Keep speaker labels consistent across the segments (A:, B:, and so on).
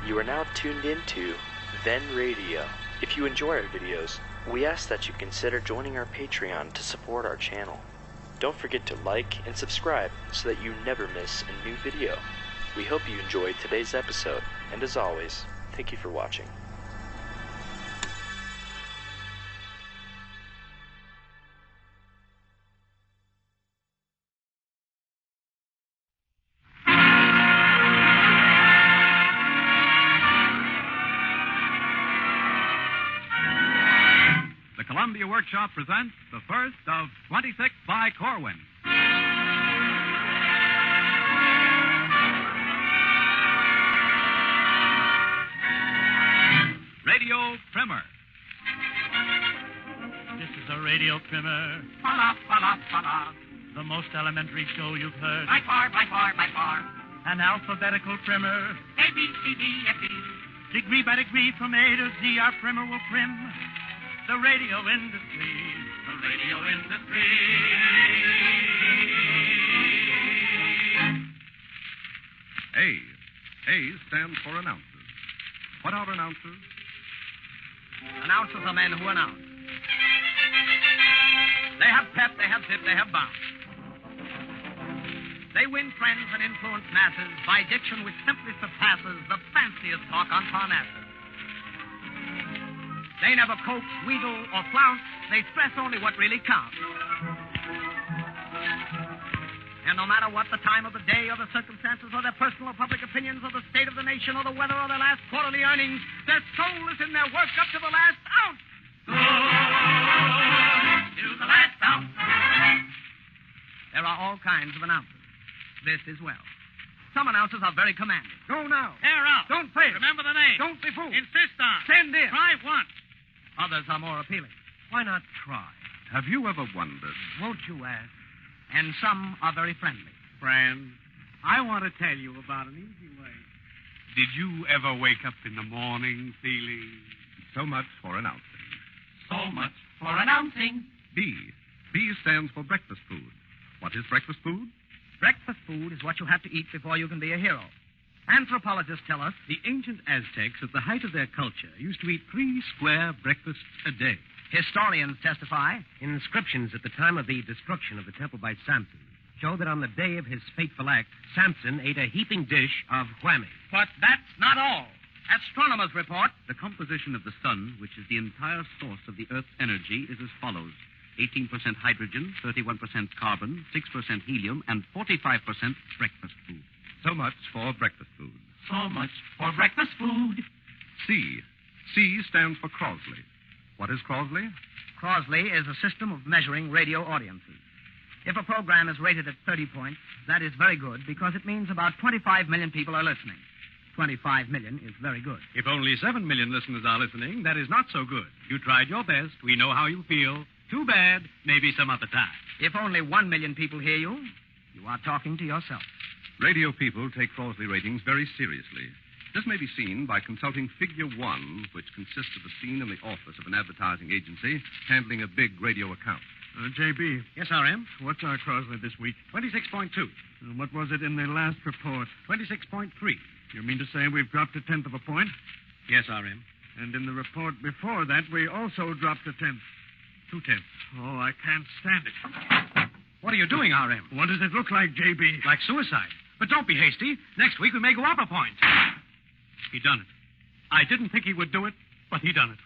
A: You are now tuned into Then Radio. If you enjoy our videos, we ask that you consider joining our Patreon to support our channel. Don't forget to like and subscribe so that you never miss a new video. We hope you enjoyed today's episode, and as always, thank you for watching.
B: Columbia Workshop presents the first of 26 by Corwin. Radio Primer.
C: This is a Radio Primer.
D: Fa-la, fa-la, fa-la.
C: The most elementary show you've heard.
D: By far, by far, by far.
C: An alphabetical primer.
D: A, B, C, D, F, E.
C: Degree by degree from A to Z, our primer will prim the radio industry.
D: The radio industry.
B: A stands for announcers. What are announcers?
E: Announcers are men who announce. They have pep, they have zip, they have bounce. They win friends and influence masses by diction which simply surpasses the fanciest talk on Parnassus. They never coax, wheedle, or flounce. They stress only what really counts. And no matter what the time of the day or the circumstances or their personal or public opinions or the state of the nation or the weather or their last quarterly earnings, their soul is in their work up to the last ounce.
D: To the last ounce.
E: There are all kinds of announcers. This is well. Some announcers are very commanding. Go now.
C: Air out.
E: Don't fail.
C: Remember the name.
E: Don't be fooled.
C: Insist on.
E: Send in.
C: Try once.
E: Others are more appealing.
B: Why not try? Have you ever wondered?
E: Won't you ask? And some are very friendly.
F: Friend, I want to tell you about an easy way. Did you ever wake up in the morning feeling...
B: So much for announcing.
D: So much for announcing.
B: B stands for breakfast food. What is breakfast food?
E: Breakfast food is what you have to eat before you can be a hero. Anthropologists tell us
G: The ancient Aztecs, at the height of their culture, used to eat 3 square breakfasts a day.
E: historians testify.
G: Inscriptions at the time of the destruction of the temple by Samson show that on the day of his fateful act, Samson ate a heaping dish of whammy.
E: But that's not all. Astronomers report.
G: The composition of the sun, which is the entire source of the Earth's energy, is as follows. 18% hydrogen, 31% carbon, 6% helium, and 45% breakfast food.
B: So much for breakfast food.
D: So much for breakfast food.
B: C stands for Crosley. What is Crosley?
E: Crosley is a system of measuring radio audiences. If a program is rated at 30 points, that is very good because it means about 25 million people are listening. 25 million is very good.
G: If only 7 million listeners are listening, that is not so good. You tried your best. We know how you feel. Too bad. Maybe some other time.
E: If only 1 million people hear you, you are talking to yourself.
B: Radio people take Crosley ratings very seriously. This may be seen by consulting Figure 1, which consists of a scene in the office of an advertising agency handling a big radio account.
F: J.B.,
G: Yes, R.M.?
F: what's our Crosley this week?
G: 26.2.
F: And what was it in the last report?
G: 26.3.
F: You mean to say we've dropped a tenth of a point?
G: Yes, R.M.
F: And in the report before that, we also dropped a tenth.
G: 2/10.
F: Oh, I can't stand it.
G: What are you doing, R.M.?
F: What does it look like, J.B.?
G: Like suicide. But don't be hasty. Next week we may go up a point. He done it. I didn't think he would do it, but he done it.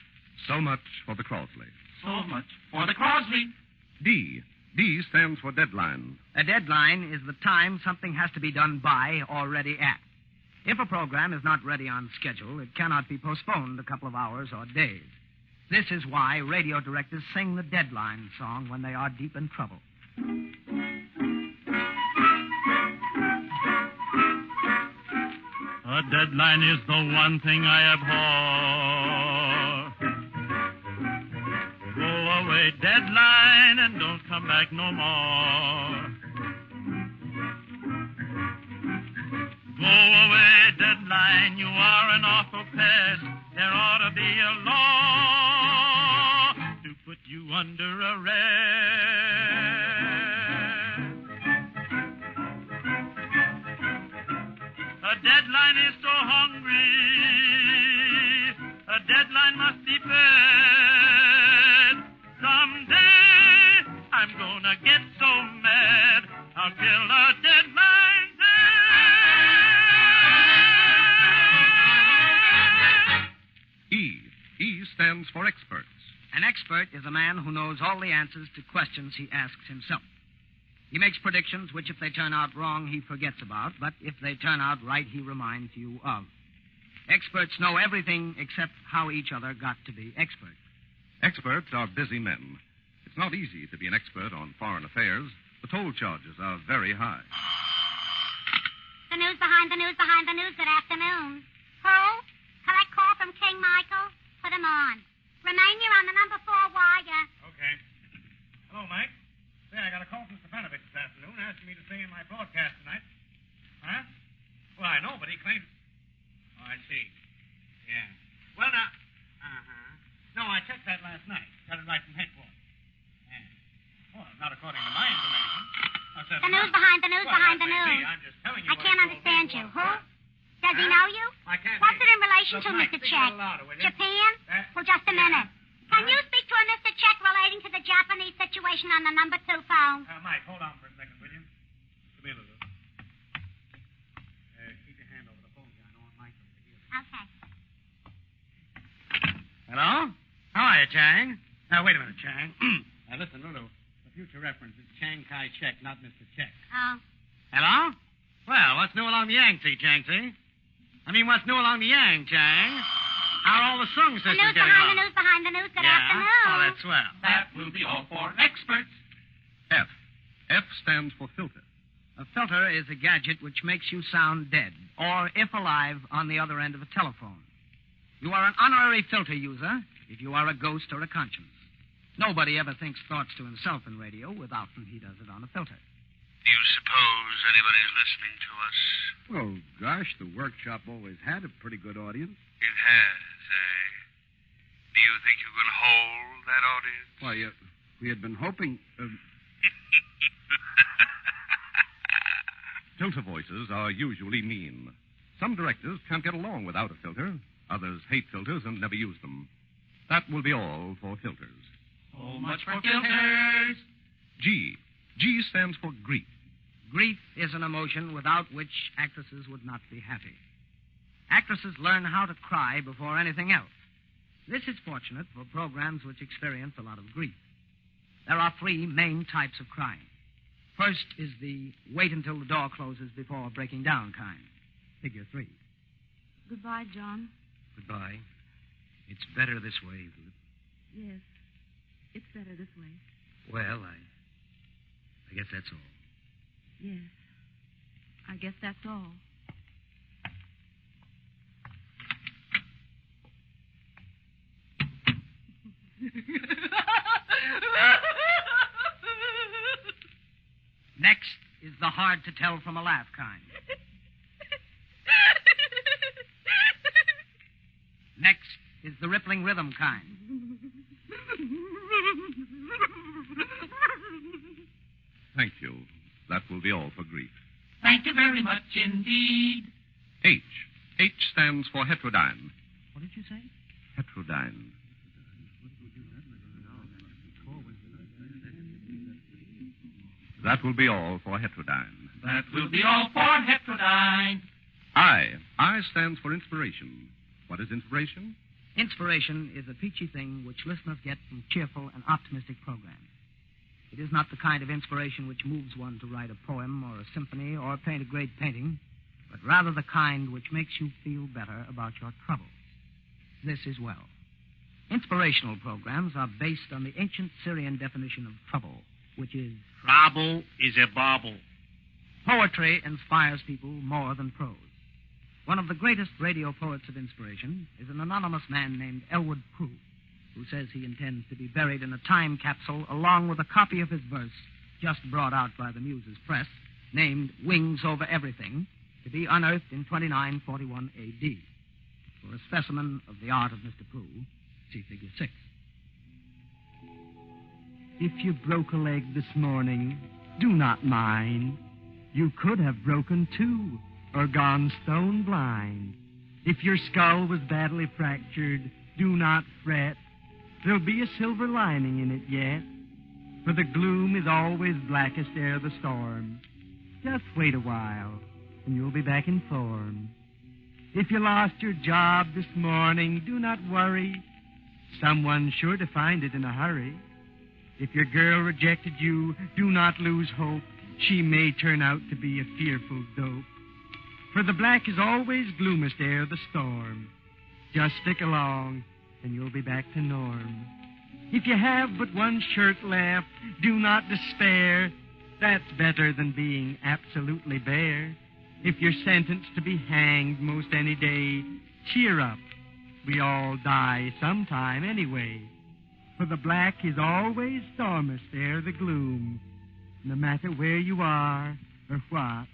B: So much for the Crosley.
D: So much for the Crosley.
B: D stands for deadline.
E: A deadline is the time something has to be done by or ready at. If a program is not ready on schedule, it cannot be postponed a couple of hours or days. This is why radio directors sing the deadline song when they are deep in trouble.
C: A deadline is the one thing I abhor. Go away, deadline, and don't come back no more. Go away, deadline, you are an awful pest. There ought to be a law to put you under arrest. A deadline is so hungry. A deadline must be fed. Someday I'm gonna get so mad I'll kill a deadline dead.
B: E stands for experts.
E: An expert is a man who knows all the answers to questions he asks himself. He makes predictions which, if they turn out wrong, he forgets about, but if they turn out right, he reminds you of. Experts know everything except how each other got to be experts.
B: Experts are busy men. It's not easy to be an expert on foreign affairs. The toll charges are very high.
H: The news behind the news behind the news. Good afternoon. Who? Collect call from King Michael. Put him on. Remain here on the number 4 wire.
I: Okay. Hello, Mike. Say, I got a call from Stefanovich this afternoon asking me to sing in my broadcast tonight. Huh? Well, I know, but he claims... Oh, I see. Yeah. Well, now... No, I checked that last night. Got it right from headquarters. Yeah. Well, not according to my information.
H: The news behind the news behind the news.
I: I'm just telling you.
H: I can't understand you. Who? Does he know you?
I: I can't.
H: What's it in relation to,
I: Mike,
H: Mr.
I: speak a
H: Check?
I: little louder, will you?
H: Japan? Well, just a minute. Can you speak to a Mr. Check relating to the Japanese situation on the number 2 phone?
I: Mike, hold on for a second, will you? Come here, Lulu. Keep your hand over the phone here. I don't want Mike to hear.
H: Okay.
I: Hello? How are you, Chang? Now, wait a minute, Chang. Now, listen, Lulu. For future reference, it's Chang Kai Check, not Mr. Check.
H: Oh.
I: Hello? Well, what's new along the Yangtze, Chang-Tse? I mean, what's new along the Yang, Chang? How are all the song
H: The
I: systems
H: news
I: getting
H: behind
I: along?
H: the news behind the news. Good
I: Yeah?
H: afternoon.
I: Oh, that's swell.
D: That will be all for experts.
B: F. F stands for filter.
E: A filter is a gadget which makes you sound dead, or if alive, on the other end of a telephone. You are an honorary filter user if you are a ghost or a conscience. Nobody ever thinks thoughts to himself in radio without when he does it on a filter.
J: Do you suppose anybody's listening to us?
F: Oh, gosh, the workshop always had a pretty good audience.
J: It has, eh? Do you think you can hold that audience?
F: Why, we had been hoping...
B: Filter voices are usually mean. Some directors can't get along without a filter. Others hate filters and never use them. That will be all for filters.
D: So much for filters.
B: G. G stands for grief.
E: Grief is an emotion without which actresses would not be happy. Actresses learn how to cry before anything else. This is fortunate for programs which experience a lot of grief. There are 3 main types of crying. First is the wait until the door closes before breaking down kind. Figure 3.
K: Goodbye, John.
G: Goodbye. It's better this way, isn't it?
K: Yes, it's better this way.
G: Well, I guess that's all.
K: Yes, I guess that's all.
E: Next is the hard to tell from a laugh kind. Next is the rippling rhythm kind.
B: Thank you. That will be all for grief.
D: Thank you very much indeed.
B: H. H stands for heterodyne.
E: What did you say?
B: Heterodyne. That will be all for heterodyne.
D: That will be all for heterodyne.
B: I. I stands for inspiration. What is inspiration?
E: Inspiration is a peachy thing which listeners get from cheerful and optimistic programs. It is not the kind of inspiration which moves one to write a poem or a symphony or paint a great painting, but rather the kind which makes you feel better about your troubles. This is well. Inspirational programs are based on the ancient Syrian definition of trouble, which is...
F: Trouble is a bauble.
E: Poetry inspires people more than prose. One of the greatest radio poets of inspiration is an anonymous man named Elwood Prue, who says he intends to be buried in a time capsule along with a copy of his verse just brought out by the Muses Press, named Wings Over Everything, to be unearthed in 2941 A.D. For a specimen of the art of Mr. Prue, see Figure 6.
L: If you broke a leg this morning, do not mind. You could have broken 2, or gone stone blind. If your skull was badly fractured, do not fret. There'll be a silver lining in it yet. For the gloom is always blackest ere the storm. Just wait a while, and you'll be back in form. If you lost your job this morning, do not worry. Someone's sure to find it in a hurry. If your girl rejected you, do not lose hope. She may turn out to be a fearful dope. For the black is always gloomest ere the storm. Just stick along, and you'll be back to norm. If you have but one shirt left, do not despair. That's better than being absolutely bare. If you're sentenced to be hanged most any day, cheer up. We all die sometime anyway. For the black is always stormest ere the gloom, no matter where you are, or what,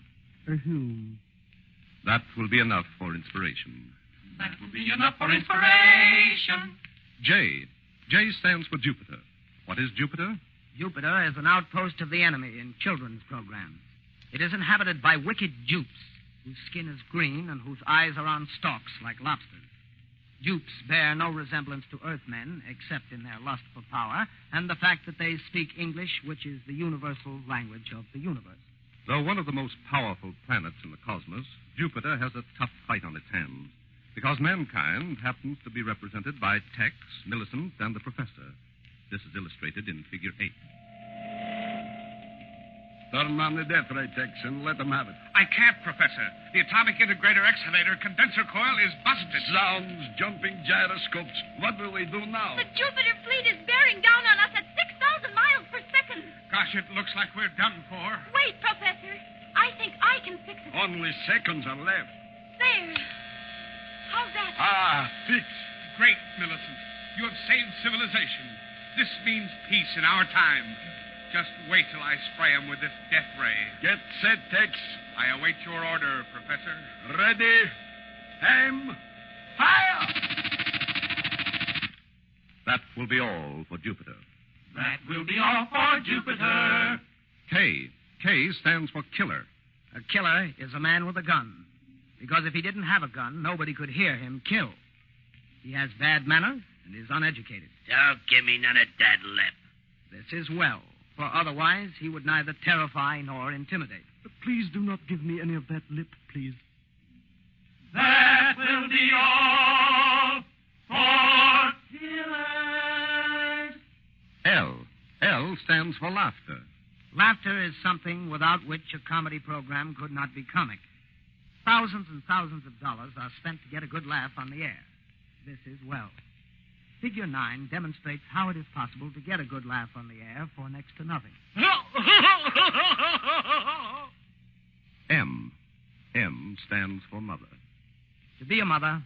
L: or whom.
B: That will be enough for inspiration.
D: That will be enough for inspiration.
B: J. J stands for Jupiter. What is Jupiter?
E: Jupiter is an outpost of the enemy in children's programs. It is inhabited by wicked dupes, whose skin is green and whose eyes are on stalks like lobsters. Dupes bear no resemblance to Earthmen, except in their lust for power, and the fact that they speak English, which is the universal language of the universe.
B: Though one of the most powerful planets in the cosmos, Jupiter has a tough fight on its hands, because mankind happens to be represented by Tex, Millicent, and the Professor. This is illustrated in Figure 8.
M: Turn on the death ray, Tex, and let them have it.
F: I can't, Professor. The atomic integrator excavator condenser coil is busted.
M: Sounds, jumping gyroscopes. What will we do now?
H: The Jupiter fleet is bearing down on us at 6,000 miles per second.
F: Gosh, it looks like we're done for.
H: Wait, Professor. I think I can fix it.
M: Only seconds are left.
H: There. How's that?
M: Fixed.
F: Great, Millicent. You have saved civilization. This means peace in our time. Just wait till I spray him with this death ray.
M: Get set, Tex.
F: I await your order, Professor.
M: Ready. Aim. Fire!
B: That will be all for Jupiter.
D: That will be all for Jupiter.
B: K. K stands for killer.
E: A killer is a man with a gun, because if he didn't have a gun, nobody could hear him kill. He has bad manners and is uneducated.
N: Don't give me none of that lip.
E: This is well, for otherwise he would neither terrify nor intimidate.
L: Please do not give me any of that lip, please.
D: That will be all for killers.
B: L. L stands for laughter.
E: Laughter is something without which a comedy program could not be comic. Thousands and thousands of dollars are spent to get a good laugh on the air. This is well. Figure 9 demonstrates how it is possible to get a good laugh on the air for next to nothing.
B: M. M stands for mother.
E: To be a mother,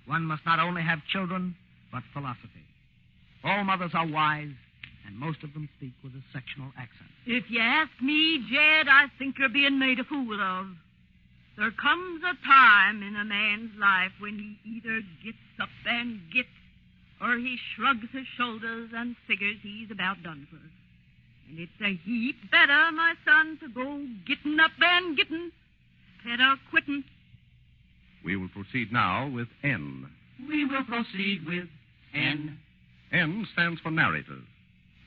E: one must not only have children, but philosophy. All mothers are wise, and most of them speak with a sectional accent.
K: If you ask me, Jed, I think you're being made a fool of. There comes a time in a man's life when he either gets up and gets, or he shrugs his shoulders and figures he's about done for. And it's a heap better, my son, to go getting up and getting, instead of quitting.
B: We will proceed now with N.
D: We will proceed with N.
B: N stands for narrators.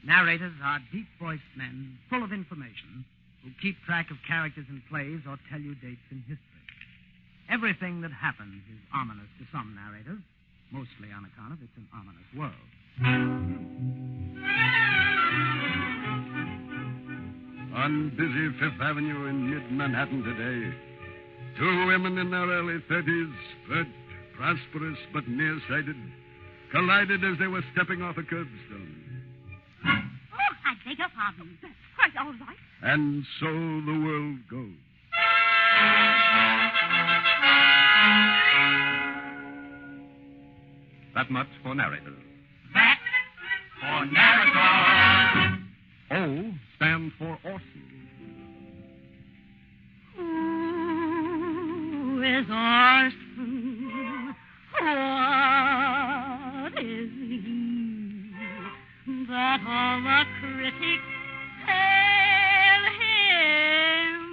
E: Narrators are deep-voiced men full of information who keep track of characters in plays or tell you dates in history. Everything that happens is ominous to some narrators, mostly on account of it's an ominous world.
M: On busy Fifth Avenue in mid-Manhattan today, two women in their early 30s, pert, prosperous, but nearsighted, collided as they were stepping off a curbstone.
H: Oh, I beg your pardon. That's quite all right.
M: And so the world goes.
B: That much for narrators.
D: That for narrators.
B: O stands for Orson.
K: Who is Orson? What is he? That all the critics hail him.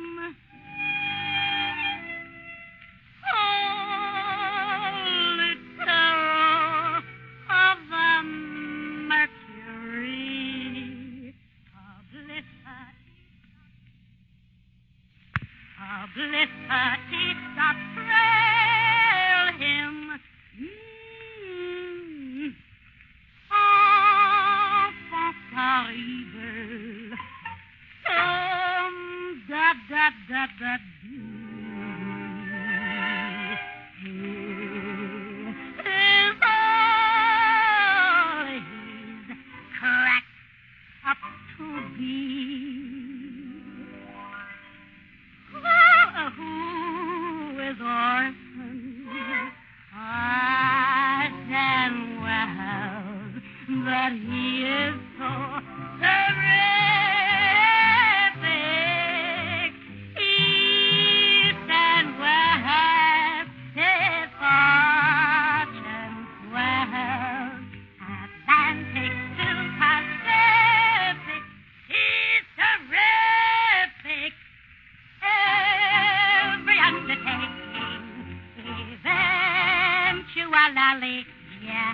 H: la-la-lee, yeah.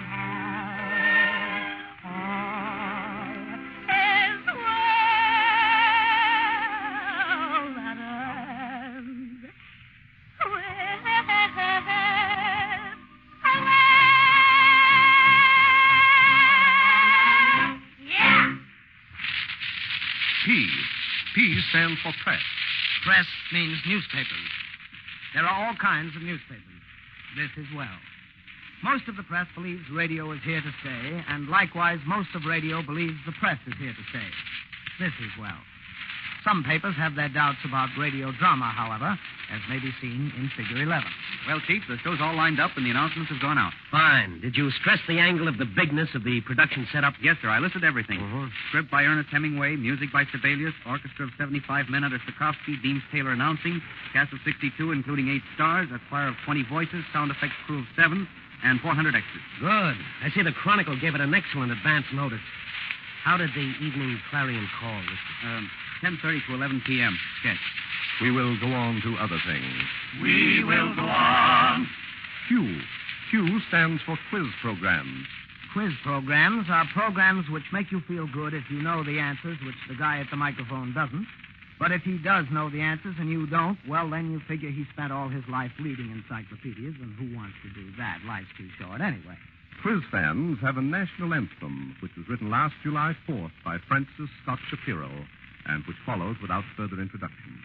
B: P stands for press.
E: Press means newspapers. There are all kinds of newspapers. This as well. Most of the press believes radio is here to stay, and likewise most of radio believes the press is here to stay. This as well. Some papers have their doubts about radio drama, however, as may be seen in Figure 11.
G: Well, Chief, the show's all lined up and the announcements have gone out.
O: Fine. Did you stress the angle of the bigness of the production setup?
G: Yes, sir. I listed everything. Script by Ernest Hemingway, music by Sibelius, orchestra of 75 men under Stokowski, Deems Taylor announcing, cast of 62, including 8 stars, a choir of 20 voices, sound effects crew of 7, and 400 extras.
O: Good. I see the Chronicle gave it an excellent advance notice. How did the Evening Clarion call, Mr.
G: 10:30 to 11 p.m. Sketch.
B: We will go on to other things.
D: We will go on.
B: Q. Q stands for quiz programs.
E: Quiz programs are programs which make you feel good if you know the answers, which the guy at the microphone doesn't. But if he does know the answers and you don't, well, then you figure he spent all his life reading encyclopedias, and who wants to do that? Life's too short anyway.
B: Quiz fans have a national anthem, which was written last July 4th by Francis Scott Shapiro, and which follows without further introduction.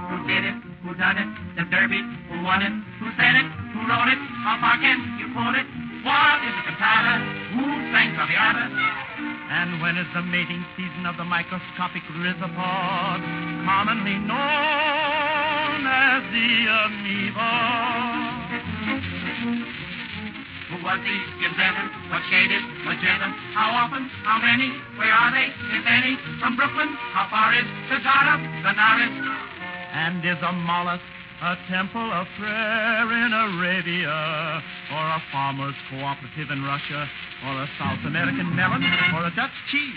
D: Who did it? Who done it? The Derby? Who won it? Who said it? Who wrote it? How far can you quote it? What is the cantata? Who sang Traviata?
C: And when is the mating season of the microscopic rhizopod, commonly known as the amoeba?
D: Who was the inventor? What shade is magenta? How often? How many? Where are they, if any? From Brooklyn? How far is Cesara? Benares?
C: And is a mollusk a temple of prayer in Arabia, or a farmer's cooperative in Russia, or a South American melon, or a Dutch cheese?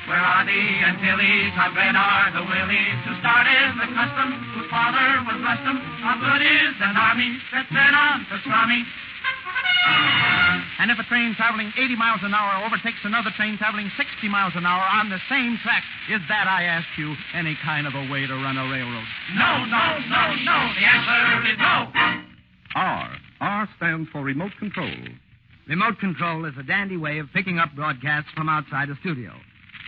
D: Where are the Antilles? How great are the willies? Who started the custom? Whose father was Rustum? How good is an army that's been on pastrami?
E: And if a train traveling 80 miles an hour overtakes another train traveling 60 miles an hour on the same track, is that, I ask you, any kind of a way to run a railroad?
D: No, no, no, no. The answer is no.
B: R. R stands for remote control.
E: Remote control is a dandy way of picking up broadcasts from outside a studio.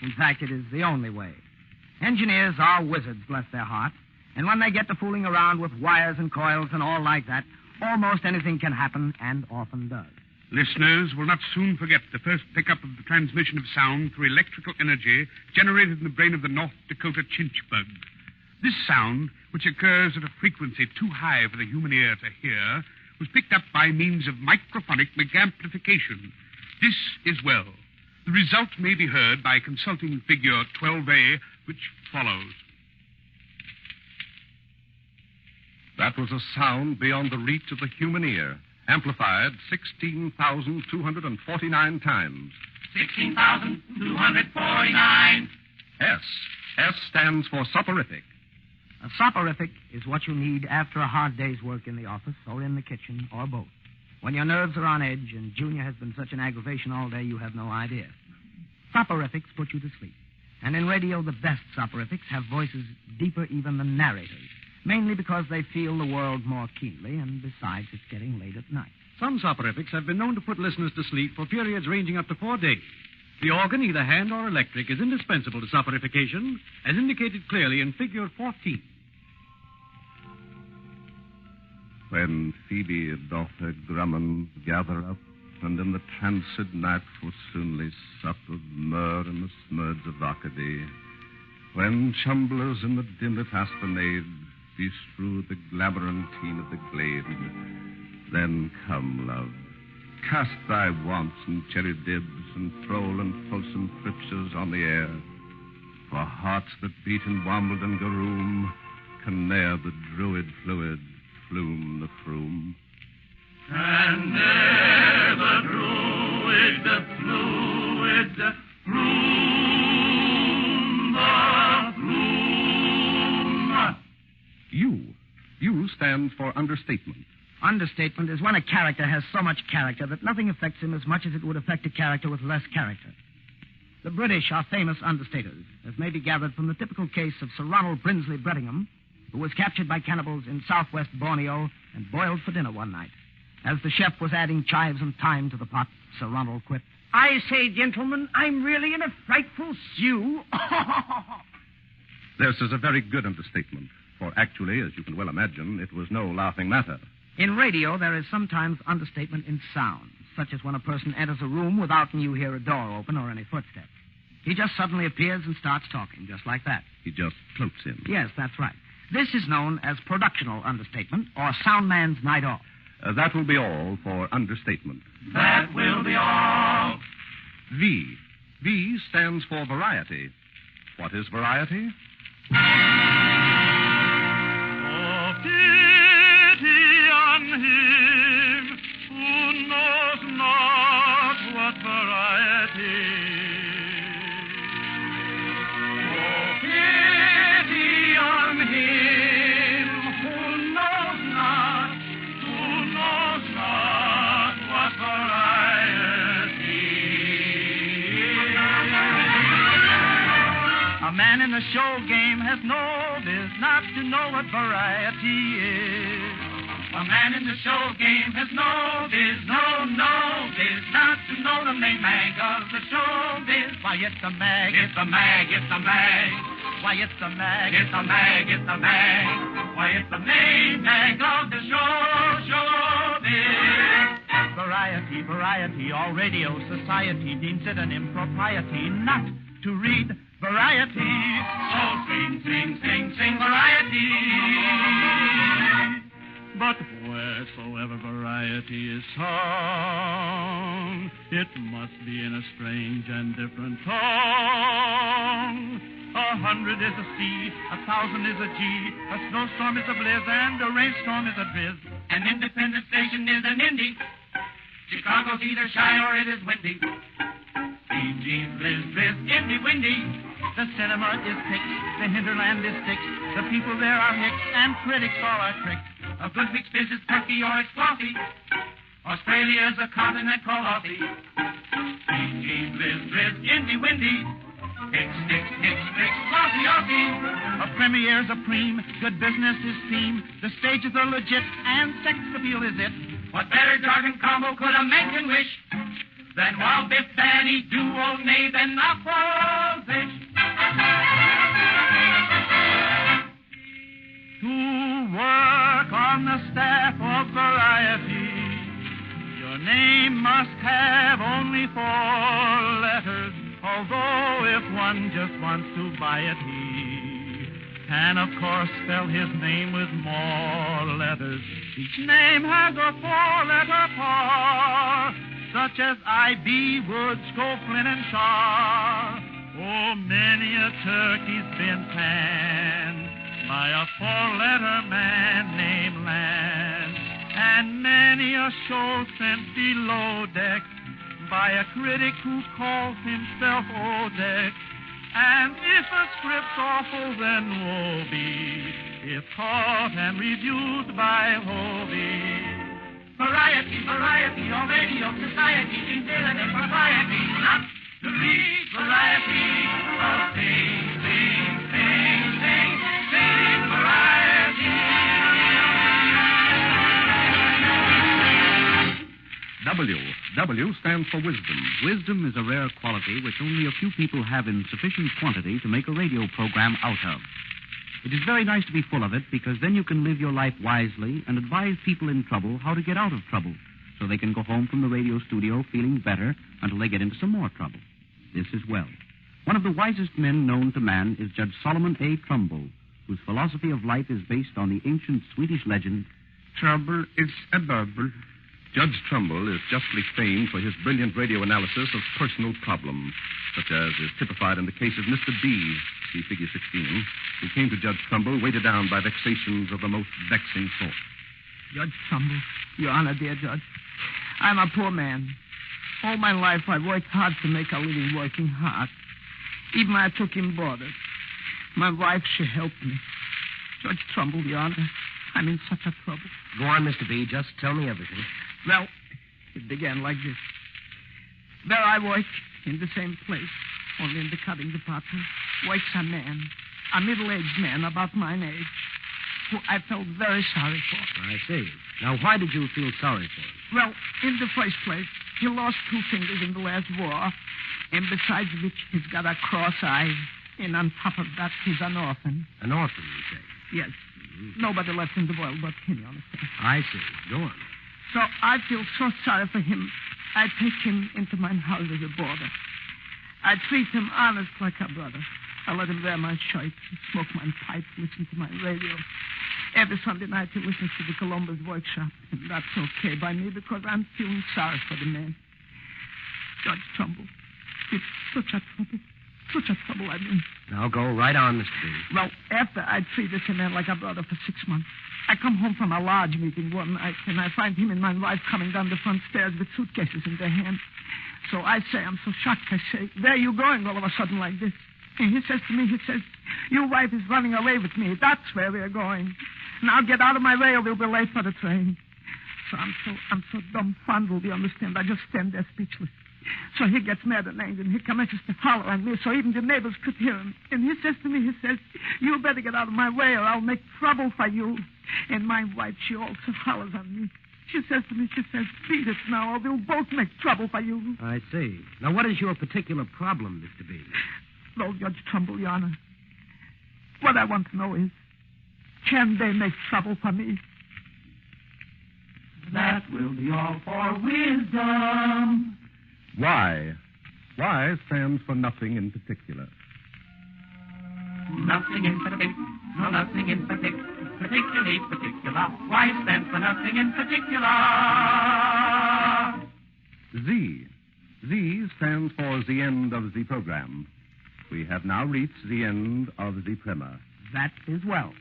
E: In fact, it is the only way. Engineers are wizards, bless their hearts, and when they get to fooling around with wires and coils and all like that, almost anything can happen, and often does.
F: Listeners will not soon forget the first pickup of the transmission of sound through electrical energy generated in the brain of the North Dakota chinch bug. This sound, which occurs at a frequency too high for the human ear to hear, was picked up by means of microphonic amplification. This is well. The result may be heard by consulting figure 12A, which follows.
B: That was a sound beyond the reach of the human ear, amplified 16,249 times.
D: 16,249.
B: S. S stands for soporific.
E: A soporific is what you need after a hard day's work in the office or in the kitchen or both. When your nerves are on edge and Junior has been such an aggravation all day you have no idea. Soporifics put you to sleep. And in radio, the best soporifics have voices deeper even than narrators, mainly because they feel the world more keenly, and besides, it's getting late at night.
P: Some soporifics have been known to put listeners to sleep for periods ranging up to 4 days. The organ, either hand or electric, is indispensable to soporification, as indicated clearly in Figure 14.
B: When Phoebe doth her grumman gather up, and in the tranced night forsoothly sup of myrrh and the smurds of Arcady, when chumblers in the dimlit aspinade bestrew the glamourantine of the glade, then come, love, cast thy wants and cherry dibs and troll and fulsome friptures on the air, for hearts that beat in Wimbledon garoom can ne'er the druid fluid flume the froom.
D: And ne'er the druid fluid flume the flume.
B: stands for understatement.
E: Understatement is when a character has so much character that nothing affects him as much as it would affect a character with less character. The British are famous understaters, as may be gathered from the typical case of Sir Ronald Brinsley Brettingham, who was captured by cannibals in southwest Borneo and boiled for dinner one night. As the chef was adding chives and thyme to the pot, Sir Ronald quipped,
L: I say, gentlemen, I'm really in a frightful stew.
B: This is a very good understatement, for actually, as you can well imagine, it was no laughing matter.
E: In radio, there is sometimes understatement in sound, such as when a person enters a room without you hear a door open or any footsteps. He just suddenly appears and starts talking, just like that.
B: He just floats in.
E: Yes, that's right. This is known as productional understatement, or soundman's night off.
B: That will be all for understatement.
D: That will be all.
B: V. V stands for variety. What is variety?
C: Oh, pity on him who knows not what variety.
D: Oh, pity on him who knows not what variety.
C: A man in the show game has no biz not to know what variety is.
D: A man in the show game has no biz not to know the main mag of the show biz.
C: Why, it's the mag.
D: It's the mag, it's the mag.
C: Why, it's the mag.
D: It's the mag, it's the mag. Why, it's the main mag of the show biz.
C: Variety, variety, all radio society deems it an impropriety not to read variety.
D: So sing, variety.
C: But wheresoever variety is sung, it must be in a strange and different tongue. 100 is a C, 1,000 is a G, a snowstorm is a blizz, and a rainstorm is a drizz.
D: An independent station is an indie. Chicago's either shy or it is windy. Fiji, blizz, indie, windy.
C: The cinema is picked, the hinterland is fixed, the people there are hicks, and critics all are tricked.
D: A good mixed fish is turkey or it's coffee. Australia's a continent called Aussie. Fiji, blizz, indie, windy. Hicks, Aussie.
C: A premiere's a preem, good business is theme, the stages are legit, and sex appeal is it.
D: What better jargon combo could a man can wish than Wild Biff, Danny, Duo, Nave, and Aquafish?
C: To work on the staff of variety, your name must have only 4 letters, although if one just wants to buy it, he can, of course, spell his name with more letters. Each name has a 4-letter par, such as I.B., Wood, Scoflin, and Shaw. Oh, many a turkey's been panned by a 4-letter man named Land, and many a show sent below deck by a critic who calls himself Odeck. And if a script's awful, then woe be if caught and reviewed by Hobie.
D: Variety, all radio society considered a propriety not to read variety. Oh, sing, variety.
B: W stands for wisdom.
G: Wisdom is a rare quality which only a few people have in sufficient quantity to make a radio program out of. It is very nice to be full of it because then you can live your life wisely and advise people in trouble how to get out of trouble so they can go home from the radio studio feeling better until they get into some more trouble. This is well. One of the wisest men known to man is Judge Solomon A. Trumbull, whose philosophy of life is based on the ancient Swedish legend,
F: Trouble is a bubble.
B: Judge Trumbull is justly famed for his brilliant radio analysis of personal problems, such as is typified in the case of Mr. B, see figure 16, who came to Judge Trumbull weighted down by vexations of the most vexing sort.
E: Judge Trumbull, Your Honor, dear Judge, I'm a poor man. All my life I've worked hard to make a living working hard. Even I took in boarders. My wife, she helped me. Judge Trumbull, Your Honor,
Q: I'm in such a trouble.
O: Go on, Mr. B. Just tell me everything.
Q: Well, it began like this. There I work, in the same place, only in the cutting department, works a man, a middle-aged man about my age, who I felt very sorry for.
O: I see. Now, why did you feel sorry for him?
Q: Well, in the first place, he lost 2 fingers in the last war, and besides which, he's got a cross eye, and on top of that, he's an orphan.
O: An orphan, you say?
Q: Yes. Nobody left in the world but him, you understand?
O: I see. Go on.
Q: So I feel so sorry for him, I take him into my house as a boarder. I treat him honest like a brother. I let him wear my shirt, smoke my pipe, listen to my radio. Every Sunday night he listens to the Columbus workshop, and that's okay by me because I'm feeling sorry for the man. Judge Trumbull, it's such a trouble. Such a trouble, I mean.
O: Now go right on, Mr. B.
Q: Well, after I treated him man like a brother for 6 months, I come home from a lodge meeting one night, and I find him and my wife coming down the front stairs with suitcases in their hands. So I say, I'm so shocked, I say, where are you going all of a sudden like this? And he says to me, your wife is running away with me. That's where we're going. Now get out of my way or we'll be late for the train. So I'm so dumbfounded, you understand? I just stand there speechless. So he gets mad and angry, and he commences to holler at me so even the neighbors could hear him. And he says to me, you better get out of my way or I'll make trouble for you. And my wife, she also hollers at me. She says to me, beat it now or we'll both make trouble for you.
O: I see. Now, what is your particular problem, Mr. B?
Q: Well, Judge Trumbull, Your Honor, what I want to know is, can they make trouble for me?
D: That will be all for wisdom.
R: Why? Why stands for nothing in particular.
D: Nothing in particular. No, nothing in particular. Particularly particular. Why stands for nothing in particular?
R: Z. Z stands for the end of the program. We have now reached the end of the primer.
Q: That is well.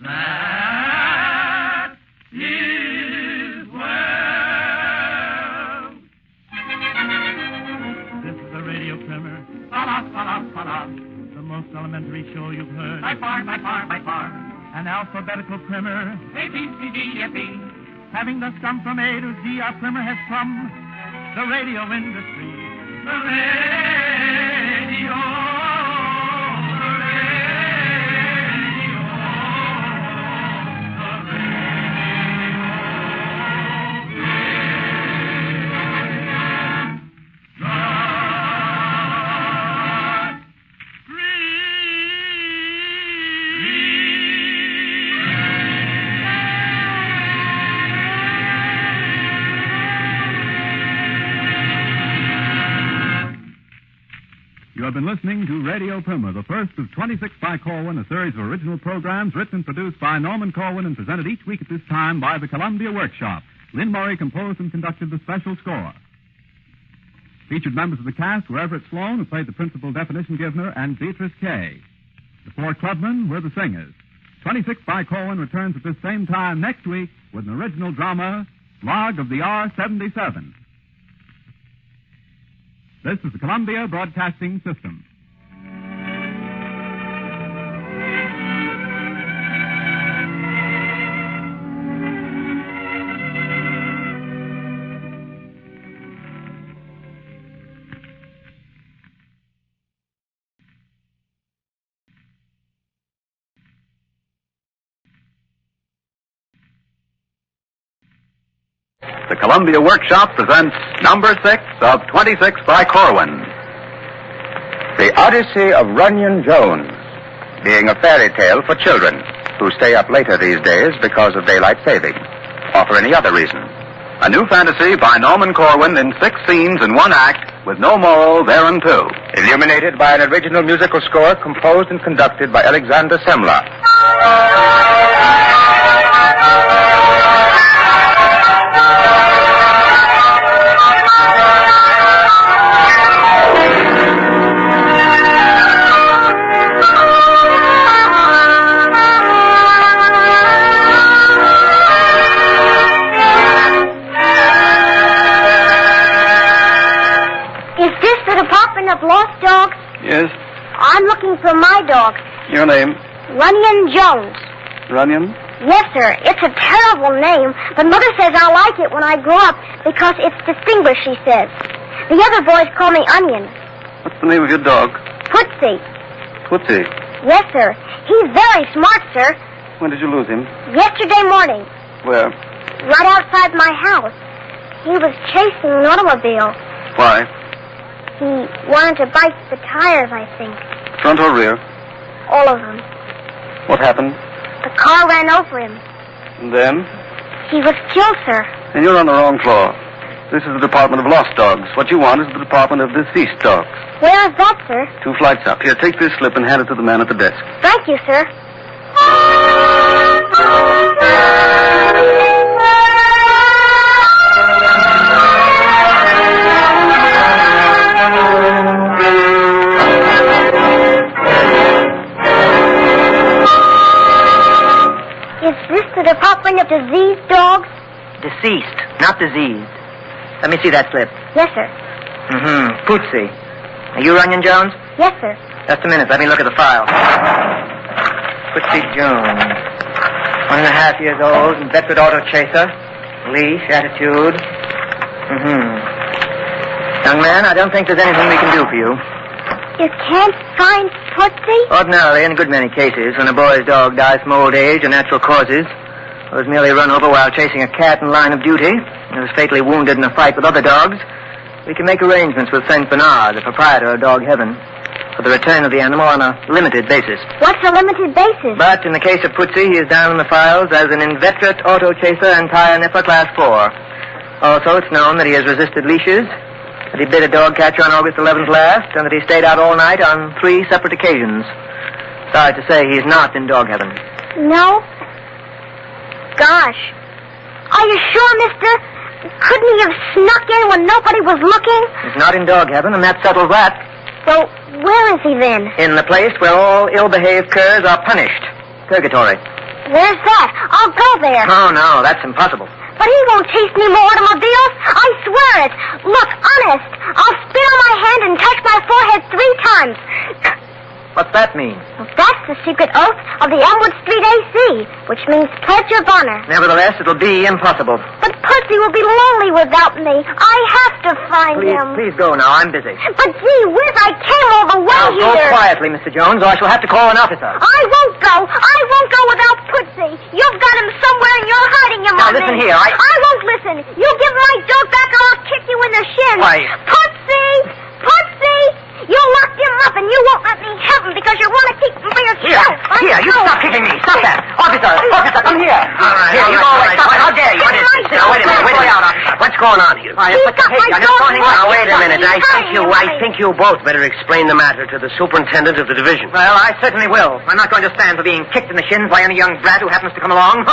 D: That is well.
C: This is a radio primer.
D: Fa-la.
C: The most elementary show you've heard.
D: By far.
C: An alphabetical primer.
D: A, B, C, D, F, E.
C: Having thus come from A to Z, our primer has come the radio industry.
D: The radio.
R: You have been listening to Radio Primer, the first of 26 by Corwin, a series of original programs written and produced by Norman Corwin and presented each week at this time by the Columbia Workshop. Lynn Murray composed and conducted the special score. Featured members of the cast were Everett Sloan, who played the principal definition giver, and Beatrice Kay. The 4 clubmen were the singers. 26 by Corwin returns at this same time next week with an original drama, Log of the R-77. This is the Columbia Broadcasting System.
S: The Columbia Workshop presents number 6 of 26 by Corwin. The Odyssey of Runyon Jones, being a fairy tale for children who stay up later these days because of daylight saving, or for any other reason. A new fantasy by Norman Corwin in 6 scenes in 1 act with no moral thereunto. Illuminated by an original musical score composed and conducted by Alexander Semler.
H: Of lost dogs?
J: Yes.
H: I'm looking for my dog.
J: Your name?
H: Runyon Jones.
J: Runyon?
H: Yes, sir. It's a terrible name, but Mother says I'll like it when I grow up because it's distinguished, she says. The other boys call me Onion.
T: What's the name of your dog?
H: Tootsie.
T: Tootsie.
H: Yes, sir. He's very smart, sir.
T: When did you lose him?
H: Yesterday morning,
T: Where?
H: right outside my house. He was chasing an automobile.
T: Why?
H: He wanted to bite the tires, I think.
T: Front or rear?
H: All of them.
T: What happened?
H: The car ran over him.
T: And then?
H: He was killed, sir.
T: And you're on the wrong floor. This is the Department of Lost Dogs. What you want is the Department of Deceased Dogs.
H: Where is that, sir?
T: 2 flights up. Here, take this slip and hand it to the man at the desk.
H: Thank you, sir. Is this the Department of Diseased Dogs?
U: Deceased, not diseased. Let me see that slip.
H: Yes, sir.
U: Pootsie. Are you Runyon Jones?
H: Yes, sir.
U: Just a minute. Let me look at the file. Pootsie Jones. 1.5 years old, inveterate auto chaser. Leash, attitude. Young man, I don't think there's anything we can do for you.
H: You can't find Tootsie?
U: Ordinarily, in a good many cases, when a boy's dog dies from old age or natural causes, or was merely run over while chasing a cat in line of duty, and was fatally wounded in a fight with other dogs, we can make arrangements with St. Bernard, the proprietor of Dog Heaven, for the return of the animal on a limited basis.
H: What's a limited basis?
U: But in the case of Pootsie, he is down in the files as an inveterate auto chaser and tire nipper class 4. Also, it's known that he has resisted leashes, that he bit a dog catcher on August 11th last, and that he stayed out all night on 3 separate occasions. Sorry to say, he's not in Dog Heaven.
H: No? Gosh. Are you sure, mister? Couldn't he have snuck in when nobody was looking?
U: He's not in Dog Heaven, and that settles that.
H: Well, where is he then?
U: In the place where all ill-behaved curs are punished. Purgatory.
H: Where's that? I'll go there.
U: Oh, no, that's impossible.
H: But he won't chase any more automobiles. I swear it. Look, honest. I'll spit on my hand and touch my forehead 3 times.
U: What's that mean?
H: Well, that's the secret oath of the Elmwood Street AC, which means pledge of honor.
U: Nevertheless, it'll be impossible.
H: But Pussy will be lonely without me. I have to find him.
U: Please go now. I'm busy.
H: But gee whiz, I came all the way
U: now,
H: here.
U: Go quietly, Mr. Jones, or I shall have to call an officer.
H: I won't go. I won't go without Pussy. You've got him somewhere and you're hiding him
U: now,
H: on me.
U: Now, listen here.
H: I won't listen. You give my dog back or I'll kick you in the shins.
U: Why?
H: Pussy! Pussy! You locked him up and you won't let me help him because you want to keep him for yourself.
U: Here, you stop kicking me. Stop that. Officer, come here. All right, here, you go away. Stop it. How dare you? What is this? Now, wait a minute. Wait out, officer. What's going on here?
H: Now,
U: wait a minute. I think you both better explain the matter to the superintendent of the division. Well, I certainly will. I'm not going to stand for being kicked in the shins by any young brat who happens to come along.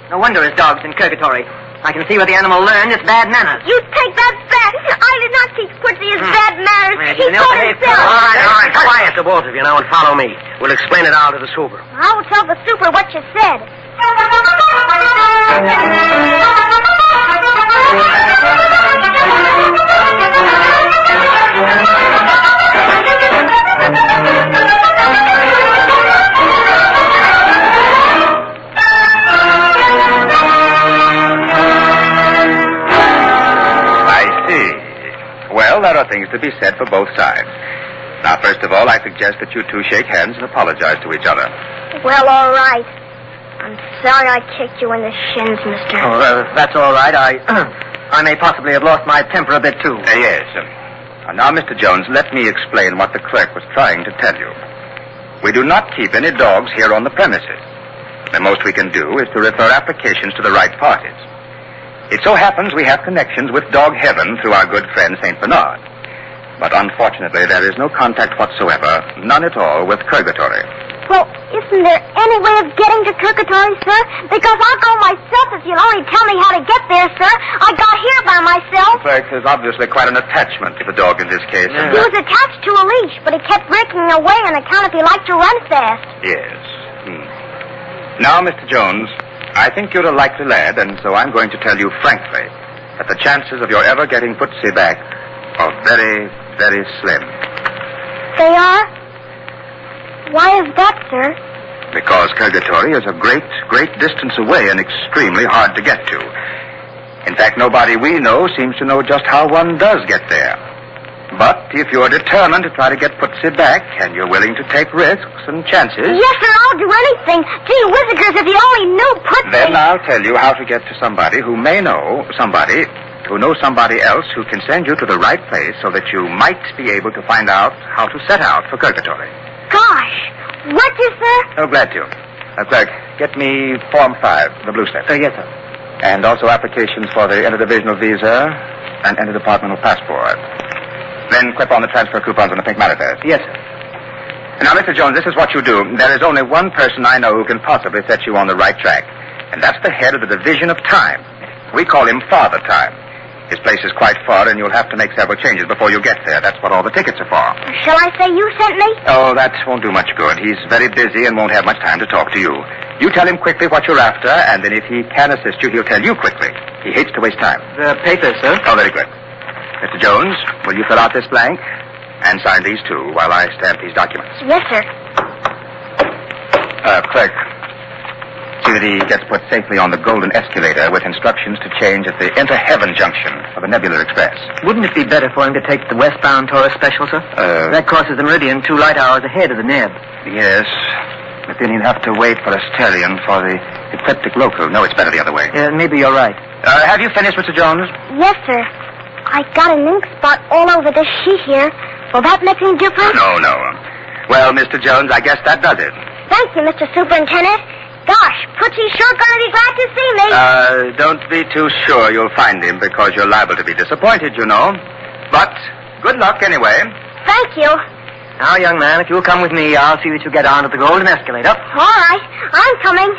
U: No wonder his dog's in purgatory. I can see where the animal learned its bad manners.
H: You take that back. I did not teach Pussy his bad manners. He taught himself.
U: All right. Quiet, the both of you now, and follow me. We'll explain it all to the super.
H: I will tell the super what you said.
S: Well, there are things to be said for both sides. Now, first of all, I suggest that you two shake hands and apologize to each other.
H: Well, all right. I'm sorry I kicked you in the shins, mister.
U: Oh, that's all right. I may possibly have lost my temper a bit, too.
S: Yes. Now, Mr. Jones, let me explain what the clerk was trying to tell you. We do not keep any dogs here on the premises. The most we can do is to refer applications to the right parties. It so happens we have connections with Dog Heaven through our good friend St. Bernard. But unfortunately, there is no contact whatsoever, none at all, with Purgatory.
H: Well, isn't there any way of getting to Purgatory, sir? Because I'll go myself if you'll only tell me how to get there, sir. I got here by myself.
S: The clerk is obviously quite an attachment to the dog in this case.
H: He was attached to a leash, but he kept breaking away on account if he liked to run fast.
S: Yes. Now, Mr. Jones, I think you're a likely lad, and so I'm going to tell you frankly that the chances of your ever getting Putsy back are very, very slim.
H: They are? Why is that, sir?
S: because purgatory is a great, great distance away and extremely hard to get to. In fact, nobody we know seems to know just how one does get there. But if you're determined to try to get Putsy back, and you're willing to take risks and chances...
H: Yes, sir, I'll do anything. Gee whizzikers, if you only knew Putsy...
S: Then I'll tell you how to get to somebody who may know somebody who knows somebody else who can send you to the right place so that you might be able to find out how to set out for purgatory.
H: Gosh, what is there?
S: Oh, glad to. Clerk, get me Form 5, the blue slip.
U: Yes, sir.
S: And also applications for the interdivisional visa and interdepartmental passport. Then clip on the transfer coupons on the pink manifest.
U: Yes, sir.
S: Now, Mr. Jones, this is what you do. There is only one person I know who can possibly set you on the right track, and that's the head of the Division of Time. We call him Father Time. His place is quite far, and you'll have to make several changes before you get there. That's what all the tickets are for.
H: Shall I say you sent me?
S: Oh, that won't do much good. He's very busy and won't have much time to talk to you. You tell him quickly what you're after, and then if he can assist you, he'll tell you quickly. He hates to waste time.
U: The papers, sir.
S: Oh, very good. Mr. Jones, will you fill out this blank? And sign these two while I stamp these documents.
H: Yes, sir.
S: Clerk, see that he gets put safely on the golden escalator with instructions to change at the Inter-Heaven junction of the Nebular Express.
U: Wouldn't it be better for him to take the westbound Taurus special, sir? That crosses the meridian 2 light hours ahead of the Neb.
S: Yes, but then he'll have to wait for a stellium for the ecliptic local. No, it's better the other way.
U: Maybe you're right.
S: Have you finished, Mr. Jones?
H: Yes, sir. I got an ink spot all over this sheet here. Will that make any difference?
S: No. Well, Mr. Jones, I guess that does it.
H: Thank you, Mr. Superintendent. Gosh, Putsy's sure going to be glad to see me.
S: Don't be too sure you'll find him because you're liable to be disappointed, you know. But good luck anyway.
H: Thank you.
U: Now, young man, if you'll come with me, I'll see that you get onto the golden escalator.
H: All right, I'm coming.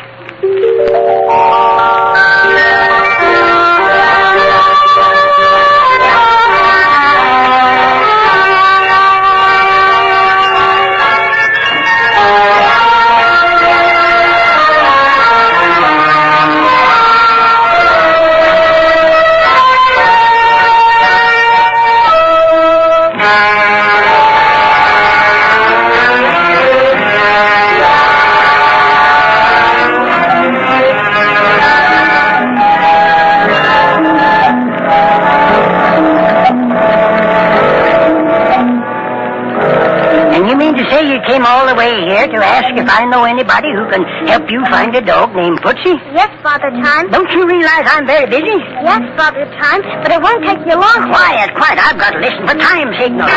A: Came all the way here to ask if I know anybody who can help you find a dog named Putsy?
H: Yes, Father Time.
A: Don't you realize I'm very busy?
H: Yes, Father Time, but it won't take you long.
A: Quiet. I've got to listen for time signals.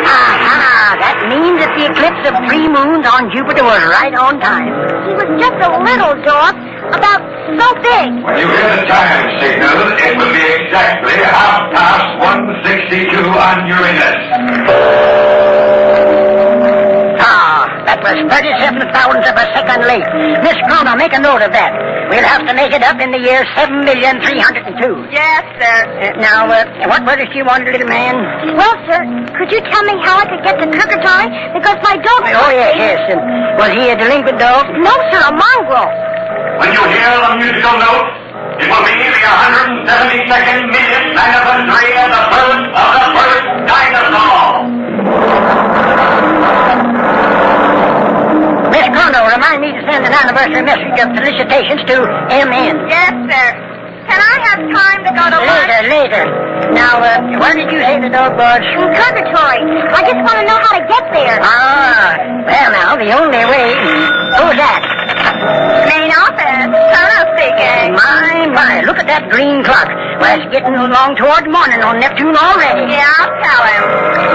A: Aha, that means that the eclipse of 3 moons on Jupiter was right on time.
H: He was just a little dog, about so big.
V: When you hear the time signal, it will be exactly 1:62 on Uranus.
A: That was 37 thousandths of a second late. Miss Cromer, make a note of that. We'll have to make it up in the year 7,302,000.
K: Yes, sir.
A: Now, what was it you wanted, little man?
H: Well, sir, could you tell me how I could get to purgatory? Because my dog...
A: Oh, yes. Was he a delinquent dog?
H: No, sir, a mongrel.
V: When you hear the musical note, it will be the 172nd millionth anniversary of the birth of the first dinosaur.
A: Miss Cromer, remind me to send an anniversary message of felicitations to M.N.
K: Yes, sir. Can I have time to go to lunch?
A: Later. Now, where did you say the dog was?
H: In purgatory. I just want to know how to get there.
A: Well, now, the only way... Who's that?
K: Main office. Turner speaking.
A: My, look at that green clock. Well, it's getting along toward morning on Neptune already.
K: Yeah, I'll tell him.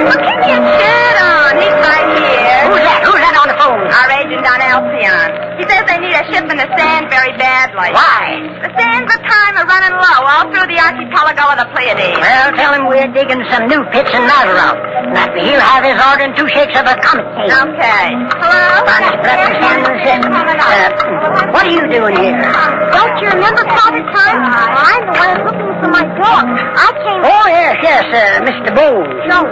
K: Well, keep your shirt on. He's right here.
A: Who's that on the phone?
K: Our agent on Alcyon. He says they need a shipment of sand very badly.
A: Why?
K: The sands of time are running low all through the archipelago of the Pleiades.
A: Well, tell him we're digging some new pits in Navarone. That he'll have his order in 2 shakes of a comet cake.
K: Okay. Hello?
A: What are you doing here?
H: Don't you remember, Father Time? I'm the one looking for my dog. I came...
A: Oh, yes, Mr. Bowles.
H: No,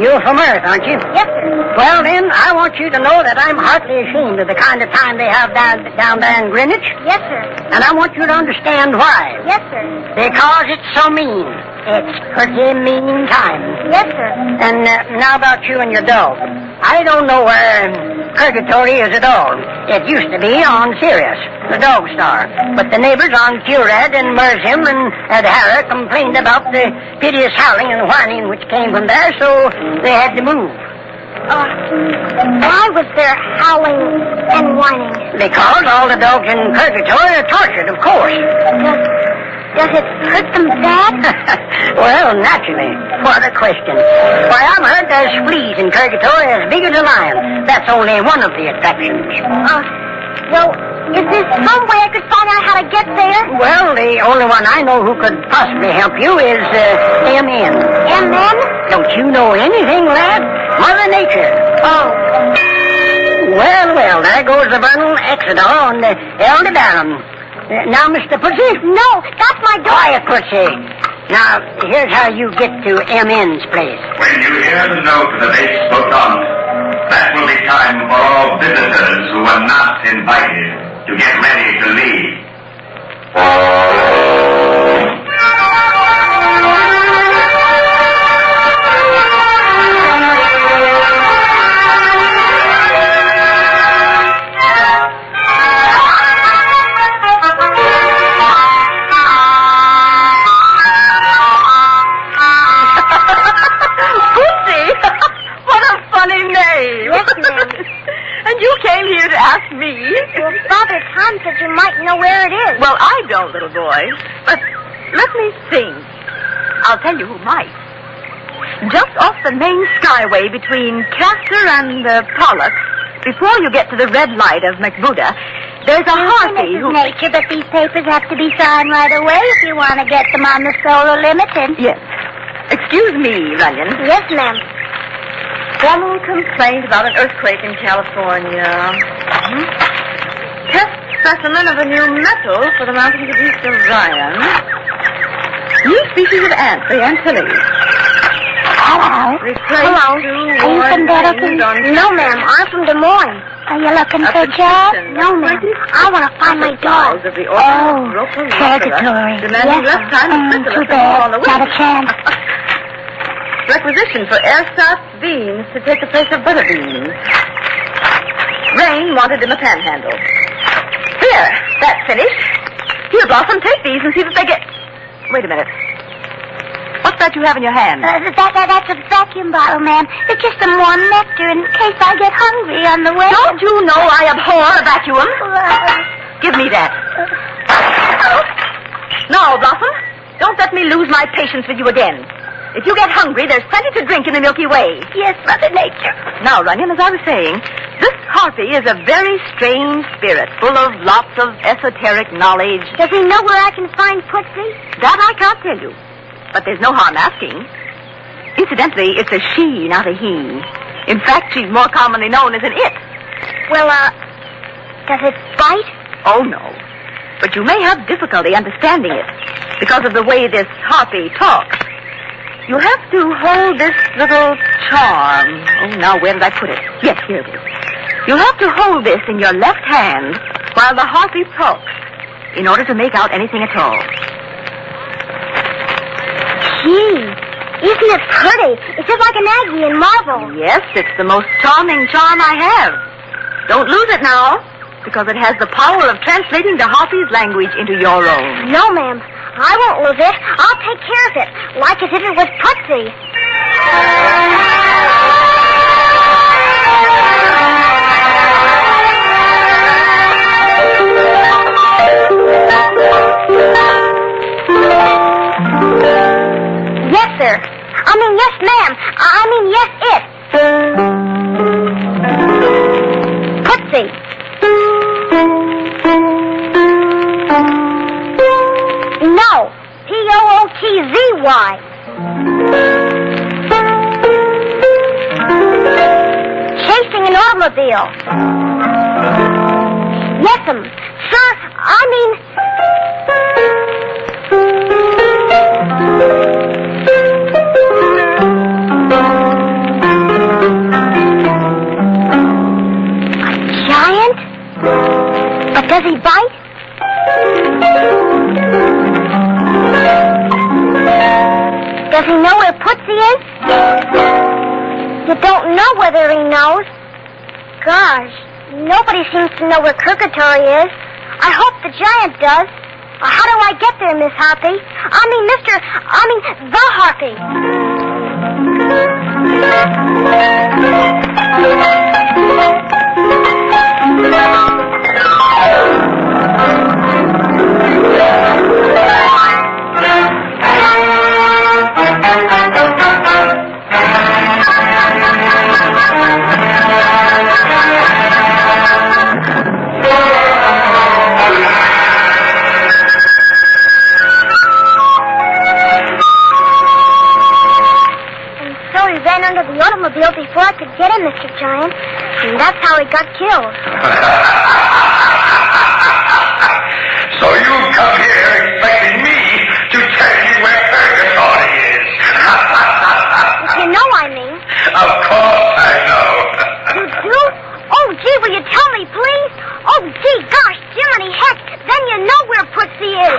A: You're from Earth, aren't you?
H: Yes, sir.
A: Well, then, I want you to know that I'm heartily ashamed of the kind of time they have down there in Greenwich.
H: Yes, sir.
A: And I want you to understand why.
H: Yes, sir.
A: Because it's so mean. It's pretty mean time.
H: Yes, sir.
A: And now about you and your dog. I don't know where Purgatory is at all. It used to be on Sirius, the Dog Star. But the neighbors on Curad and Merzham and Adhara complained about the piteous howling and whining which came from there, so they had to move.
H: Why was there howling and whining?
A: Because all the dogs in Purgatory are tortured, of course.
H: Does it hurt them bad?
A: Well, naturally. What a question. Why, I've heard there's fleas in Purgatory as big as a lion. That's only one of the attractions.
H: Well, is there some way I could find out how to get there?
A: Well, the only one I know who could possibly help you is M.N.
H: M.N.?
A: Don't you know anything, lad? Mother Nature.
H: Oh.
A: Well, there goes the Vernal Exeter on the Aldebaran. Now, Mr. Pussy?
H: No, that's my dog.
A: Quiet, Pussy. Now, here's how you get to M.N.'s place.
V: When you hear the note of the bass boton, that will be time for all visitors who were not invited to get ready to leave.
H: That you might know where it is.
K: Well, I don't, little boy. But let me think. I'll tell you who might. Just off the main skyway between Castor and Pollux, before you get to the red light of McBuda, there's a harpy who...
H: Nature, but these papers have to be signed right away if you want to get them on the Solar Limited.
K: Yes. Excuse me, Runyon.
H: Yes, ma'am.
K: Someone complained about an earthquake in California. Test specimen of a new metal for the mountains of East Orion. New species of ant, the Antilles.
H: Hello. Hello. Are you from Middleton? No, ma'am. I'm from Des Moines. Are you looking for a job? No, ma'am. I want to find my dog. Purgatory. Yes, too bad. Not a chance.
K: Requisition for air-stopped beans to take the place of butter beans. Rain wanted in the panhandle. Here, that's finished. Here, Blossom, take these and see that they get... Wait a minute. What's that you have in your hand?
H: That's a vacuum bottle, ma'am. It's just some warm nectar in case I get hungry on the way.
K: Don't you know I abhor a vacuum? Give me that. Now, Blossom, don't let me lose my patience with you again. If you get hungry, there's plenty to drink in the Milky Way.
H: Yes, Mother Nature.
K: Now, Runyon, as I was saying, this harpy is a very strange spirit, full of lots of esoteric knowledge.
H: Does he know where I can find Pussy?
K: That I can't tell you. But there's no harm asking. Incidentally, it's a she, not a he. In fact, she's more commonly known as an it.
H: Well, does it bite?
K: Oh, no. But you may have difficulty understanding it because of the way this harpy talks. You have to hold this little charm. Oh, now, where did I put it? Yes, here it is. You have to hold this in your left hand while the harpy talks in order to make out anything at all.
H: Gee, isn't it pretty? It's just like an Aggie in Marvel.
K: Yes, it's the most charming charm I have. Don't lose it now, because it has the power of translating the harpy's language into your own.
H: No, ma'am. I won't lose it. I'll take care of it, like as if it was Pussy. Yes, sir. I mean, yes, ma'am. I mean, yes, it. Pussy. No, P-O-O-T-Z-Y. Chasing an automobile. Yes'm. Sir, I mean... A giant? But does he bite? Does he know where Pussy is? You don't know whether he knows. Gosh, nobody seems to know where Purgatory is. I hope the giant does. How do I get there, Miss Harpy? The Harpy. Under the automobile before I could get him, Mr. Giant. And that's how he got killed.
V: So you come here expecting me to tell you where Purgatory is.
H: If you know, I mean.
V: Of course I know.
H: You do? Oh, gee, will you tell me, please? Oh, gee, gosh, Jiminy heck, then you know where Putsy is.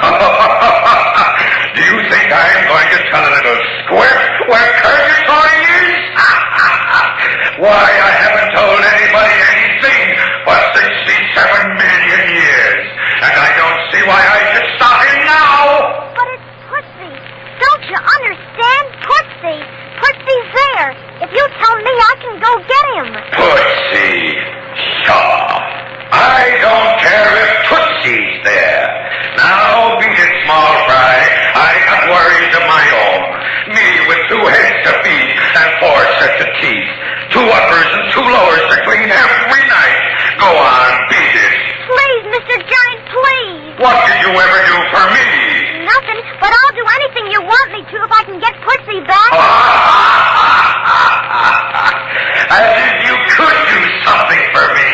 V: Do you think I'm going to tell a little squirt where Purgatory is? Why, I haven't told anybody anything for 67 million years. And I don't see why I should stop him now.
H: But it's Putsy. Don't you understand? Putsy. Putsy's there. If you tell me, I can go get him.
V: Putsy. Sure. I don't care if Tootsie's there. Now, beat it, small fry. I got worries of my own. Me with 2 heads to feed and 4 sets of teeth. 2 uppers and 2 lowers to clean every night. Go on, beat it.
H: Please, Mr. Giant, please.
V: What did you ever do for me?
H: Nothing, but I'll do anything you want me to if I can get Putsy back.
V: As if you could do something for me.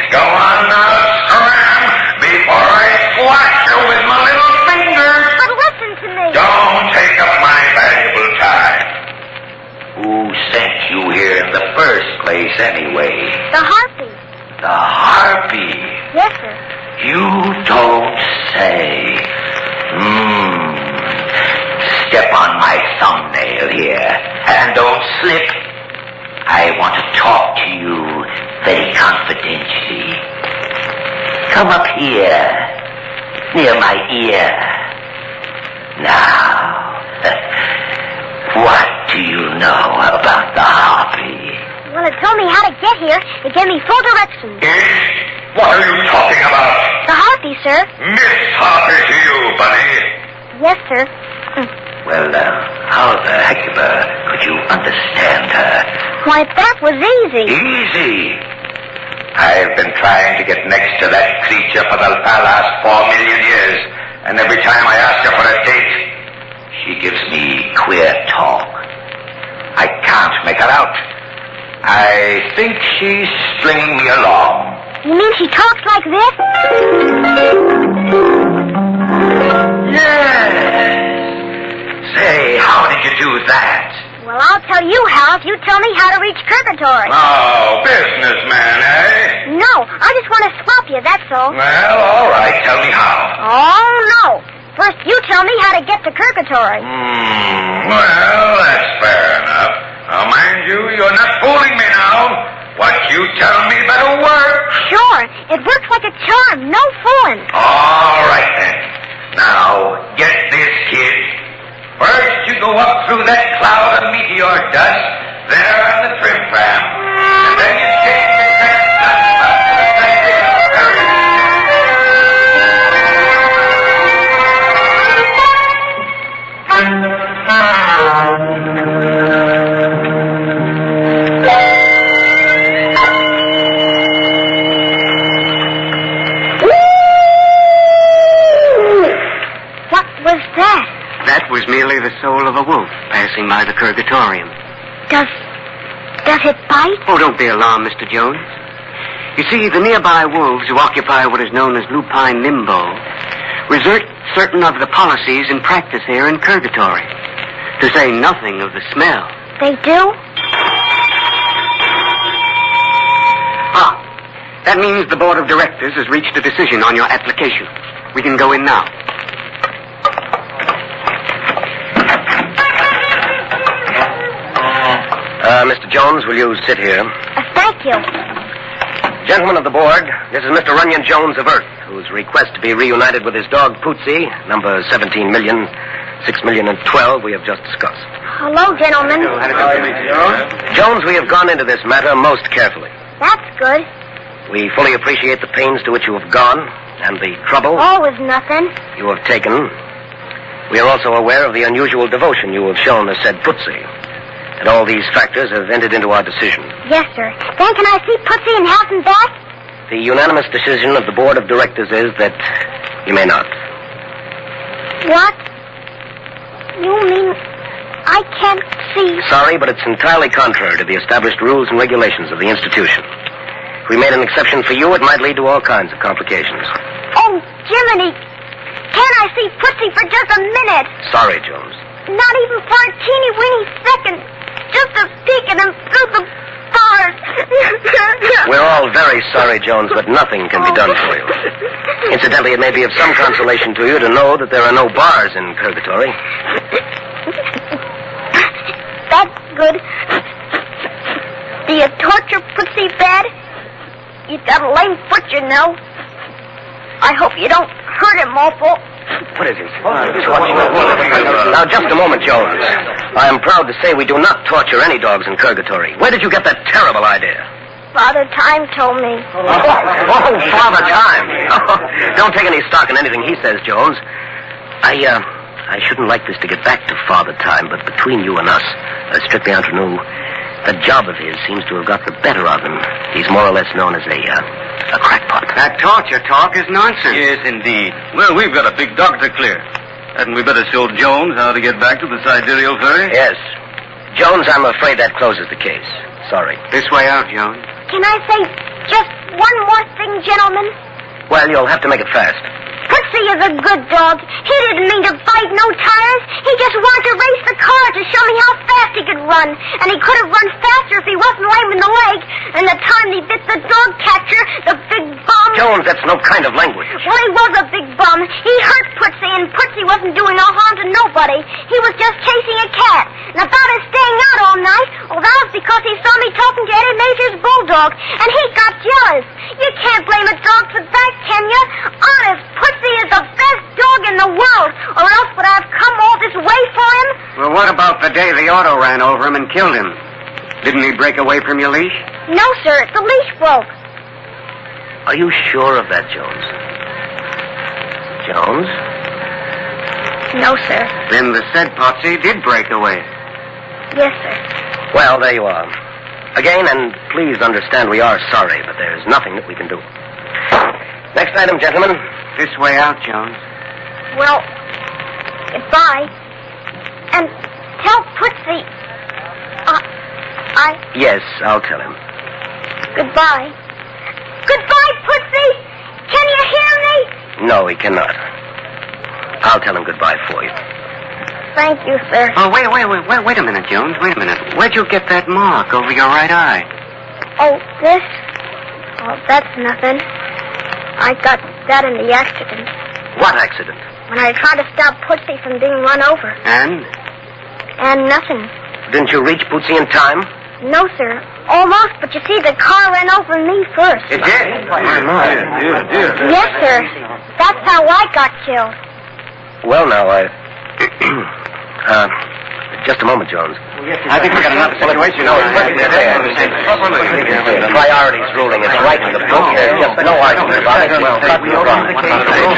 V: Go on now, scram, before I squash you with my little fingers.
H: But listen to me.
V: Don't take up my valuable time. Who sent you here in the first place, anyway?
H: The Harpy.
V: The Harpy?
H: Yes, sir.
V: You don't say. Step on my thumbnail here, and don't slip. I want to talk to you very confidentially. Come up here, near my ear. Now, what do you know about the Harpy?
H: Well, it told me how to get here. It gave me full directions.
V: What are you talking about?
H: The Harpy, sir.
V: Miss Harpy to you, buddy.
H: Yes, sir.
V: Well, how the heck could you understand her?
H: Why, that was easy.
V: Easy? I've been trying to get next to that creature for the last 4 million years, and every time I ask her for a date, she gives me queer talk. I can't make her out. I think she's stringing me along.
H: You mean she talks like this?
V: Yes. Say, how did you do that?
H: Well, I'll tell you how if you tell me how to reach Purgatory.
V: Oh, businessman, eh?
H: No, I just want to swap you, that's all.
V: Well, all right, tell me how.
H: Oh, no. First, you tell me how to get to Purgatory.
V: Well, that's fair enough. Now, mind you, you're not fooling me now. What you tell me better work.
H: Sure, it works like a charm, no fooling.
V: All right, then. Now, get this, kid. First, you go up through that cloud of meteor dust there on the trim tram. And then you change the track dust up to the
H: What was that?
I: That was merely the soul of a wolf passing by the Purgatorium.
H: Does it bite?
I: Oh, don't be alarmed, Mr. Jones. You see, the nearby wolves who occupy what is known as lupine limbo resort certain of the policies in practice here in Purgatory, to say nothing of the smell.
H: They do?
I: That means the board of directors has reached a decision on your application. We can go in now.
M: Mr. Jones, will you sit here?
H: Thank you.
M: Gentlemen of the board, this is Mr. Runyon Jones of Earth, whose request to be reunited with his dog, Pootsy, number 17,006,012, we have just discussed.
H: Hello, gentlemen.
M: Jones, we have gone into this matter most carefully.
H: That's good.
M: We fully appreciate the pains to which you have gone and the trouble
H: Oh, it was nothing.
M: you have taken. We are also aware of the unusual devotion you have shown the said Pootsy. And all these factors have entered into our decision.
H: Yes, sir. Then can I see Pootsy in house and back?
M: The unanimous decision of the board of directors is that you may not.
H: What? You mean I can't see?
M: Sorry, but it's entirely contrary to the established rules and regulations of the institution. If we made an exception for you, it might lead to all kinds of complications.
H: Oh, Jiminy. Can I see Pootsy for just a minute?
M: Sorry, Jones.
H: Not even for a teeny-weeny second. Just a peek at him through the bars.
M: We're all very sorry, Jones, but nothing can be done for you. Incidentally, it may be of some consolation to you to know that there are no bars in Purgatory.
H: That's good. Do you torture Pootsy bad? He's got a lame foot, you know. I hope you don't hurt him awful.
M: What is it? Now, just a moment, Jones. I am proud to say we do not torture any dogs in Purgatory. Where did you get that terrible idea?
H: Father Time told me.
M: Oh, Father Time. Don't take any stock in anything he says, Jones. I shouldn't like this to get back to Father Time, but between you and us, strictly entre nous, that job of his seems to have got the better of him. He's more or less known as a crackpot.
I: That torture talk is nonsense.
T: Yes, indeed. Well, we've got a big dog to clear. Hadn't we better show Jones how to get back to the sidereal ferry?
M: Yes. Jones, I'm afraid that closes the case. Sorry.
I: This way out, Jones.
H: Can I say just one more thing, gentlemen?
M: Well, you'll have to make it fast.
H: Pootsy is a good dog. He didn't mean to bite no tires. He just wanted to race the car to show me how fast he could run. And he could have run faster if he wasn't lame in the leg. And the time he bit the dog catcher, the big bum...
M: Jones, that's no kind of language.
H: Well, he was a big bum. He hurt Pootsy, and Pootsy wasn't doing no harm to nobody. He was just chasing a cat. And about his staying out all night, well, that was because he saw me talking to Eddie Major's bulldog, and he got jealous. You can't blame a dog for that, can you? Honest, Pootsy is the best dog in the world, or else would I have come all this way for him?
I: Well, what about the day the auto ran over him and killed him? Didn't he break away from your leash?
H: No, sir. The leash broke.
M: Are you sure of that, Jones? Jones?
H: No, sir.
I: Then the said Potsy did break away.
H: Yes, sir.
M: Well, there you are. Again, and please understand we are sorry, but there's nothing that we can do. Next item, gentlemen.
I: This way out, Jones.
H: Well, goodbye. And tell Pootsy...
M: Yes, I'll tell him.
H: Goodbye. Goodbye, Pootsy! Can you hear me?
M: No, he cannot. I'll tell him goodbye for you.
H: Thank you, sir.
I: Oh, wait a minute, Jones. Wait a minute. Where'd you get that mark over your right eye?
H: Oh, this? Oh, that's nothing. I got that in the accident.
M: What accident?
H: When I tried to stop Pootsy from being run over.
I: And?
H: And nothing.
M: Didn't you reach Pootsy in time?
H: No, sir. Almost, but you see, the car ran over me first.
M: It did?
H: Yes, sir. That's how I got killed.
M: Well, now, just a moment, Jones.
I: I think we got another situation.
M: The priorities ruling is right in the book. There's just no argument about it. It's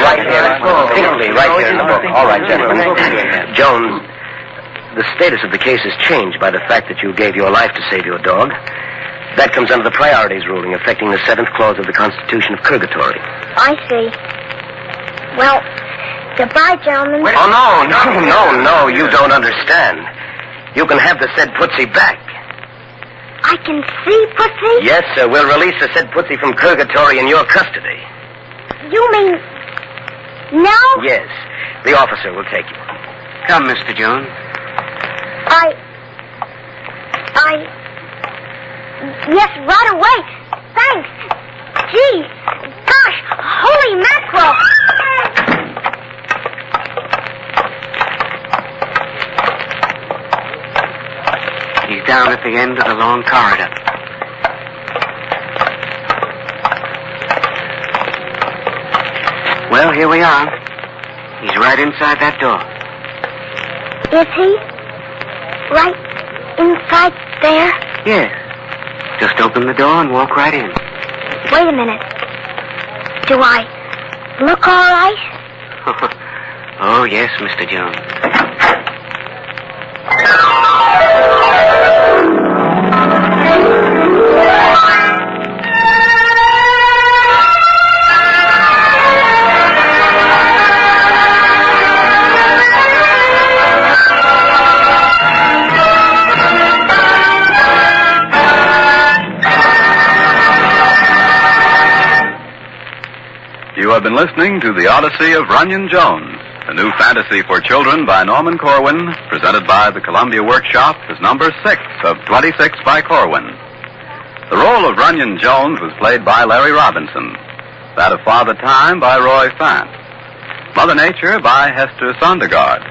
M: right here. Distinctly right here in the book. All right, gentlemen. Jones, the status of the case is changed by the fact that you gave your life to save your dog. That comes under the priorities ruling affecting the 7th clause of the Constitution of Purgatory.
H: I see. Well, goodbye, gentlemen.
M: Oh, no, you don't understand. You can have the said Pootsy back.
H: I can see Pootsy?
M: Yes, sir. We'll release the said Pootsy from Purgatory in your custody.
H: You mean now?
M: Yes. The officer will take you.
I: Come, Mr. Jones.
H: Yes, right away. Thanks. Gee, gosh, holy mackerel.
I: He's down at at the end of the long corridor. Well, here we are. He's right inside that door.
H: Is he? Right inside there?
I: Yes. Just open the door and walk right in.
H: Wait a minute. Do I look all right?
I: Oh, yes, Mr. Jones.
S: You have been listening to the Odyssey of Runyon Jones, a new fantasy for children by Norman Corwin, presented by the Columbia Workshop as number 6 of 26 by Corwin. The role of Runyon Jones was played by Larry Robinson, that of Father Time by Roy Fant, Mother Nature by Hester Sondergaard.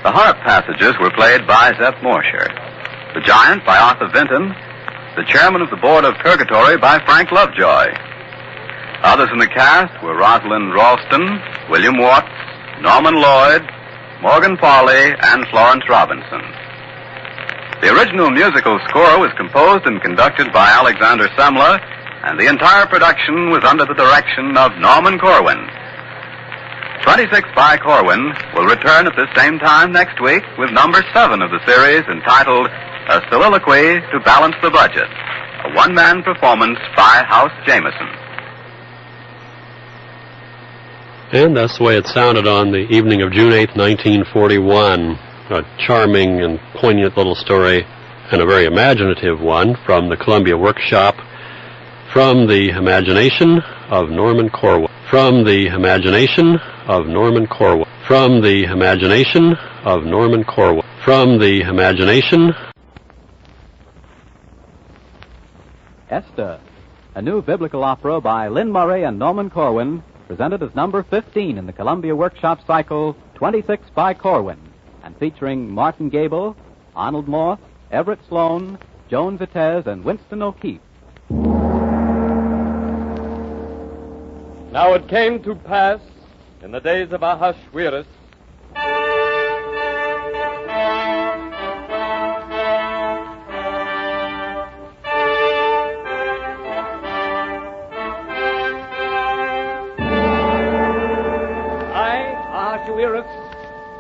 S: The harp passages were played by Zepp Morsher, the Giant by Arthur Vinton, the Chairman of the Board of Purgatory by Frank Lovejoy. Others in the cast were Rosalind Ralston, William Watts, Norman Lloyd, Morgan Fawley, and Florence Robinson. The original musical score was composed and conducted by Alexander Semler, and the entire production was under the direction of Norman Corwin. 26 by Corwin will return at the same time next week with number 7 of the series entitled A Soliloquy to Balance the Budget, a one-man performance by House Jameson.
N: And that's the way it sounded on the evening of June 8th, 1941. A charming and poignant little story, and a very imaginative one from the Columbia Workshop, from the imagination of Norman Corwin. From the imagination of Norman Corwin. From the imagination of Norman Corwin. From the imagination.
R: Esther, a new biblical opera by Lynn Murray and Norman Corwin, presented as number 15 in the Columbia Workshop cycle, 26 by Corwin, and featuring Martin Gable, Arnold Morse, Everett Sloan, Joan Vitez, and Winston O'Keefe.
P: Now it came to pass in the days of Ahasuerus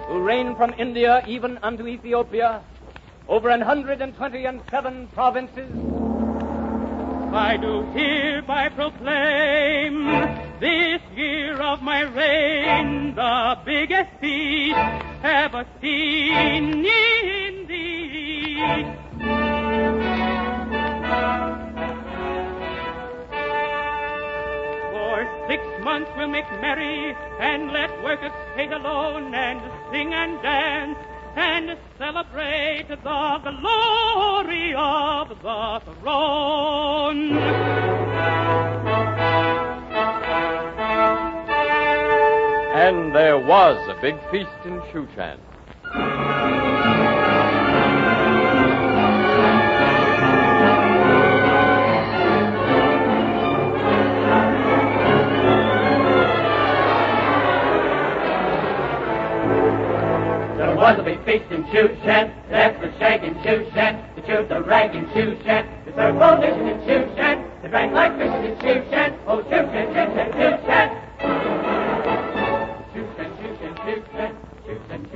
P: who reigned from India even unto Ethiopia, over 127 provinces, I do hereby proclaim this year of my reign the biggest feast ever seen in the East. For 6 months we'll make merry and let workers stay alone and sing and dance and celebrate the glory of the throne. And there was a big feast in Shushan.
D: There was a big feast in Shushan, left the shag in Shushan, they chewed the rag in Shushan, they served gold dishes in Shushan, they drank like fishes in Shushan, oh Shushan, Shushan, Shushan.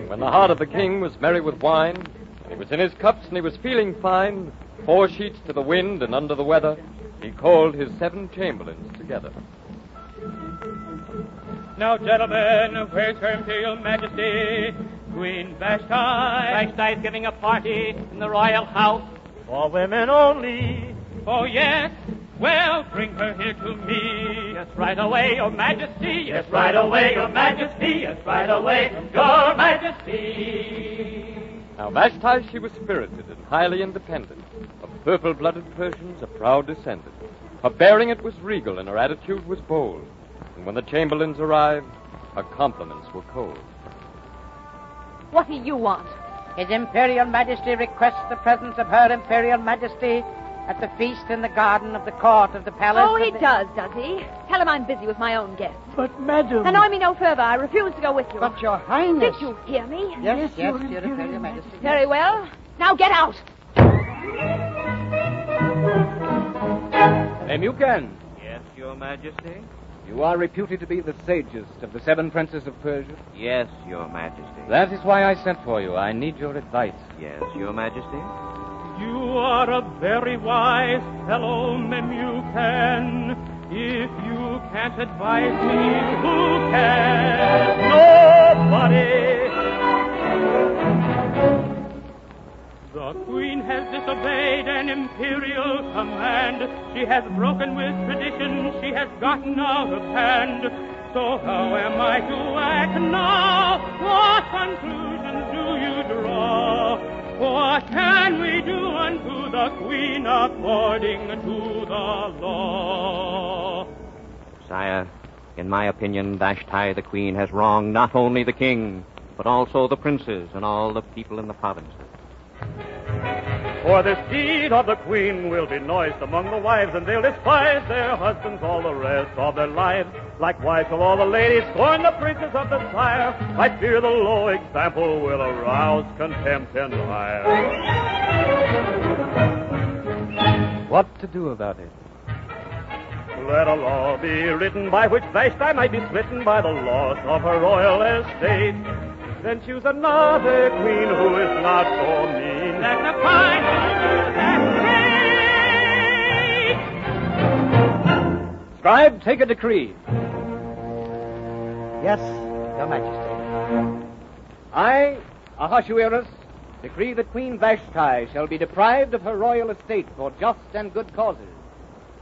P: When the heart of the king was merry with wine, and he was in his cups and he was feeling fine, 4 sheets to the wind and under the weather, he called his 7 chamberlains together.
C: Now, gentlemen, where's Her Imperial Majesty, Queen Vashti? Vashti is giving a party in the royal house for women only. Oh, yes. Well, bring her here to me. Yes, right away, Your Majesty. Yes, right away, Your Majesty. Yes, right away, Your Majesty.
P: Now, Vashti, she was spirited and highly independent. Of purple-blooded Persians, a proud descendant. Her bearing it was regal, and her attitude was bold. And when the chamberlains arrived, her compliments were cold.
W: What do you want?
G: His Imperial Majesty requests the presence of Her Imperial Majesty at the feast in the garden of the court of the palace.
L: Oh, he does he? Tell him I'm busy with my own guests.
G: But, Madam...
L: Annoy me no further. I refuse to go with you.
G: But, Your Highness...
L: Did you hear me?
G: Yes, Your Imperial Majesty.
L: Very well. Now get out.
W: Lemucan.
X: Yes, Your Majesty?
W: You are reputed to be the sagest of the 7 princes of Persia?
X: Yes, Your Majesty.
W: That is why I sent for you. I need your advice.
X: Yes, Your Majesty?
P: You are a very wise fellow, Memucan. If you can't advise me, who can? Nobody. The Queen has disobeyed an imperial command. She has broken with tradition. She has gotten out of hand. So how am I to act now? What conclusions do you draw? What can we do unto the Queen according to the law?
X: Sire, in my opinion, Vashti the Queen has wronged not only the king, but also the princes and all the people in the provinces.
P: For this deed of the Queen will be noised among the wives, and they'll despise their husbands all the rest of their lives. Likewise shall all the ladies scorn the princes of the sire. I fear the low example will arouse contempt and ire.
W: What to do about it?
P: Let a law be written by which Vashti might be smitten by the loss of her royal estate. Then choose another queen who is not so mean. That's a fine that's great.
W: Scribe, take a decree.
G: Yes, Your Majesty.
W: I, Ahasuerus, decree that Queen Vashti shall be deprived of her royal estate for just and good causes,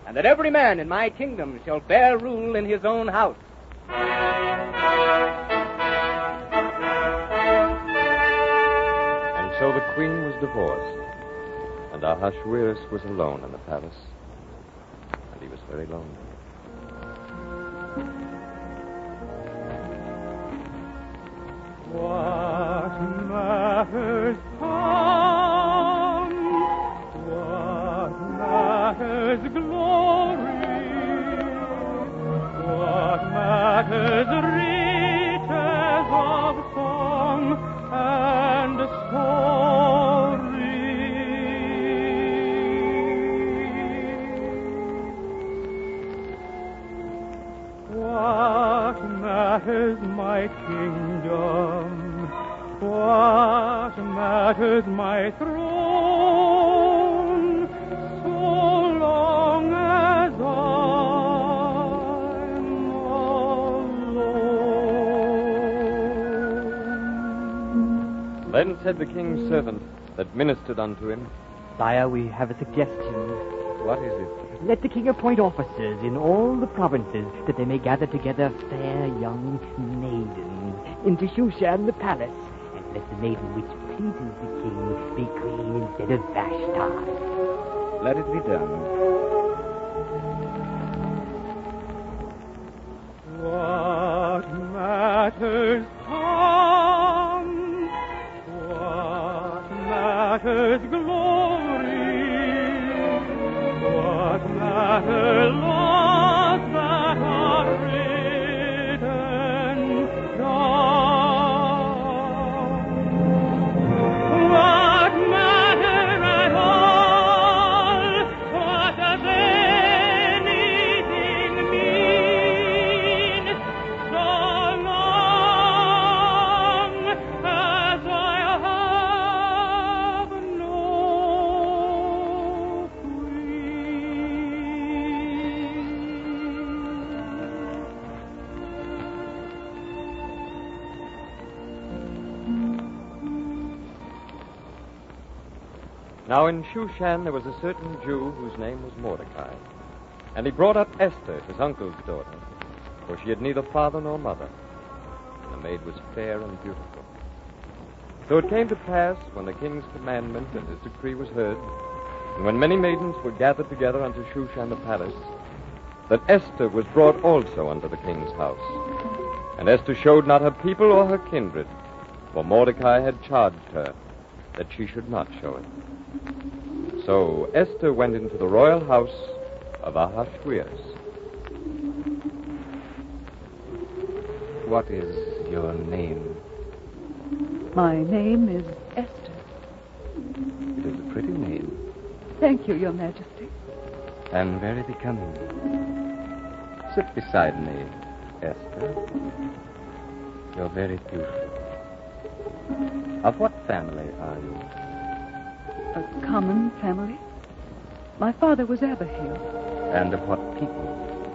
W: and that every man in my kingdom shall bear rule in his own house.
Y: So the queen was divorced, and Ahasuerus was alone in the palace, and he was very lonely.
P: What matters come? What matters glory? What matters riches of song and story? What matters my kingdom? What matters my throne? So long as I'm alone.
Y: Then said the king's servant that ministered unto him,
Z: Sire, we have a suggestion.
Y: What is it?
Z: Let the king appoint officers in all the provinces, that they may gather together fair young maidens into Shushan the palace, and let the maiden which pleases the king be queen instead of Vashti.
Y: Let it be done.
P: What matters come? What matters glory? What matter laws that are written down? What matter at all? What does anything mean? So long as I have no
Y: Now in Shushan there was a certain Jew whose name was Mordecai. And he brought up Esther, his uncle's daughter, for she had neither father nor mother. And the maid was fair and beautiful. So it came to pass, when the king's commandment and his decree was heard, and when many maidens were gathered together unto Shushan the palace, that Esther was brought also unto the king's house. And Esther showed not her people or her kindred, for Mordecai had charged her that she should not show it. So Esther went into the royal house of Ahasuerus. What is your name?
B: My name is Esther.
Y: It is a pretty name.
B: Thank you, Your Majesty.
Y: And very becoming. Sit beside me, Esther. You're very beautiful. Of what family are you?
B: A common family. My father was Abihail.
Y: And of what people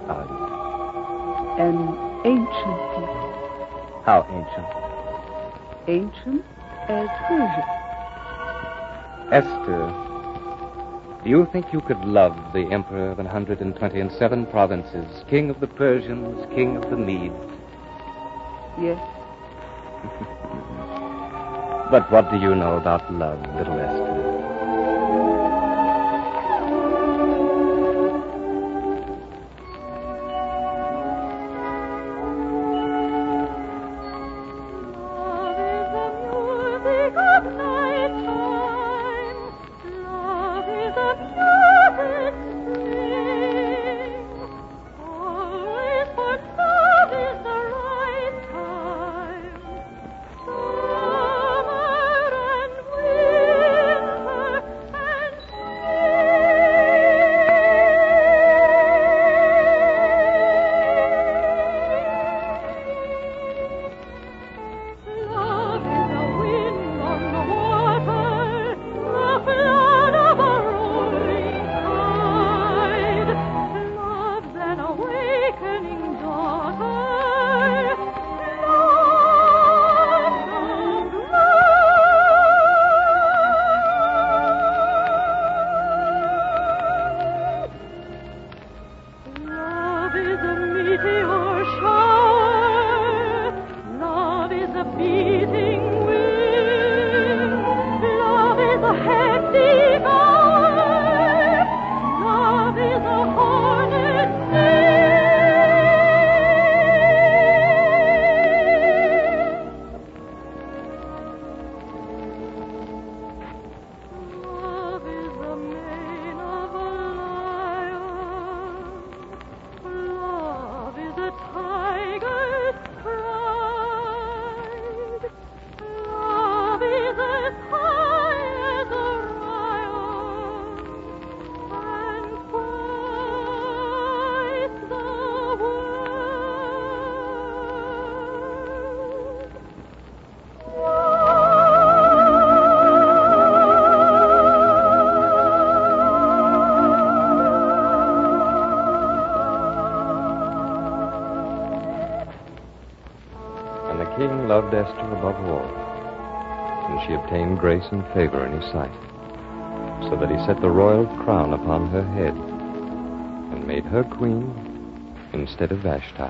Y: are you?
B: An ancient people.
Y: How ancient?
B: Ancient as Persia.
Y: Esther, do you think you could love the Emperor of 127 provinces, King of the Persians, King of the Medes?
B: Yes.
Y: But what do you know about love, little Esther? Loved Esther above all, and she obtained grace and favor in his sight, so that he set the royal crown upon her head and made her queen instead of Vashti.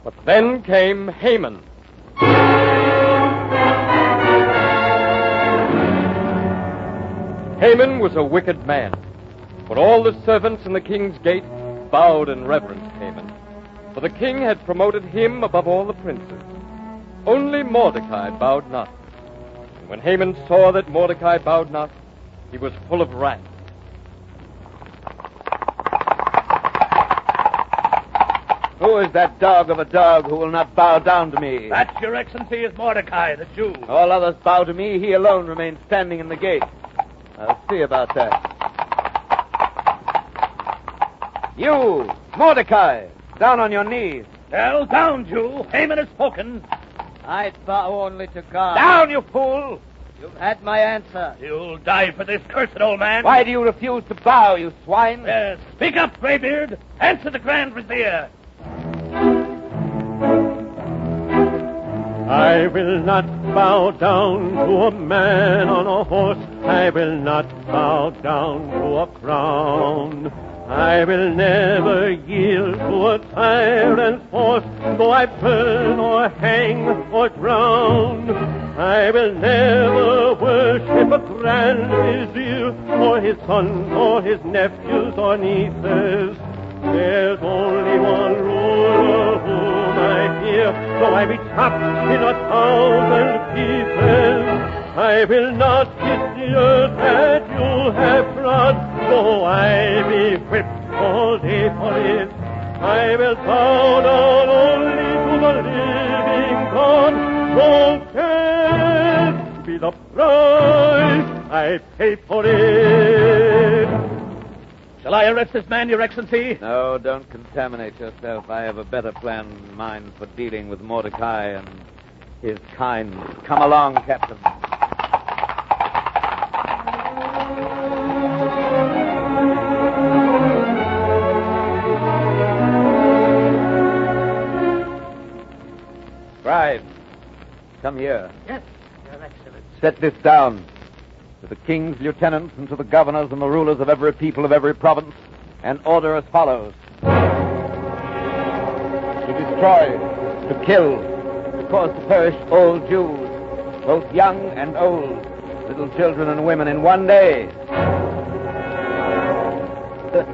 Y: But then came Haman. Haman was a wicked man, but all the servants in the king's gate bowed and reverenced Haman, for the king had promoted him above all the princes. Only Mordecai bowed not. And when Haman saw that Mordecai bowed not, he was full of wrath.
E: Who is that dog of a dog who will not bow down to me?
F: That, Your Excellency, is Mordecai, the Jew.
E: All others bow to me. He alone remains standing in the gate. I'll see about that. You, Mordecai, down on your knees.
F: Well, down, Jew. Haman has spoken.
B: I bow only to God.
E: Down, you fool!
B: You've had my answer.
F: You'll die for this, cursed old man.
E: Why do you refuse to bow, you swine?
F: Speak up, Greybeard. Answer the Grand Vizier.
J: I will not bow down to a man on a horse. I will not bow down to a crown. I will never yield to a tyrant's force, though I burn or hang or drown. I will never worship a grand vizier, or his sons, or his nephews, or nieces. There's only one ruler whom I fear, though I be chopped in 1,000 pieces. I will not kiss the earth that you have trod, though I be whipped all day for it. I will bow down only to the living God, though death be the price I pay for it.
F: Shall I arrest this man, Your Excellency?
E: No, don't contaminate yourself. I have a better plan in mind for dealing with Mordecai and his kind. Come along, Captain. Scribe, come here.
G: Yes, Your Excellency.
E: Set this down. To the king's lieutenants and to the governors and the rulers of every people of every province, an order as follows. To destroy, to kill, to cause to perish all Jews, both young and old, little children and women in one day. The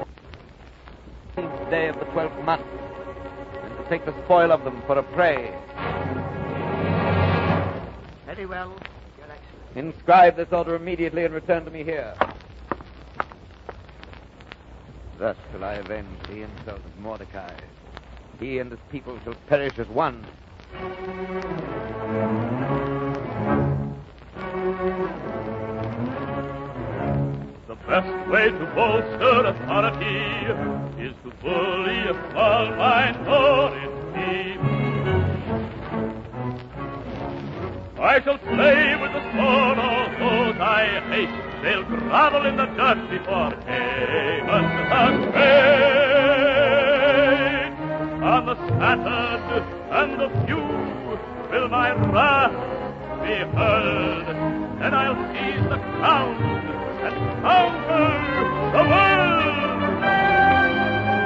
E: 15th day of the 12th month, and to take the spoil of them for a prey.
G: Very well.
E: Inscribe this order immediately and return to me here. Thus shall I avenge the insult of Mordecai. He and his people shall perish as one.
C: The best way to bolster authority is to bully a small minority. I shall slay with the sword all those I hate. They'll grovel in the dirt before Haman and great. On the scattered and the few will my wrath be hurled. Then I'll seize the crown and conquer the world.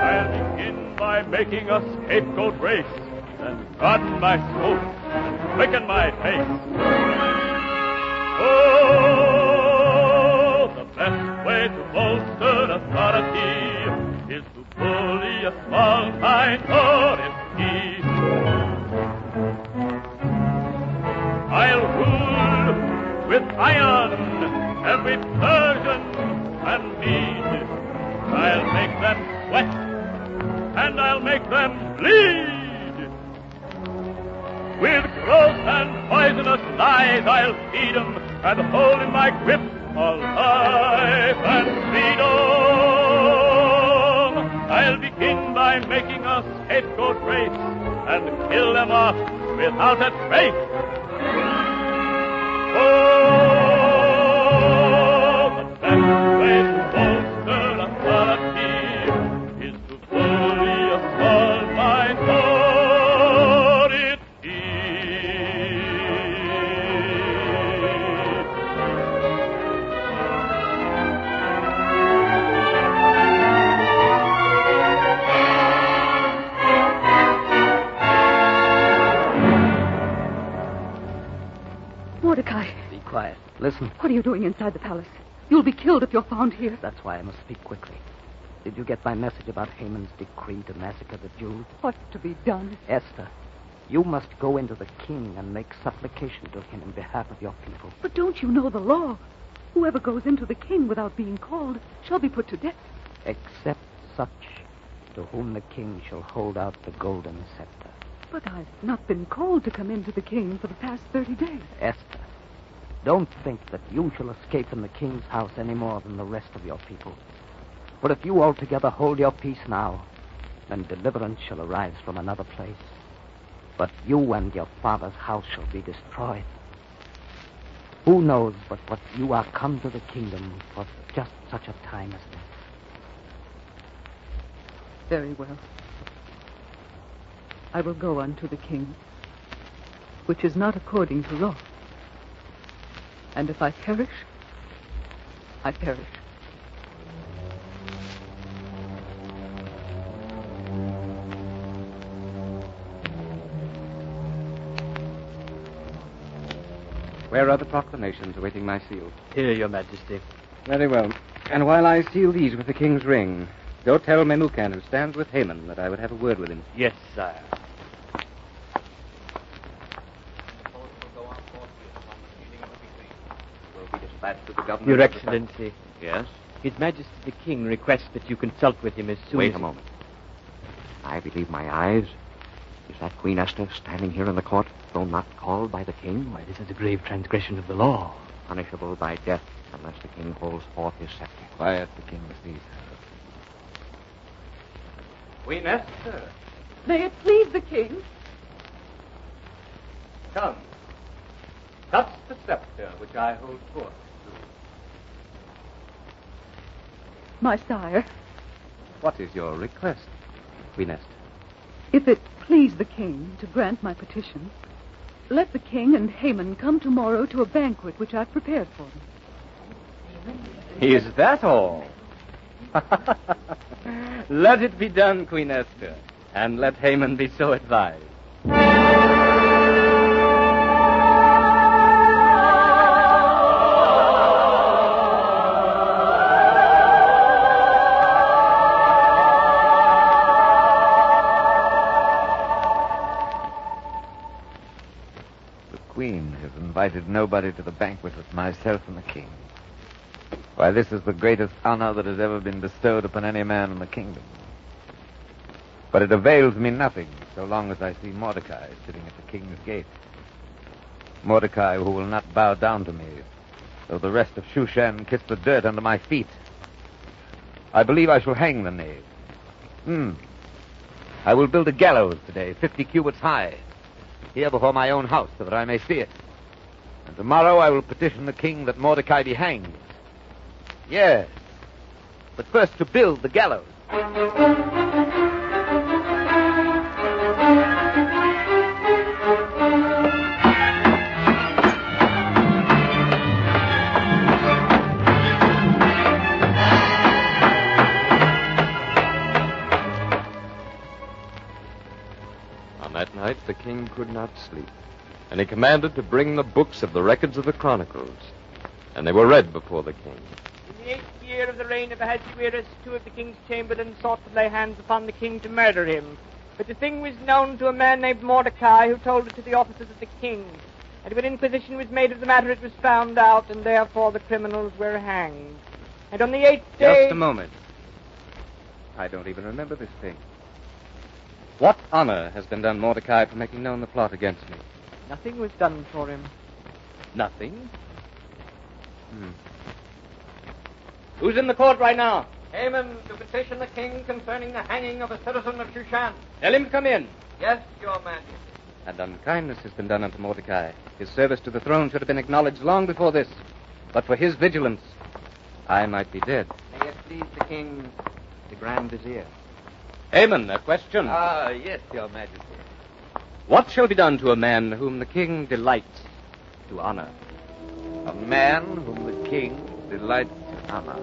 C: I'll begin by making a scapegoat race, then broaden my scope and quicken my pace. Oh, the best way to bolster authority is to bully a small minority. I'll rule with iron every Persian and Mede. I'll make them sweat and I'll make them bleed. With gross and poisonous lies I'll feed 'em and hold in my grip all life and freedom. I'll begin by making a scapegoat race and kill them off without a trace. Oh, the best way to bolster authority is to bully a small minority.
B: Mordecai.
A: Be quiet. Listen.
B: What are you doing inside the palace? You'll be killed if you're found here.
A: That's why I must speak quickly. Did you get my message about Haman's decree to massacre the Jews?
B: What's to be done?
A: Esther, you must go into the king and make supplication to him in behalf of your people.
B: But don't you know the law? Whoever goes into the king without being called shall be put to death.
A: Except such to whom the king shall hold out the golden scepter.
B: But I've not been called to come into the king for the past 30 days.
A: Esther, don't think that you shall escape from the king's house any more than the rest of your people. For if you altogether hold your peace now, then deliverance shall arise from another place. But you and your father's house shall be destroyed. Who knows but what you are come to the kingdom for just such a time as this?
B: Very well. I will go unto the king, which is not according to law. And if I perish, I perish.
W: Where are the proclamations awaiting my seal?
Z: Here, Your Majesty.
W: Very well. And while I seal these with the king's ring, go tell Memucan, who stands with Haman, that I would have a word with him.
Z: Yes, sire. Your Excellency.
X: Yes?
Z: His Majesty the King requests that you consult with him as soon as...
X: Wait a moment. I believe my eyes. Is that Queen Esther standing here in the court, though not called by the king?
Z: Why, this is a grave transgression of the law.
X: Punishable by death unless the king holds forth his scepter.
E: Quiet, the king please.
W: Queen Esther,
B: May it please the king?
W: come. Touch the scepter which I hold forth.
B: My sire,
W: What is your request, Queen Esther?
B: if it please the king to grant my petition, let the king and Haman come tomorrow to a banquet which I've prepared for them.
W: Is that all? Let it be done, Queen Esther, and let Haman be so advised.
E: The Queen has invited nobody to the banquet but myself and the king. Why, this is the greatest honor that has ever been bestowed upon any man in the kingdom. But it avails me nothing so long as I see Mordecai sitting at the king's gate. Mordecai who will not bow down to me, though the rest of Shushan kiss the dirt under my feet. I believe I shall hang the knave. I will build a gallows today, 50 cubits high, here before my own house, so that I may see it. And tomorrow I will petition the king that Mordecai be hanged. Yes, but first to build the gallows.
Y: On that night, the king could not sleep, and he commanded to bring the books of the records of the chronicles, and they were read before the king.
K: In the 8th year of the reign of Ahasuerus, 2 of the king's chamberlains sought to lay hands upon the king to murder him. But the thing was known to a man named Mordecai, who told it to the officers of the king. And when inquisition was made of the matter, it was found out, and therefore the criminals were hanged. And on the 8th day...
W: Just a moment. I don't even remember this thing. What honor has been done Mordecai for making known the plot against me?
K: Nothing was done for him.
W: Nothing? Who's in the court right now?
X: Haman to petition the king concerning the hanging of a citizen of Shushan.
W: Tell him to come in.
X: Yes, Your Majesty.
W: And unkindness has been done unto Mordecai. His service to the throne should have been acknowledged long before this. But for his vigilance, I might be dead.
X: May it please the king, the Grand Vizier.
W: Haman, a question.
E: Yes, Your Majesty.
W: What shall be done to a man whom the king delights to honor?
E: A man whom the king delights to honor.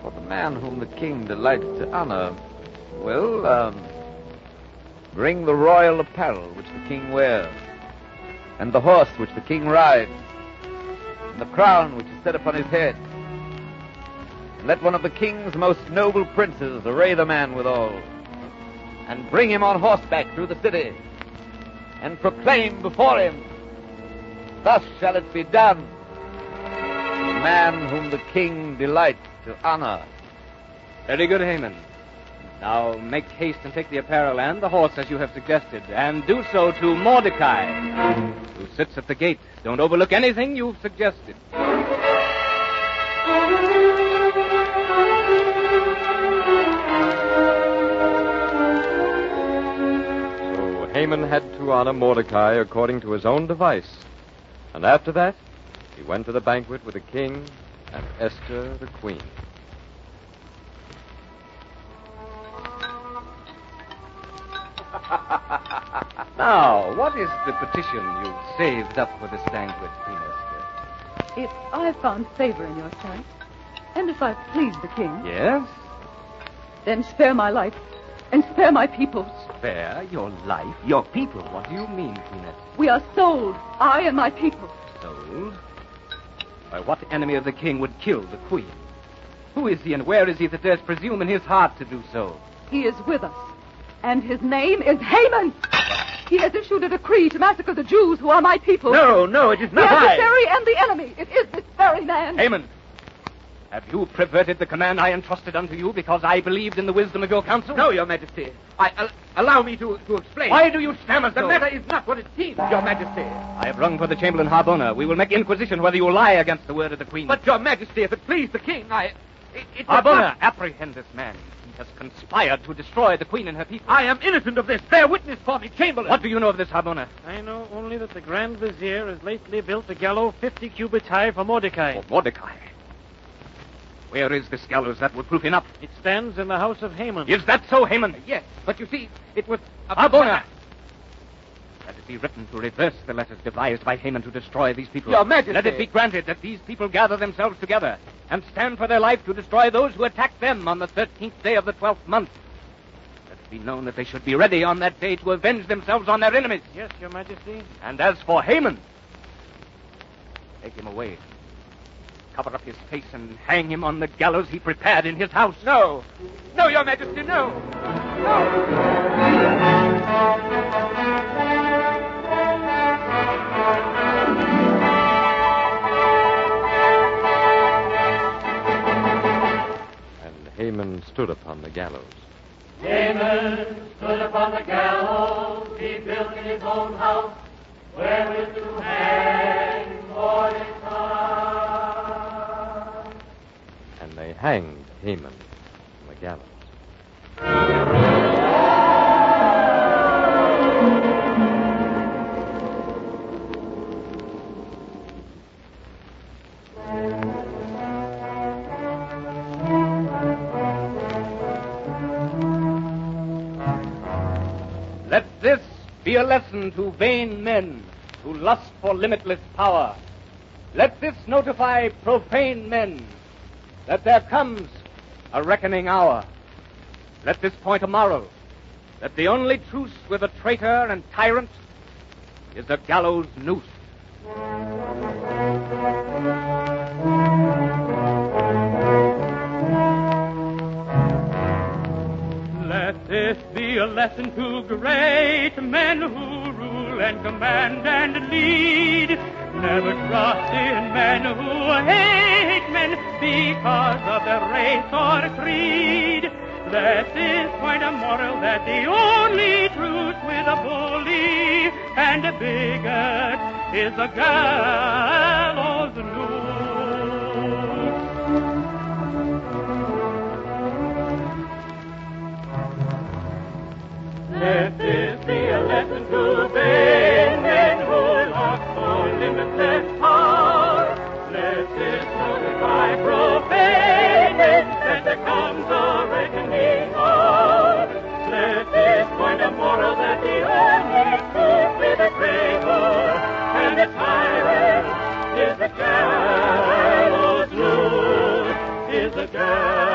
E: For the man whom the king delights to honor, well, bring the royal apparel which the king wears, and the horse which the king rides, and the crown which is set upon his head. And let one of the king's most noble princes array the man withal, and bring him on horseback through the city, and proclaim before him, thus shall it be done. The man whom the king delights to honor.
W: Very good, Haman. Now make haste and take the apparel and the horse as you have suggested, and do so to Mordecai, who sits at the gate. Don't overlook anything you've suggested.
Y: So Haman had to honor Mordecai according to his own device. And after that, he went to the banquet with the king and Esther the queen.
W: Now, what is the petition you've saved up for this banquet, Queen Esther?
B: If I found favor in your sight, and if I please the king,
W: Yes?
B: then spare my life and spare my people's.
M: Spare your life? Your people? What do you mean, Queeness?
B: We are sold, I and my people.
M: Sold? By what enemy of the king would kill the queen? Who is he and where is he that dares presume in his heart to do so?
B: He is with us, and his name is Haman. He has issued a decree to massacre the Jews who are my people.
M: No, it is not
B: the
M: I.
B: The adversary and the enemy. It is this very man.
M: Haman, have you perverted the command I entrusted unto you because I believed in the wisdom of your counsel?
O: No, Your Majesty. Allow me to explain.
M: Why do you stammer so?
O: The matter is not what it seems, Your Majesty.
M: I have rung for the Chamberlain Harbona. We will make inquisition whether you lie against the word of the Queen.
O: But, Your Majesty, if it please the king,
M: Harbona, apprehend this man. He has conspired to destroy the Queen and her people.
O: I am innocent of this. Bear witness for me, Chamberlain.
M: What do you know of this, Harbona?
Q: I know only that the Grand Vizier has lately built a gallows 50 cubits high for Mordecai.
M: For Mordecai? Where is this gallows? That would prove enough.
Q: It stands in the house of Haman.
M: Is that so, Haman?
O: Yes, but you see, it was...
M: Harbona! Let it be written to reverse the letters devised by Haman to destroy these people.
O: Your Majesty!
M: Let it be granted that these people gather themselves together and stand for their life to destroy those who attack them on the 13th day of the 12th month. Let it be known that they should be ready on that day to avenge themselves on their enemies.
Q: Yes, Your Majesty.
M: And as for Haman, take him away. Cover up his face and hang him on the gallows he prepared in his house.
O: No, Your Majesty, no.
Y: And Haman stood upon the gallows.
J: Haman stood upon the gallows he built in his own house, wherewith to hang Mordecai.
Y: And they hanged Haman on the gallows.
M: Let this be a lesson to vain men who lust for limitless power. Let this notify profane men that there comes a reckoning hour. Let this point a moral that the only truce with a traitor and tyrant is a gallows noose.
P: Let this be a lesson to great men who rule and command and lead. Never trust in men who hate men because of their race or creed. Let this point a moral that the only truth with a bully and a bigot is a gallows noose. Let this be a lesson to vain men who lust for limitless power. Let this notify profane men that there comes a reckoning hour. Let this point a moral that the only truth with a traitor and a tyrant is a gallows noose, is a gallows.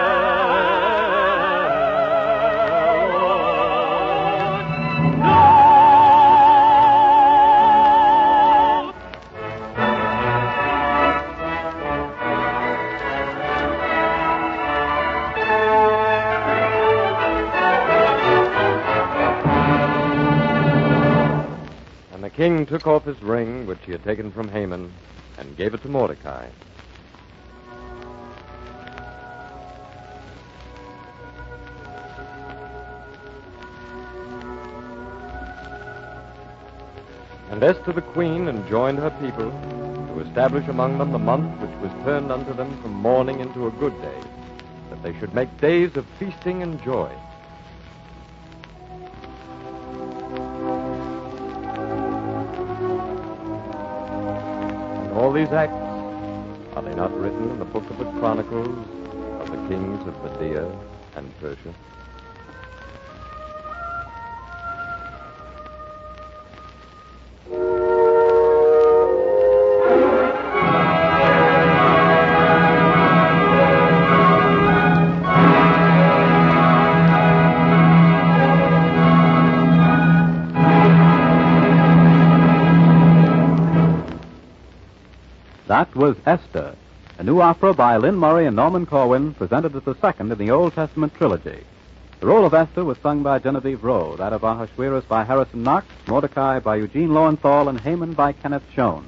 Y: The king took off his ring, which he had taken from Haman, and gave it to Mordecai. And Esther the queen enjoined her people to establish among them the month which was turned unto them from mourning into a good day, that they should make days of feasting and joy. All these acts, are they not written in the book of the Chronicles of the kings of Media and Persia?
R: That was Esther, a new opera by Lynn Murray and Norman Corwin, presented as the second in the Old Testament trilogy. The role of Esther was sung by Genevieve Rowe, that of Ahasuerus by Harrison Knox, Mordecai by Eugene Lowenthal, and Haman by Kenneth Schoen.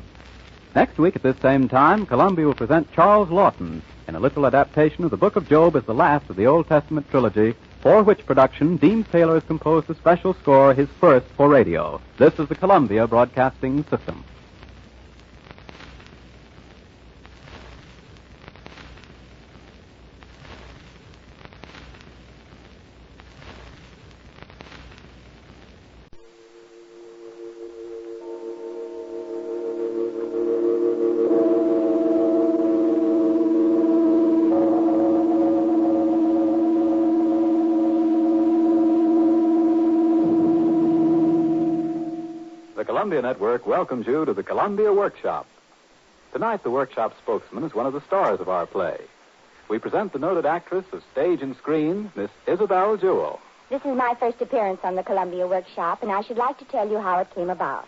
R: Next week at this same time, Columbia will present Charles Lawton in a literal adaptation of the Book of Job as the last of the Old Testament trilogy, for which production Deems Taylor has composed a special score, his first for radio. This is the Columbia Broadcasting System.
H: Columbia Network welcomes you to the Columbia Workshop. Tonight, the Workshop spokesman is one of the stars of our play. We present the noted actress of stage and screen, Miss Isabel Jewell.
I: This is my first appearance on the Columbia Workshop, and I should like to tell you how it came about.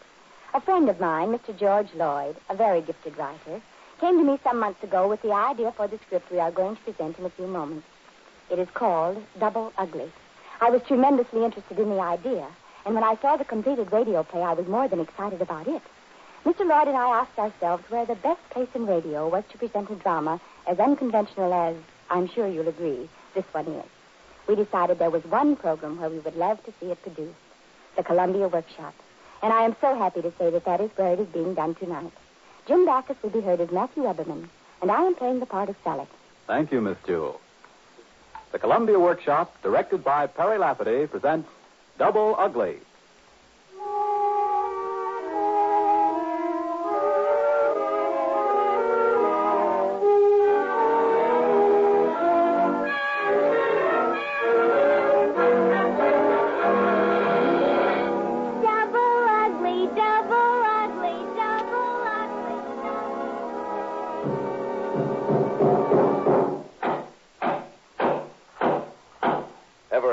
I: A friend of mine, Mr. George Lloyd, a very gifted writer, came to me some months ago with the idea for the script we are going to present in a few moments. It is called Double Ugly. I was tremendously interested in the idea, and when I saw the completed radio play, I was more than excited about it. Mr. Lloyd and I asked ourselves where the best place in radio was to present a drama as unconventional as, I'm sure you'll agree, this one is. We decided there was one program where we would love to see it produced, the Columbia Workshop. And I am so happy to say that that is where it is being done tonight. Jim Backus will be heard as Matthew Eberman, and I am playing the part of Sally.
H: Thank you, Miss Jewell. The Columbia Workshop, directed by Perry Lafferty, presents Double Ugly.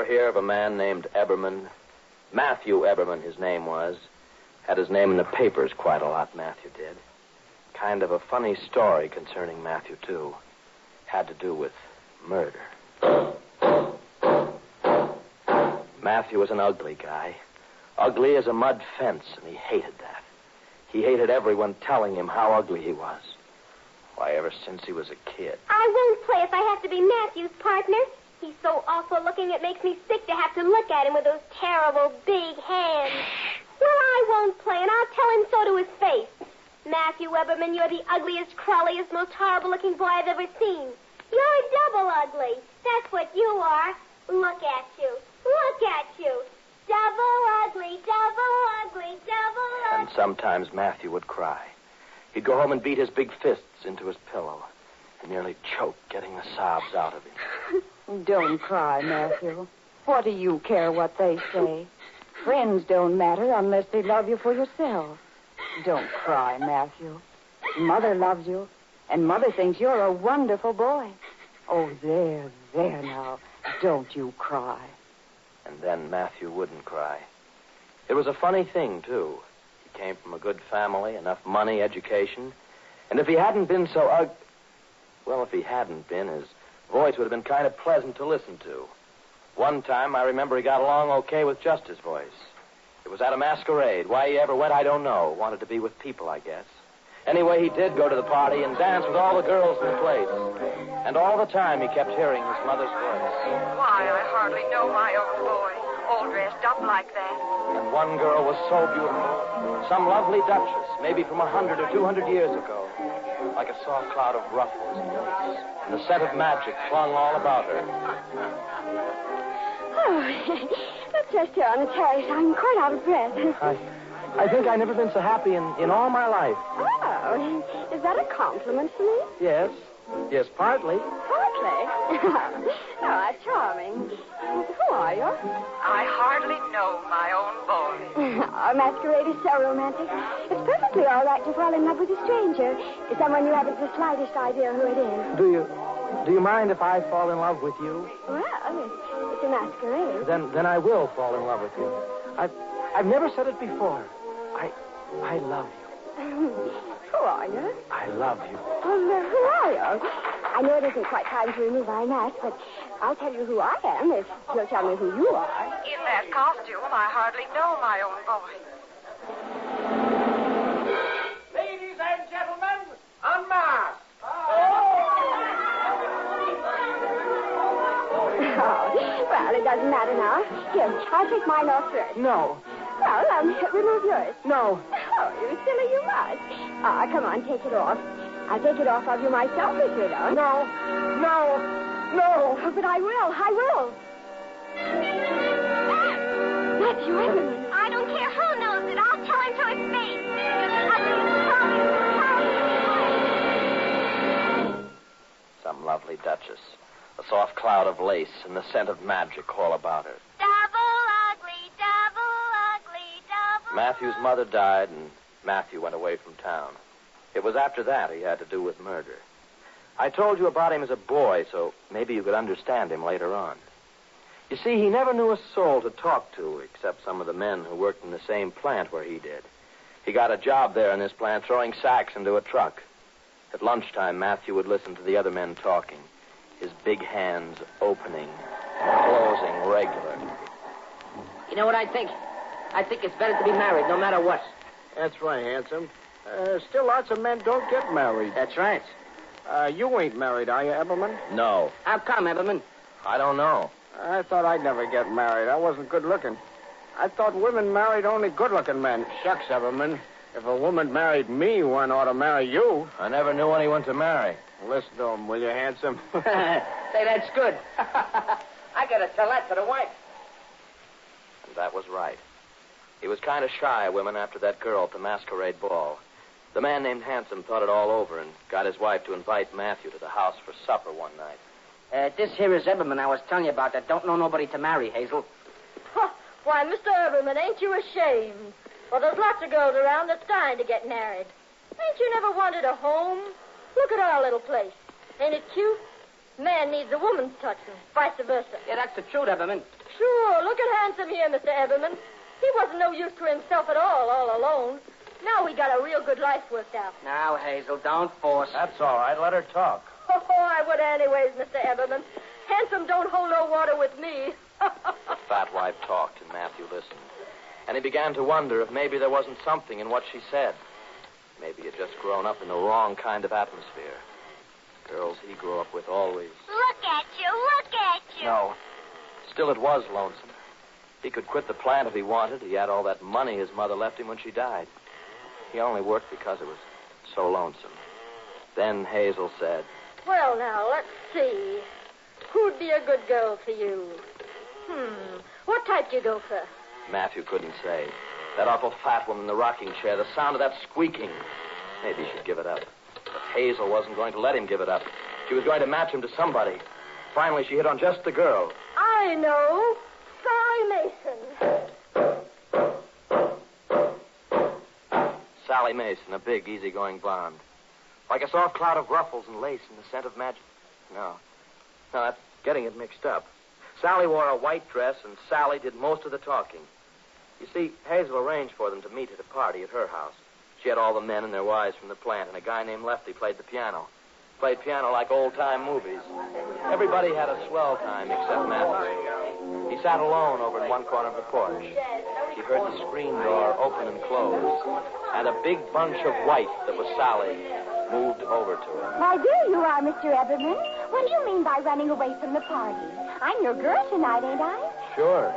S: Hear of a man named Eberman? Matthew Eberman, his name was. Had his name in the papers quite a lot, Matthew did. Kind of a funny story concerning Matthew, too. Had to do with murder. Matthew was an ugly guy. Ugly as a mud fence, and he hated that. He hated everyone telling him how ugly he was. Why, ever since he was a kid.
T: I won't play if I have to be Matthew's partner. He's so awful looking it makes me sick to have to look at him with those terrible big hands. Well, I won't play, and I'll tell him so to his face. Matthew Eberman, you're the ugliest, crawliest, most horrible-looking boy I've ever seen. You're double ugly. That's what you are. Look at you. Look at you. Double ugly, double ugly, double ugly.
S: And sometimes Matthew would cry. He'd go home and beat his big fists into his pillow and nearly choke getting the sobs out of him.
B: Don't cry, Matthew. What do you care what they say? Friends don't matter unless they love you for yourself. Don't cry, Matthew. Mother loves you, and Mother thinks you're a wonderful boy. Oh, there now. Don't you cry.
S: And then Matthew wouldn't cry. It was a funny thing, too. He came from a good family, enough money, education. And if he hadn't been so if he hadn't been, his voice would have been kind of pleasant to listen to. One time, I remember he got along okay with just his voice. It was at a masquerade. Why he ever went, I don't know. Wanted to be with people, I guess. Anyway, he did go to the party and dance with all the girls in the place. And all the time, he kept hearing his mother's voice.
U: Why, I hardly know my own boy, all dressed up like that.
S: And one girl was so beautiful. Some lovely duchess, maybe from 100 or 200 years ago. Like a soft cloud of ruffles and lace. And the scent of magic clung all about her.
T: Oh, let's rest here on the terrace. I'm quite out of breath.
S: I think I've never been so happy in all my life.
T: Oh, is that a compliment to me?
S: Yes. Yes, partly.
T: Partly? Oh, that's charming. Who are you?
U: I hardly know my own boy.
T: Our masquerade is so romantic. It's perfectly all right to fall in love with a stranger. Someone you haven't the slightest idea who it is.
S: Do you mind if I fall in love with you?
T: Well, it's a masquerade.
S: Then I will fall in love with you. I've never said it before. I love you.
I: Who are you?
E: I love you.
I: Well, who are you? I know it isn't quite time to remove our mask, but I'll tell you who I am if you'll tell me who you are.
U: In that costume, I hardly know my own boy.
O: Ladies and gentlemen, unmasked.
I: Oh, well, it doesn't matter now. Here, I'll take mine off first.
A: No.
I: Well, remove yours.
A: No.
I: Oh, you silly, you must. Come on, take it off. I'll take it off of you myself if you don't.
A: No. No. No.
I: Oh, but I will. I will. That's your Evelyn.
T: I don't care who knows it. I'll tell him to his face.
S: Some lovely duchess. A soft cloud of lace and the scent of magic all about her.
T: Double ugly, double.
S: Matthew's mother died, and Matthew went away from town. It was after that he had to do with murder. I told you about him as a boy, so maybe you could understand him later on. You see, he never knew a soul to talk to, except some of the men who worked in the same plant where he did. He got a job there in this plant throwing sacks into a truck. At lunchtime, Matthew would listen to the other men talking, his big hands opening and closing regularly.
D: You know what I think? I think it's better to be married, no matter what.
F: That's right, handsome. Still lots of men don't get married.
D: That's right.
F: You ain't married, are you, Eberman?
S: No.
D: How come, Eberman?
S: I don't know.
F: I thought I'd never get married. I wasn't good looking. I thought women married only good-looking men. Shucks, Eberman. If a woman married me, one ought to marry you.
S: I never knew anyone to marry.
F: Listen to him, will you, handsome?
D: Say, that's good. I gotta tell that to the wife.
S: And that was right. He was kind of shy of women after that girl at the masquerade ball. The man named Handsome thought it all over and got his wife to invite Matthew to the house for supper one night.
D: This here is Eberman I was telling you about that don't know nobody to marry, Hazel.
G: Why, Mr. Eberman, ain't you ashamed? Well, there's lots of girls around that's dying to get married. Ain't you never wanted a home? Look at our little place. Ain't it cute? Man needs a woman's touch and vice versa.
D: Yeah, that's the truth, Eberman.
G: Sure. Look at Handsome here, Mr. Eberman. He wasn't no use to himself at all alone. Now we got a real good life worked out.
D: Now, Hazel, don't force.
S: That's all right. Let her talk.
G: Oh, I would anyways, Mr. Eberman. Handsome don't hold no water with me.
S: The fat wife talked, and Matthew listened. And he began to wonder if maybe there wasn't something in what she said. Maybe he'd just grown up in the wrong kind of atmosphere. Girls he grew up with always...
T: Look at you.
S: No. Still, it was lonesome. He could quit the plant if he wanted. He had all that money his mother left him when she died. He only worked because it was so lonesome. Then Hazel said...
G: Well, now, let's see. Who'd be a good girl to you? What type do you go for?
S: Matthew couldn't say. That awful fat woman in the rocking chair, the sound of that squeaking. Maybe he should give it up. But Hazel wasn't going to let him give it up. She was going to match him to somebody. Finally, she hit on just the girl.
G: I know.
S: Sally Mason, a big, easygoing blonde. Like a soft cloud of ruffles and lace and the scent of magic. No, that's getting it mixed up. Sally wore a white dress, and Sally did most of the talking. You see, Hazel arranged for them to meet at a party at her house. She had all the men and their wives from the plant, and a guy named Lefty played the piano. Played piano like old-time movies. Everybody had a swell time except Matthew. He sat alone over in one corner of the porch. He heard the screen door open and close, and a big bunch of white that was Sally moved over to him.
I: Why, there you are, Mr. Eberman. What do you mean by running away from the party? I'm your girl tonight, ain't I?
S: Sure.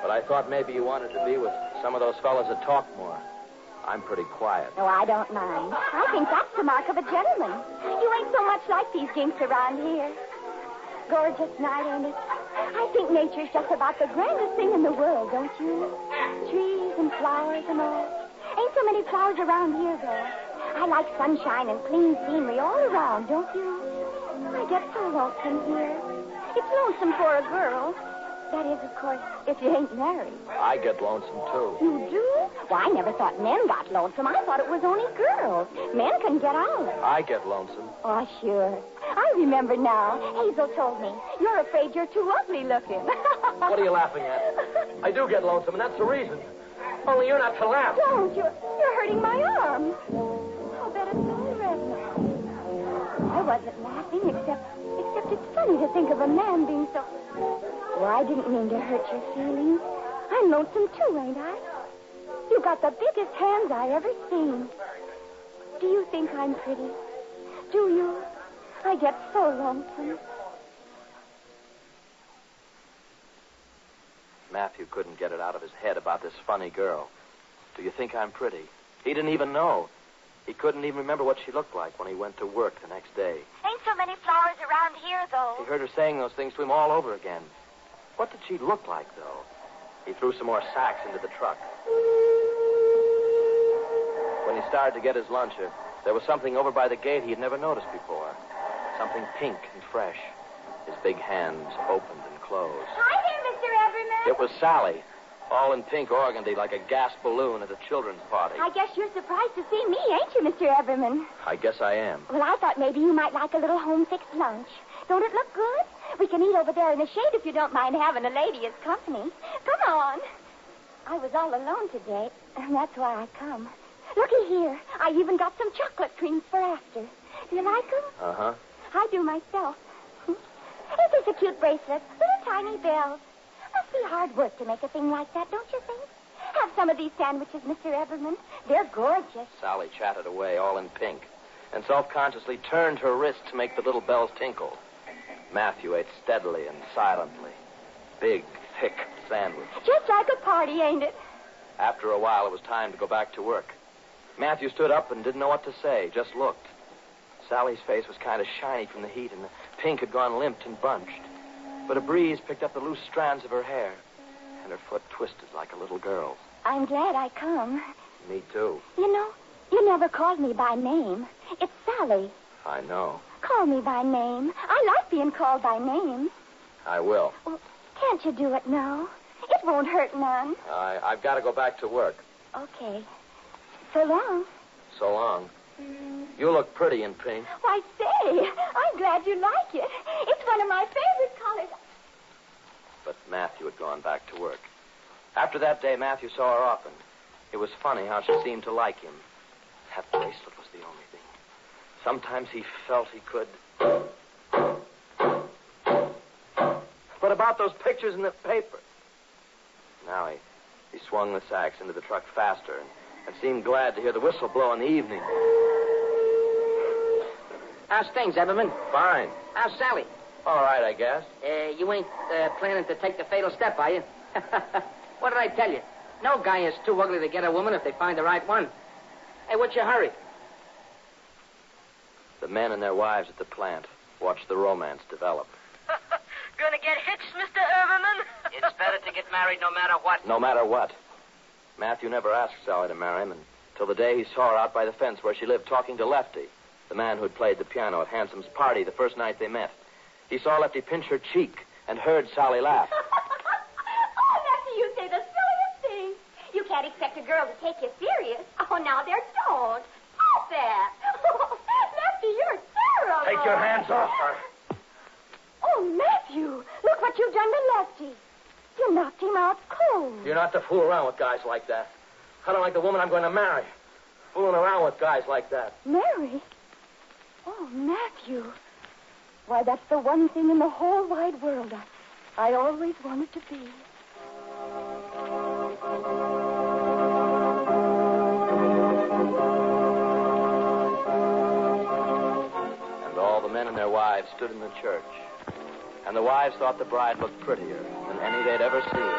S: But I thought maybe you wanted to be with some of those fellas that talk more. I'm pretty quiet.
I: No, I don't mind. I think that's the mark of a gentleman. You ain't so much like these ginks around here. Gorgeous night, ain't it? I think nature's just about the grandest thing in the world, don't you? Trees and flowers and all. Ain't so many flowers around here, though. I like sunshine and clean scenery all around, don't you? I get so lonesome here. It's lonesome for a girl. That is, of course, if you ain't married.
S: I get lonesome, too.
I: You do? Well, I never thought men got lonesome. I thought it was only girls. Men can get out.
S: I get lonesome.
I: Oh, sure. I remember now. Hazel told me. You're afraid you're too ugly looking.
S: What are you laughing at? I do get lonesome, and that's the reason. Only you're not to laugh.
I: Don't. You're hurting my arm. Oh, wasn't laughing, except it's funny to think of a man being so... Oh, I didn't mean to hurt your feelings. I'm lonesome too, ain't I? You got the biggest hands I ever seen. Do you think I'm pretty? Do you? I get so lonesome.
S: Matthew couldn't get it out of his head about this funny girl. Do you think I'm pretty? He didn't even know. He couldn't even remember what she looked like when he went to work the next day.
T: Ain't so many flowers around here, though.
S: He heard her saying those things to him all over again. What did she look like, though? He threw some more sacks into the truck. When he started to get his lunch, there was something over by the gate he had never noticed before. Something pink and fresh. His big hands opened and closed.
T: Hi there, Mr. Everman.
S: It was Sally, all in pink organdy like a gas balloon at a children's party.
I: I guess you're surprised to see me, ain't you, Mr. Everman?
S: I guess I am.
I: Well, I thought maybe you might like a little home-fixed lunch. Don't it look good? We can eat over there in the shade if you don't mind having a lady as company. Come on. I was all alone today, and that's why I come. Looky here. I even got some chocolate creams for after. Do you like them?
S: Uh-huh.
I: I do myself. This is a cute bracelet. Little tiny bells. Must be hard work to make a thing like that, don't you think? Have some of these sandwiches, Mr. Everman. They're gorgeous.
S: Sally chatted away, all in pink, and self-consciously turned her wrist to make the little bells tinkle. Matthew ate steadily and silently. Big, thick sandwich.
I: Just like a party, ain't it?
S: After a while, it was time to go back to work. Matthew stood up and didn't know what to say, just looked. Sally's face was kind of shiny from the heat, and the pink had gone limp and bunched. But a breeze picked up the loose strands of her hair, and her foot twisted like a little girl's.
I: I'm glad I come.
S: Me too.
I: You know, you never called me by name. It's Sally.
S: I know.
I: Call me by name. I like being called by name.
S: I will.
I: Well, can't you do it now? It won't hurt none.
S: I've got to go back to work.
I: Okay. So long.
S: So long. You look pretty in pink.
I: Why, say, I'm glad you like it. It's one of my favorite colors.
S: But Matthew had gone back to work. After that day, Matthew saw her often. It was funny how she seemed to like him. That bracelet was the only thing. Sometimes he felt he could. But about those pictures in the paper? Now he swung the sacks into the truck faster and seemed glad to hear the whistle blow in the evening.
D: How's things, Everman?
S: Fine.
D: How's Sally?
S: All right, I guess.
D: You ain't planning to take the fatal step, are you? What did I tell you? No guy is too ugly to get a woman if they find the right one. Hey, what's your hurry?
S: The men and their wives at the plant watched the romance develop.
G: Gonna get hitched, Mr. Everman?
D: It's better to get married no matter what.
S: No matter what. Matthew never asked Sally to marry him until the day he saw her out by the fence where she lived talking to Lefty, the man who'd played the piano at Handsome's party the first night they met. He saw Lefty pinch her cheek and heard Sally laugh.
I: Oh, Lefty, you say the silliest things. You can't expect a girl to take you serious. Oh, now there, don't. Stop that. Lefty, you're terrible.
S: Take your hands off her.
I: Oh, Matthew, look what you've done to Lefty. You knocked him out cold.
S: You're not to fool around with guys like that. I don't like the woman I'm going to marry. Fooling around with guys like that.
I: Mary? Oh, Matthew. Why, that's the one thing in the whole wide world I always wanted to be.
S: And all the men and their wives stood in the church. And the wives thought the bride looked prettier than any they'd ever seen.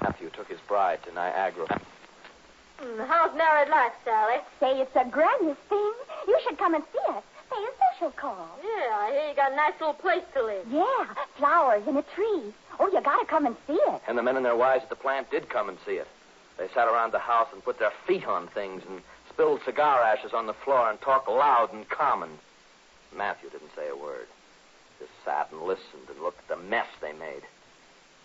S: Matthew took his bride to Niagara.
G: How's married life, Sally?
I: Say, it's the grandest thing. You should come and see us. Pay a social call.
G: Yeah, I hear you got a nice little place to live.
I: Yeah, flowers and a tree. Oh, you gotta come and see it.
S: And the men and their wives at the plant did come and see it. They sat around the house and put their feet on things and spilled cigar ashes on the floor and talked loud and common. Matthew didn't say a word. Just sat and listened and looked at the mess they made.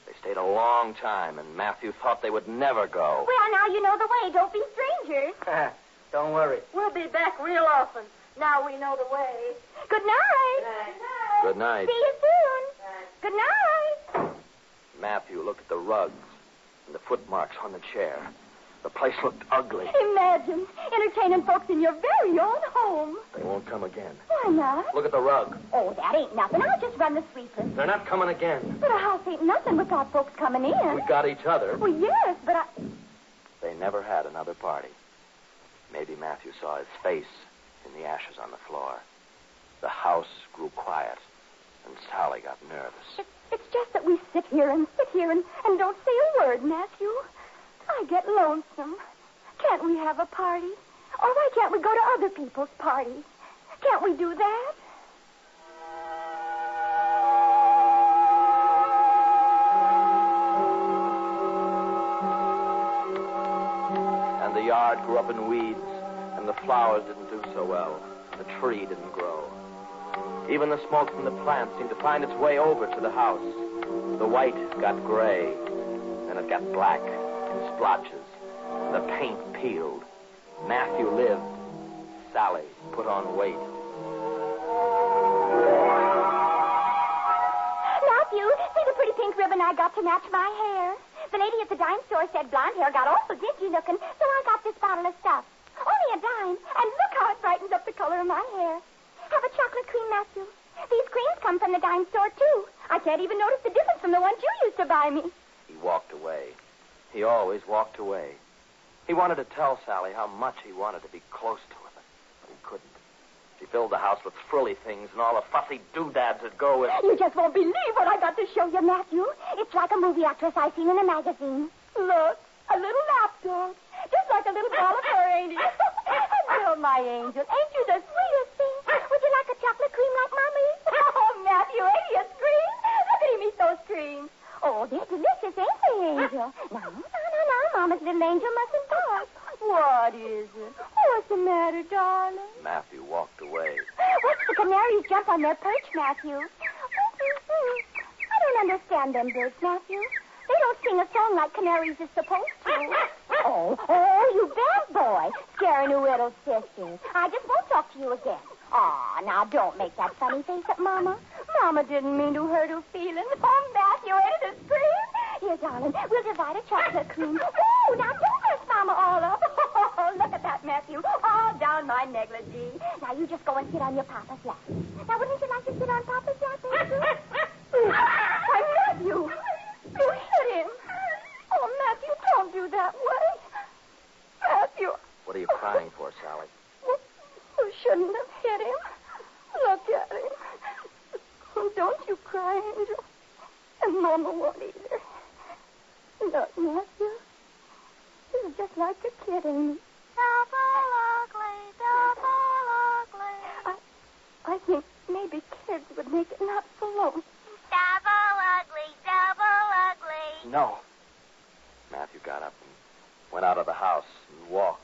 S: They stayed a long time, and Matthew thought they would never go.
I: Well, now you know the way. Don't be strangers.
S: Don't worry.
G: We'll be back real often. Now we know the way.
I: Good night.
S: Good night.
I: See you soon. Good night.
S: Matthew looked at the rugs and the footmarks on the chair. The place looked ugly.
I: Imagine entertaining folks in your very own home.
S: They won't come again.
I: Why not?
S: Look at the rug.
I: Oh, that ain't nothing. I'll just run the sweepers.
S: They're not coming again.
I: But a house ain't nothing without folks coming in.
S: We got each other.
I: Well, yes, but I...
S: They never had another party. Maybe Matthew saw his face in the ashes on the floor. The house grew quiet, and Sally got nervous.
I: It's just that we sit here and don't say a word, Matthew. I get lonesome. Can't we have a party? Or why can't we go to other people's parties? Can't we do that?
S: And the yard grew up in weeds, and the flowers didn't do so well. The tree didn't grow. Even the smoke from the plant seemed to find its way over to the house. The white got gray, then it got black in splotches. The paint peeled. Matthew lived. Sally put on weight.
I: Matthew, see the pretty pink ribbon I got to match my hair. The lady at the dime store said blonde hair got awful dingy looking, so I got this bottle of stuff. Only a dime, and look how it brightens up the color of my hair. Have a chocolate cream, Matthew. These creams come from the dime store, too. I can't even notice the difference from the ones you used to buy me.
S: He walked away. He always walked away. He wanted to tell Sally how much he wanted to be close to her, but he couldn't. She filled the house with frilly things and all the fussy doodads that go with...
I: You just won't believe what I got to show you, Matthew. It's like a movie actress I seen in a magazine. Look, a little lapdog. Just like a little ball of fur, ain't he? Oh, my angel, ain't you the sweetest thing? Would you like a chocolate cream like Mommy? Oh, Matthew, ain't he a scream? Look at him, he's so scream. Oh, they're delicious, ain't they, Angel? No. Mama's little angel mustn't talk. What is it? What's the matter, darling?
S: Matthew walked away.
I: Watch the canaries jump on their perch, Matthew. I don't understand them birds, Matthew. They don't sing a song like canaries is supposed to. Oh, you bad boy. Scaring your little sisters. I just won't talk to you again. Aw, now don't make that funny face at Mama. Mama didn't mean to hurt her feelings. Oh, Matthew, ain't it a scream? Here, darling, we'll divide a chocolate cream. Oh, now don't mess Mama all up. Oh, look at that, Matthew. All down my negligee. Now you just go and sit on your Papa's lap. Now, wouldn't you like to sit on Papa's lap, Matthew? Why, Matthew, you hit him. Oh, Matthew, don't do that way. Matthew.
S: What are you crying for, Sally?
I: You shouldn't have hit him. Look at him. Don't you cry, Angel. And Mama won't either. Look, Matthew. This is just like a kid, ain't he? Double ugly. I think maybe kids would make it not so lonesome.
T: Double ugly.
S: No. Matthew got up and went out of the house and walked.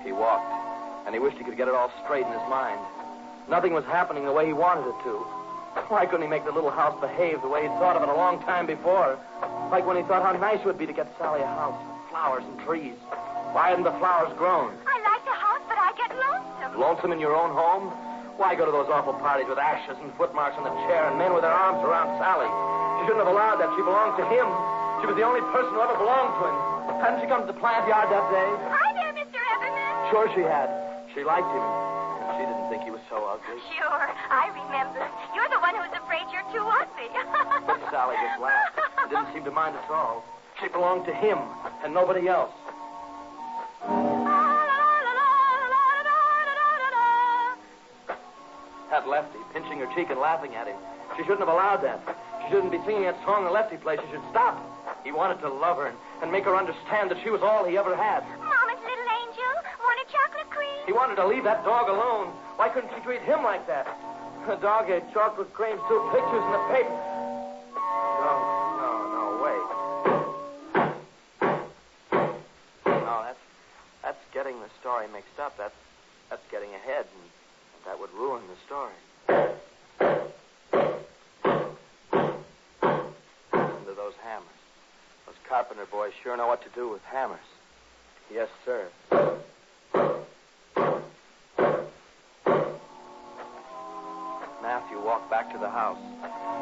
S: He walked, and he wished he could get it all straight in his mind. Nothing was happening the way he wanted it to. Why couldn't he make the little house behave the way he'd thought of it a long time before? Like when he thought how nice it would be to get Sally a house, flowers and trees. Why hadn't the flowers grown?
T: I like the house, but I get lonesome.
S: Lonesome in your own home? Why go to those awful parties with ashes and footmarks on the chair and men with their arms around Sally? She shouldn't have allowed that. She belonged to him. She was the only person who ever belonged to him. Hadn't she come to the plant yard that day?
T: Hi there, Mr. Everman.
S: Sure she had. She liked him. And she didn't think he was so ugly.
T: Sure, I remember. You're the one who's afraid you're too ugly.
S: But Sally just laughed. She didn't seem to mind at all. She belonged to him and nobody else. That Lefty, pinching her cheek and laughing at him. She shouldn't have allowed that. She shouldn't be singing that song the Lefty plays. She should stop. He wanted to love her and make her understand that she was all he ever had.
T: Mama's little angel. Want a chocolate cream?
S: He wanted to leave that dog alone. Why couldn't she treat him like that? The dog ate chocolate cream, still pictures in the paper. No, wait. No, that's getting the story mixed up. That's getting ahead, and that would ruin the story. Listen to those hammers. Those carpenter boys sure know what to do with hammers. Yes, sir. Matthew walked back to the house.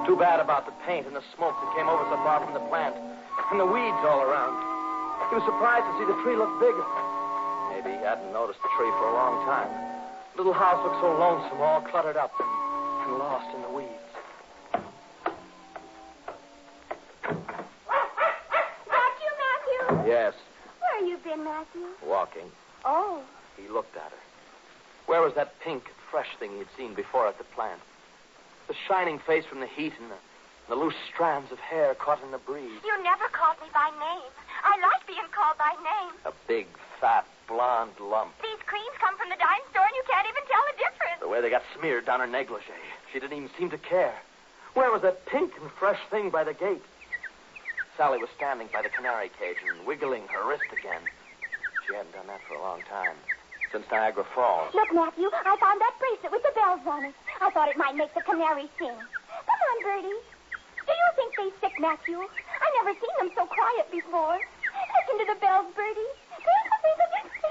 S: Too bad about the paint and the smoke that came over so far from the plant, and the weeds all around. He was surprised to see the tree look bigger. Maybe he hadn't noticed the tree for a long time. The little house looked so lonesome, all cluttered up and lost in the weeds.
T: That you, Matthew?
S: Yes,
T: Where you been, Matthew?
S: walking.
T: Oh.
S: He looked at her. Where was that pink, fresh thing he had seen before at the plant? The shining face from the heat and the loose strands of hair caught in the breeze.
T: You never called me by name. I like being called by name.
S: A big, fat, blonde lump.
T: These creams come from the dime store, and you can't even tell the difference.
S: The way they got smeared down her negligee. She didn't even seem to care. Where was that pink and fresh thing by the gate? Sally was standing by the canary cage and wiggling her wrist again. She hadn't done that for a long time. Since Niagara Falls.
I: Look, Matthew, I found that bracelet with the bells on it. I thought it might make the canary sing. Come on, Bertie. Do you think they sick, Matthew? I've never seen them so quiet before. Listen to the bells, Bertie.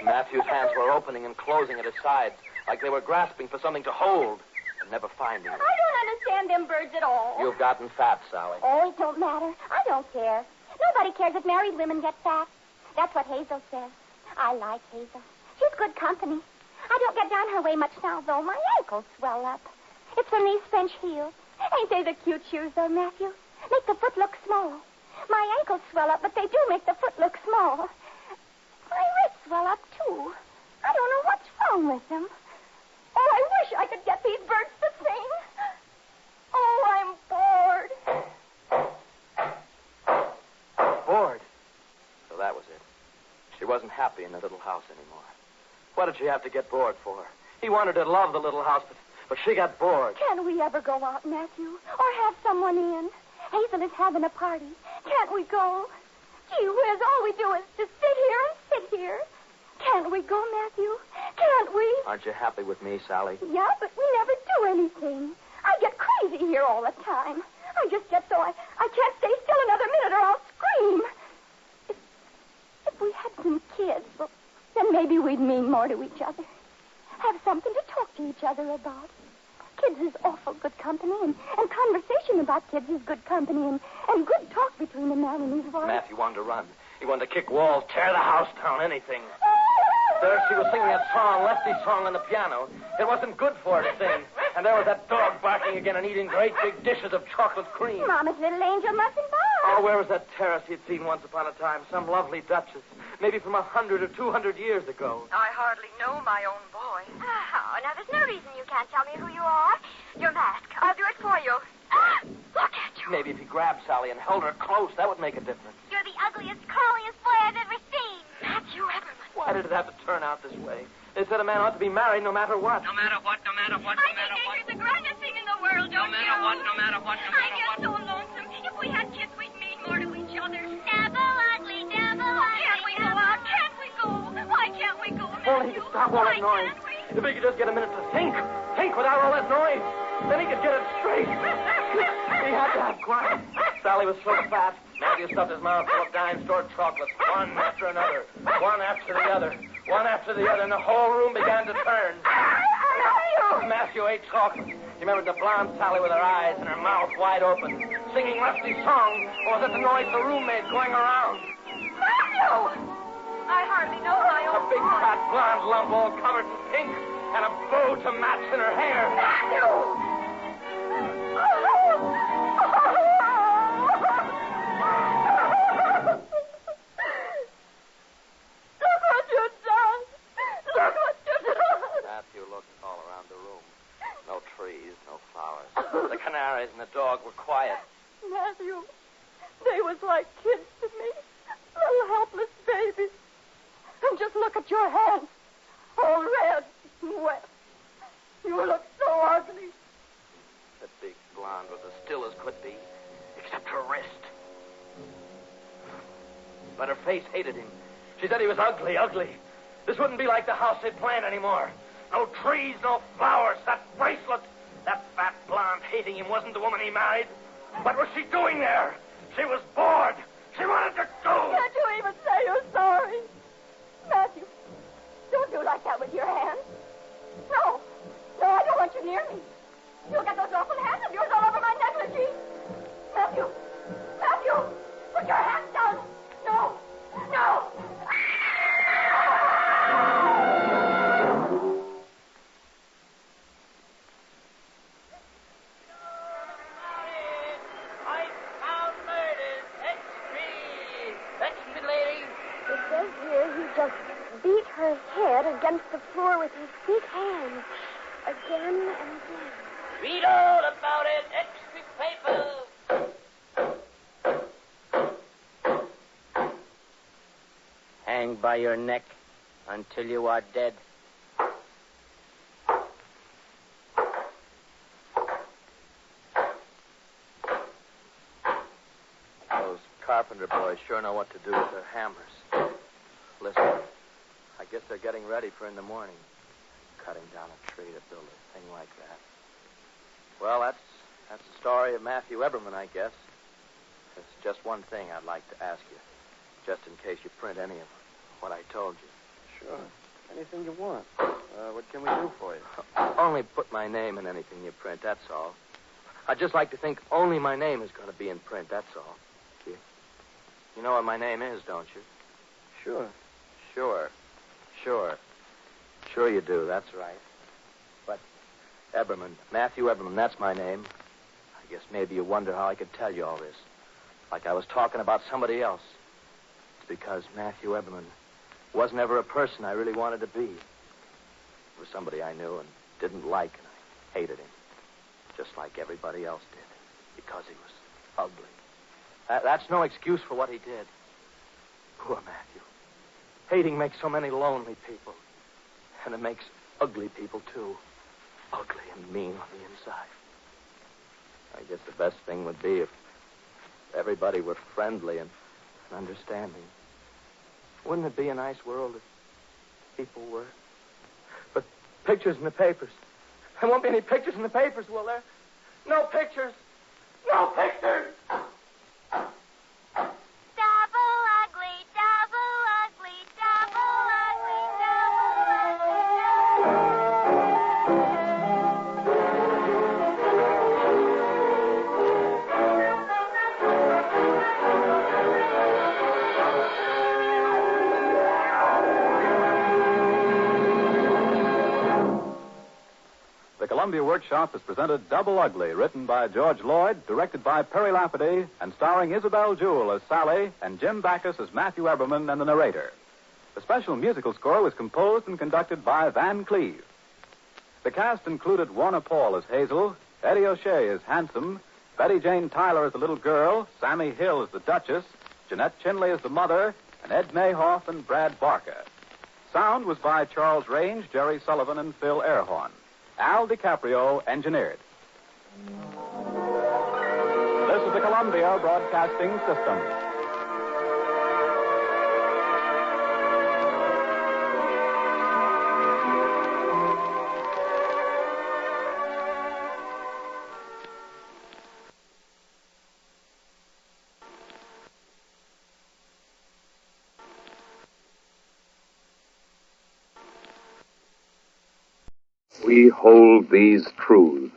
S: Matthew's hands were opening and closing at his sides, like they were grasping for something to hold and never finding it.
I: I don't understand them birds at all.
S: You've gotten fat, Sally.
I: Oh, it don't matter. I don't care. Nobody cares if married women get fat. That's what Hazel says. I like Hazel. She's good company. I don't get down her way much now, though. My ankles swell up. It's from these French heels. Ain't they the cute shoes, though, Matthew? Make the foot look small. My ankles swell up, but they do make the foot look small. My wrists swell up, too. I don't know what's wrong with them. Oh, I wish I could get these birds to sing. Oh, I'm bored.
S: Bored? So that was it. She wasn't happy in the little house anymore. What did she have to get bored for? He wanted to love the little house, but she got bored.
I: Can't we ever go out, Matthew? Or have someone in? Hazel is having a party. Can't we go? Gee whiz, all we do is just sit here and sit here. Can't we go, Matthew? Can't we?
S: Aren't you happy with me, Sally?
I: Yeah, but we never do anything. I get crazy here all the time. I just get so I can't stay still another minute or I'll scream. If we had some kids, well, then maybe we'd mean more to each other. Have something to talk to each other about. Kids is awful good company, and conversation about kids is good company, and good talk between a man and his wife.
S: Matthew wanted to run. He wanted to kick walls, tear the house down, anything. There she was singing that song, Lefty's song on the piano. It wasn't good for her to sing. And there was that dog barking again and eating great big dishes of chocolate cream.
I: Mama's little angel mustn't bark.
S: Oh, where was that terrace he'd seen once upon a time? Some lovely duchess. Maybe from 100 or 200 years ago.
U: I hardly know my own boy.
T: Oh, now there's no reason you can't tell me who you are. Your mask. I'll do it for you. Look at you.
S: Maybe if he grabbed Sally and held her close, that would make a difference.
T: You're the ugliest, crawliest boy I've ever seen. Matthew Eberman.
S: Why did it have to turn out this way? They said a man ought to be married no matter what.
U: No matter what, no matter what, no matter what.
T: I think the grandest thing in the world, don't you?
U: No matter what, no matter what, no matter what.
T: I get so lonesome. If we had kids, we'd mean more to each other. Devil ugly, devil ugly. Can't we go out? Can't we go? Why can't we go, Matthew?
S: Only to stop all that noise. If he could just get a minute to think without all that noise, then he could get it straight. He had to have quiet. Sally was so fat. Matthew stuffed his mouth full of dime store chocolates, one after another, one after the other, one after the other, and the whole room began to turn. Matthew ate chocolate. He remembered the blonde Sally with her eyes and her mouth wide open, singing Lefty's song, or was it the noise the room made going around?
U: Matthew! I hardly know my own
S: A big fat blonde lump all covered in pink and a bow to match in her hair.
U: Matthew!
S: Matthew looked all around the room. No trees, no flowers. The canaries and the dog were quiet.
I: Matthew, they was like kids to me. Little helpless babies. And just look at your hands. All red and wet. You look so ugly.
S: That big blonde was as still as could be, except her wrist. But her face hated him. She said he was ugly, ugly. This wouldn't be like the house they'd planned anymore. No trees, no flowers, that bracelet. That fat blonde hating him wasn't the woman he married. What was she doing there? She was bored. She wanted to go.
I: Can't you even say you're sorry? Matthew, don't do like that with your hands. No, I don't want you near me.
G: You'll get those awful hands of yours all over my negligee. Matthew! Matthew! Put your hands down! No! No!
T: It says here he just beat her head against the floor with his big hands. Again and again.
O: Read all about it. Extra paper.
D: Hang by your neck until you are dead.
S: Those carpenter boys sure know what to do with their hammers. Listen, I guess they're getting ready for in the morning. Cutting down a tree to build a thing like that. Well, that's the story of Matthew Eberman, I guess. There's just one thing I'd like to ask you, just in case you print any of what I told you.
F: Sure. Anything you want. What can we do for you?
S: Only put my name in anything you print, that's all. I'd just like to think only my name is going to be in print, that's all. You know what my name is, don't you?
F: Sure.
S: Sure you do, that's right. But Eberman, Matthew Eberman, that's my name. I guess maybe you wonder how I could tell you all this. Like I was talking about somebody else. It's because Matthew Eberman wasn't ever a person I really wanted to be. It was somebody I knew and didn't like, and I hated him. Just like everybody else did. Because he was ugly. That's no excuse for what he did. Poor Matthew. Hating makes so many lonely people. And it makes ugly people, too. Ugly and mean on the inside. I guess the best thing would be if everybody were friendly and understanding. Wouldn't it be a nice world if people were? But pictures in the papers. There won't be any pictures in the papers, will there? No pictures. No pictures!
H: The Columbia Workshop has presented Double Ugly, written by George Lloyd, directed by Perry Lafferty, and starring Isabel Jewell as Sally and Jim Backus as Matthew Eberman and the narrator. The special musical score was composed and conducted by Van Cleve. The cast included Warner Paul as Hazel, Eddie O'Shea as Handsome, Betty Jane Tyler as the little girl, Sammy Hill as the Duchess, Jeanette Chinley as the mother, and Ed Mayhoff and Brad Barker. Sound was by Charles Range, Jerry Sullivan, and Phil Airhorn. Al DiCaprio engineered. This is the Columbia Broadcasting System.
C: We hold these truths.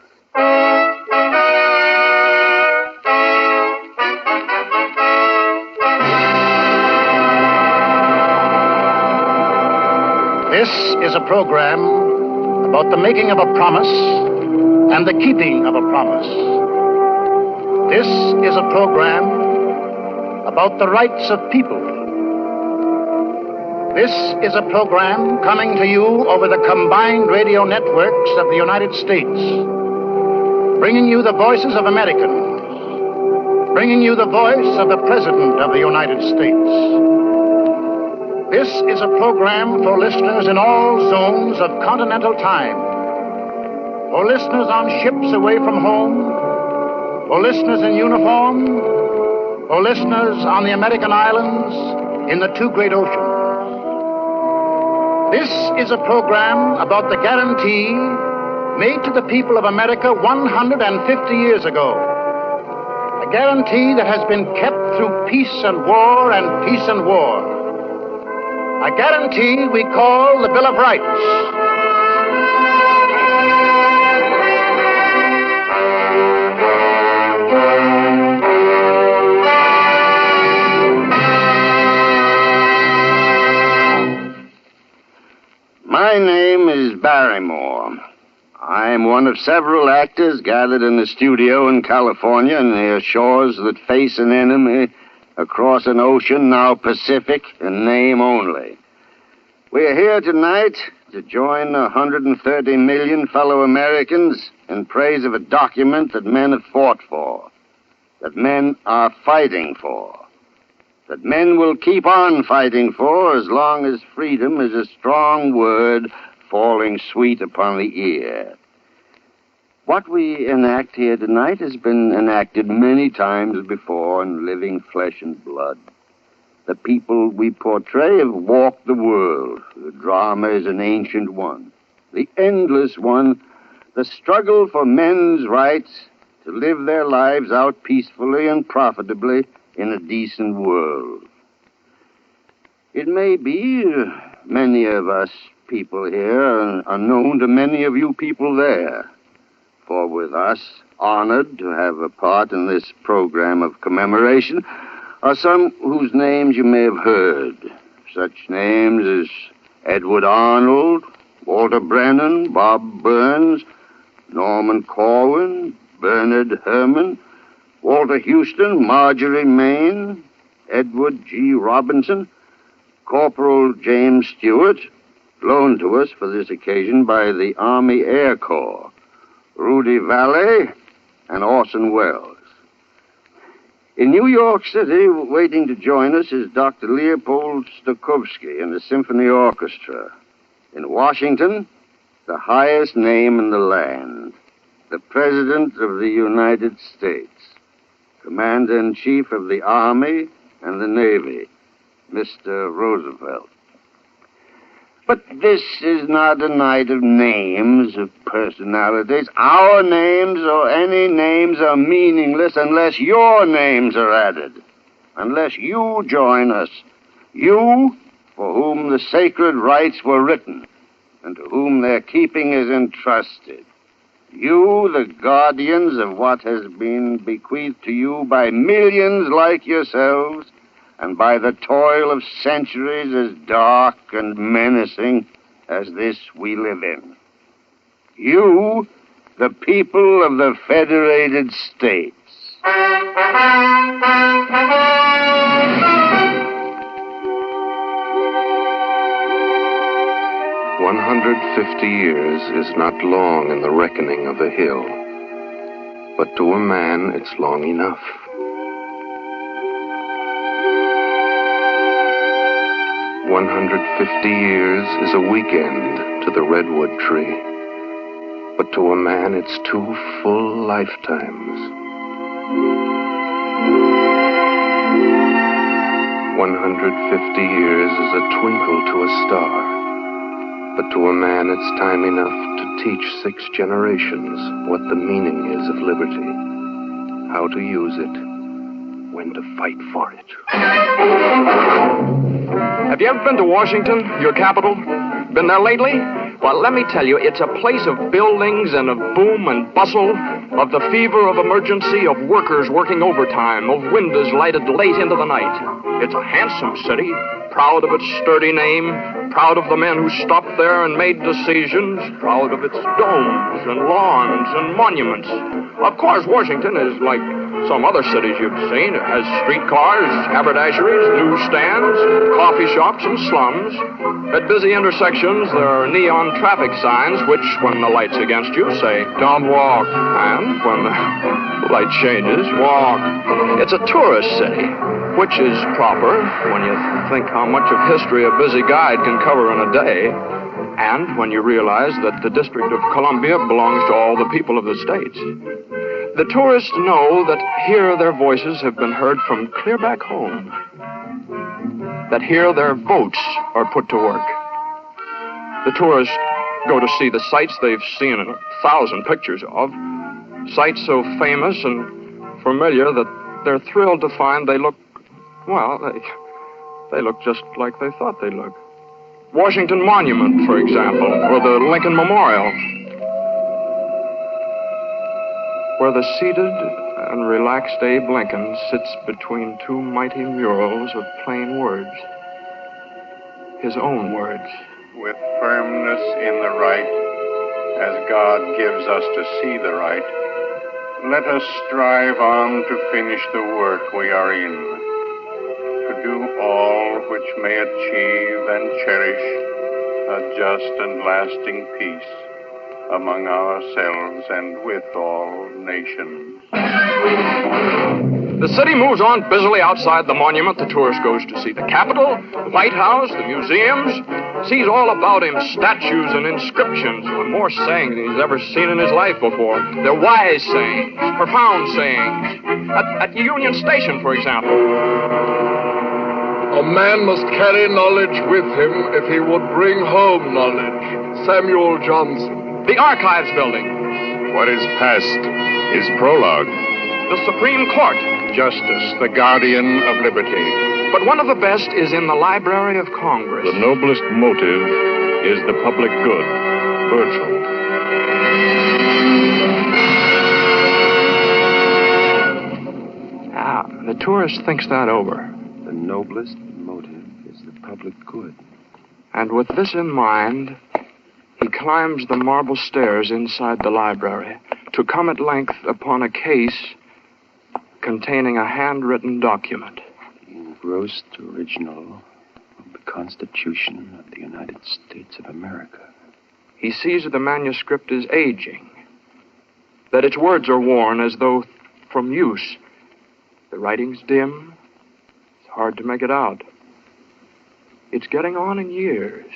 K: This is a program about the making of a promise and the keeping of a promise. This is a program about the rights of people. This is a program coming to you over the combined radio networks of the United States, bringing you the voices of Americans, bringing you the voice of the President of the United States. This is a program for listeners in all zones of continental time, for listeners on ships away from home, for listeners in uniform, for listeners on the American islands in the two great oceans. This is a program about the guarantee made to the people of America 150 years ago. A guarantee that has been kept through peace and war and peace and war. A guarantee we call the Bill of Rights.
L: My name is Barrymore. I'm one of several actors gathered in a studio in California near shores that face an enemy across an ocean now Pacific in name only. We are here tonight to join 130 million fellow Americans in praise of a document that men have fought for, that men are fighting for, that men will keep on fighting for as long as freedom is a strong word falling sweet upon the ear. What we enact here tonight has been enacted many times before in living flesh and blood. The people we portray have walked the world. The drama is an ancient one, the endless one, the struggle for men's rights to live their lives out peacefully and profitably in a decent world. It may be many of us people here are known to many of you people there. For with us, honored to have a part in this program of commemoration, are some whose names you may have heard. Such names as Edward Arnold, Walter Brennan, Bob Burns, Norman Corwin, Bernard Herrmann, Walter Houston, Marjorie Main, Edward G. Robinson, Corporal James Stewart, loaned to us for this occasion by the Army Air Corps, Rudy Valley, and Orson Welles. In New York City, waiting to join us is Dr. Leopold Stokowski and the Symphony Orchestra. In Washington, the highest name in the land, the President of the United States, Commander-in-Chief of the Army and the Navy, Mr. Roosevelt. But this is not a night of names, of personalities. Our names or any names are meaningless unless your names are added, unless you join us. You, for whom the sacred rites were written, and to whom their keeping is entrusted. You, the guardians of what has been bequeathed to you by millions like yourselves, and by the toil of centuries as dark and menacing as this we live in. You, the people of the Federated States.
C: 150 years is not long in the reckoning of a hill, but to a man it's long enough. 150 years is a weekend to the redwood tree, but to a man it's 2 full lifetimes. 150 years is a twinkle to a star, but to a man it's time enough to teach 6 generations what the meaning is of liberty, how to use it, when to fight for it.
N: Have you ever been to Washington, your capital? Been there lately? Well, let me tell you, it's a place of buildings and of boom and bustle, of the fever of emergency, of workers working overtime, of windows lighted late into the night. It's a handsome city, proud of its sturdy name, proud of the men who stopped there and made decisions, proud of its domes and lawns and monuments. Of course, Washington is like some other cities you've seen. It has streetcars, haberdasheries, newsstands, coffee shops, and slums. At busy intersections, there are neon traffic signs which, when the light's against you, say, "Don't walk." And when the light changes, walk. It's a tourist city, which is proper when you think how much of history a busy guide can cover in a day, and when you realize that the District of Columbia belongs to all the people of the states. The tourists know that here their voices have been heard from clear back home, that here their votes are put to work. The tourists go to see the sights they've seen in 1,000 pictures of, sights so famous and familiar that they're thrilled to find they look, well, they look just like they thought they looked. Washington Monument, for example, or the Lincoln Memorial, where the seated and relaxed Abe Lincoln sits between 2 mighty murals of plain words, his own words.
J: with firmness in the right, as God gives us to see the right, let us strive on to finish the work we are in, to do all which may achieve and cherish a just and lasting peace among ourselves and with all nations.
N: The city moves on busily outside the monument the tourist goes to see. The Capitol, the White House, the museums, sees all about him statues and inscriptions with more sayings than he's ever seen in his life before. They're wise sayings, profound sayings. At Union Station, for example.
Q: A man must carry knowledge with him if he would bring home knowledge. Samuel Johnson.
N: The Archives Building.
J: What is past is prologue.
N: The Supreme Court.
J: Justice, the guardian of liberty.
N: But one of the best is in the Library of Congress.
J: The noblest motive is the public good. Virgil.
N: The tourist thinks that over.
C: The noblest motive is the public good.
N: And with this in mind, he climbs the marble stairs inside the library to come at length upon a case containing a handwritten document.
C: The engrossed original of the Constitution of the United States of America.
N: He sees that the manuscript is aging, that its words are worn as though from use. The writing's dim. It's hard to make it out. It's getting on in years.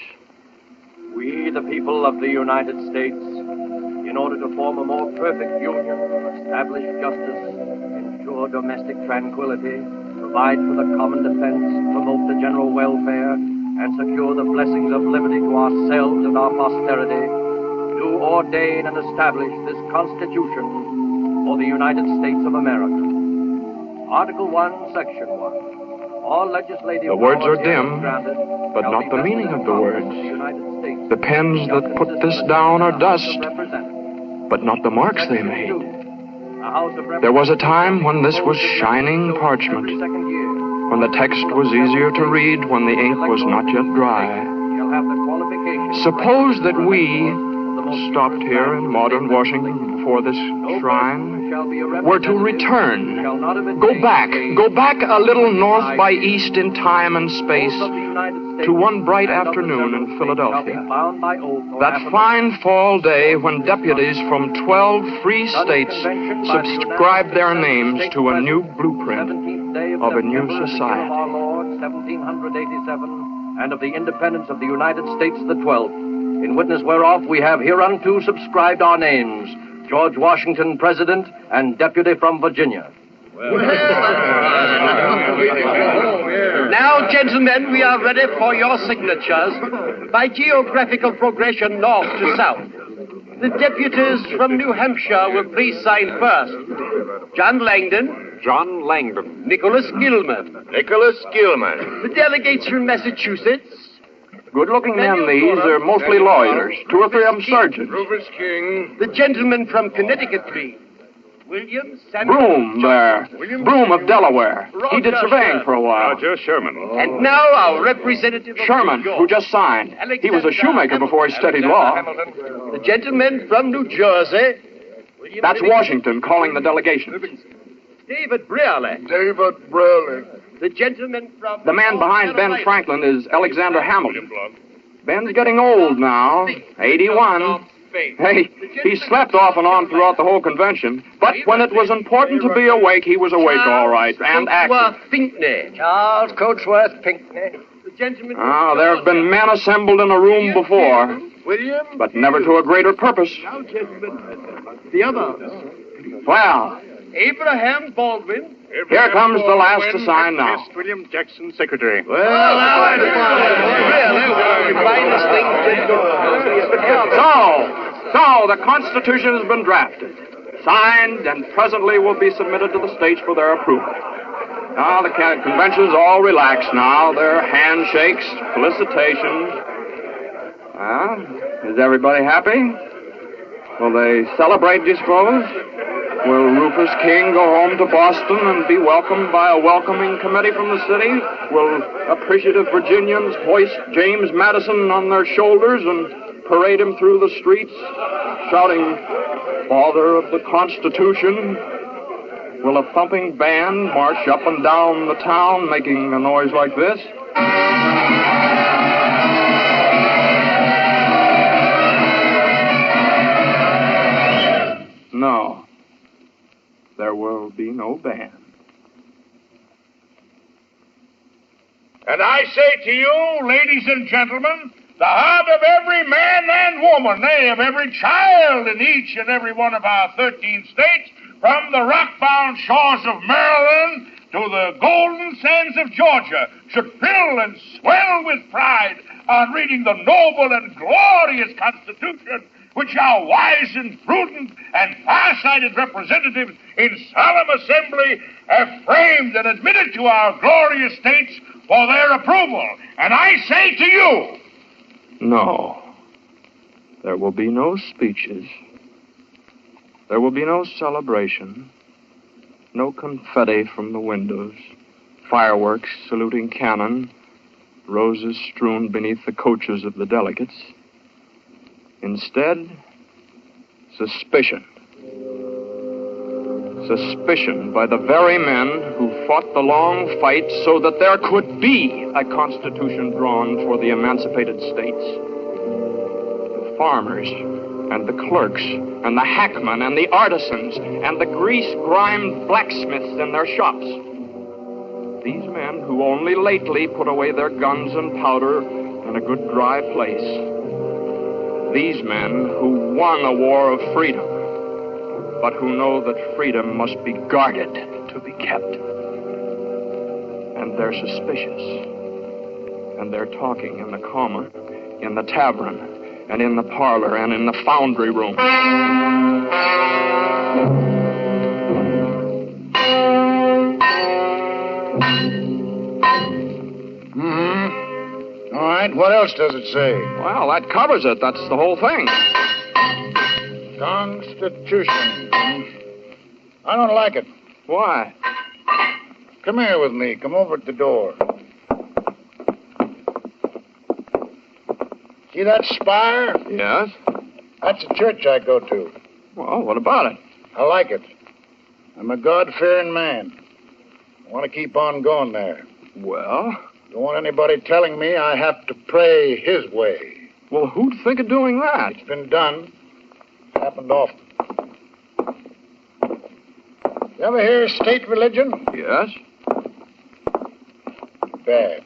V: We, the people of the United States, in order to form a more perfect union, establish justice, ensure domestic tranquility, provide for the common defense, promote the general welfare, and secure the blessings of liberty to ourselves and our posterity, do ordain and establish this Constitution for the United States of America. Article 1, Section 1. All legislative
N: The words are dim, but not the meaning of the words. The pens that put this down are dust, but not the marks they made. There was a time when this was shining parchment, when the text was easier to read, when the ink was not yet dry. Suppose that we, stopped here in modern Washington before this shrine, were to return, go back a little north by east in time and space to one bright afternoon in Philadelphia. That fine fall day when deputies from 12 free states subscribed their names to a new blueprint of a new society.
V: 1787, and of the independence of the United States the 12th, in witness whereof we have hereunto subscribed our names, George Washington, President, and Deputy from Virginia.
W: Now, gentlemen, we are ready for your signatures by geographical progression north to south. The deputies from New Hampshire will please sign first. John Langdon.
J: John Langdon.
W: Nicholas Gilman.
J: Nicholas Gilman.
W: The delegates from Massachusetts.
N: Good-looking men, these. They're mostly lawyers. 2 or 3 of them surgeons.
J: Rufus King.
W: The gentleman from Connecticut, please. William Samuel
N: Broome there. Broome of Delaware. He did surveying for a while.
J: Roger Sherman.
W: And now our representative of
N: Sherman,
W: New York.
N: who just signed. He was a shoemaker before he studied law.
W: The gentleman from New Jersey.
N: That's Washington calling the delegation.
W: David Brearley.
Q: David Brearley.
W: The gentleman from...
N: The man behind Ben Franklin is Alexander Hamilton. Ben's getting old now, 81. Hey, he slept off and on throughout the whole convention, but when it was important to be awake, he was awake all right, and active.
W: Pinckney. Charles Coatsworth Pinckney. The gentleman...
N: There have been men assembled in a room before, but never to a greater purpose.
W: Now, gentlemen, the others.
N: Well...
W: Abraham Baldwin.
N: Here comes the last to sign now.
J: William Jackson, Secretary.
N: So, the Constitution has been drafted, signed, and presently will be submitted to the states for their approval. Now, the convention's all relaxed now. There are handshakes, felicitations. Is everybody happy? Will they celebrate, do you suppose? Will Rufus King go home to Boston and be welcomed by a welcoming committee from the city? Will appreciative Virginians hoist James Madison on their shoulders and parade him through the streets, shouting, "Father of the Constitution"? Will a thumping band march up and down the town making a noise like this? No. There will be no band.
M: And I say to you, ladies and gentlemen, the heart of every man and woman, nay, of every child in each and every one of our 13 states, from the rock-bound shores of Maryland to the golden sands of Georgia, should fill and swell with pride on reading the noble and glorious Constitution which our wise and prudent and far-sighted representatives in solemn assembly have framed and admitted to our glorious states for their approval. And I say to you,
N: no. There will be no speeches. There will be no celebration. No confetti from the windows. Fireworks saluting cannon. Roses strewn beneath the coaches of the delegates. Instead, suspicion. Suspicion by the very men who fought the long fight so that there could be a constitution drawn for the emancipated states. The farmers and the clerks and the hackmen and the artisans and the grease-grimed blacksmiths in their shops. These men who only lately put away their guns and powder in a good dry place. These men who won a war of freedom, but who know that freedom must be guarded to be kept. And they're suspicious. And they're talking in the common, in the tavern, and in the parlor, and in the foundry room.
K: All right, what else does it say?
N: Well, that covers it. That's the whole thing.
K: Constitution. I don't like it.
N: Why?
K: Come here with me. Come over at the door. See that spire?
N: Yes?
K: That's a church I go to.
N: Well, what about it?
K: I like it. I'm a God-fearing man. I want to keep on going there.
N: Well?
K: Don't want anybody telling me I have to pray his way.
N: Well, who'd think of doing that?
K: It's been done. It's happened often. You ever hear of state religion?
N: Yes.
K: Bad.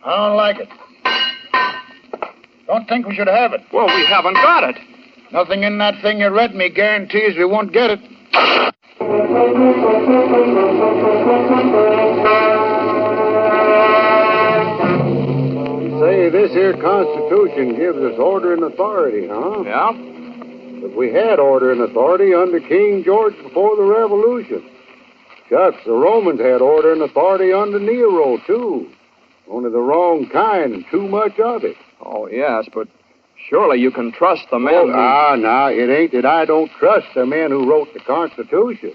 K: I don't like it. Don't think we should have it.
N: Well, we haven't got it.
K: Nothing in that thing you read me guarantees we won't get it.
P: Say, this here Constitution gives us order and authority, huh?
N: Yeah?
P: But we had order and authority under King George before the Revolution. Shucks, the Romans had order and authority under Nero, too. Only the wrong kind and too much of it.
N: Oh, yes, but surely you can trust the men
P: Now, it ain't that I don't trust the men who wrote the Constitution.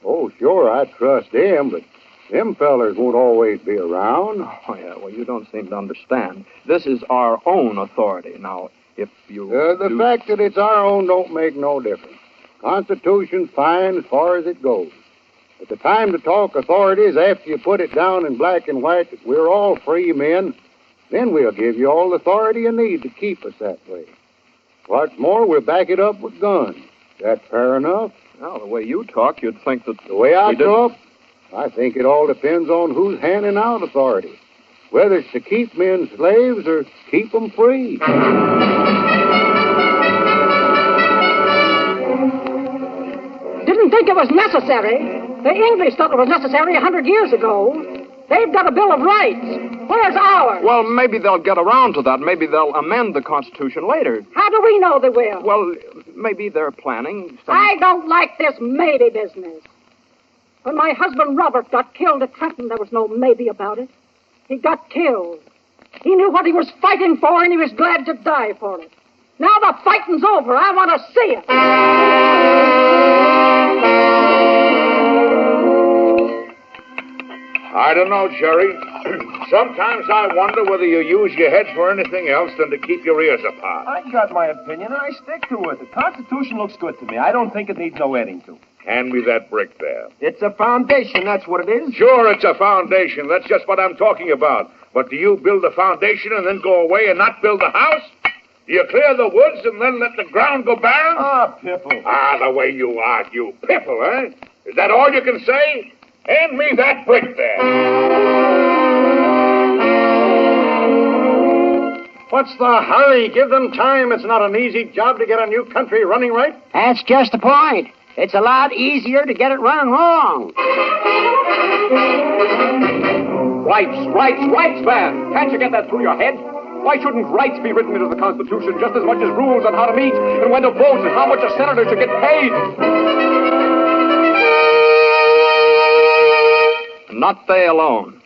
P: Oh, sure, I trust them, but them fellers won't always be around.
N: Oh, yeah, well, you don't seem to understand. This is our own authority. Now, if you...
P: The fact that it's our own don't make no difference. Constitution's fine as far as it goes. But the time to talk authority is after you put it down in black and white that we're all free men. Then we'll give you all the authority you need to keep us that way. What's more, we'll back it up with guns. That fair enough?
N: Well, the way you talk, you'd think that...
P: The way I talk, I think it all depends on who's handing out authority. Whether it's to keep men slaves or keep them free.
R: Didn't think it was necessary. The English thought it was necessary 100 years ago. They've got a Bill of Rights. Where's ours?
N: Well, maybe they'll get around to that. Maybe they'll amend the Constitution later.
R: How do we know they will?
N: Well, maybe they're planning some...
R: I don't like this maybe business. When my husband Robert got killed at Trenton, there was no maybe about it. He got killed. He knew what he was fighting for, and he was glad to die for it. Now the fighting's over. I want to see it.
M: I don't know, Jerry. Sometimes I wonder whether you use your head for anything else than to keep your ears apart.
V: I got my opinion, and I stick to it. The Constitution looks good to me. I don't think it needs no adding to.
M: Hand me that brick there.
V: It's a foundation, that's what it is.
M: Sure, it's a foundation. That's just what I'm talking about. But do you build the foundation and then go away and not build the house? Do you clear the woods and then let the ground go barren?
V: Ah, Pipple.
M: Ah, the way you argue. Pipple, eh? Is that all you can say? Hand me that brick there.
P: What's the hurry? Give them time. It's not an easy job to get a new country running right.
A: That's just the point. It's a lot easier to get it running wrong.
N: Rights, man. Can't you get that through your head? Why shouldn't rights be written into the Constitution just as much as rules on how to meet and when to vote and how much a senator should get paid? Not they alone.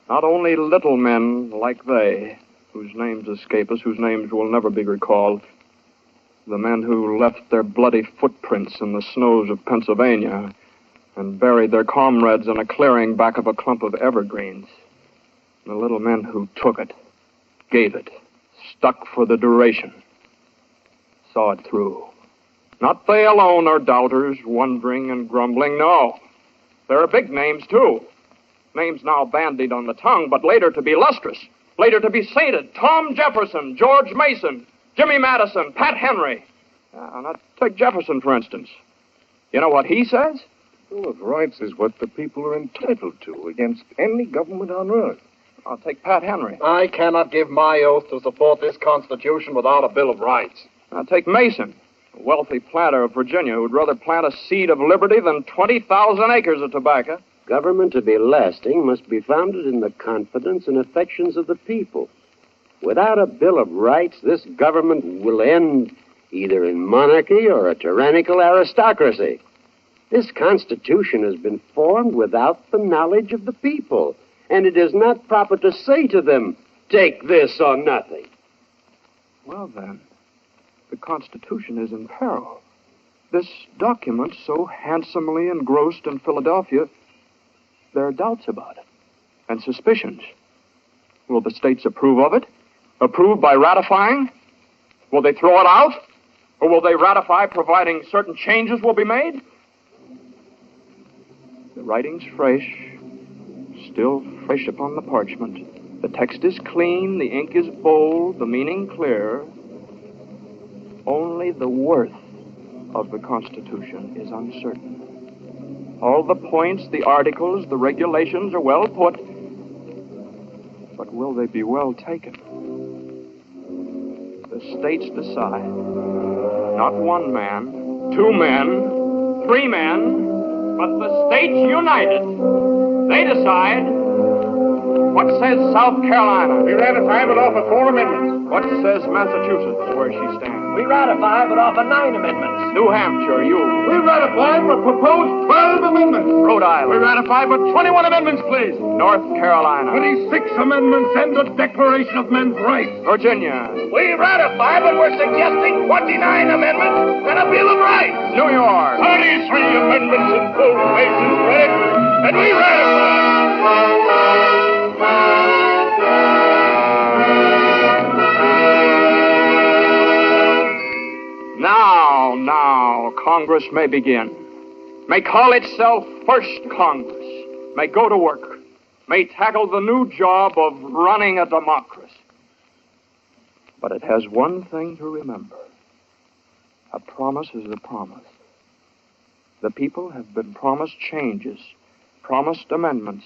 N: Not only little men like they, whose names escape us, whose names will never be recalled. The men who left their bloody footprints in the snows of Pennsylvania and buried their comrades in a clearing back of a clump of evergreens. The little men who took it, gave it, stuck for the duration, saw it through. Not they alone are doubters, wondering and grumbling, no. There are big names, too. Names now bandied on the tongue, but later to be lustrous, later to be sainted. Tom Jefferson, George Mason, Jimmy Madison, Pat Henry. Now, take Jefferson, for instance. You know what he says?
J: Bill of Rights is what the people are entitled to against any government on earth.
N: I'll take Pat Henry.
P: I cannot give my oath to support this Constitution without a Bill of Rights.
N: I'll take Mason, a wealthy planter of Virginia who'd rather plant a seed of liberty than 20,000 acres of tobacco.
L: Government to be lasting must be founded in the confidence and affections of the people. Without a Bill of Rights, this government will end either in monarchy or a tyrannical aristocracy. This Constitution has been formed without the knowledge of the people, and it is not proper to say to them, take this or nothing.
N: Well, then, the Constitution is in peril. This document, so handsomely engrossed in Philadelphia, there are doubts about it, and suspicions. Will the states approve of it? Approve by ratifying? Will they throw it out? Or will they ratify providing certain changes will be made? The writing's fresh, still fresh upon the parchment. The text is clean, the ink is bold, the meaning clear. Only the worth of the Constitution is uncertain. All the points, the articles, the regulations are well put, but will they be well taken? The states decide. Not one man, 2 men, 3 men, but the states united. They decide. What says South Carolina?
M: We ratify but offer 4 amendments.
N: What says Massachusetts, where she stands?
V: We ratify but offer 9 amendments.
N: New Hampshire, you.
M: We ratify but propose 12 amendments.
N: Rhode Island.
M: We ratify but 21 amendments, please.
N: North Carolina.
M: 26 amendments and the Declaration of Men's Rights.
N: Virginia.
M: We ratify, but we're suggesting 29 amendments and a Bill of Rights.
N: New York.
M: 33 amendments in full faces read, and we ratify.
N: Now, Congress may begin. May call itself First Congress. May go to work. May tackle the new job of running a democracy. But it has one thing to remember. A promise is a promise. The people have been promised changes, promised amendments,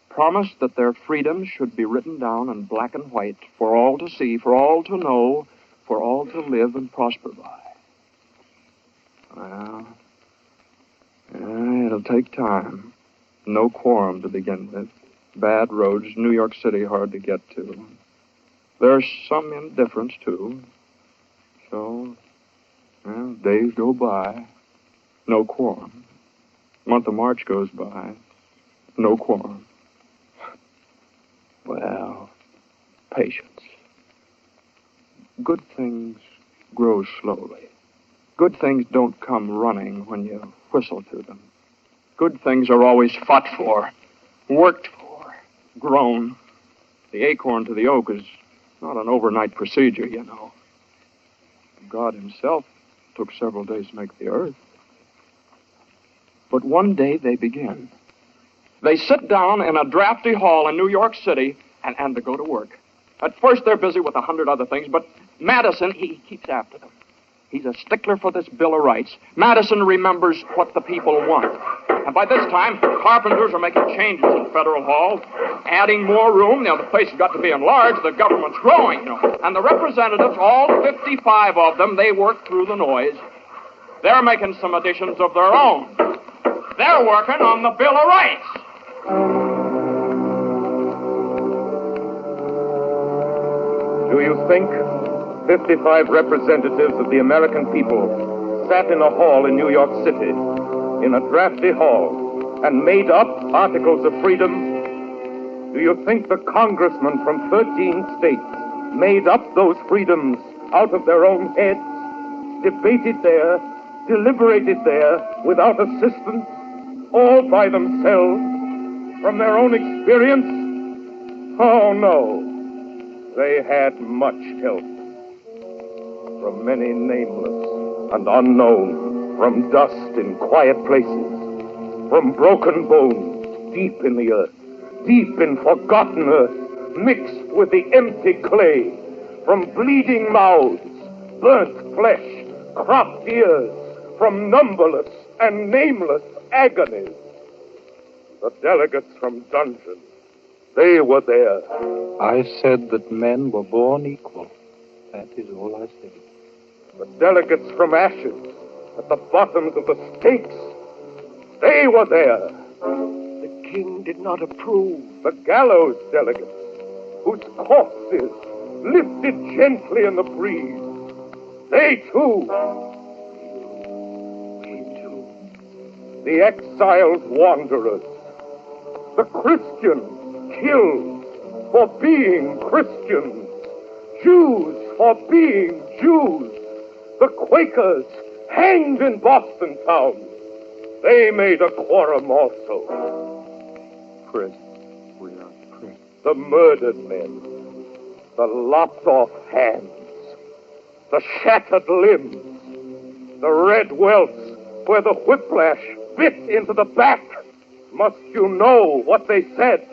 N: promised that their freedoms should be written down in black and white for all to see, for all to know, for all to live and prosper by. Well, it'll take time. No quorum to begin with. Bad roads, New York City hard to get to. There's some indifference, too. So, well, days go by. No quorum. Month of March goes by. No quorum. Well, patience. Good things grows slowly. Good things don't come running when you whistle to them. Good things are always fought for, worked for, grown. The acorn to the oak is not an overnight procedure, you know. God himself took several days to make the earth. But one day they begin. They sit down in a drafty hall in New York City and they go to work. At first they're busy with 100 other things, but Madison, he keeps after them. He's a stickler for this Bill of Rights. Madison remembers what the people want. And by this time, carpenters are making changes in Federal Hall, adding more room. You know, the place has got to be enlarged. The government's growing, you know. And the representatives, all 55 of them, they work through the noise. They're making some additions of their own. They're working on the Bill of Rights.
B: Do you think 55 representatives of the American people sat in a hall in New York City, in a drafty hall, and made up articles of freedom? Do you think the congressmen from 13 states made up those freedoms out of their own heads, debated there, deliberated there, without assistance, all by themselves, from their own experience? Oh, no. They had much help. From many nameless and unknown, from dust in quiet places, from broken bones deep in the earth, deep in forgotten earth, mixed with the empty clay, from bleeding mouths, burnt flesh, cropped ears, from numberless and nameless agonies. The delegates from dungeons, they were there.
E: I said that men were born equal. That is all I said.
B: The delegates from ashes at the bottoms of the stakes, they were there.
E: The king did not approve.
B: The gallows delegates, whose corpses lifted gently in the breeze, they too. The exiled wanderers, the Christians killed for being Christians, Jews for being Jews, the Quakers hanged in Boston town. They made a quorum also.
E: Prison. We are prison.
B: The murdered men, the lopped off hands, the shattered limbs, the red welts where the whiplash bit into the back. Must you know what they said?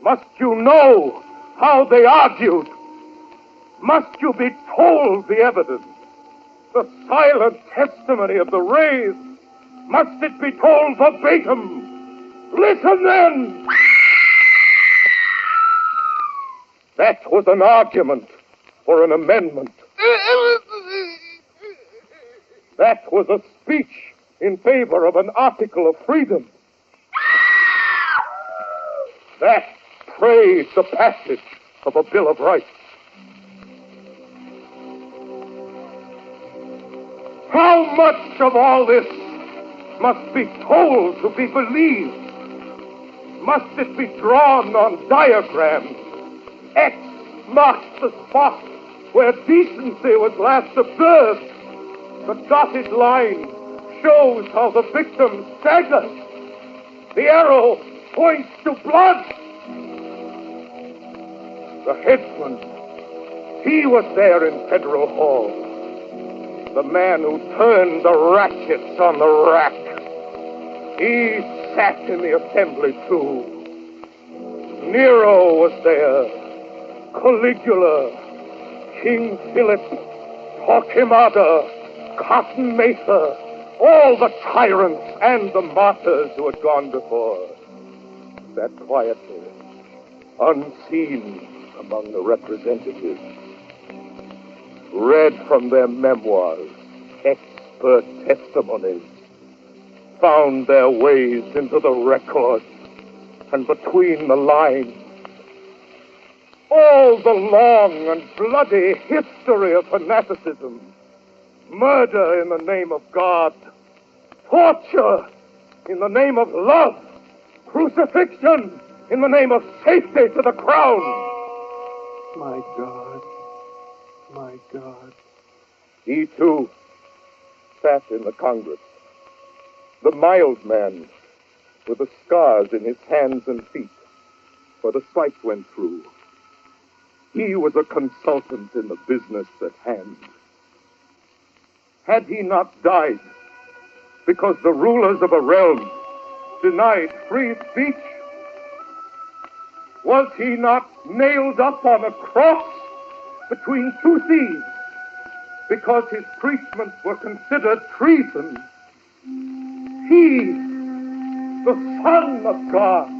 B: Must you know how they argued? Must you be told the evidence? The silent testimony of the raised? Must it be told verbatim? Listen then! That was an argument for an amendment. That was a speech in favor of an article of freedom. That praised the passage of a Bill of Rights. How much of all this must be told to be believed? Must it be drawn on diagrams? X marks the spot where decency was last observed. The dotted line shows how the victim staggered. The arrow points to blood. The headsman, he was there in Federal Hall. The man who turned the ratchets on the rack. He sat in the assembly too. Nero was there. Caligula, King Philip, Torquemada, Cotton Mather, all the tyrants and the martyrs who had gone before. Sat quietly, unseen among the representatives. Read from their memoirs, expert testimonies, found their ways into the records and between the lines. All the long and bloody history of fanaticism, murder in the name of God, torture in the name of love, crucifixion in the name of safety to the crown.
E: My God, my God.
B: He, too, sat in the Congress. The mild man, with the scars in his hands and feet, where the spikes went through. He was a consultant in the business at hand. Had he not died because the rulers of a realm denied free speech? Was he not nailed up on a cross between two thieves because his preachments were considered treason? He, the Son of God,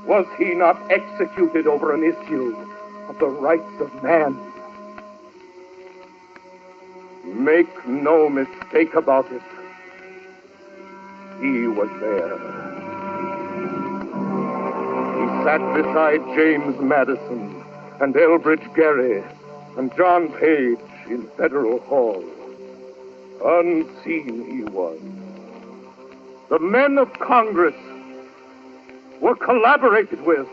B: was he not executed over an issue of the rights of man? Make no mistake about it. He was there. He sat beside James Madison and Elbridge Gerry and John Page in Federal Hall. Unseen he was. The men of Congress were collaborated with.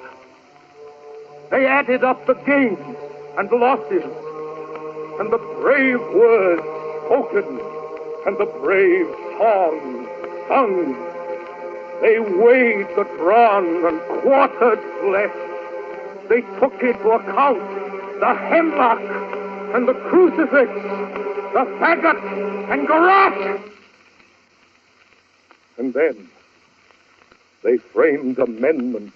B: They added up the gains and losses, and the brave words spoken, and the brave songs sung. They weighed the drawn and quartered flesh. They took into account the hemlock and the crucifix, the faggot and garrote. And then they framed amendments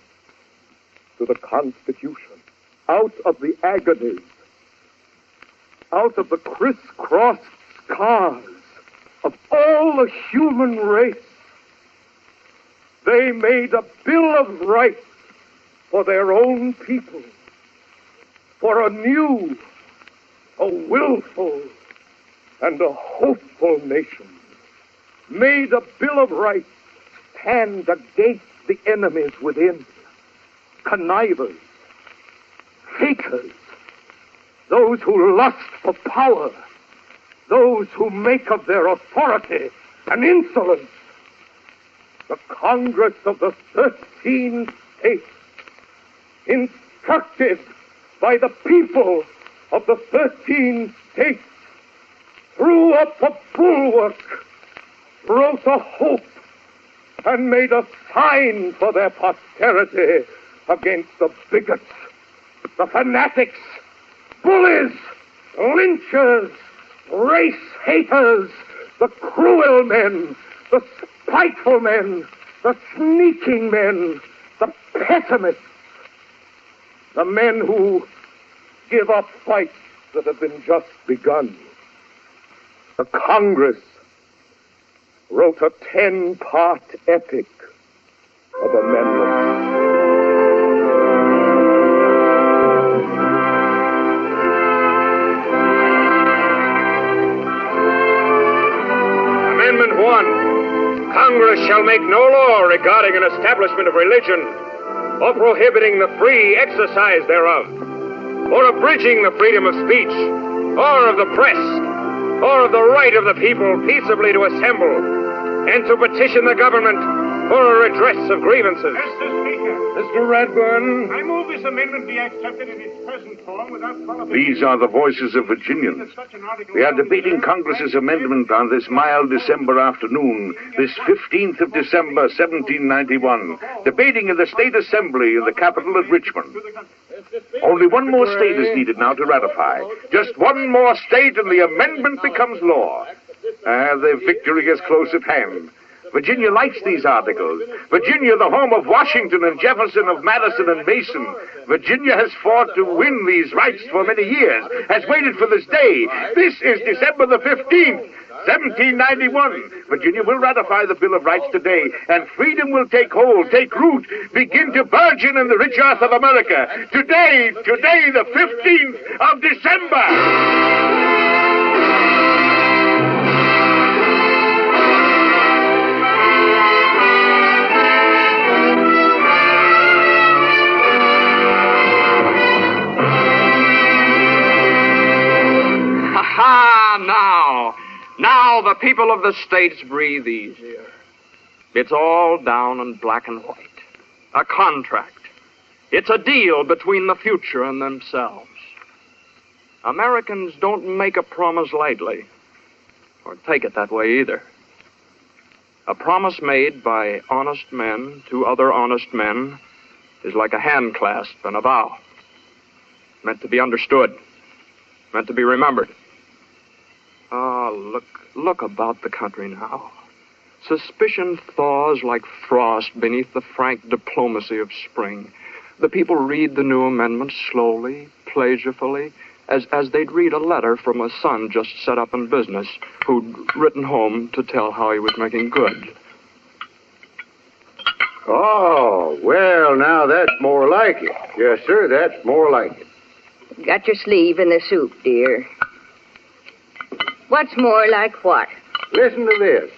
B: to the Constitution out of the agonies, out of the crisscrossed scars of all the human race. They made a Bill of Rights for their own people, for a new, a willful, and a hopeful nation. Made a Bill of Rights stand against the enemies within, connivers, fakers, those who lust for power, those who make of their authority an insolence. The Congress of the 13 states, instructed by the people of the 13 states, threw up a bulwark, wrote a hope, and made a sign for their posterity against the bigots, the fanatics, bullies, lynchers, race haters, the cruel men, the spiteful men, the sneaking men, the pessimists, the men who give up fights that have been just begun. The Congress wrote a 10-part epic of amendments.
G: Amendment 1. Congress shall make no law regarding an establishment of religion, or prohibiting the free exercise thereof, or abridging the freedom of speech, or of the press, or of the right of the people peaceably to assemble, and to petition the government for a redress of grievances.
M: Mr. Speaker.
B: Mr. Radburn.
M: I move this amendment be accepted in its present form without qualification.
I: These are the voices of Virginians. We are debating Congress's amendment on this mild December afternoon, this 15th of December, 1791, debating in the State Assembly in the capital at Richmond. Only one more state is needed now to ratify. Just one more state and the amendment becomes law. The victory is close at hand. Virginia likes these articles. Virginia, the home of Washington and Jefferson, of Madison and Mason. Virginia has fought to win these rights for many years, has waited for this day. This is December the 15th, 1791. Virginia will ratify the Bill of Rights today, and freedom will take hold, take root, begin to burgeon in the rich earth of America. Today, the 15th of December.
N: Now the people of the states breathe easier. It's all down in black and white. A contract. It's a deal between the future and themselves. Americans don't make a promise lightly, or take it that way either. A promise made by honest men to other honest men is like a hand clasp and a vow. Meant to be understood, meant to be remembered. Oh, look about the country now. Suspicion thaws like frost beneath the frank diplomacy of spring. The people read the new amendments slowly, pleasurefully, as they'd read a letter from a son just set up in business who'd written home to tell how he was making good.
P: Oh, well, now that's more like it. Yes, sir, that's more like it.
O: Got your sleeve in the soup, dear. What's more like what?
P: Listen to this.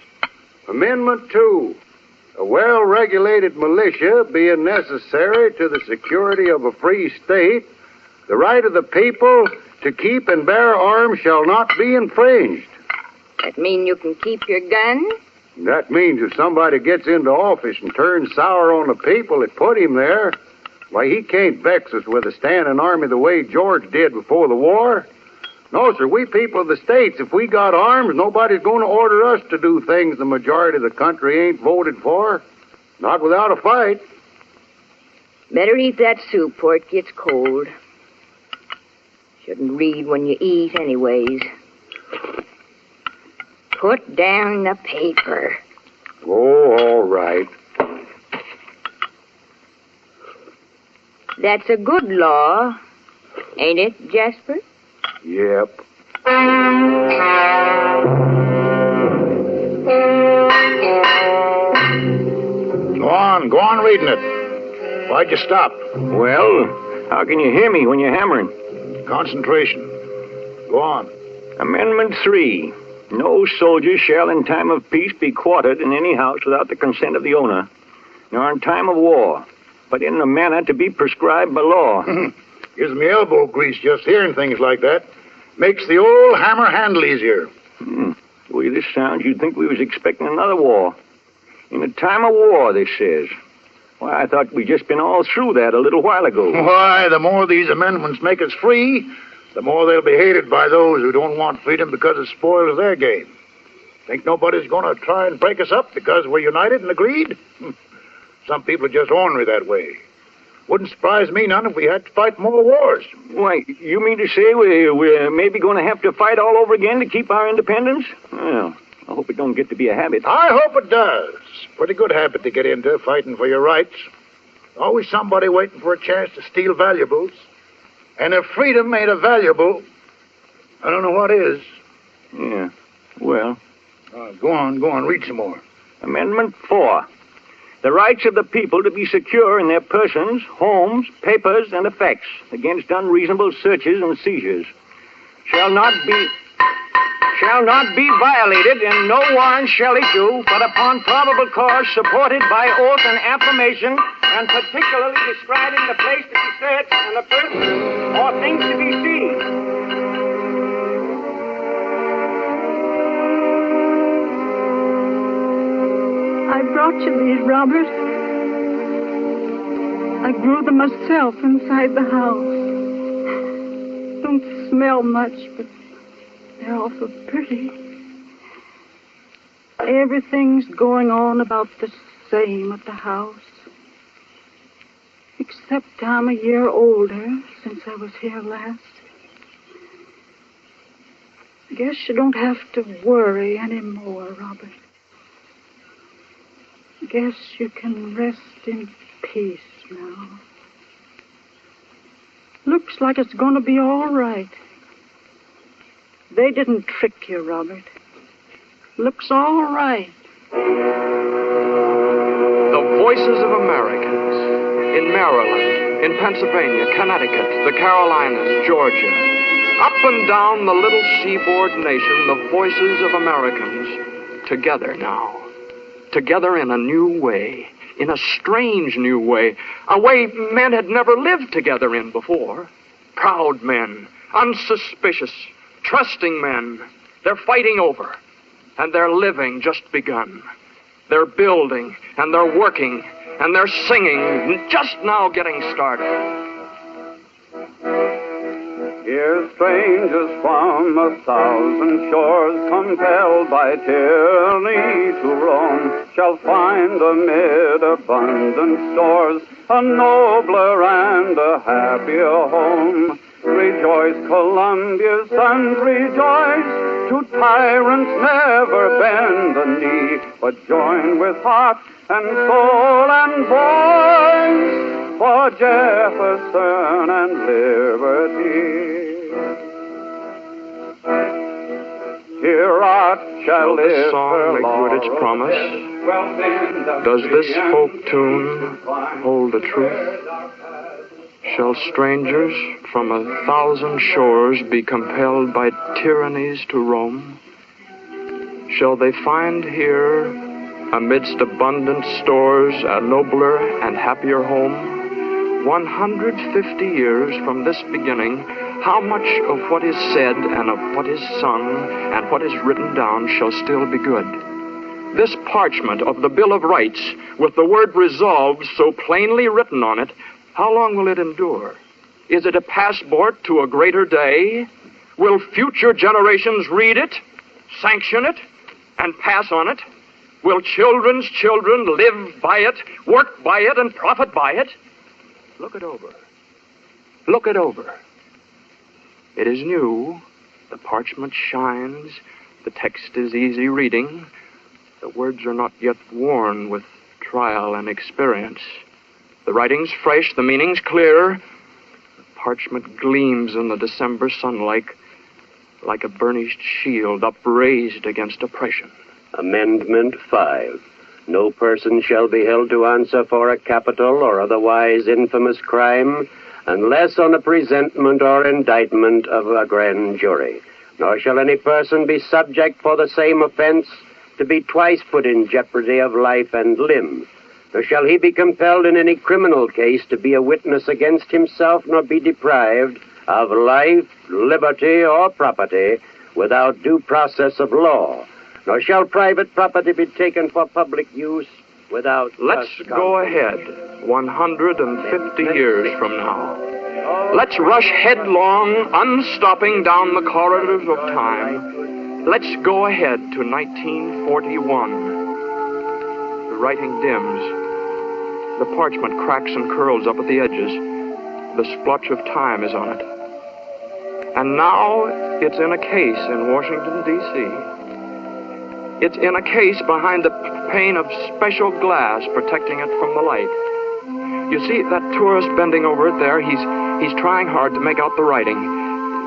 P: Amendment 2. A well-regulated militia being necessary to the security of a free state, the right of the people to keep and bear arms shall not be infringed.
O: That mean you can keep your gun?
P: That means if somebody gets into office and turns sour on the people that put him there, why, he can't vex us with a standing army the way George did before the war. No, sir, we people of the states, if we got arms, nobody's going to order us to do things the majority of the country ain't voted for. Not without a fight.
O: Better eat that soup before it gets cold. Shouldn't read when you eat anyways. Put down the paper.
P: Oh, all right.
O: That's a good law, ain't it, Jasper?
P: Yep. Go on reading it. Why'd you stop?
T: Well, how can you hear me when you're hammering?
P: Concentration. Go on.
T: Amendment 3. No soldier shall in time of peace be quartered in any house without the consent of the owner, nor in time of war, but in a manner to be prescribed by law.
P: Gives me elbow grease just hearing things like that. Makes the old hammer handle easier.
T: The way this sounds, you'd think we was expecting another war. In a time of war, this says. Why, I thought we'd just been all through that a little while ago.
P: Why, the more these amendments make us free, the more they'll be hated by those who don't want freedom because it spoils their game. Think nobody's going to try and break us up because we're united and agreed? Some people are just ornery that way. Wouldn't surprise me none if we had to fight more wars.
T: Why, you mean to say we're maybe going to have to fight all over again to keep our independence? Well, I hope it don't get to be a habit.
P: I hope it does. Pretty good habit to get into, fighting for your rights. Always somebody waiting for a chance to steal valuables. And if freedom ain't a valuable, I don't know what is.
T: Yeah, well.
P: Go on, read some more.
T: Amendment 4. The rights of the people to be secure in their persons, homes, papers, and effects against unreasonable searches and seizures shall not be violated, and no warrant shall issue but upon probable cause supported by oath and affirmation, and particularly describing the place to be searched and the person or things to be seized.
U: I brought you these, Robert. I grew them myself inside the house. Don't smell much, but they're awful pretty. Everything's going on about the same at the house. Except I'm a year older since I was here last. Guess you don't have to worry anymore, Robert. Guess you can rest in peace now. Looks like it's going to be all right. They didn't trick you, Robert. Looks all right.
N: The voices of Americans in Maryland, in Pennsylvania, Connecticut, the Carolinas, Georgia. Up and down the little seaboard nation, the voices of Americans together now. Together in a new way, in a strange new way, a way men had never lived together in before. Proud men, unsuspicious, trusting men. They're fighting over, and they're living just begun. They're building, and they're working, and they're singing, just now getting started.
D: Here strangers from 1,000 shores, compelled by tyranny to roam, shall find amid abundant stores a nobler and a happier home. Rejoice, Columbia's sons, rejoice. To tyrants never bend the knee, but join with heart and soul and voice for Jefferson and liberty. Here art shall
N: Will this
D: live
N: song make good its promise? Does this folk tune hold the truth? Shall strangers from 1,000 shores be compelled by tyrannies to roam? Shall they find here, amidst abundant stores, a nobler and happier home? 150 years from this beginning, how much of what is said and of what is sung and what is written down shall still be good? This parchment of the Bill of Rights, with the word resolved so plainly written on it, how long will it endure? Is it a passport to a greater day? Will future generations read it, sanction it, and pass on it? Will children's children live by it, work by it, and profit by it? Look it over. Look it over. It is new. The parchment shines. The text is easy reading. The words are not yet worn with trial and experience. The writing's fresh, the meaning's clear. The parchment gleams in the December sunlight like a burnished shield upraised against oppression.
F: Amendment 5. No person shall be held to answer for a capital or otherwise infamous crime unless on a presentment or indictment of a grand jury. Nor shall any person be subject for the same offense to be twice put in jeopardy of life and limb. Nor shall he be compelled in any criminal case to be a witness against himself, nor be deprived of life, liberty, or property without due process of law. Nor shall private property be taken for public use without...
N: Let's go ahead 150 years from now. Let's rush headlong, unstopping down the corridors of time. Let's go ahead to 1941. The writing dims. The parchment cracks and curls up at the edges. The splotch of time is on it. And now it's in a case in Washington, D.C. It's in a case behind a pane of special glass protecting it from the light. You see that tourist bending over it there? He's trying hard to make out the writing.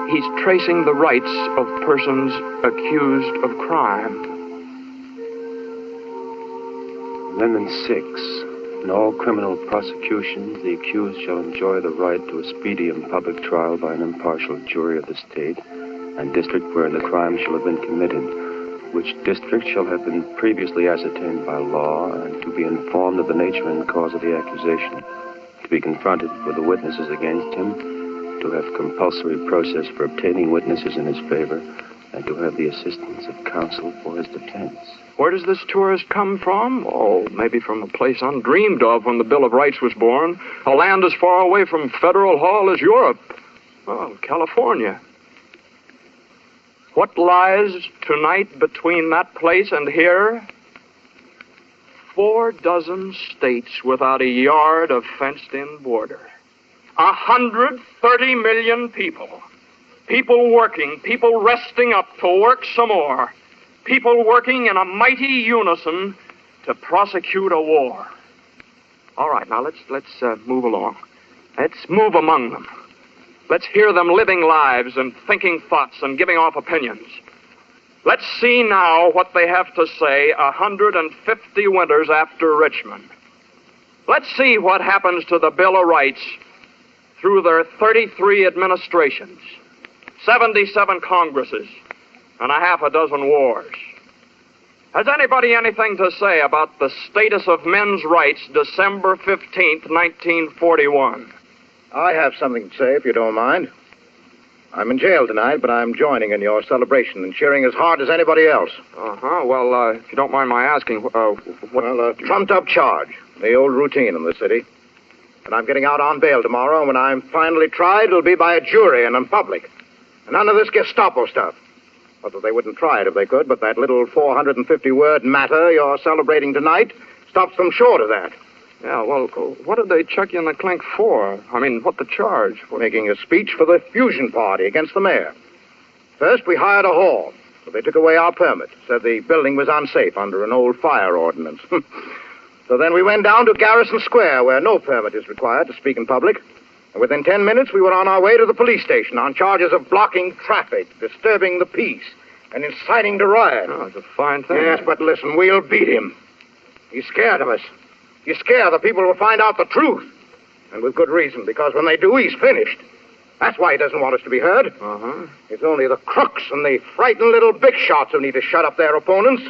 N: He's tracing the rights of persons accused of crime.
S: Amendment 6. In all criminal prosecutions, the accused shall enjoy the right to a speedy and public trial by an impartial jury of the state and district where the crime shall have been committed, which district shall have been previously ascertained by law, and to be informed of the nature and cause of the accusation, to be confronted with the witnesses against him, to have compulsory process for obtaining witnesses in his favor, and to have the assistance of counsel for his defense.
N: Where does this tourist come from? Oh, maybe from a place undreamed of when the Bill of Rights was born. A land as far away from Federal Hall as Europe. Oh, California. What lies tonight between that place and here? 4 dozen states without a yard of fenced-in border. 130 million people. People working, people resting up to work some more. People working in a mighty unison to prosecute a war. All right, now let's move along. Let's move among them. Let's hear them living lives and thinking thoughts and giving off opinions. Let's see now what they have to say 150 winters after Richmond. Let's see what happens to the Bill of Rights through their 33 administrations, 77 Congresses, and a half a dozen wars. Has anybody anything to say about the status of men's rights December 15th, 1941?
X: I have something to say, if you don't mind. I'm in jail tonight, but I'm joining in your celebration and cheering as hard as anybody else.
N: Uh-huh. Well, if you don't mind my asking,
X: Well, a trumped-up charge. The old routine in the city. And I'm getting out on bail tomorrow, and when I'm finally tried, it'll be by a jury and in public. None of this Gestapo stuff. Not that they wouldn't try it if they could, but that little 450-word matter you're celebrating tonight stops them short of that.
N: Yeah, well, what did they chuck you in the clink for? I mean, what the charge?
X: Making a speech for the Fusion Party against the mayor. First, we hired a hall, but they took away our permit, said the building was unsafe under an old fire ordinance. So then we went down to Garrison Square, where no permit is required to speak in public. And within 10 minutes, we were on our way to the police station on charges of blocking traffic, disturbing the peace, and inciting to riot.
N: Oh, it's a fine thing.
X: Yes, but listen, we'll beat him. He's scared of us. He's scared the people will find out the truth. And with good reason, because when they do, he's finished. That's why he doesn't want us to be heard.
N: Uh-huh.
X: It's only the crooks and the frightened little big shots who need to shut up their opponents.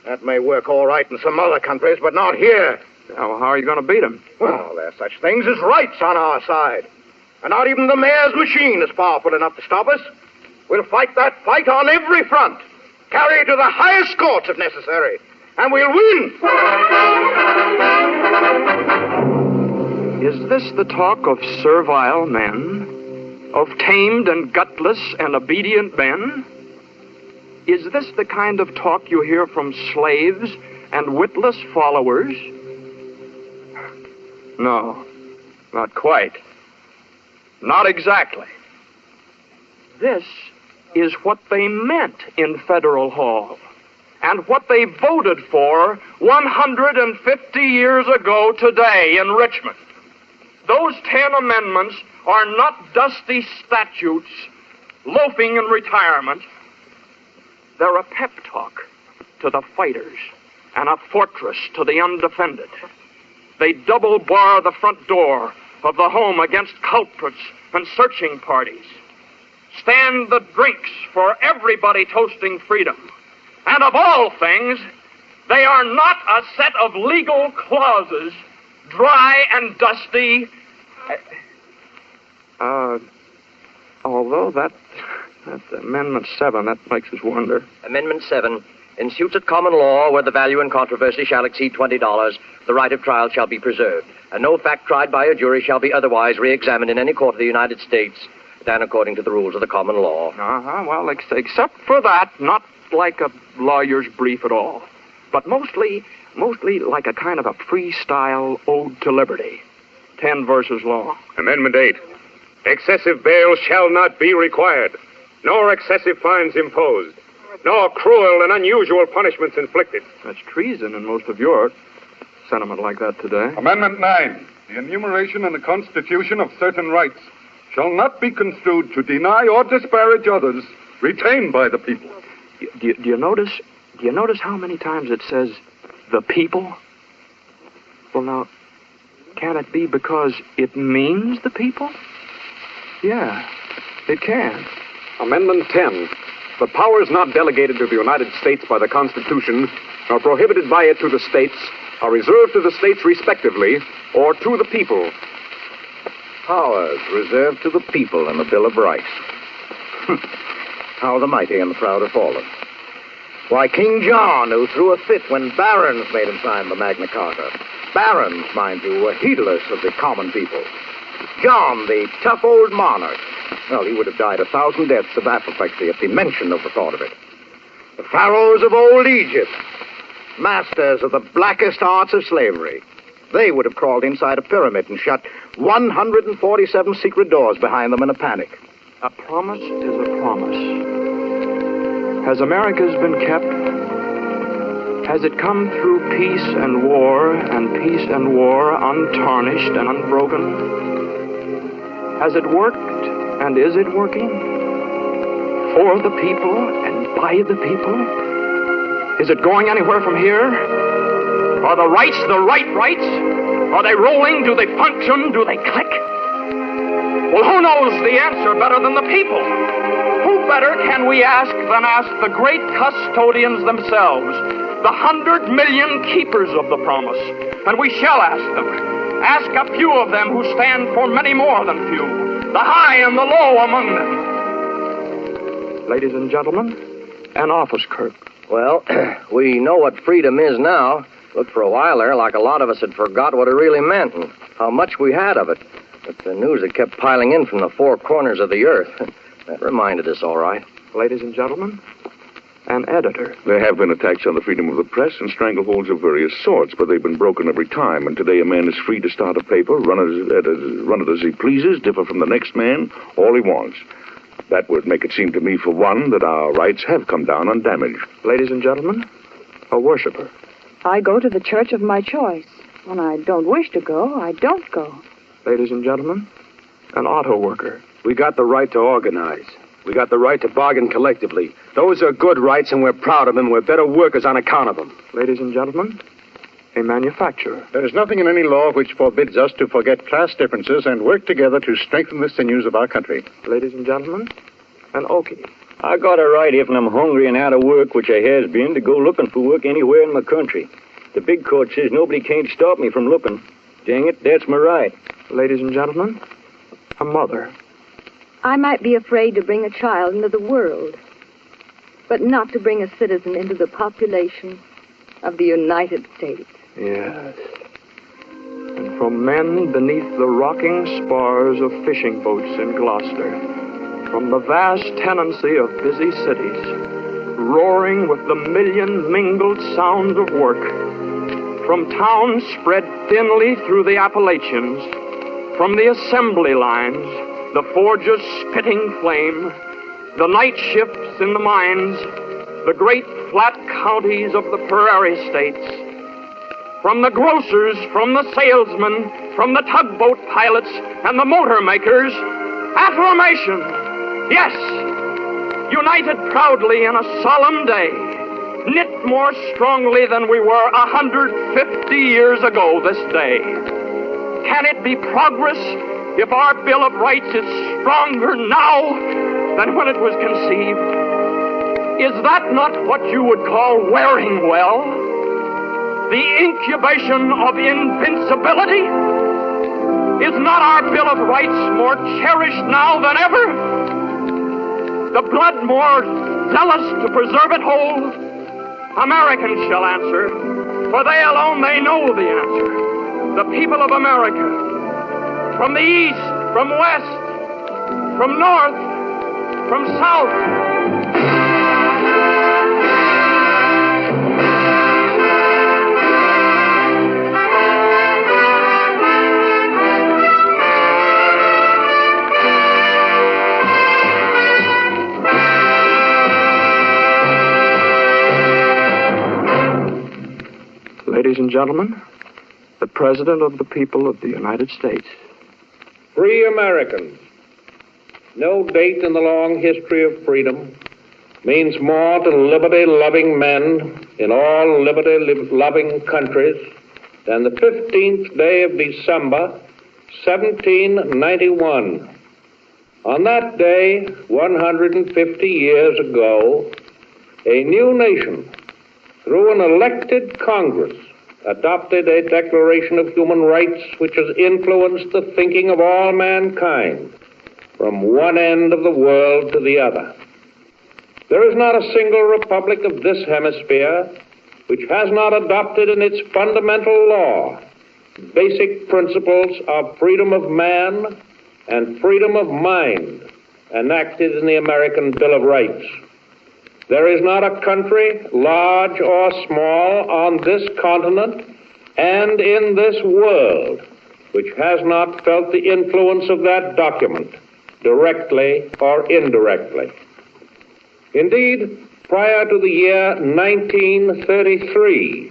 X: That may work all right in some other countries, but not here.
N: Yeah, well, how are you going to beat him?
X: Well, there's such things as rights on our side. And not even the mayor's machine is powerful enough to stop us. We'll fight that fight on every front. Carry it to the highest courts if necessary. And we'll win!
N: Is this the talk of servile men? Of tamed and gutless and obedient men? Is this the kind of talk you hear from slaves and witless followers? No, not quite. Not exactly. This is what they meant in Federal Hall, and what they voted for 150 years ago today in Richmond. Those 10 amendments are not dusty statutes loafing in retirement. They're a pep talk to the fighters and a fortress to the undefended. They double bar the front door of the home against culprits and searching parties. Stand the drinks for everybody toasting freedom. And of all things, they are not a set of legal clauses, dry and dusty. Although that's Amendment 7, that makes us wonder.
V: Amendment 7. In suits at common law, where the value in controversy shall exceed $20, the right of trial shall be preserved, and no fact tried by a jury shall be otherwise re-examined in any court of the United States than according to the rules of the common law.
N: Uh-huh, well, except for that, not like a lawyer's brief at all, but mostly like a kind of a freestyle ode to liberty. 10 verses long.
G: Amendment 8. Excessive bail shall not be required, nor excessive fines imposed, nor cruel and unusual punishments inflicted.
N: That's treason in most of your sentiment like that today.
C: Amendment 9. The enumeration in the Constitution of certain rights shall not be construed to deny or disparage others retained by the people.
N: Do you notice how many times it says the people? Well, now, can it be because it means the people? Yeah, it can.
G: Amendment 10. The powers not delegated to the United States by the Constitution, nor prohibited by it to the states, are reserved to the states respectively, or to the people.
X: Powers reserved to the people in the Bill of Rights. How the mighty and the proud have fallen. Why, King John, who threw a fit when barons made him sign the Magna Carta. Barons, mind you, were heedless of the common people. John, the tough old monarch, well, he would have died 1,000 deaths of apoplexy at the mention of the thought of it. The pharaohs of old Egypt, masters of the blackest arts of slavery, they would have crawled inside a pyramid and shut 147 secret doors behind them in a panic.
N: A promise is a promise. Has America's been kept? Has it come through peace and war untarnished and unbroken? Has it worked, and is it working? For the people and by the people? Is it going anywhere from here? Are the rights the right rights? Are they rolling? Do they function? Do they click? Well, who knows the answer better than the people? Who better can we ask than ask the great custodians themselves, the 100 million keepers of the promise? And we shall ask them. Ask a few of them who stand for many more than few, the high and the low among them. Ladies and gentlemen, an office clerk.
V: Well, we know what freedom is now. Looked for a while there like a lot of us had forgot what it really meant and how much we had of it. But the news that kept piling in from the four corners of the earth. That reminded us, all right.
N: Ladies and gentlemen, an editor.
I: There have been attacks on the freedom of the press and strangleholds of various sorts, but they've been broken every time. And today a man is free to start a paper, run it as he pleases, differ from the next man, all he wants. That would make it seem to me, for one, that our rights have come down undamaged.
N: Ladies and gentlemen, a worshiper.
U: I go to the church of my choice. When I don't wish to go, I don't go.
N: Ladies and gentlemen, an auto worker.
H: We got the right to organize. We got the right to bargain collectively. Those are good rights, and we're proud of them. We're better workers on account of them.
N: Ladies and gentlemen, a manufacturer.
P: There is nothing in any law which forbids us to forget class differences and work together to strengthen the sinews of our country.
N: Ladies and gentlemen, an Okie.
K: I got a right, if I'm hungry and out of work, which I has been, to go looking for work anywhere in my country. The big court says nobody can't stop me from looking. Dang it, that's my right.
N: Ladies and gentlemen, a mother.
O: I might be afraid to bring a child into the world, but not to bring a citizen into the population of the United States.
N: Yes. And from men beneath the rocking spars of fishing boats in Gloucester, from the vast tenancy of busy cities, roaring with the million mingled sounds of work, from towns spread thinly through the Appalachians, from the assembly lines, the forges spitting flame, the night shifts in the mines, the great flat counties of the prairie states, from the grocers, from the salesmen, from the tugboat pilots and the motor makers, affirmation, yes, united proudly in a solemn day, knit more strongly than we were 150 years ago this day. Can it be progress if our Bill of Rights is stronger now than when it was conceived? Is that not what you would call wearing well? The incubation of invincibility? Is not our Bill of Rights more cherished now than ever? The blood more zealous to preserve it whole? Americans shall answer, for they alone they know the answer. The people of America, from the east, from west, from north, from south. Ladies and gentlemen, the President of the people of the United States.
Q: Free Americans. No date in the long history of freedom means more to liberty-loving men in all liberty-loving countries than the 15th day of December, 1791. On that day, 150 years ago, a new nation, through an elected Congress, adopted a Declaration of Human Rights which has influenced the thinking of all mankind from one end of the world to the other. There is not a single republic of this hemisphere which has not adopted in its fundamental law basic principles of freedom of man and freedom of mind enacted in the American Bill of Rights. There is not a country, large or small, on this continent and in this world which has not felt the influence of that document, directly or indirectly. Indeed, prior to the year 1933,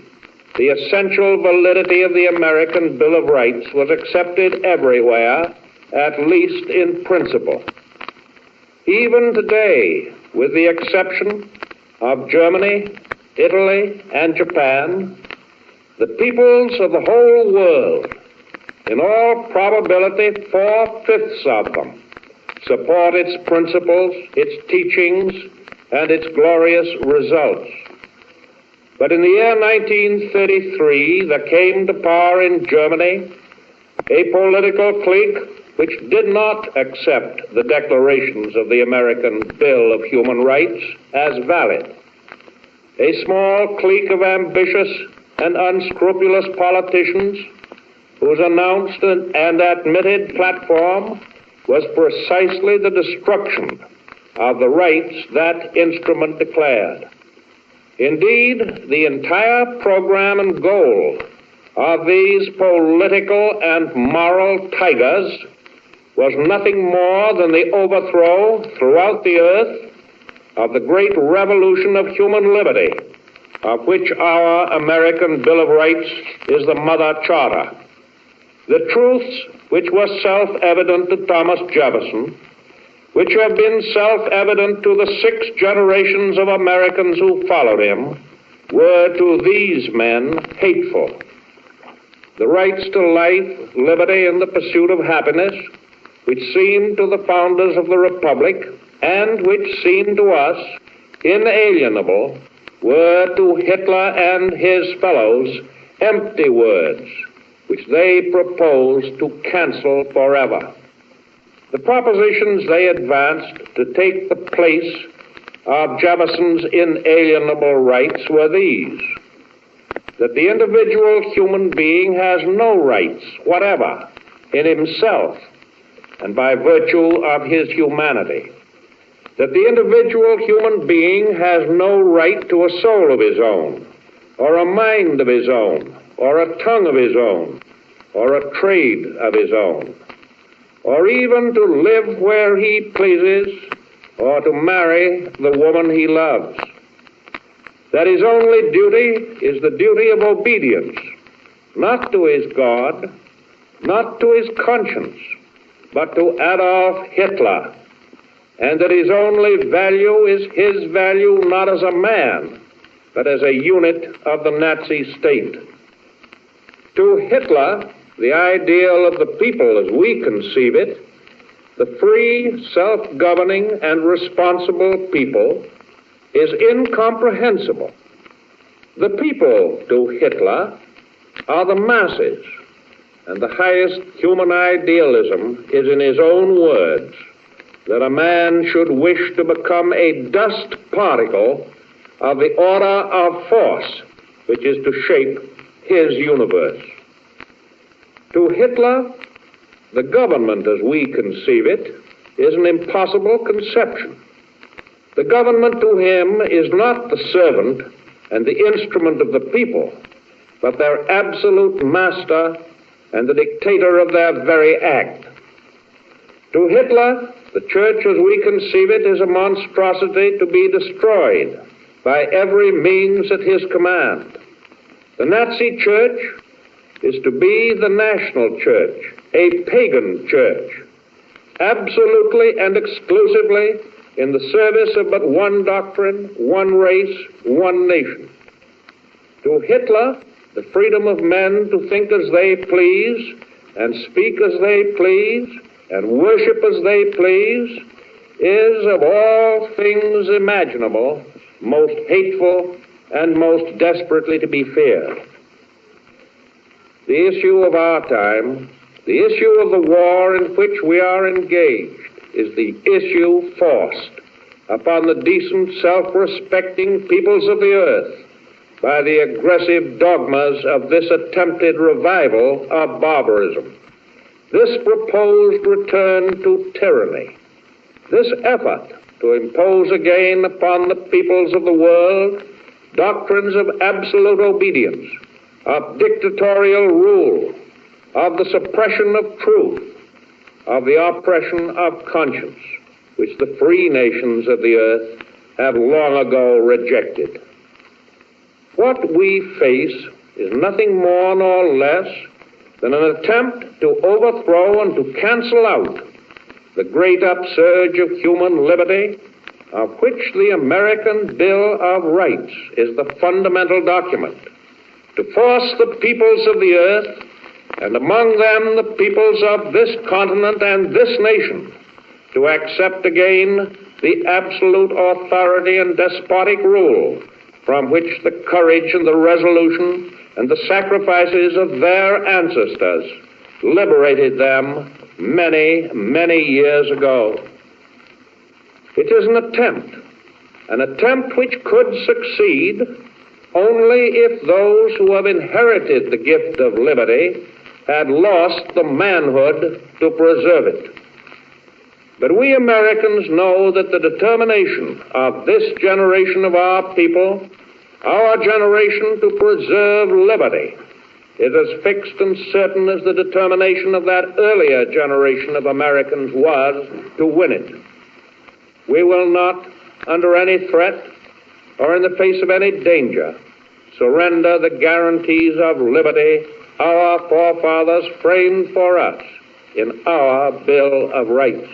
Q: the essential validity of the American Bill of Rights was accepted everywhere, at least in principle. Even today, with the exception of Germany, Italy, and Japan, the peoples of the whole world, in all probability 4/5 of them, support its principles, its teachings, and its glorious results. But in the year 1933, there came to power in Germany a political clique which did not accept the declarations of the American Bill of Human Rights as valid. A small clique of ambitious and unscrupulous politicians whose announced and admitted platform was precisely the destruction of the rights that instrument declared. Indeed, the entire program and goal of these political and moral tigers was nothing more than the overthrow throughout the earth of the great revolution of human liberty, of which our American Bill of Rights is the mother charter. The truths which were self-evident to Thomas Jefferson, which have been self-evident to the 6 generations of Americans who followed him, were to these men hateful. The rights to life, liberty, and the pursuit of happiness, which seemed to the founders of the Republic, and which seemed to us inalienable, were to Hitler and his fellows empty words, which they proposed to cancel forever. The propositions they advanced to take the place of Jefferson's inalienable rights were these: that the individual human being has no rights whatever in himself and by virtue of his humanity, that the individual human being has no right to a soul of his own, or a mind of his own, or a tongue of his own, or a trade of his own, or even to live where he pleases, or to marry the woman he loves. That his only duty is the duty of obedience, not to his God, not to his conscience, but to Adolf Hitler, and that his only value is his value not as a man, but as a unit of the Nazi state. To Hitler, the ideal of the people as we conceive it, the free, self-governing, and responsible people, is incomprehensible. The people, to Hitler, are the masses, and the highest human idealism is, in his own words, that a man should wish to become a dust particle of the order of force, which is to shape his universe. To Hitler, the government as we conceive it is an impossible conception. The government to him is not the servant and the instrument of the people, but their absolute master and the dictator of their very act. To Hitler, the church as we conceive it is a monstrosity to be destroyed by every means at his command. The Nazi church is to be the national church, a pagan church, absolutely and exclusively in the service of but one doctrine, one race, one nation. To Hitler, the freedom of men to think as they please, and speak as they please, and worship as they please, is of all things imaginable most hateful and most desperately to be feared. The issue of our time, the issue of the war in which we are engaged, is the issue forced upon the decent, self-respecting peoples of the earth by the aggressive dogmas of this attempted revival of barbarism, this proposed return to tyranny, this effort to impose again upon the peoples of the world doctrines of absolute obedience, of dictatorial rule, of the suppression of truth, of the oppression of conscience, which the free nations of the earth have long ago rejected. What we face is nothing more nor less than an attempt to overthrow and to cancel out the great upsurge of human liberty, of which the American Bill of Rights is the fundamental document, to force the peoples of the earth, and among them the peoples of this continent and this nation, to accept again the absolute authority and despotic rule from which the courage and the resolution and the sacrifices of their ancestors liberated them many, many years ago. It is an attempt which could succeed only if those who have inherited the gift of liberty had lost the manhood to preserve it. But we Americans know that the determination of this generation of our people, our generation to preserve liberty, is as fixed and certain as the determination of that earlier generation of Americans was to win it. We will not, under any threat or in the face of any danger, surrender the guarantees of liberty our forefathers framed for us in our Bill of Rights.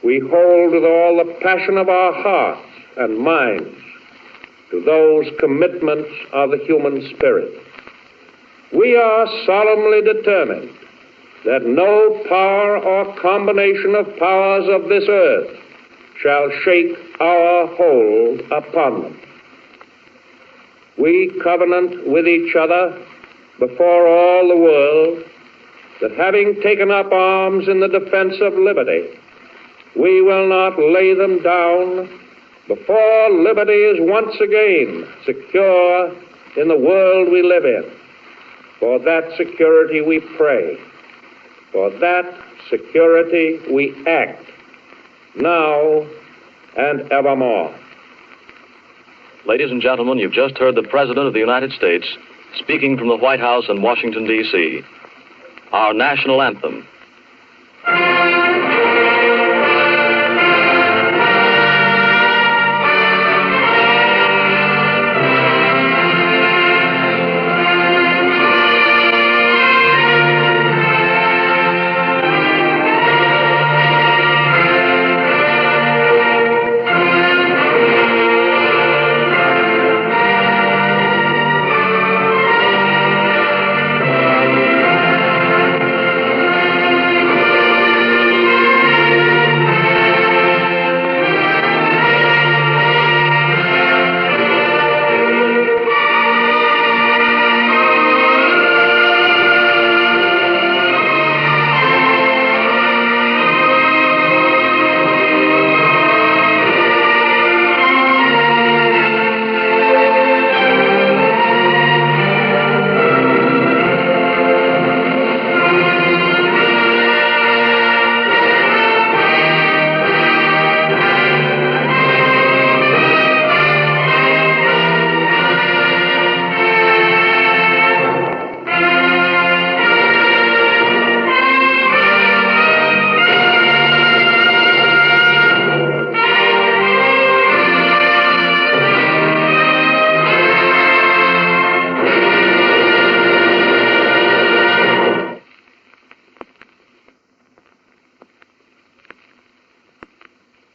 Q: We hold with all the passion of our hearts and minds to those commitments of the human spirit. We are solemnly determined that no power or combination of powers of this earth shall shake our hold upon them. We covenant with each other before all the world that having taken up arms in the defense of liberty, we will not lay them down before liberty is once again secure in the world we live in. For that security we pray. For that security we act, now and evermore.
A: Ladies and gentlemen, you've just heard the President of the United States speaking from the White House in Washington, D.C. Our national anthem.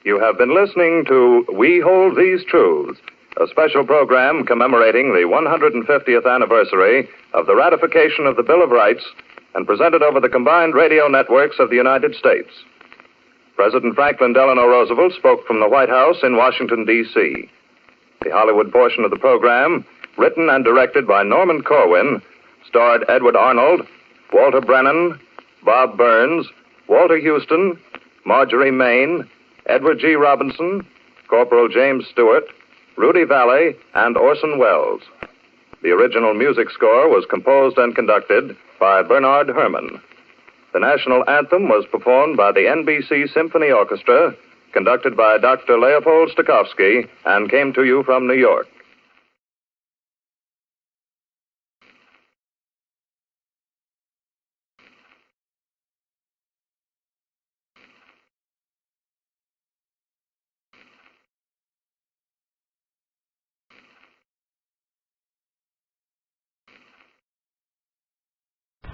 B: You have been listening to We Hold These Truths, a special program commemorating the 150th anniversary of the ratification of the Bill of Rights and presented over the combined radio networks of the United States. President Franklin Delano Roosevelt spoke from the White House in Washington, D.C. The Hollywood portion of the program, written and directed by Norman Corwin, starred Edward Arnold, Walter Brennan, Bob Burns, Walter Houston, Marjorie Main, Edward G. Robinson, Corporal James Stewart, Rudy Valley, and Orson Welles. The original music score was composed and conducted by Bernard Herrmann. The national anthem was performed by the NBC Symphony Orchestra, conducted by Dr. Leopold Stokowski, and came to you from New York.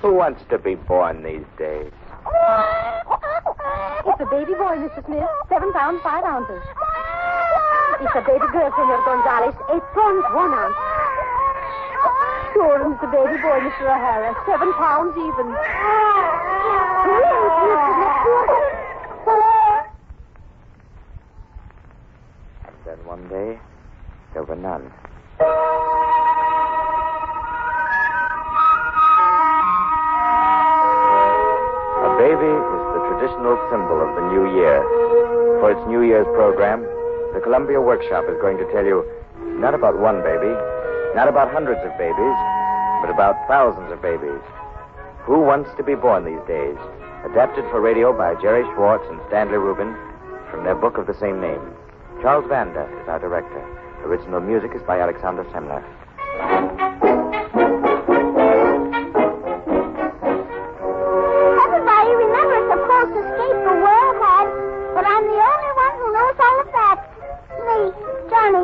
J: Who wants to be born these days?
R: It's a baby boy, Mr. Smith. 7 pounds, 5 ounces. It's a baby girl, Senor Gonzalez. 8 pounds, 1 ounce. Sure, it's a baby boy, Mr. O'Hara. 7 pounds even.
J: And then one day, there were none. A baby is the traditional symbol of the new year. For its New Year's program, the Columbia Workshop is going to tell you not about one baby, not about hundreds of babies, but about thousands of babies. Who wants to be born these days? Adapted for radio by Jerry Schwartz and Stanley Rubin from their book of the same name. Charles Vanda is our director. Original music is by Alexander Semler.
E: Everybody, remember, it's supposed to escape the world had, but I'm the only one who knows all the facts. Me, Johnny.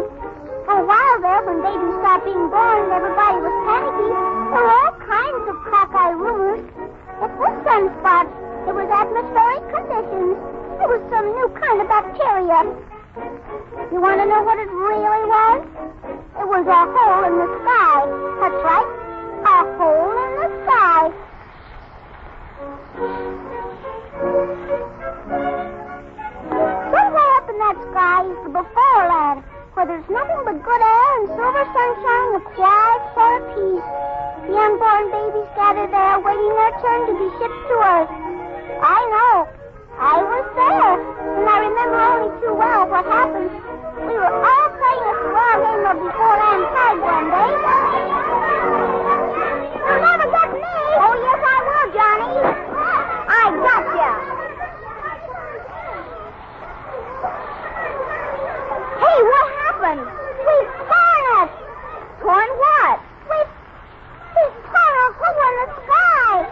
E: For a while there, when babies stopped being born and everybody was panicky, there were all kinds of cockeyed rumors. It was sunspots. It was atmospheric conditions. It was some new kind of bacteria. You want to know what it really was? It was a hole in the sky. That's right. A hole in the sky. Somewhere up in that sky is the before land, where there's nothing but good air and silver sunshine and a quiet sort of peace. The unborn babies gather there, waiting their turn to be shipped to Earth. I know. I was there, and I remember only too well what happened. We were all playing a small game of before land tag one day. You'll never get me. Oh, yes, I will, Johnny. I got ya. Hey, what happened? We've torn it. Torn what? We've torn a hole in the sky.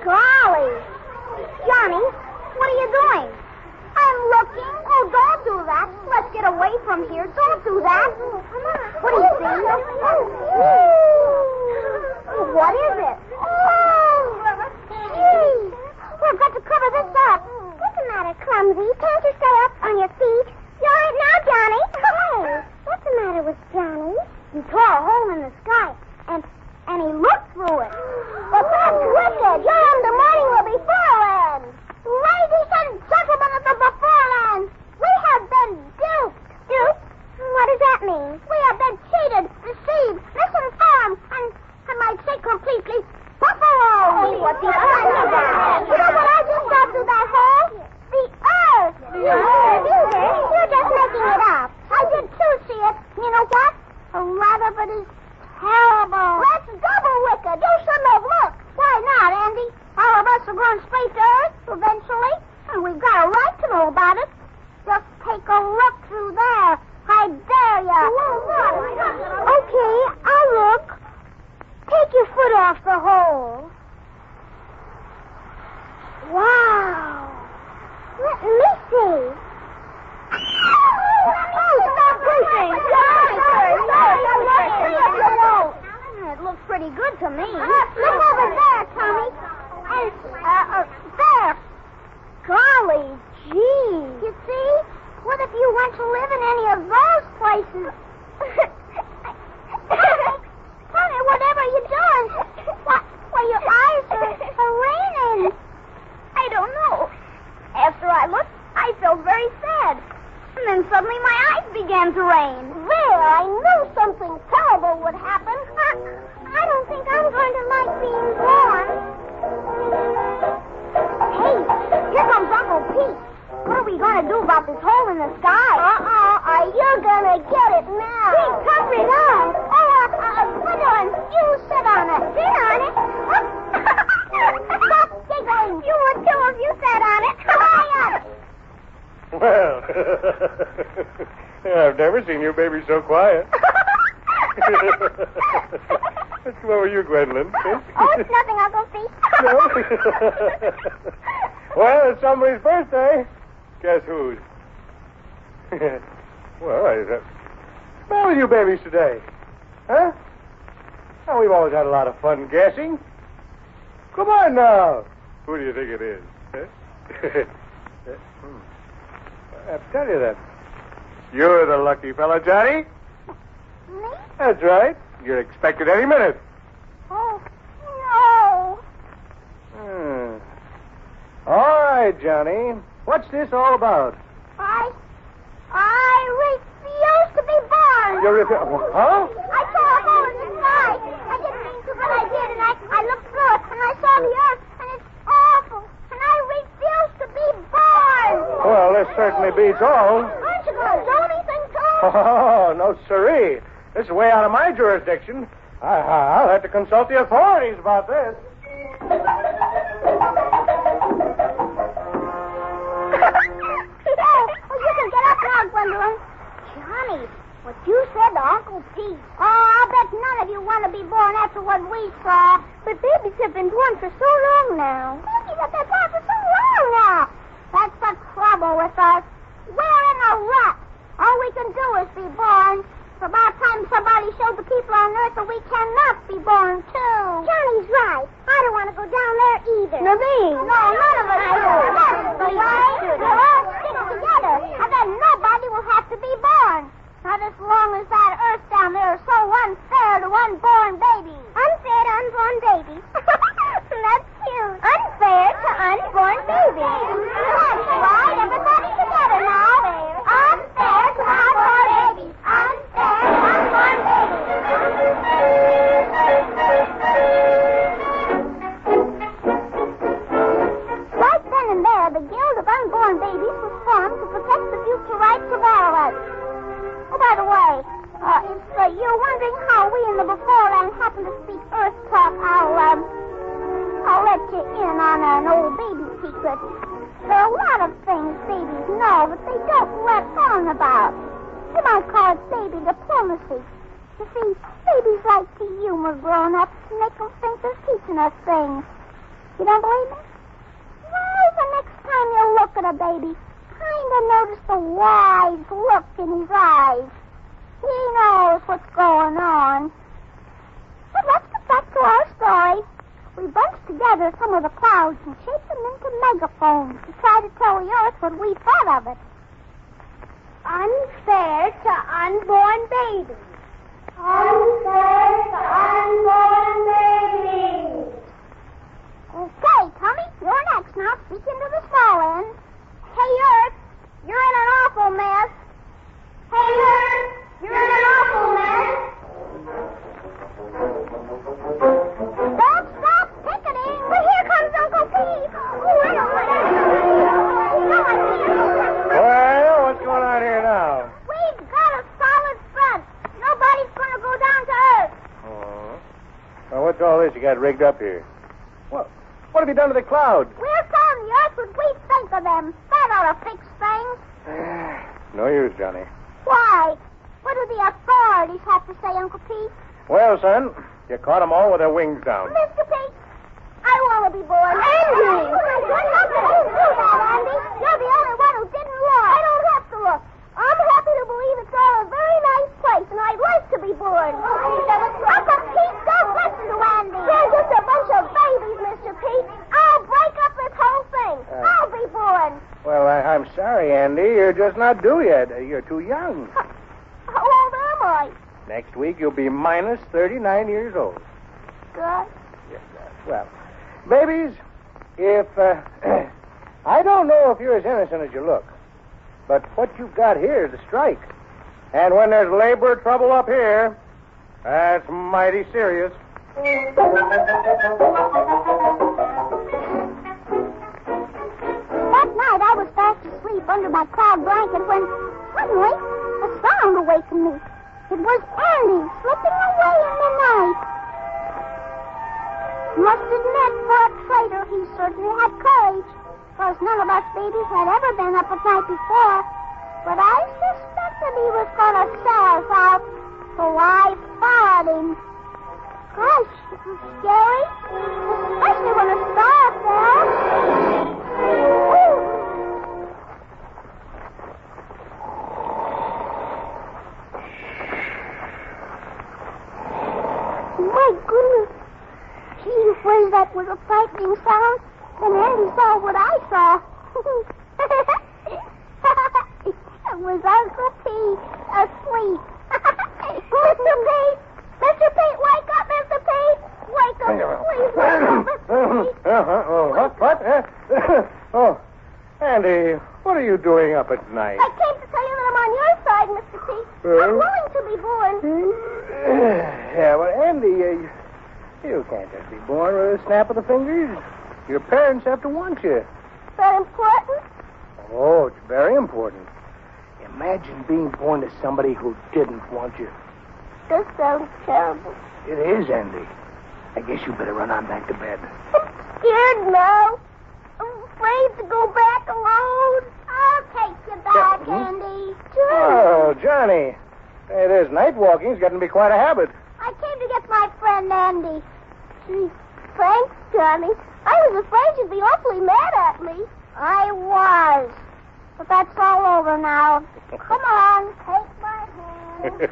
E: Golly. Johnny, what are you doing? I'm looking. Oh, don't do that. Let's get away from here. Don't do that. Come on. What do you see? What is it? Oh, gee. We've got to cover this up. What's the matter, Clumsy? Can't you stay up on your feet? You all right now, Johnny? Hey, what's the matter with Johnny? He tore a hole in the sky, and he looked through it. But that's wicked. You're in the morning of the beforeland. Ladies and gentlemen of the beforeland, we have been duped. Duped? What does that mean? We have been cheated, deceived, misinformed, and I might say completely buffaloed. Oh, what the hell? You know what I just saw through that hole? The Earth. The Earth? You're just making it up. I did too see it. You know what? A lot of it is terrible. Let's double wicked. Do some of look. Why not, Andy? All of us are going straight to Earth eventually, and we've got a right to know about it. Just take a look through there. I dare ya. Okay, I'll look. Take your foot off the hole. Wow. Let me see. Oh, stop pushing. It looks pretty good to me. Look over there, Tommy. And, there. Golly gee. You see? What if you went to live in any of those places? Tommy, whatever you're doing, why your eyes are raining. I don't know. After I looked, I felt very sad. And then suddenly my eyes began to rain. There, I knew something terrible would happen. I don't think I'm going to like being born. Hey, here comes Uncle Pete. What are we going to do about this hole in the sky? You're going to get it now. Pete, cover it up. Gwendolyn, you sit on it. Sit on it? Stop giggling. You would too if you sat on it. Hurry up.
L: Well, I've never seen you baby so quiet. Let's come over you, Gwendolyn.
E: Oh, it's nothing, Uncle Pete.
L: No? Well, it's somebody's birthday. Guess whose? Well, what's wrong with you babies today? Huh? Oh, we've always had a lot of fun guessing. Come on now. Who do you think it is? Huh? I have to tell you that. You're the lucky fella, Johnny.
E: Me?
L: That's right. You're expected any minute.
E: Oh, no.
L: All right, Johnny. What's this all about?
E: I refuse to be born.
L: Huh?
E: I saw a hole in the sky. I didn't mean to, but I did, and I looked through it, and I saw the Earth, and it's awful, and I refuse to be born.
L: Well, this certainly beats all.
E: Aren't you going to do anything to it?
L: Oh, no siree. This is way out of my jurisdiction. I'll have to consult the authorities about this.
E: Gwendolyn. Johnny, what you said to Uncle Pete. Oh, I'll bet none of you want to be born after what we saw. But babies have been born for so long now. Babies have been born for so long now. That's the trouble with us. We're in a rut. All we can do is be born. It's about time somebody showed the people on Earth that we cannot be born, too. Johnny's right. I don't want to go down there either. No, me. No, none of us do. We'll all stick together, and then nobody will have to be born. Not as long as that Earth down there is so unfair to unborn babies. Unfair to unborn babies? That's cute. Unfair to unborn babies. That's right. Everybody together now. Unfair to unborn babies. Unfair to unborn babies. Right then and there, the Guild of Unborn Babies was formed to protect the future rights of all of us. Oh, by the way, if you're wondering how we in the beforehand happen to speak Earth talk, I'll let you in on an old baby secret. There are a lot of things babies know, but they don't let on about. You might call it baby diplomacy. You see, babies like to humor grown-ups and make them think they're teaching us things. You don't believe me? Well, the next time you look at a baby, kind of notice the wise look in his eyes. He knows what's going on. But let's get back to our story. We bunched together some of the clouds and shaped them into megaphones to try to tell the Earth what we thought of it. Unfair to unborn babies. Unfair to unborn babies. Okay, Tommy, you're next now. Speak into the small end. Hey, Earth, you're in an awful mess. Hey, Earth, you're in an awful mess. Don't stop picketing. Well, here comes Uncle Pete. Oh, I don't want to.
L: Well, what's going on here now?
E: We've got a solid front. Nobody's going to go down to Earth.
L: Oh. Well, what's all this you got rigged up here? What have you done to the clouds?
E: We're telling the Earth what we think of them. That ought to fix things.
L: No use, Johnny.
E: Why? What do the authorities have to say, Uncle Pete?
L: Well, son, you caught them all with their wings down.
E: Mr. Pete, I want to be born. Andy! How can you do that, Andy? You're the only one who didn't look. I don't have to look. I'm happy to believe it's all a very nice place, and I'd like to be born. Uncle Pete, don't listen to Andy. They're just a bunch of babies, Mr. Pete. I'll break up this whole thing. I'll be born.
L: Well, I'm sorry, Andy. You're just not due yet. You're too young.
E: How old am I?
L: Next week, you'll be minus 39 years old.
E: Good.
L: Yes, well, babies, if, I don't know if you're as innocent as you look, but what you've got here is a strike. And when there's labor trouble up here, that's mighty serious.
E: That night, I was fast asleep under my cloud blanket when suddenly a sound awakened me. It was Andy slipping away in the night. Must admit, for a traitor, he certainly had courage, because none of us babies had ever been up at night before. But I suspected he was going to sell us out, so I followed him. Gosh, it was scary, especially when a star fell. My goodness. Gee whiz, that was a frightening sound. Then Andy saw what I saw. It was Uncle Pete asleep. Mr. Pete! Mr. Pete, wake up, Mr. Pete! Wake up, please, wake up, Mr. Pete!
L: What? Oh, Andy, what are you doing up at night?
E: I came to tell you that I'm on your side, Mr. Pete. I'm willing to be born.
L: Yeah, well, Andy, you can't just be born with a snap of the fingers. Your parents have to want you.
E: That important?
L: Oh, it's very important. Imagine being born to somebody who didn't want you.
E: This sounds terrible.
L: It is, Andy. I guess you better run on back to bed.
E: I'm scared now. I'm afraid to go back alone. I'll take you back, Andy.
L: Oh, Johnny. Hey, this night walking's getting to be quite a habit.
E: I came to get my friend Andy. Gee, thanks, Johnny. I was afraid you'd be awfully mad at me. I was. But that's all over now. Come on, take my hand.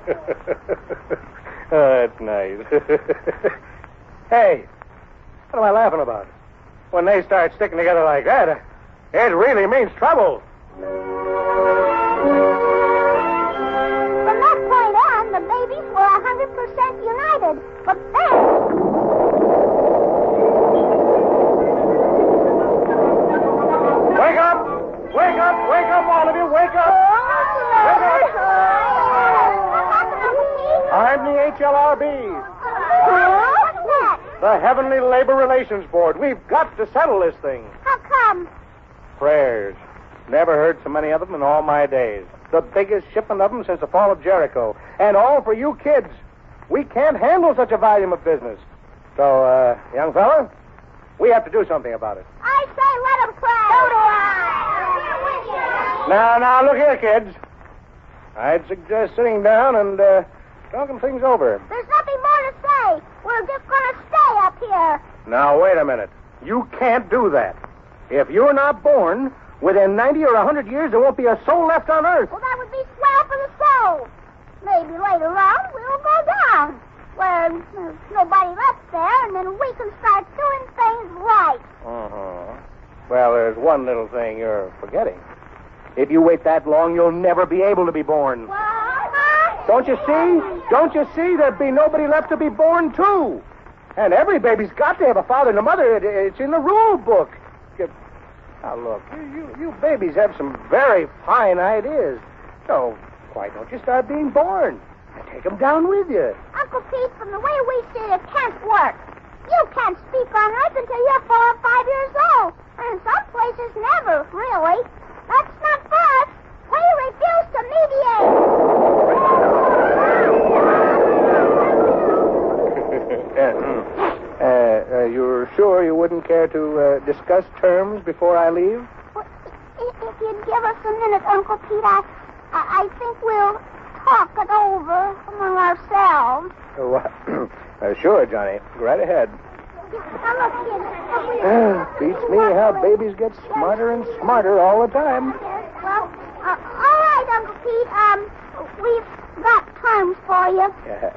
L: Oh, that's nice. Hey, what am I laughing about? When they start sticking together like that, it really means trouble.
E: From that point on, the babies were 100% united. But then...
L: Wake up! Wake up! Wake up, all of you! Wake up! Wake up! I'm the HLRB.
E: What's that?
L: The Heavenly Labor Relations Board. We've got to settle this thing.
E: How come?
L: Prayers. Never heard so many of them in all my days. The biggest shipment of them since the fall of Jericho. And all for you kids. We can't handle such a volume of business. So, young fella, we have to do something about it.
E: I say let them pray. So do I.
L: Now, look here, kids. I'd suggest sitting down and talking things over.
E: There's nothing more to say. We're just going to stay up here.
L: Now, wait a minute. You can't do that. If you're not born, within 90 or 100 years, there won't be a soul left on Earth.
E: Well, that would be swell for the soul. Maybe later on we'll go down, where there's nobody left there, and then we can start doing things right.
L: Uh-huh. Well, there's one little thing you're forgetting. If you wait that long, you'll never be able to be born.
E: What?
L: Don't you see? Don't you see? There'd be nobody left to be born, too. And every baby's got to have a father and a mother. It's in the rule book. Now, look, you babies have some very fine ideas. So, why don't you start being born? And take them down with you.
E: Uncle Pete, from the way we see it, it can't work. You can't speak on Earth until you're 4 or 5 years old. And in some places, never, really. That's not for us. We refuse to
L: mediate. You're sure you wouldn't care to discuss terms before I leave?
E: Well, if you'd give us a minute, Uncle Pete, I think we'll talk it over among ourselves.
L: Sure, Johnny. Go right ahead.
E: Now, look, kid.
L: Beats me how babies get smarter and smarter all the time.
E: Well, all right, Uncle Pete. We've got terms for you.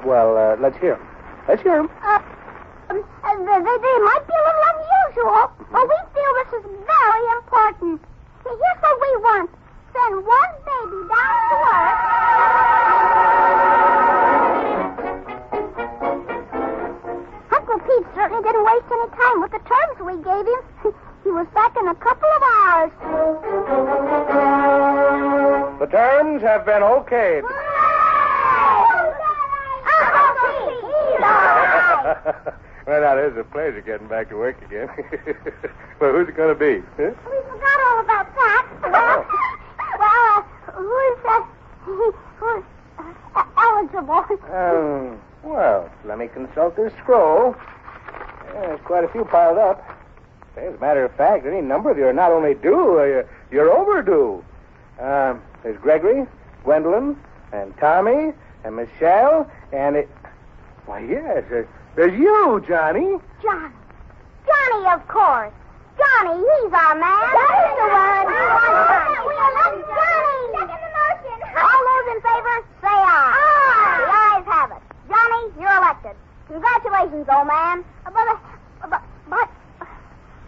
L: Well, let's hear them. Let's hear them.
E: They might be a little unusual, but we feel this is very important. Here's what we want. Send one baby down to Earth. Uncle Pete certainly didn't waste any time with the terms we gave him. He was back in a couple of hours.
L: The terms have been okayed. Well, now, there's a pleasure getting back to work again. Well, who's it going to be? Huh?
E: We forgot all about that. Who's eligible?
L: Well, let me consult this scroll. There's quite a few piled up. As a matter of fact, any number of you are not only due, you're overdue. There's Gregory, Gwendolyn, and Tommy, and Michelle, and why, yes, there's you, Johnny.
E: Johnny, of course. Johnny, he's our man. Johnny's the one. We elect Johnny. Second the motion. All those in favor, say aye. Aye. The ayes have it. Johnny, you're elected. Congratulations, old man.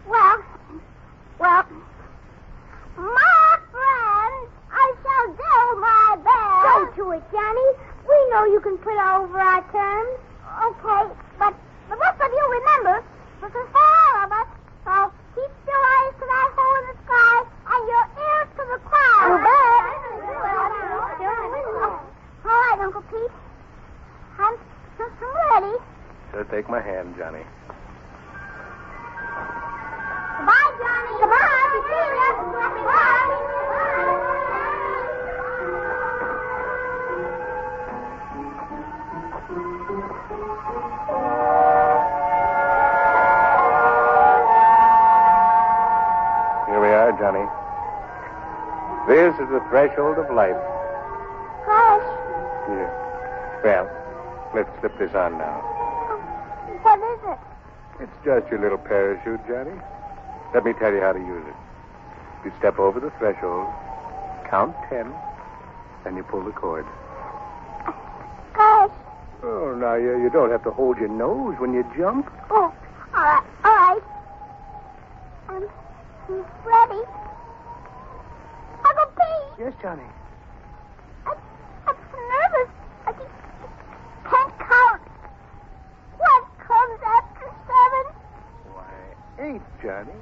E: Well, my friend, I shall do my best. Go to it, Johnny. We know you can put over our terms. Okay, but the rest of you remember, this is for all of us, so keep your eyes to that hole in the sky and your ears to the clouds. All right, Uncle Pete. I'm ready.
L: So take my hand, Johnny.
E: Goodbye, Johnny. Goodbye. See you. Goodbye.
L: Here we are, Johnny. This This is the threshold of life.
E: Gosh,
L: Here. Well, let's slip this on now.
E: what is it?
L: It's just your little parachute, Johnny. Let me tell you how to use it. You step over the threshold, count 10, then you pull the cord.
E: Gosh.
L: Oh, now, you don't have to hold your nose when you jump.
E: Oh, all right. I'm ready. I'll go pee.
L: Yes, Johnny.
E: I'm nervous. I just can't count. What comes after 7?
L: 8, Johnny.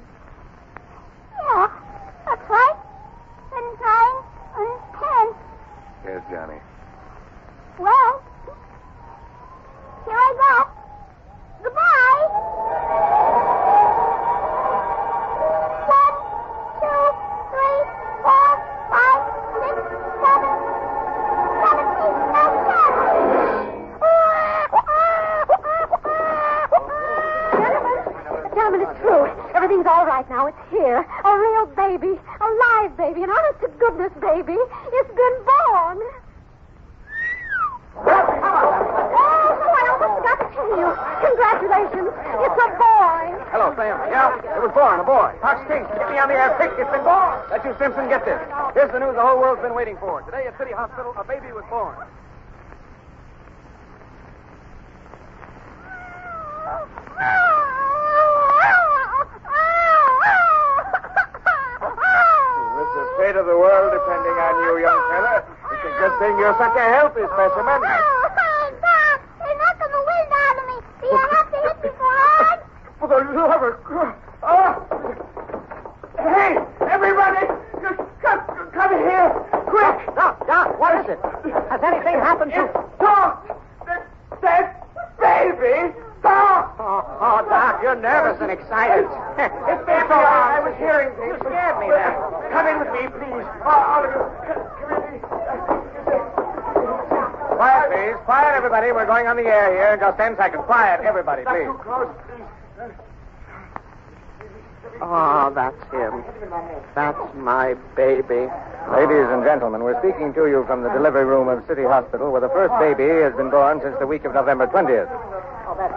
E: Yeah, that's right. And 9 and 10.
L: Yes, Johnny.
E: Well, here I go. Goodbye. 1, 2, 3, 4, 5, 6, 7, 7, 8, 9, 10.
R: Gentlemen, it's true. Everything's all right now. It's here. A real baby. A live baby. An honest-to-goodness baby. It's been born. Congratulations. It's a boy.
H: Hello, Sam. Yeah, it was born, a boy. Fox King, get me on the air quick. It's been born. Let you, Simpson, get this. Here's the news the whole world's been waiting for. Today at City Hospital, a baby was born.
L: With the fate of the world depending on you, young fella, it's a good thing you're such a healthy specimen.
E: They're knocking the wind out of me. Do you have to hit me so hard?
L: For the love of God. Oh! Hey, everybody! Come here! Quick!
H: Doc, what is it? Has anything happened to...
L: Doc! That baby! Doc!
H: Oh, Doc, you're nervous and excited.
L: It's baby. I was hearing things.
H: You scared me there.
L: Come in with me, please. All of you. Come in, please. Quiet, please. Quiet, everybody. We're going on the air here in just 10 seconds. Quiet, everybody, please. Not too close, please.
H: Oh, that's him. That's my baby.
L: Ladies and gentlemen, we're speaking to you from the delivery room of City Hospital, where the first baby has been born since the week of November 20th.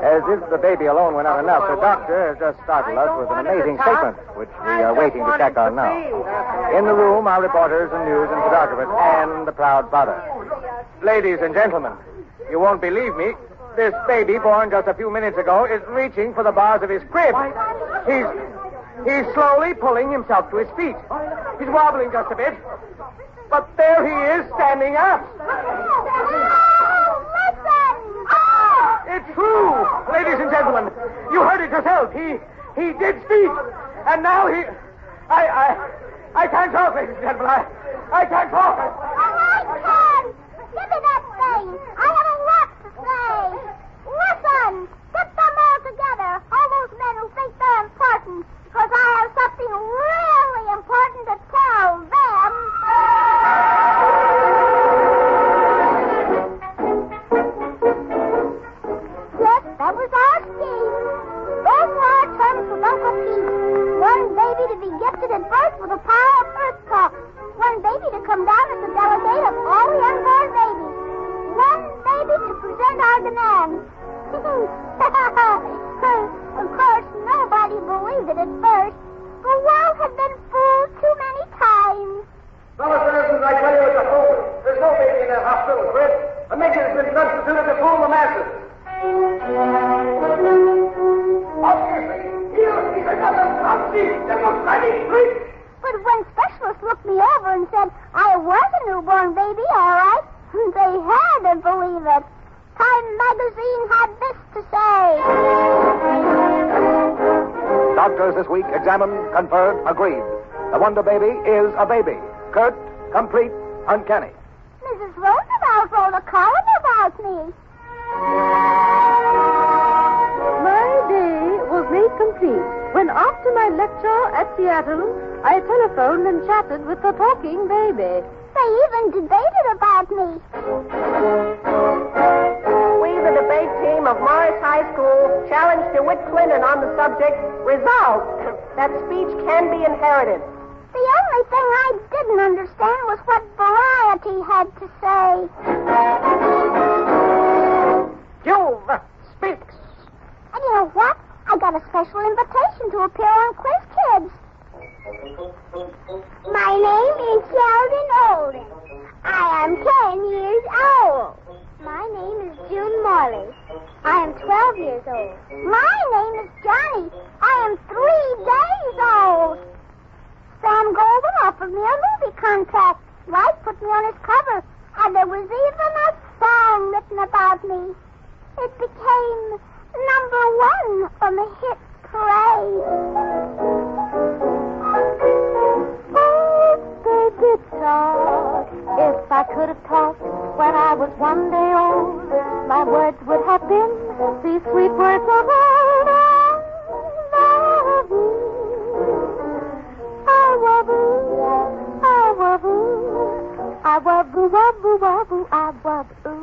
L: As if the baby alone were not enough, the doctor has just startled us with an amazing statement, which we are waiting to check on now. In the room are reporters and news and photographers and the proud father. Ladies and gentlemen, you won't believe me. This baby, born just a few minutes ago, is reaching for the bars of his crib. He's slowly pulling himself to his feet. He's wobbling just a bit. But there he is, standing up. It's true, ladies and gentlemen. You heard it yourself. He did speak. And now he... I can't talk, ladies and gentlemen. I can't talk.
E: All right, Ken. Give me that thing. I have a lot to say. Listen. Get them all together. All those men who think they're important. Because I have something really important to tell them. Yes, that was our scheme. Those were our terms with Uncle Pete. One baby to be gifted at birth with the power of Earth Talk. One baby to come down as a delegate of all the unborn babies. One baby to present our demands. Of course, nobody believed it at first. The world had been fooled too many times.
H: Fellow citizens, I tell you it's a fool. There's no baby in that hospital, Chris. A mission has been constituted to fool the masses.
E: But when specialists looked me over and said I was a newborn baby, all right, they had to believe it. Time magazine had this to say.
L: Doctors this week examined, conferred, agreed. The Wonder Baby is a baby. Curt, complete, uncanny.
E: Mrs. Roosevelt wrote a column about me.
R: My day was made complete when, after my lecture at Seattle, I telephoned and chatted with the talking baby.
E: They even debated about me.
R: We, the debate team of Morris High School, challenged DeWitt Clinton on the subject, resolved that speech can be inherited.
E: The only only thing I didn't understand was what Variety had to say.
L: Jove speaks.
E: And you know what? I got a special invitation to appear on Quiz Kids. My name is Sheldon Olden. I am 10 years old. My name is June Morley. I am 12 years old. My name is Johnny. I am 3 days old. Sam Golden offered me a movie contract. Life put me on his cover, and there was even a song written about me. It became #1 on the hit parade.
R: Oh, baby, talk. If I could have talked when I was 1 day old, my words would have been these sweet words of old. I love you, waboo, waboo, I waboo.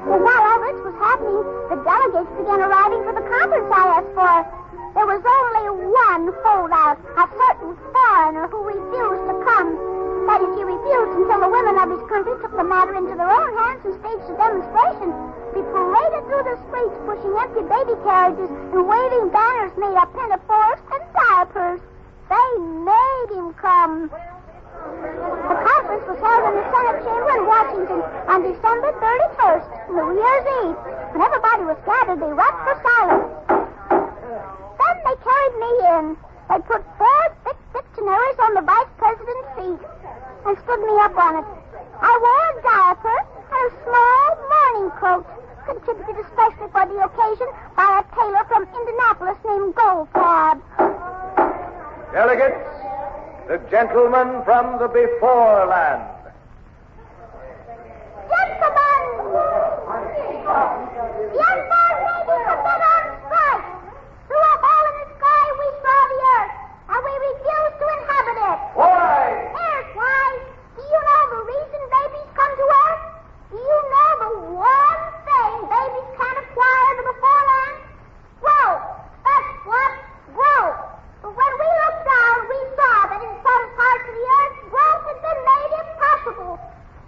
E: Well, while all this was happening, the delegates began arriving for the conference I asked for. There was only one holdout, a certain foreigner who refused to come. That is, he refused until the women of his country took the matter into their own hands and staged a demonstration. We paraded through the streets, pushing empty baby carriages and waving banners made of pinafores and diapers. They made him come. The conference was held in the Senate chamber in Washington on December 31st, New Year's Eve. When everybody was gathered, they rapped for silence. Then they carried me in. They put 4 thick dictionaries on the vice president's seat and stood me up on it. I wore a diaper and a small morning coat, contributed especially for the occasion by a tailor from Indianapolis named Goldfarb.
L: Delegates, the gentleman from the before land.
E: Gentlemen! The unborn babies have been on strike. Through a hole in the sky we saw the earth, and we refuse to inhabit it.
L: Why?
E: Here's why. Do you know the reason babies come to earth? Do you know the one thing babies can't acquire in the before land? Growth. That's what? Growth. But when we looked down, we saw that in some parts of the earth, growth had been made impossible.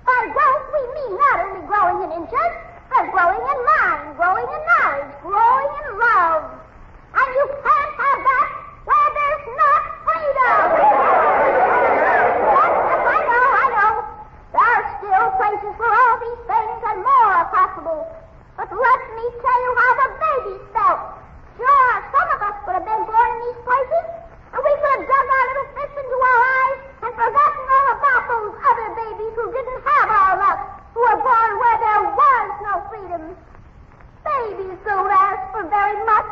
E: By growth, we mean not only growing in inches, but growing in mind, growing in knowledge, growing in love. And you can't have that where there's not freedom. Yes, I know. There are still places where all these things and more are possible. But let me tell you how the babies felt. Sure, some of us would have been born in these places, and we could have dug our little fists into our eyes and forgotten all about those other babies who didn't have our luck, who were born where there was no freedom. Babies don't ask for very much.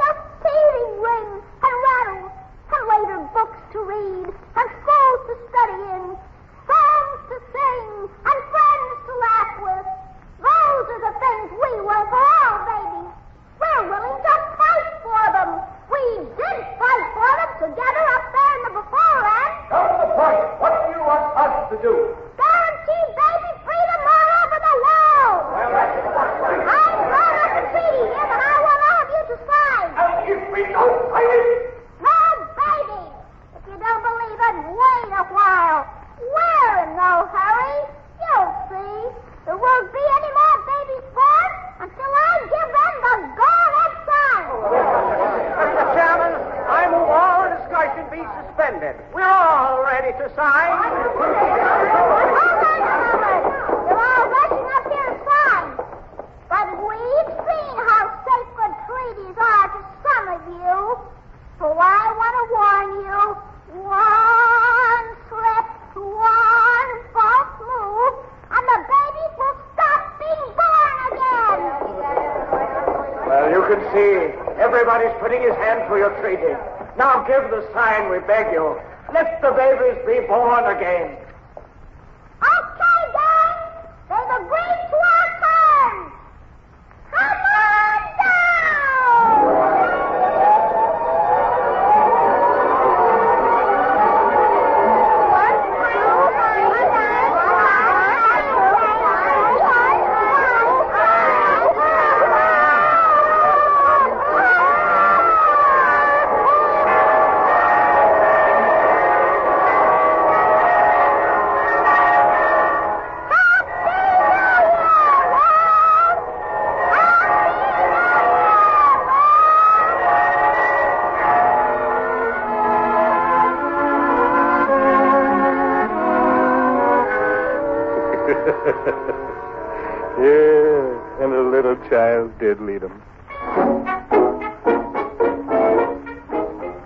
E: Just teething rings and rattles, and later books to read, and schools to study in, songs to sing, and friends to laugh with. Those are the things we want for all babies. We're willing to fight for them. We did fight for them together up there in the before land.
L: Come to the point. What do you want us to do?
E: Guarantee baby freedom all over the world. I wrote up a treaty here that I want all of you to sign.
L: And if we don't sign it?
E: No, baby. If you don't believe it, wait a while. We're in no hurry. You'll see. There won't be any more babies born until I give them the go-ahead sign.
L: Mr. Chairman, I move all discussion be suspended. We're all ready to sign.
E: All right, gentlemen. You're all rushing up here to sign. But we've seen how sacred treaties are to some of you. So I want to warn you, one slip, one false move, and the babies will stop being born again.
L: Well, you can see everybody's putting his hand to your treaty. Now give the sign, we beg you. Let the babies be born again.
E: Okay, gang. They've agreed to our terms. Come on down!
D: Yeah, and a little child did lead him.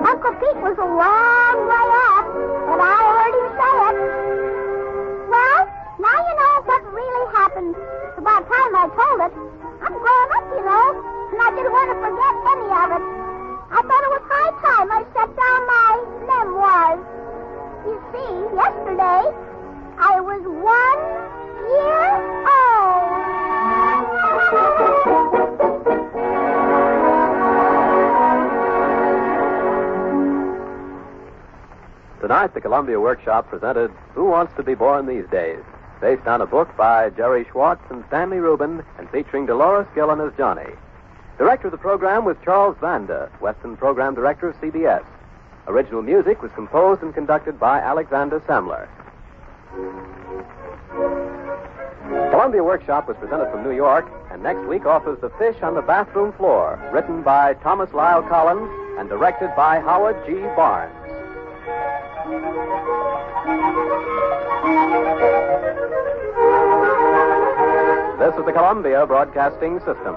E: Uncle Pete was a long way off, and I heard him say it. Well, now you know what really happened. It's about time I told it. I'm growing up, you know, and I didn't want to forget any of it. I thought it was high time I set down my memoirs. You see, yesterday, I was 1 year old.
M: Tonight, the Columbia Workshop presented Who Wants to Be Born These Days, based on a book by Jerry Schwartz and Stanley Rubin and featuring Dolores Gillen as Johnny. Director of the program was Charles Vanda, Western Program Director of CBS. Original music was composed and conducted by Alexander Samler. Columbia Workshop was presented from New York, and next week offers The Fish on the Bathroom Floor, written by Thomas Lyle Collins and directed by Howard G. Barnes. This is the Columbia Broadcasting System.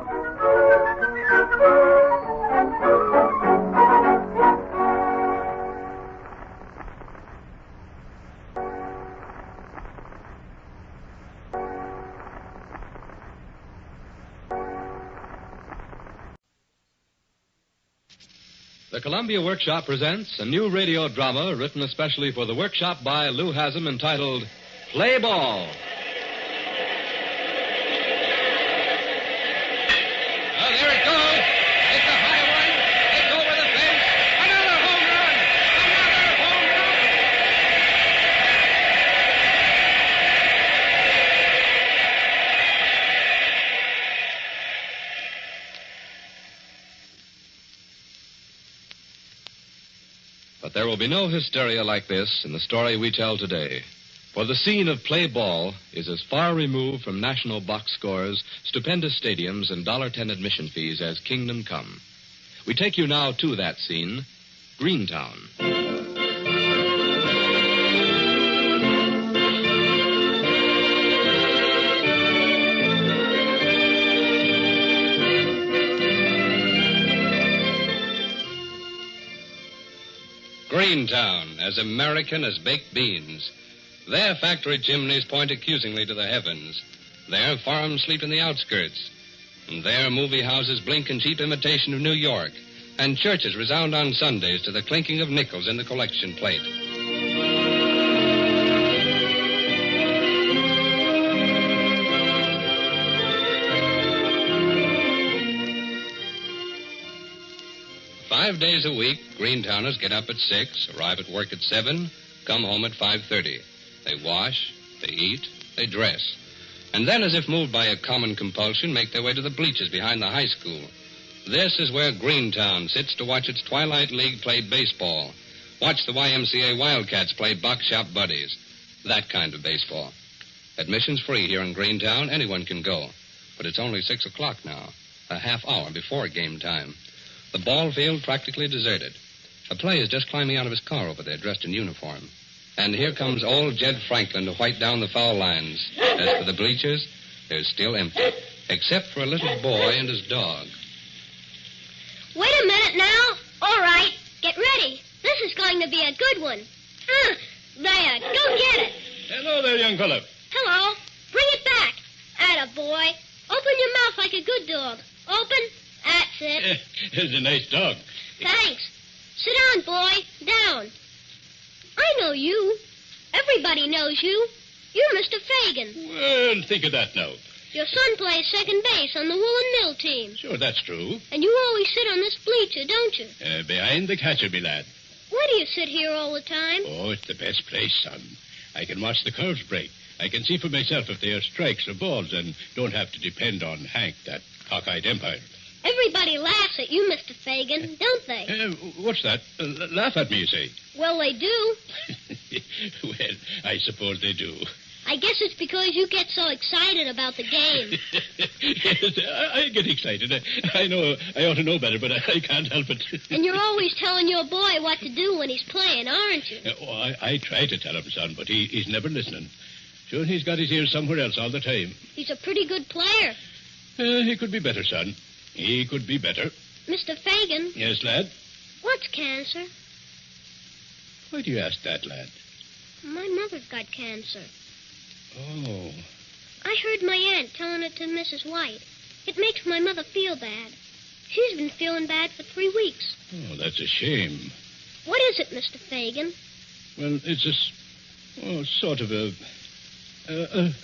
T: The Columbia Workshop presents a new radio drama written especially for the workshop by Lou Haslam entitled Play Ball. Oh, there it goes. It's a high one. It's over the fence. Another home run. Another home run. But there will be no hysteria like this in the story we tell today. For the scene of Play Ball is as far removed from national box scores, stupendous stadiums, and $1.10 admission fees as Kingdom Come. We take you now to that scene, Greentown. Greentown, as American as baked beans. There, factory chimneys point accusingly to the heavens. There, farms sleep in the outskirts. And there, movie houses blink in cheap imitation of New York. And churches resound on Sundays to the clinking of nickels in the collection plate. Five days a week, Greentowners get up at 6, arrive at work at 7, come home at 5:30. They wash, they eat, they dress. And then, as if moved by a common compulsion, make their way to the bleachers behind the high school. This is where Greentown sits to watch its Twilight League play baseball. Watch the YMCA Wildcats play box shop buddies. That kind of baseball. Admission's free here in Greentown. Anyone can go. But it's only 6 o'clock now, a half hour before game time. The ball field practically deserted. A player is just climbing out of his car over there, dressed in uniform. And here comes old Jed Franklin to white down the foul lines. As for the bleachers, they're still empty, except for a little boy and his dog.
W: Wait a minute now. All right, get ready. This is going to be a good one. There, go get it.
Y: Hello there, young fellow.
W: Hello. Bring it back. Atta boy. Open your mouth like a good dog. Open. That's it.
Y: It's a nice dog.
W: Thanks. Sit down, boy. Down. I know you. Everybody knows you. You're Mr. Fagan.
Y: Well, think of that now.
W: Your son plays second base on the Woolen Mill team.
Y: Sure, that's true.
W: And you always sit on this bleacher, don't you?
Y: Behind the catcher, me lad.
W: Why do you sit here all the time?
Y: Oh, it's the best place, son. I can watch the curves break. I can see for myself if they are strikes or balls and don't have to depend on Hank, that cockeyed umpire.
W: Everybody laughs at you, Mr. Fagan, don't they?
Y: What's that? Laugh at me, you say?
W: Well, they do.
Y: Well, I suppose they do.
W: I guess it's because you get so excited about the game.
Y: Yes, I get excited. I know I ought to know better, but I can't help it.
W: And you're always telling your boy what to do when he's playing, aren't you?
Y: I try to tell him, son, but he's never listening. Sure, he's got his ears somewhere else all the time.
W: He's a pretty good player.
Y: He could be better, son. He could be better.
W: Mr. Fagan.
Y: Yes, lad?
W: What's cancer?
Y: Why do you ask that, lad?
W: My mother's got cancer.
Y: Oh.
W: I heard my aunt telling it to Mrs. White. It makes my mother feel bad. She's been feeling bad for 3 weeks.
Y: Oh, that's a shame.
W: What is it, Mr. Fagan?
Y: Well, it's sort of a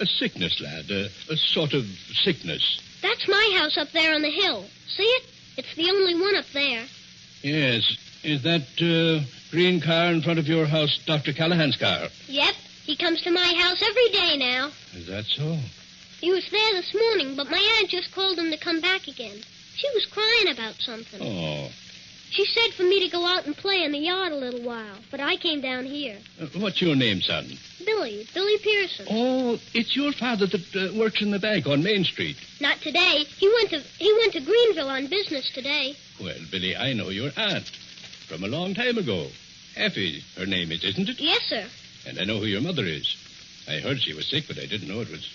Y: sickness, lad. A sort of sickness.
W: That's my house up there on the hill. See it? It's the only one up there.
Y: Yes. Is that green car in front of your house Dr. Callahan's car?
W: Yep. He comes to my house every day now.
Y: Is that so?
W: He was there this morning, but my aunt just called him to come back again. She was crying about something.
Y: Oh.
W: She said for me to go out and play in the yard a little while, but I came down here.
Y: What's your name, son?
W: Billy Pearson.
Y: Oh, it's your father that works in the bank on Main Street.
W: Not today. He went to Greenville on business today.
Y: Well, Billy, I know your aunt from a long time ago. Effie, her name is, isn't it?
W: Yes, sir.
Y: And I know who your mother is. I heard she was sick, but I didn't know it was...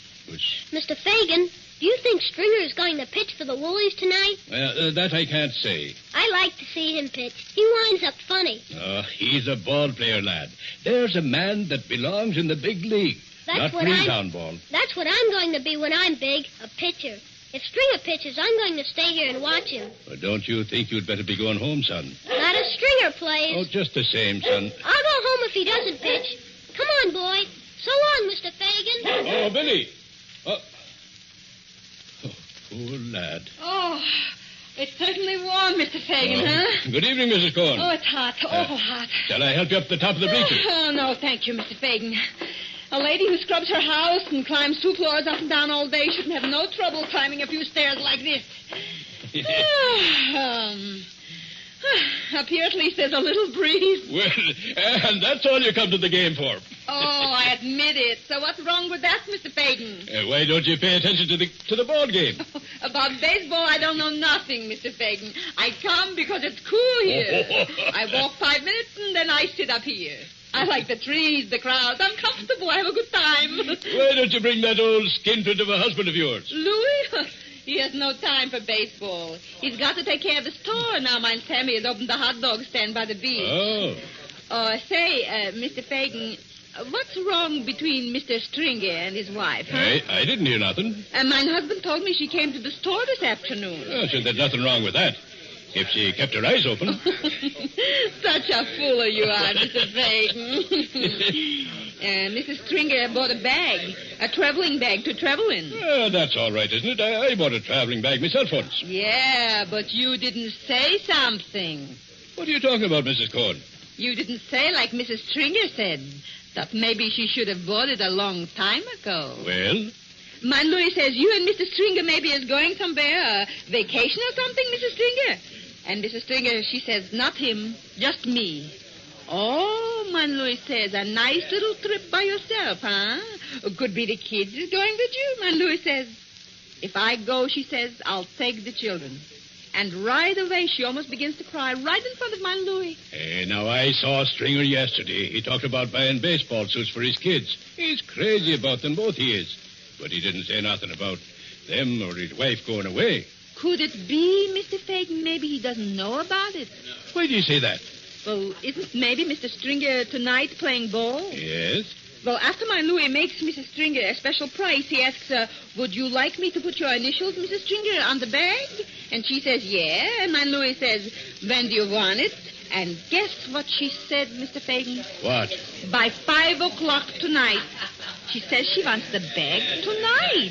W: Mr. Fagan, do you think Stringer is going to pitch for the Woolies tonight?
Y: Well, that I can't say.
W: I like to see him pitch. He winds up funny.
Y: Oh, he's a ball player, lad. There's a man that belongs in the big league. Not Greentown ball.
W: That's what I'm going to be when I'm big, a pitcher. If Stringer pitches, I'm going to stay here and watch him.
Y: Well, don't you think you'd better be going home, son?
W: Not if Stringer plays.
Y: Oh, just the same, son.
W: I'll go home if he doesn't pitch. Come on, boy. So long, Mr. Fagan.
Y: Oh, Billy. Oh, poor lad.
C: Oh, it's certainly warm, Mr. Fagan, huh?
Y: Good evening, Mrs. Cohen.
C: Oh, it's hot. Awful hot.
Y: Shall I help you up the top of the bleachers?
C: Oh, no, thank you, Mr. Fagan. A lady who scrubs her house and climbs 2 floors up and down all day shouldn't have no trouble climbing a few stairs like this. Up here at least there's a little breeze.
Y: Well, and that's all you come to the game for.
C: Oh, I admit it. So what's wrong with that, Mr. Fagan?
Y: Why don't you pay attention to the ball game?
C: About baseball, I don't know nothing, Mr. Fagan. I come because it's cool here. I walk 5 minutes and then I sit up here. I like the trees, the crowds. I'm comfortable. I have a good time.
Y: Why don't you bring that old skinflint of a husband of yours?
C: Louis? He has no time for baseball. He's got to take care of the store now. My Sammy has opened the hot dog stand by the beach.
Y: Oh.
C: Oh, say, Mr. Fagan, what's wrong between Mr. Stringer and his wife, huh?
Y: I didn't hear nothing.
C: My husband told me she came to the store this afternoon.
Y: Oh, so there's nothing wrong with that. If she kept her eyes open.
C: Such a fool you are, Mr. Fagan. Mrs. Stringer bought a bag, a traveling bag to travel in.
Y: That's all right, isn't it? I bought a traveling bag myself once.
C: Yeah, but you didn't say something.
Y: What are you talking about, Mrs. Cohen?
C: You didn't say like Mrs. Stringer said, that maybe she should have bought it a long time ago.
Y: Well?
C: Man Louis says you and Mr. Stringer maybe is going somewhere, a vacation or something, Mrs. Stringer. And Mrs. Stringer, she says, not him, just me. Oh, Man Louis says, a nice little trip by yourself, huh? Could be the kids is going with you, Man Louis says. If I go, she says, I'll take the children. And right away, she almost begins to cry right in front of Man Louis.
Y: Hey, now, I saw Stringer yesterday. He talked about buying baseball suits for his kids. He's crazy about them, both he is. But he didn't say nothing about them or his wife going away.
C: Could it be, Mr. Fagan, maybe he doesn't know about it?
Y: Why do you say that?
C: Well, isn't maybe Mr. Stringer tonight playing ball?
Y: Yes.
C: Well, after my Louis makes Mrs. Stringer a special price, he asks her, would you like me to put your initials, Mrs. Stringer, on the bag? And she says, yeah. And my Louis says, when do you want it? And guess what she said, Mr. Fagan?
Y: What?
C: By 5 o'clock tonight. She says she wants the bag tonight.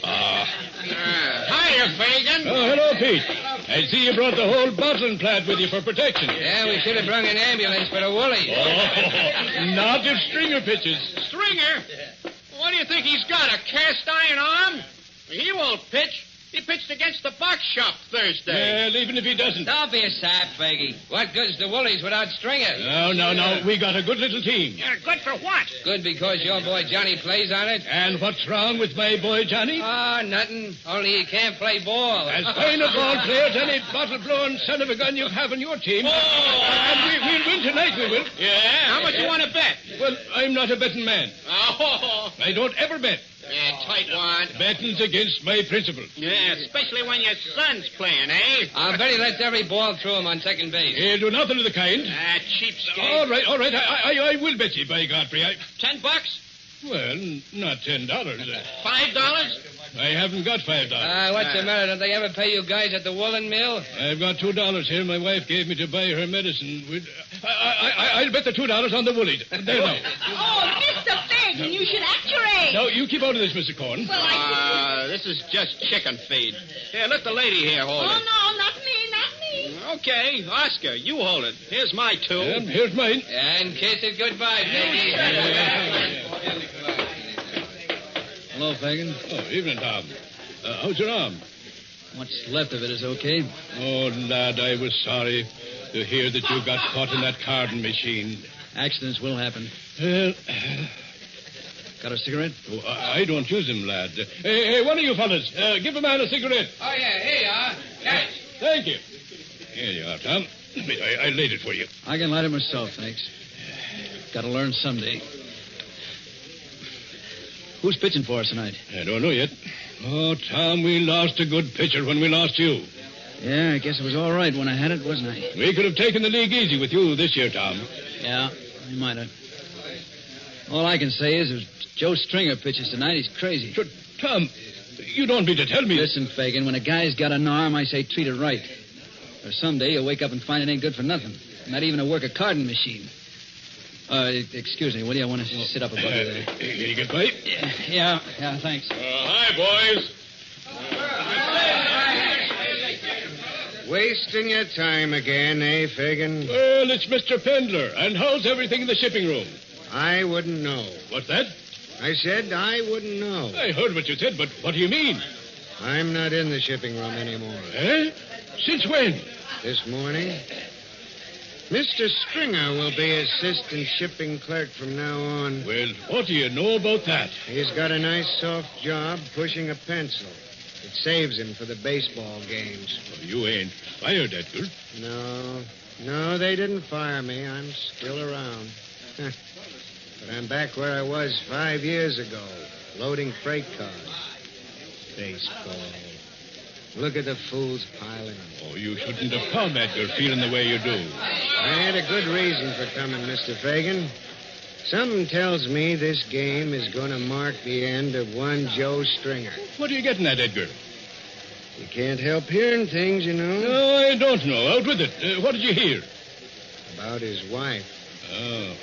F: Hiya, Fagan.
Y: Oh, hello, Pete. I see you brought the whole bottling plant with you for protection.
F: Yeah, we should have brought an ambulance for the Woolies.
Y: Oh, not if Stringer pitches.
F: Stringer? What do you think he's got, a cast iron arm? He won't pitch. He pitched against the box shop Thursday.
Y: Well, even if he doesn't.
F: Don't be a sap, Faggy. What good's the Woolies without Stringer?
Y: No. We got a good little team.
F: Yeah, good for what? Good because your boy Johnny plays on it.
Y: And what's wrong with my boy Johnny?
F: Nothing. Only he can't play ball.
Y: As fine a ball player as any bottle-blowing son of a gun you have on your team. And we'll win tonight, we will.
F: Yeah? How much you want to bet?
Y: Well, I'm not a betting man.
F: Oh.
Y: I don't ever bet.
F: Yeah, tight wad.
Y: Betting's against my principles.
F: Yeah, especially when your son's playing, eh?
T: I'll bet he lets every ball through him on second base.
Y: He'll do nothing of the kind.
F: Ah, cheapskate.
Y: All right. I will bet you, by Godfrey.
F: $10?
Y: Well, not $10.
F: $5?
Y: I haven't got $5.
T: What's the matter? Don't they ever pay you guys at the woolen mill?
Y: I've got $2 here. My wife gave me to buy her medicine. I'll bet the $2 on the woolly. There now.
C: Oh, Mr. Fagan, you should act your age.
Y: Now, you keep out of this, Mr. Corn.
C: Well,
F: this is just chicken feed. Here, let the lady here hold it.
C: Oh, no, not me.
F: Okay, Oscar, you hold it. Here's my two.
Y: Here's mine.
T: And kiss it goodbye, baby.
G: Hello, Fagan.
Y: Oh, evening, Tom. How's your arm?
G: What's left of it is okay.
Y: Oh, lad, I was sorry to hear that you got caught in that carding machine.
G: Accidents will happen. Got a cigarette?
Y: Oh, I don't use them, lad. Hey, one of you fellas, give a man a cigarette.
T: Oh, yeah, here you are. Got it.
Y: Thank you. Here you are, Tom. I laid it for you.
G: I can light it myself, thanks. Got to learn someday. Who's pitching for us tonight?
Y: I don't know yet. Oh, Tom, we lost a good pitcher when we lost you.
G: Yeah, I guess it was all right when I had it, wasn't I?
Y: We could have taken the league easy with you this year, Tom.
G: Yeah, we might have. All I can say is if Joe Stringer pitches tonight, he's crazy.
Y: Tom, you don't mean to tell me...
G: Listen, Fagan, when a guy's got an arm, I say treat it right. Or someday you'll wake up and find it ain't good for nothing. Not even to work a carding machine. Excuse me, will you? I want to sit up above you there.
Y: Can you get by?
G: Yeah, thanks.
F: Hi, boys.
I: Wasting your time again, eh, Fagan?
Y: Well, it's Mr. Pendler. And how's everything in the shipping room?
I: I wouldn't know.
Y: What's that?
I: I said I wouldn't know.
Y: I heard what you said, but what do you mean?
I: I'm not in the shipping room anymore.
Y: Eh? Since when?
I: This morning. Mr. Stringer will be assistant shipping clerk from now on.
Y: Well, what do you know about that?
I: He's got a nice soft job pushing a pencil. It saves him for the baseball games.
Y: Well, you ain't fired, Edgar.
I: No, they didn't fire me. I'm still around. But I'm back where I was 5 years ago, loading freight cars. Baseball. Look at the fools piling.
Y: Oh, you shouldn't have come, Edgar, feeling the way you do.
I: I had a good reason for coming, Mr. Fagan. Something tells me this game is going to mark the end of one Joe Stringer.
Y: What are you getting at, Edgar?
I: You can't help hearing things, you know.
Y: No, I don't know. Out with it. What did you hear?
I: About his wife.
Y: Oh.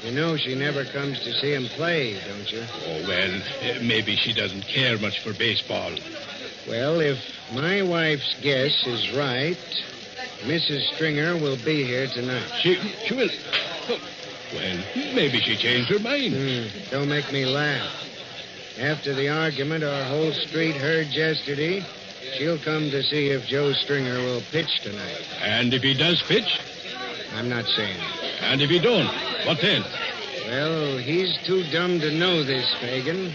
I: You know she never comes to see him play, don't you?
Y: Oh, well, maybe she doesn't care much for baseball.
I: Well, if my wife's guess is right, Mrs. Stringer will be here tonight.
Y: She will... Oh, well, maybe she changed her mind.
I: Don't make me laugh. After the argument our whole street heard yesterday, she'll come to see if Joe Stringer will pitch tonight.
Y: And if he does pitch?
I: I'm not saying.
Y: And if he don't, what then?
I: Well, he's too dumb to know this, Fagan.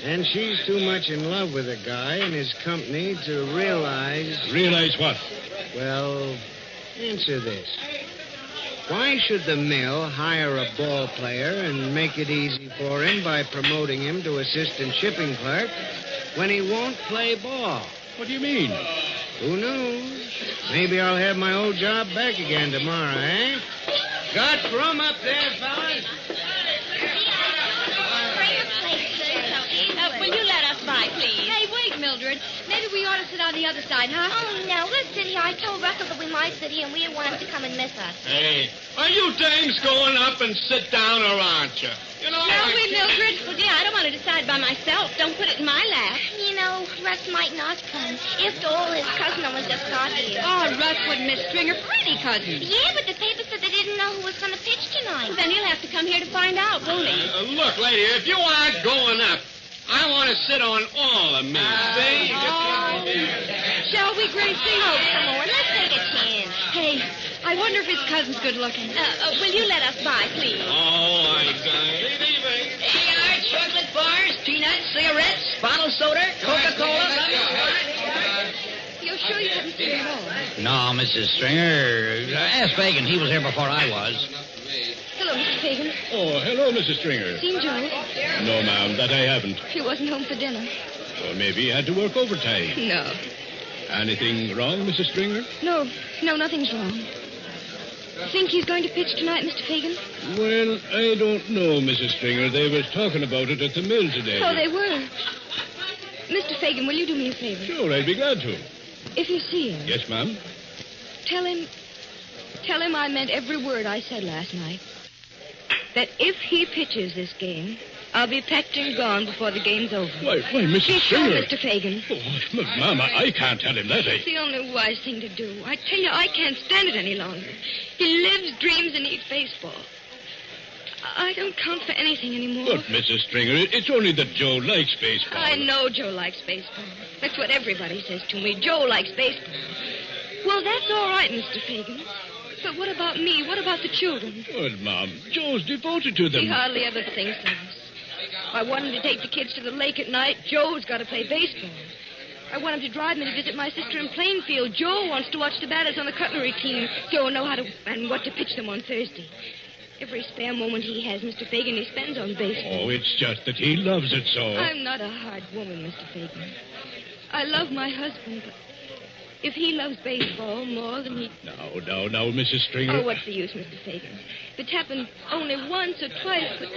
I: And she's too much in love with the guy and his company to realize...
Y: Realize what?
I: Well, answer this. Why should the mill hire a ball player and make it easy for him by promoting him to assistant shipping clerk when he won't play ball?
Y: What do you mean?
I: Who knows? Maybe I'll have my old job back again tomorrow, eh? Got room up there, fellas?
C: Will you let us by, please?
W: Hey, wait, Mildred. Maybe we ought to sit on the other side, huh?
E: Oh, no, let's sit here. I told Russell that we might sit here, and we didn't want him to come and miss us.
F: Hey, are you dames going up and sit down, or aren't you? You know,
C: Shall we, Mildred? Well, dear, I don't want to decide by myself. Don't put it in my lap.
E: You know, Russ might not come. After all, his cousin was just got here.
C: Oh, Russ wouldn't miss Stringer. Pretty cousin.
E: Yeah, but the paper said they didn't know who was going to pitch tonight.
C: Well, then he'll have to come here to find out, won't he?
F: Look, lady, if you aren't going up, I want to sit on all of me. See?
C: Shall we, Gracie?
E: Oh, come on, let's take a chance.
C: Hey, I wonder if his cousin's good looking. Will you let us by, please?
F: Oh, I got it.
S: Hey, chocolate bars, peanuts, cigarettes, bottle soda, Coca-Cola.
C: You're sure you haven't seen him all?
S: No, Mrs. Stringer. Ask Fagan. He was here before I was.
C: Hello, Mr. Fagan.
Y: Oh, hello, Mrs. Stringer.
C: Seen Joe?
Y: No, ma'am, that I haven't.
C: He wasn't home for dinner.
Y: Well, maybe he had to work overtime.
C: No.
Y: Anything wrong, Mrs. Stringer?
C: No, nothing's wrong. Think he's going to pitch tonight, Mr. Fagan?
Y: Well, I don't know, Mrs. Stringer. They was talking about it at the mill today.
C: Oh, they were. Mr. Fagan, will you do me a favor?
Y: Sure, I'd be glad to.
C: If you see him,
Y: Yes, ma'am?
C: tell him I meant every word I said last night. That if he pitches this game, I'll be packed and gone before the game's over.
Y: Why, Mrs.
C: Be sure,
Y: Stringer.
C: Mr. Fagan.
Y: Oh, Ma'am, I can't tell him that.
C: It's the only wise thing to do. I tell you, I can't stand it any longer. He lives, dreams, and eats baseball. I don't count for anything anymore.
Y: But, Mrs. Stringer, it's only that Joe likes baseball.
C: I know Joe likes baseball. That's what everybody says to me. Joe likes baseball. Well, that's all right, Mr. Fagan. But what about me? What about the children?
Y: Well, Mom, Joe's devoted to them.
C: He hardly ever thinks of us. I want him to take the kids to the lake at night. Joe's got to play baseball. I want him to drive me to visit my sister in Plainfield. Joe wants to watch the batters on the cutlery team. Joe will know how to and what to pitch them on Thursday. Every spare moment he has, Mr. Fagan, he spends on baseball.
Y: Oh, it's just that he loves it so.
C: I'm not a hard woman, Mr. Fagan. I love my husband, but if he loves baseball more than he...
Y: Now, Mrs. Stringer.
C: Oh, what's the use, Mr. Fagan? It's happened only once or twice, but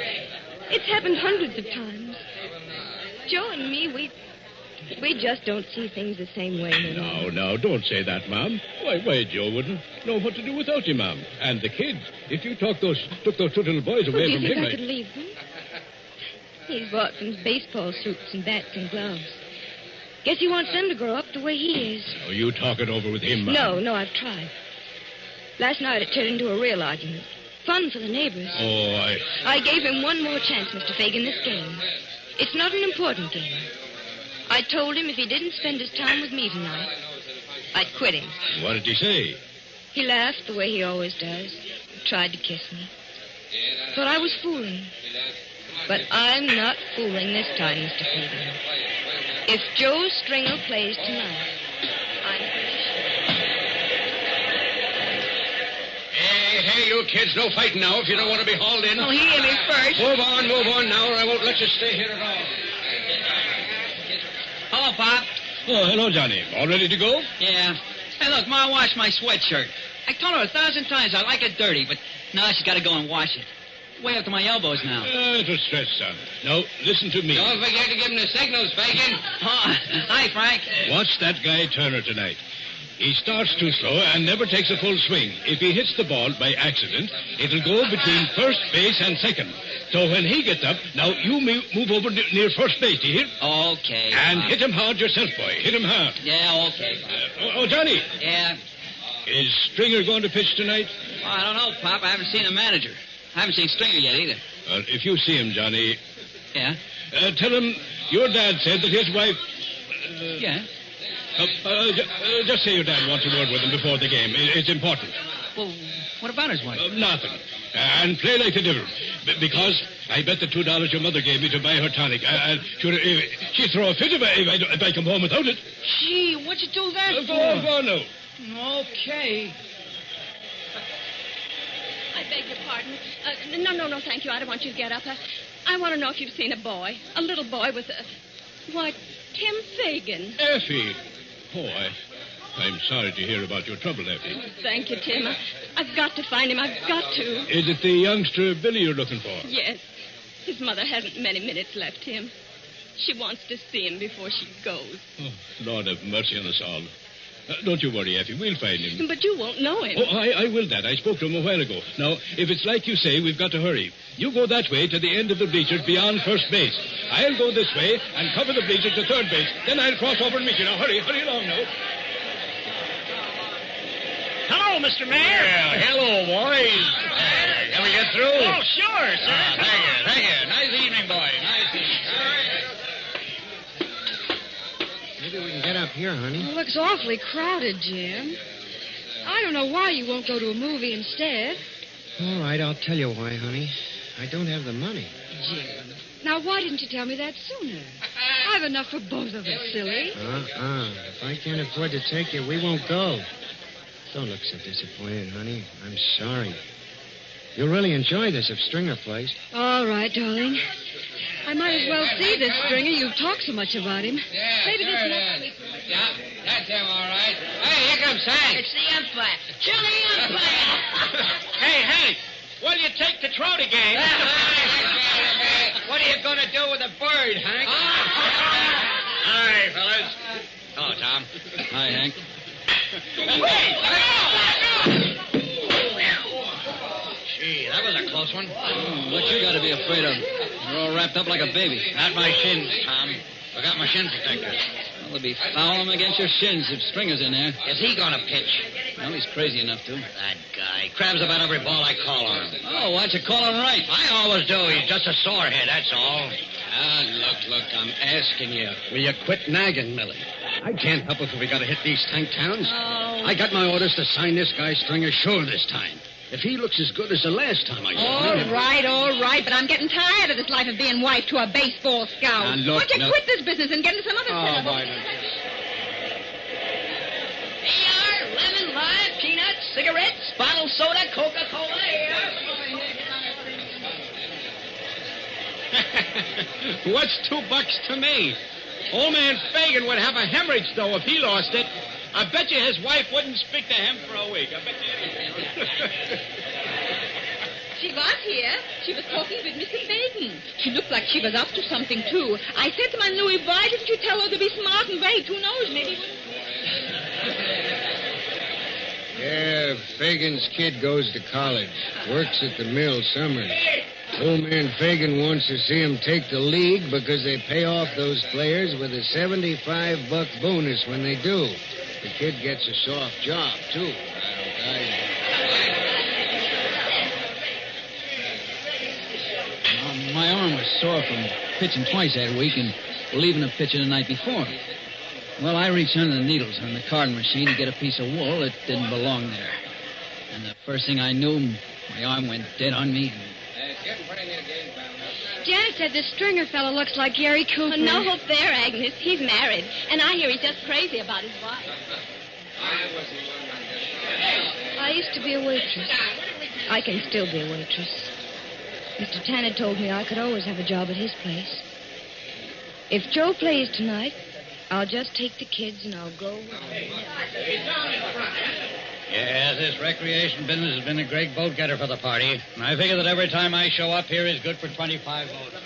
C: it's happened hundreds of times. Joe and me, we just don't see things the same way anymore.
Y: Now, don't say that, Ma'am. Why, Joe wouldn't know what to do without you, Ma'am. And the kids. If you took those two little boys away
C: Do you
Y: from
C: think
Y: him...
C: I could leave them? He's bought them baseball suits and bats and gloves. Guess he wants them to grow up the way he is.
Y: Oh, you talk it over with him, Ma'am.
C: No, I've tried. Last night it turned into a real argument. Fun for the neighbors.
Y: Oh,
C: I gave him one more chance, Mr. Fagan, this game. It's not an important game. I told him if he didn't spend his time with me tonight, I'd quit him.
Y: What did he say?
C: He laughed the way he always does. Tried to kiss me. Thought I was fooling. But I'm not fooling this time, Mr. Fagan. If Joe Stringer plays tonight, I'm pretty sure.
F: Hey, you kids, no fighting now if you don't want to be hauled in.
C: Oh, he hit me first.
F: Move on now, or I won't let you stay here at all.
K: Hello, Pop.
Y: Oh, hello, Johnny. All ready to go?
K: Yeah. Hey, look, Ma washed my sweatshirt. I told her 1,000 times I like it dirty, but now she's got to go and wash it. Way up to my elbows now.
Y: It'll stretch, son. Now, listen to me.
F: Don't forget to give him the signals, Fagan.
K: Oh, hi, Frank.
Y: Watch that guy Turner tonight. He starts too slow and never takes a full swing. If he hits the ball by accident, it'll go between first base and second. So when he gets up, now you move over near first base, do you hear?
K: Okay.
Y: And hit him hard yourself, boy. Hit him hard.
K: Yeah, okay.
Y: Johnny.
K: Yeah?
Y: Is Stringer going to pitch tonight?
K: Well, I don't know, Pop. I haven't seen the manager. I haven't seen Stringer yet, either.
Y: Well, if you see him, Johnny...
K: Yeah?
Y: Tell him your dad said that his wife...
K: Yeah?
Y: Just say your dad wants a word with him before the game. It's important.
K: Well, what about his wife?
Y: Nothing. And play like the devil. Because I bet the $2 your mother gave me to buy her tonic. She'd throw a fit if I come home without it.
K: Gee, what'd you do that for?
Y: Go on now.
K: Okay.
C: I beg your pardon. No, thank you. I don't want you to get up. I want to know if you've seen a boy. A little boy with a... Why, Tim Fagan.
Y: Effie. Oh, I'm sorry to hear about your trouble, Effie.
C: Thank you, Tim. I've got to find him. I've got to.
Y: Is it the youngster Billy you're looking for?
C: Yes. His mother hasn't many minutes left, Tim. She wants to see him before she goes.
Y: Oh, Lord have mercy on us all. Don't you worry, Effie. We'll find him.
C: But you won't know him.
Y: Oh, I will, Dad. I spoke to him a while ago. Now, if it's like you say, we've got to hurry. You go that way to the end of the bleachers beyond first base. I'll go this way and cover the bleachers to third base. Then I'll cross over and meet you. Now, hurry along now.
K: Hello, Mr. Mayor.
F: Yeah, hello, boys. Can we get through?
K: Oh, sure, sir.
F: Thank you. Nice evening, boy. Nice evening.
I: Maybe we can get up here, honey.
C: It looks awfully crowded, Jim. I don't know why you won't go to a movie instead.
I: All right, I'll tell you why, honey. I don't have the money.
C: Jim, now why didn't you tell me that sooner? I've enough for both of us, silly.
I: If I can't afford to take you, we won't go. Don't look so disappointed, honey. I'm sorry. You'll really enjoy this if Stringer plays.
O: All right, darling. I might as well see this Stringer. You've talked so much about him.
F: Yeah,
O: Maybe this
F: sure
O: next
F: it
O: week.
F: is. Yeah, that's him, all right. Hey, here comes Hank.
S: It's the umpire. Chilly umpire.
F: Hey, Hank, what'll you take the Trotter game? What are you going to do with a bird, Hank? Hi, fellas. Hello, Tom.
G: Hi, Hank.
F: Gee, that was a close one.
G: What you got to be afraid of? You're all wrapped up like a baby.
F: Not my shins, Tom. I got my shin protectors.
G: Well, they'll be fouling against your shins if Stringer's in there.
F: Is he going to pitch?
G: Well, he's crazy enough to.
F: That guy. Crabs about every ball I call on him.
G: Oh, why don't you call him right?
F: I always do. He's just a sorehead, that's all.
I: Look, I'm asking you. Will you quit nagging, Millie? I can't help it if we got to hit these tank towns.
O: Oh.
I: I got my orders to sign this guy Stringer sure this time. If he looks as good as the last time I saw him...
C: All right, but I'm getting tired of this life of being wife to a baseball scout.
I: Now, look,
C: Why don't you
I: no.
C: quit this business and get into some other setup?
I: why
S: Here, lemon, lime, peanuts, cigarettes, bottled soda, Coca-Cola.
F: What's $2 to me? Old man Fagan would have a hemorrhage, though, if he lost it. I bet you his wife wouldn't speak to him for a week. I bet you anything.
C: She was here. She was talking with Mr. Fagan. She looked like she was up to something, too. I said to my Louis, why didn't you tell her to be smart and wait? Who knows, maybe...
I: Yeah, Fagan's kid goes to college. Works at the mill summers. Old man Fagan wants to see him take the league because they pay off those players with a $75 bonus when they do. The kid gets a soft job, too.
G: My arm was sore from pitching twice that week and leaving a pitcher the night before. Well, I reached under the needles on the carding machine to get a piece of wool that didn't belong there. And the first thing I knew, my arm went dead on me.
O: Janet said this Stringer fellow looks like Gary Cooper.
C: No hope there, Agnes. He's married. And I hear he's just crazy about his wife.
O: I used to be a waitress. I can still be a waitress. Mr. Tanner told me I could always have a job at his place. If Joe plays tonight, I'll just take the kids and I'll go.
K: Yes, this recreation business has been a great vote-getter for the party. And I figure that every time I show up here is good for 25 votes.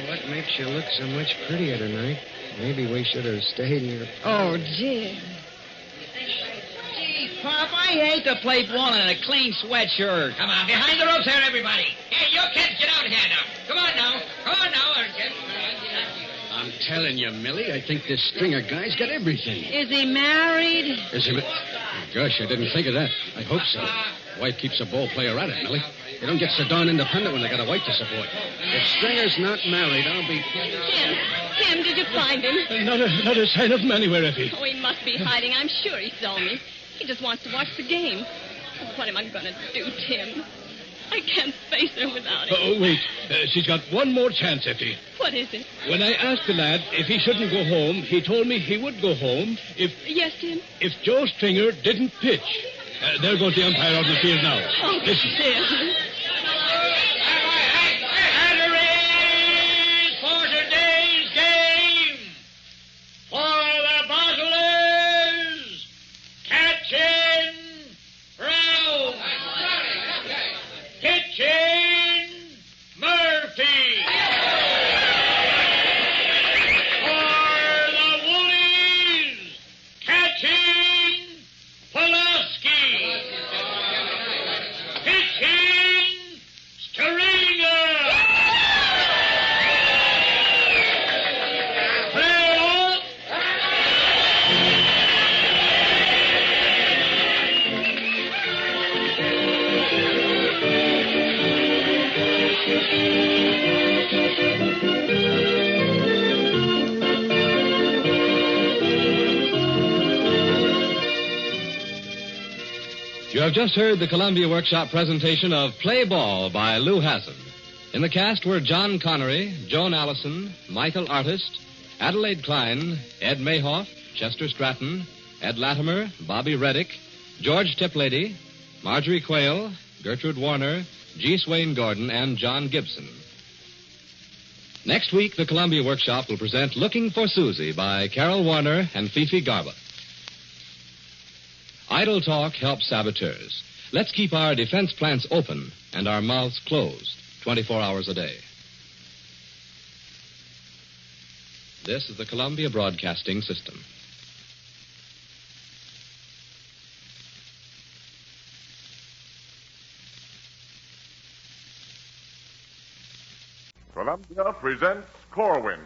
I: What makes you look so much prettier tonight? Maybe we should have stayed here.
O: Oh, Jim.
K: Gee, Pop, I hate to play ball in a clean sweatshirt.
F: Come on, behind the ropes there, everybody. Hey, you kids, get out here now. Come on now.
I: I'm telling you, Millie, I think this Stringer guy's got everything.
O: Is he married?
I: Is he... Gosh, I didn't think of that. I hope so. Wife keeps a ball player at it, Millie. They don't get so darn independent when they got a wife to support. If Stringer's not married, I'll be...
C: Tim, did you find him?
Y: Not a sign of him anywhere, Effie.
C: Oh, he must be hiding. I'm sure he saw me. He just wants to watch the game. Oh, what am I going to do, Tim? I can't face her without him.
Y: Oh, wait. She's got one more chance, Effie.
C: What is it?
Y: When I asked the lad if he shouldn't go home, he told me he would go home if...
C: Yes, Tim?
Y: If Joe Stringer didn't pitch. There goes the umpire on the field now.
C: Oh,
Y: listen.
C: Tim.
F: For today's game, for the bottlers, catching Brown, pitching Murphy, for the Woolies, catching Pulaski, pitching Stringer.
M: You have just heard the Columbia Workshop presentation of Play Ball by Lou Hassan. In the cast were John Connery, Joan Allison, Michael Artist, Adelaide Klein, Ed Mayhoff, Chester Stratton, Ed Latimer, Bobby Reddick, George Tiplady, Marjorie Quayle,
T: Gertrude Warner, G. Swain Gordon, and John Gibson. Next week, the Columbia Workshop will present Looking for Susie by Carol Warner and Fifi Garba. Idle talk helps saboteurs. Let's keep our defense plants open and our mouths closed 24 hours a day. This is the Columbia Broadcasting System.
N: Columbia presents Corwin.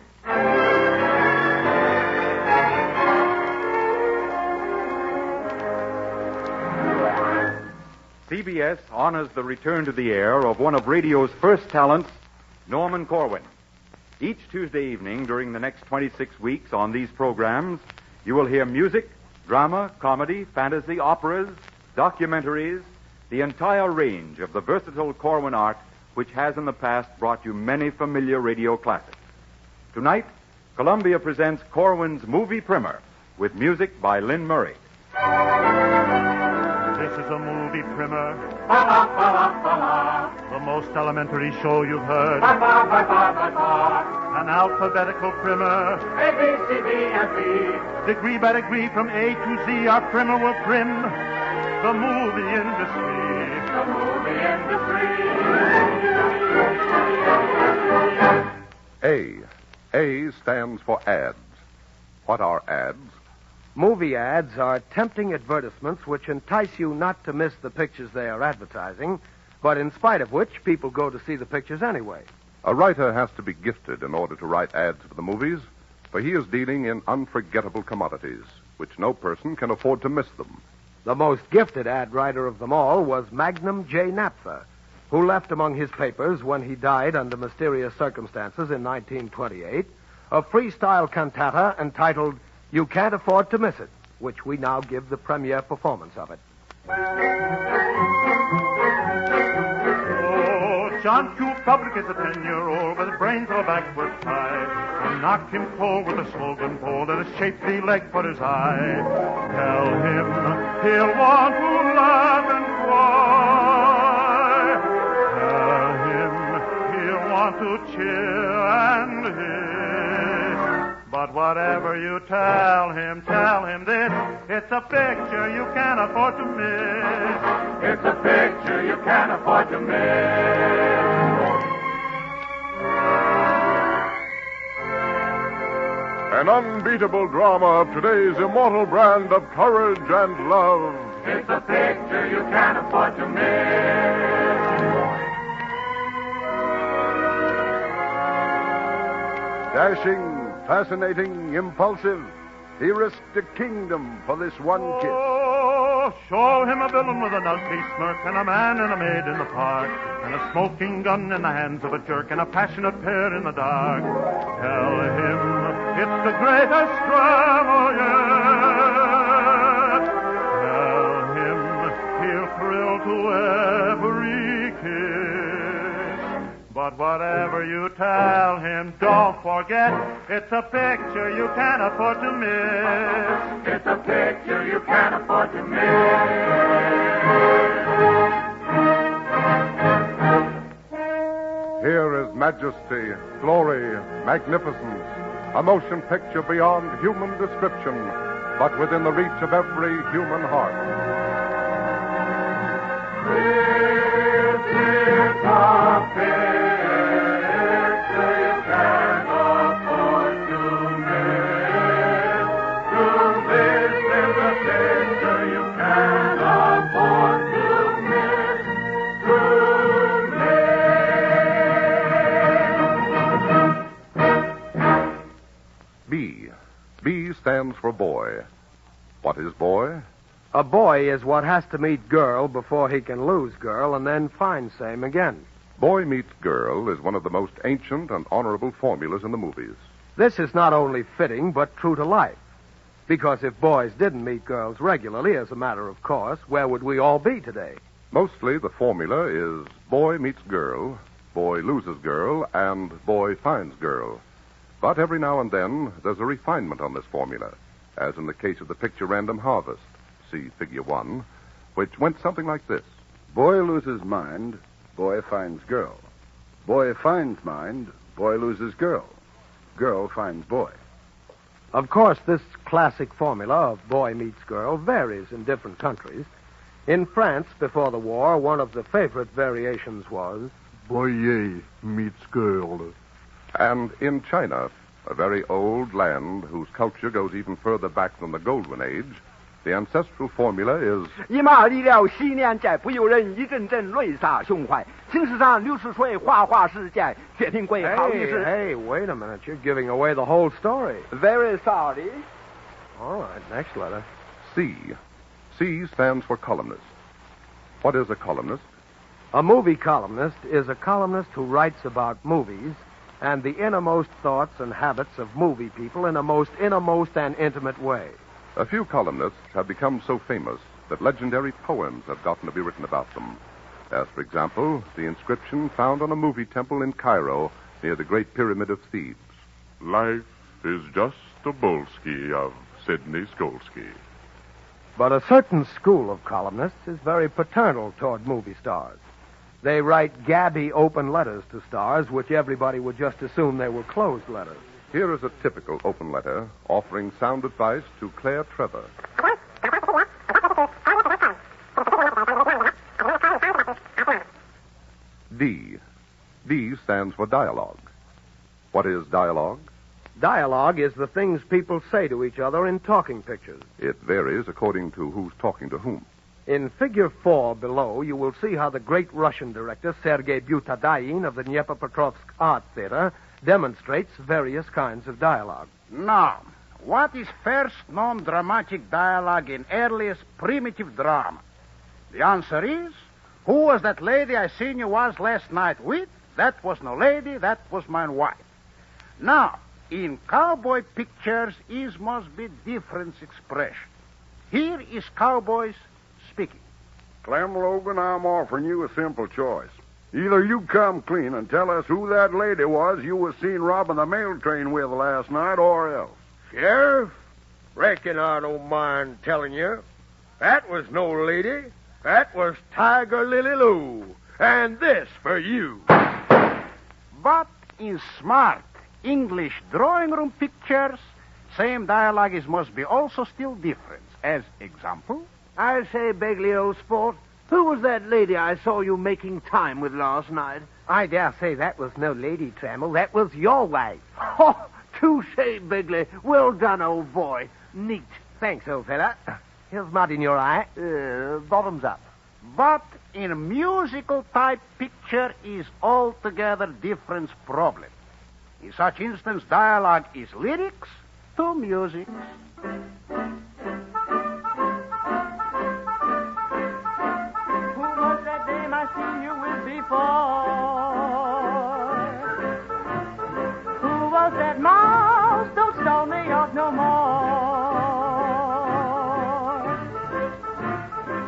P: CBS honors the return to the air of one of radio's first talents, Norman Corwin. Each Tuesday evening during the next 26 weeks on these programs, you will hear music, drama, comedy, fantasy, operas, documentaries, the entire range of the versatile Corwin art which has in the past brought you many familiar radio classics. Tonight, Columbia presents Corwin's Movie Primer with music by Lynn Murray.
U: This is a movie primer. The most elementary show you've heard. An alphabetical primer. A, B, C, D, F, E. Degree by degree from A to Z, our primer will prim the movie industry. The movie industry.
N: A stands for ads. What are ads?
L: Movie ads are tempting advertisements which entice you not to miss the pictures they are advertising, but in spite of which people go to see the pictures anyway.
N: A writer has to be gifted in order to write ads for the movies, for he is dealing in unforgettable commodities, which no person can afford to miss them.
L: The most gifted ad writer of them all was Magnum J. Naptha, who left among his papers when he died under mysterious circumstances in 1928 a freestyle cantata entitled You Can't Afford to Miss It, which we now give the premiere performance of it.
U: Oh, John Q. Public is a 10-year-old with brains of a backward tie. And knocked him cold with a slogan pole and a shapely leg for his eye. Tell him he'll want to laugh and cry. Tell him he'll want to cheer and hiss. But whatever you tell him this. It's a picture you can't afford to miss. It's a picture you can't afford to miss.
N: An unbeatable drama of today's immortal brand of courage and love.
U: It's a picture you can't afford to miss.
N: Dashing, fascinating, impulsive, he risked a kingdom for this one kiss.
U: Oh, show him a villain with an ugly smirk and a man and a maid in the park and a smoking gun in the hands of a jerk and a passionate pair in the dark. Tell him it's the greatest drama yet. Tell him he'll thrill to every kiss. But whatever you tell him, don't forget, it's a picture you can't afford to miss. It's a picture you can't afford to miss.
N: Here is majesty, glory, magnificence, a motion picture beyond human description, but within the reach of every human heart.
U: This is a picture you can't afford to miss. This is a picture you can't afford to miss.
N: B stands for boy. What is boy?
L: A boy is what has to meet girl before he can lose girl and then find same again.
N: Boy meets girl is one of the most ancient and honorable formulas in the movies.
L: This is not only fitting, but true to life. Because if boys didn't meet girls regularly, as a matter of course, where would we all be today?
N: Mostly the formula is boy meets girl, boy loses girl, and boy finds girl. But every now and then, there's a refinement on this formula, as in the case of the picture Random Harvest, see Figure 1, which went something like this.
A: Boy loses mind, boy finds girl. Boy finds mind, boy loses girl. Girl finds boy.
B: Of course, this classic formula of boy meets girl varies in different countries. In France, before the war, one of the favorite variations was
N: Boy meets girl. And in China, a very old land whose culture goes even further back than the Golden Age, the ancestral formula is
Q: 一马力了西年在，不由人一阵阵泪洒胸怀。青史上60岁画画世界，薛平贵好意思。
B: Hey, wait a minute. You're giving away the whole story.
Q: Very sorry.
B: All right, next letter.
N: C. C stands for columnist. What is a columnist?
B: A movie columnist is a columnist who writes about movies and the innermost thoughts and habits of movie people in a most innermost and intimate way.
N: A few columnists have become so famous that legendary poems have gotten to be written about them. As, for example, the inscription found on a movie temple in Cairo near the Great Pyramid of Thebes.
V: Life is just a Bolsky of Sidney Skolsky.
B: But a certain school of columnists is very paternal toward movie stars. They write gabby open letters to stars, which everybody would just assume they were closed letters.
N: Here is a typical open letter offering sound advice to Claire Trevor. D. D stands for dialogue. What is dialogue?
B: Dialogue is the things people say to each other in talking pictures.
N: It varies according to who's talking to whom.
B: In figure 4 below, you will see how the great Russian director Sergei Butadayin of the Dnepropetrovsk Art Theater demonstrates various kinds of dialogue.
L: Now, what is first known dramatic dialogue in earliest primitive drama? The answer is, who was that lady I seen you was last night with? That was no lady, that was my wife. Now, in cowboy pictures, is must be different expression. Here is cowboys speaking.
A: Clem Logan, I'm offering you a simple choice. Either you come clean and tell us who that lady was you was seen robbing the mail train with last night, or else.
L: Sheriff, reckon I don't mind telling you. That was no lady. That was Tiger Lily Lou. And this for you. But in smart English drawing room pictures, same dialogue is must be also still different. As example,
Q: I say, Begley, old sport, who was that lady I saw you making time with last night?
B: I dare say that was no lady, Trammell. That was your wife.
Q: Oh, touche, Begley. Well done, old boy. Neat.
B: Thanks, old fella. Here's mud in your eye. Bottoms up.
L: but in a musical type picture is altogether different problem. In such instance, dialogue is lyrics to music.
R: Mouse, don't stall me off no more.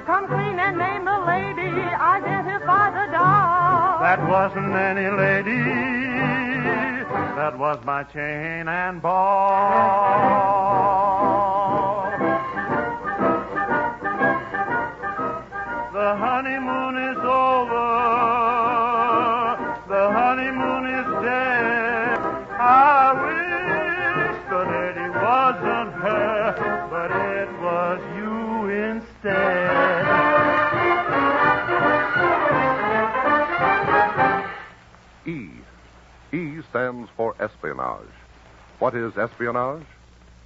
R: Come clean and name the lady, identify the dog.
U: That wasn't any lady, that was my chain and ball. The honeymoon is over, the honeymoon is dead. I wish the lady wasn't her, but it was you instead.
N: E. E stands for espionage. What is espionage?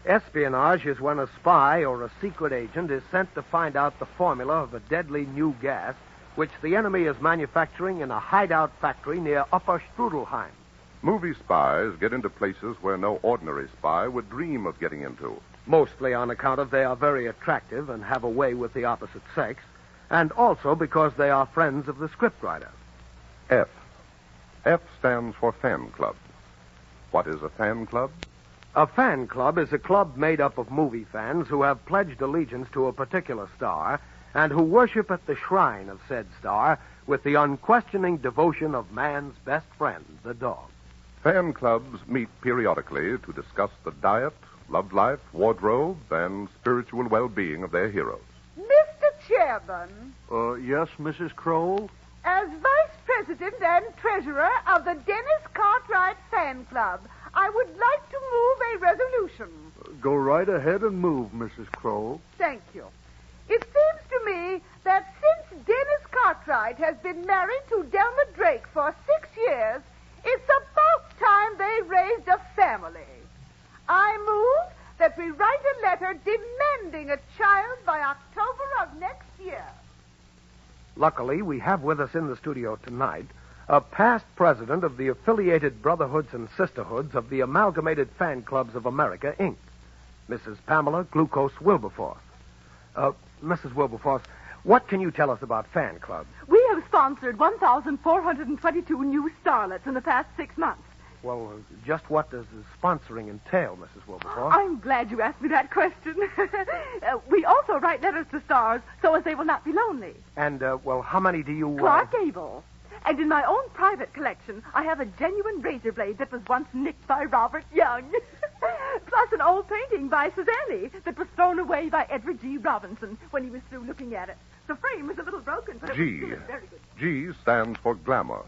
B: Espionage is when a spy or a secret agent is sent to find out the formula of a deadly new gas which the enemy is manufacturing in a hideout factory near Upper Strudelheim.
N: Movie spies get into places where no ordinary spy would dream of getting into.
B: Mostly on account of they are very attractive and have a way with the opposite sex, and also because they are friends of the scriptwriter.
N: F. F stands for fan club. What is a fan club?
B: A fan club is a club made up of movie fans who have pledged allegiance to a particular star and who worship at the shrine of said star with the unquestioning devotion of man's best friend, the dog.
N: Fan clubs meet periodically to discuss the diet, love life, wardrobe, and spiritual well-being of their heroes.
X: Mr.
D: Fairburn.
B: Yes, Mrs. Kroll?
D: As Vice President and Treasurer of the Dennis Cartwright Fan Club, I would like to move a resolution.
B: Go right ahead and move, Mrs. Kroll.
D: Thank you. It seems to me that since Dennis Cartwright has been married to Delma Drake for 6 years, it's about time they raised a family. I move that we write a letter demanding a child by October of next year.
B: Luckily, we have with us in the studio tonight a past president of the affiliated brotherhoods and sisterhoods of the Amalgamated Fan Clubs of America, Inc., Mrs. Pamela Glucose Wilberforce. Mrs. Wilberforce, what can you tell us about fan clubs?
H: We have sponsored 1,422 new starlets in the past 6 months.
B: Well, just what does the sponsoring entail, Mrs. Wilberforce?
H: I'm glad you asked me that question. We also write letters to stars so as they will not be lonely.
B: And, how many do you...
H: Clark Gable. And in my own private collection, I have a genuine razor blade that was once nicked by Robert Young. Plus an old painting by Cézanne that was thrown away by Edward G. Robinson when he was through looking at it. The frame was a little broken, but it was still very good.
N: G stands for glamour.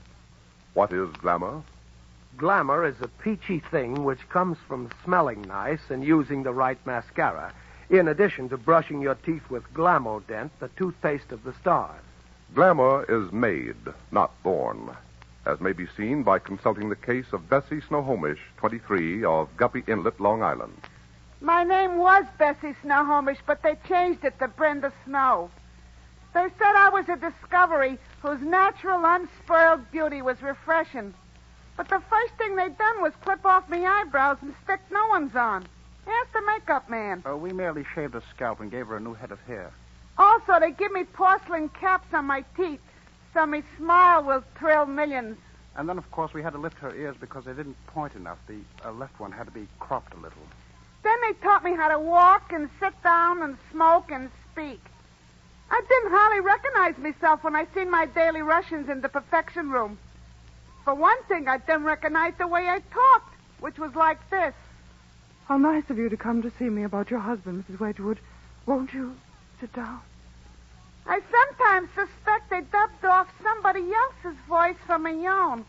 N: What is glamour?
B: Glamour is a peachy thing which comes from smelling nice and using the right mascara, in addition to brushing your teeth with Glamodent, the toothpaste of the stars.
N: Glamour is made, not born, as may be seen by consulting the case of Bessie Snohomish, 23, of Guppy Inlet, Long Island.
D: My name was Bessie Snohomish, but they changed it to Brenda Snow. They said I was a discovery whose natural, unspoiled beauty was refreshing. But the first thing they done was clip off me eyebrows and stick no ones on. Ask the makeup man.
J: We merely shaved her scalp and gave her a new head of hair.
D: Also, they give me porcelain caps on my teeth, so me smile will thrill millions.
J: And then, of course, we had to lift her ears because they didn't point enough. The left one had to be cropped a little.
D: Then they taught me how to walk and sit down and smoke and speak. I didn't hardly recognize myself when I seen my daily rushings in the perfection room. For one thing, I didn't recognize the way I talked, which was like this.
H: How nice of you to come to see me about your husband, Mrs. Wedgwood. Won't you sit down?
D: I sometimes suspect they dubbed off somebody else's voice from my own.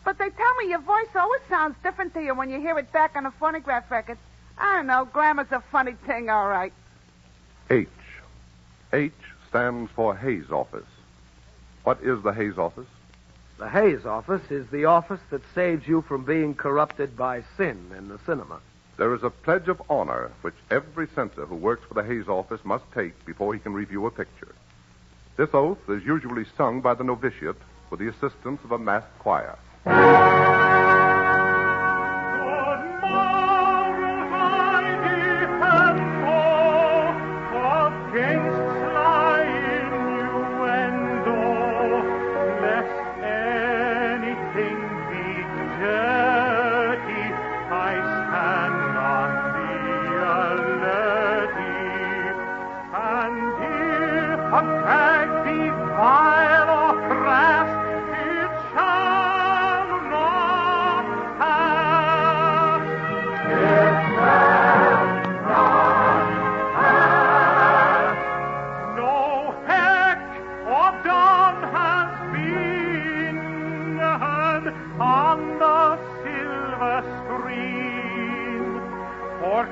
D: But they tell me your voice always sounds different to you when you hear it back on a phonograph record. I don't know. Grammar's a funny thing, all right.
N: H. H stands for Hayes Office. What is the Hayes Office?
B: The Hayes Office is the office that saves you from being corrupted by sin in the cinema.
N: There is a pledge of honor which every censor who works for the Hayes Office must take before he can review a picture. This oath is usually sung by the novitiate with the assistance of a masked choir.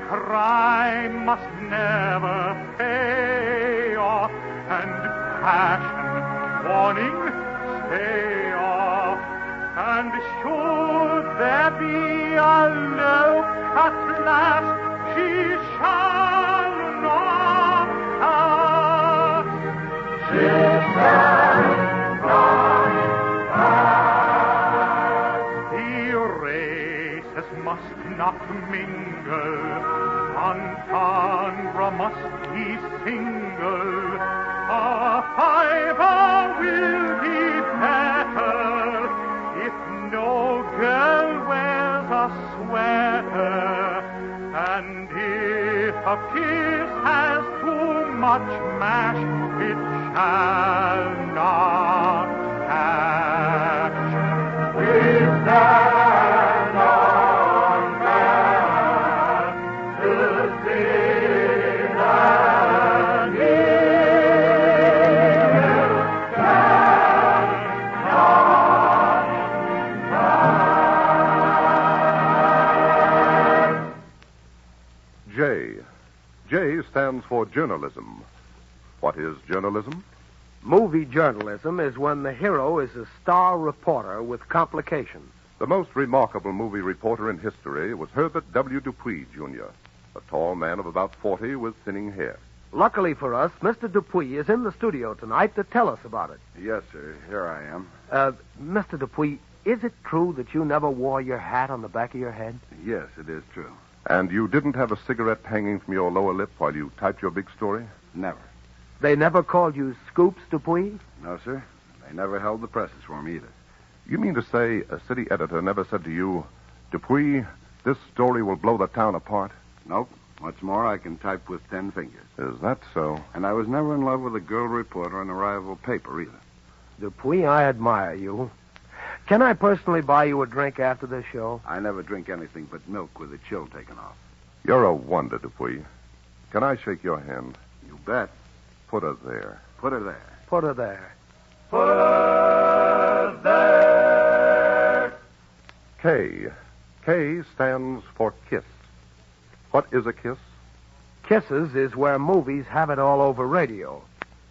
U: Crime must never pay off, and passion, warning, stay off. And should there be a low at last, she shall not pass. She shall not pass. The races must not mingle. Entendre must be single. A fiver will be better if no girl wears a sweater. And if a kiss has too much mash, it shall not catch. We stand on man to see and hear.
N: stands for journalism. What is journalism?
B: Movie journalism is when the hero is a star reporter with complications.
N: The most remarkable movie reporter in history was Herbert W. Dupuy, Jr., a tall man of about 40 with thinning hair.
B: Luckily for us, Mr. Dupuy is in the studio tonight to tell us about it.
A: Yes, sir. Here I am.
B: Mr. Dupuy, is it true that you never wore your hat on the back of your head?
A: Yes, it is true.
N: And you didn't have a cigarette hanging from your lower lip while you typed your big story?
A: Never.
B: They never called you Scoops, Dupuy?
A: No, sir. They never held the presses for me either.
N: You mean to say a city editor never said to you, Dupuy, this story will blow the town apart?
A: Nope. What's more, I can type with 10 fingers.
N: Is that so?
A: And I was never in love with a girl reporter on a rival paper either.
B: Dupuy, I admire you. Can I personally buy you a drink after this show?
A: I never drink anything but milk with the chill taken off.
N: You're a wonder, Dupuy. Can I shake your hand?
A: You bet.
N: Put her there.
A: Put her there.
B: Put her there.
U: Put her there.
N: K. K stands for kiss. What is a kiss?
B: Kisses is where movies have it all over radio.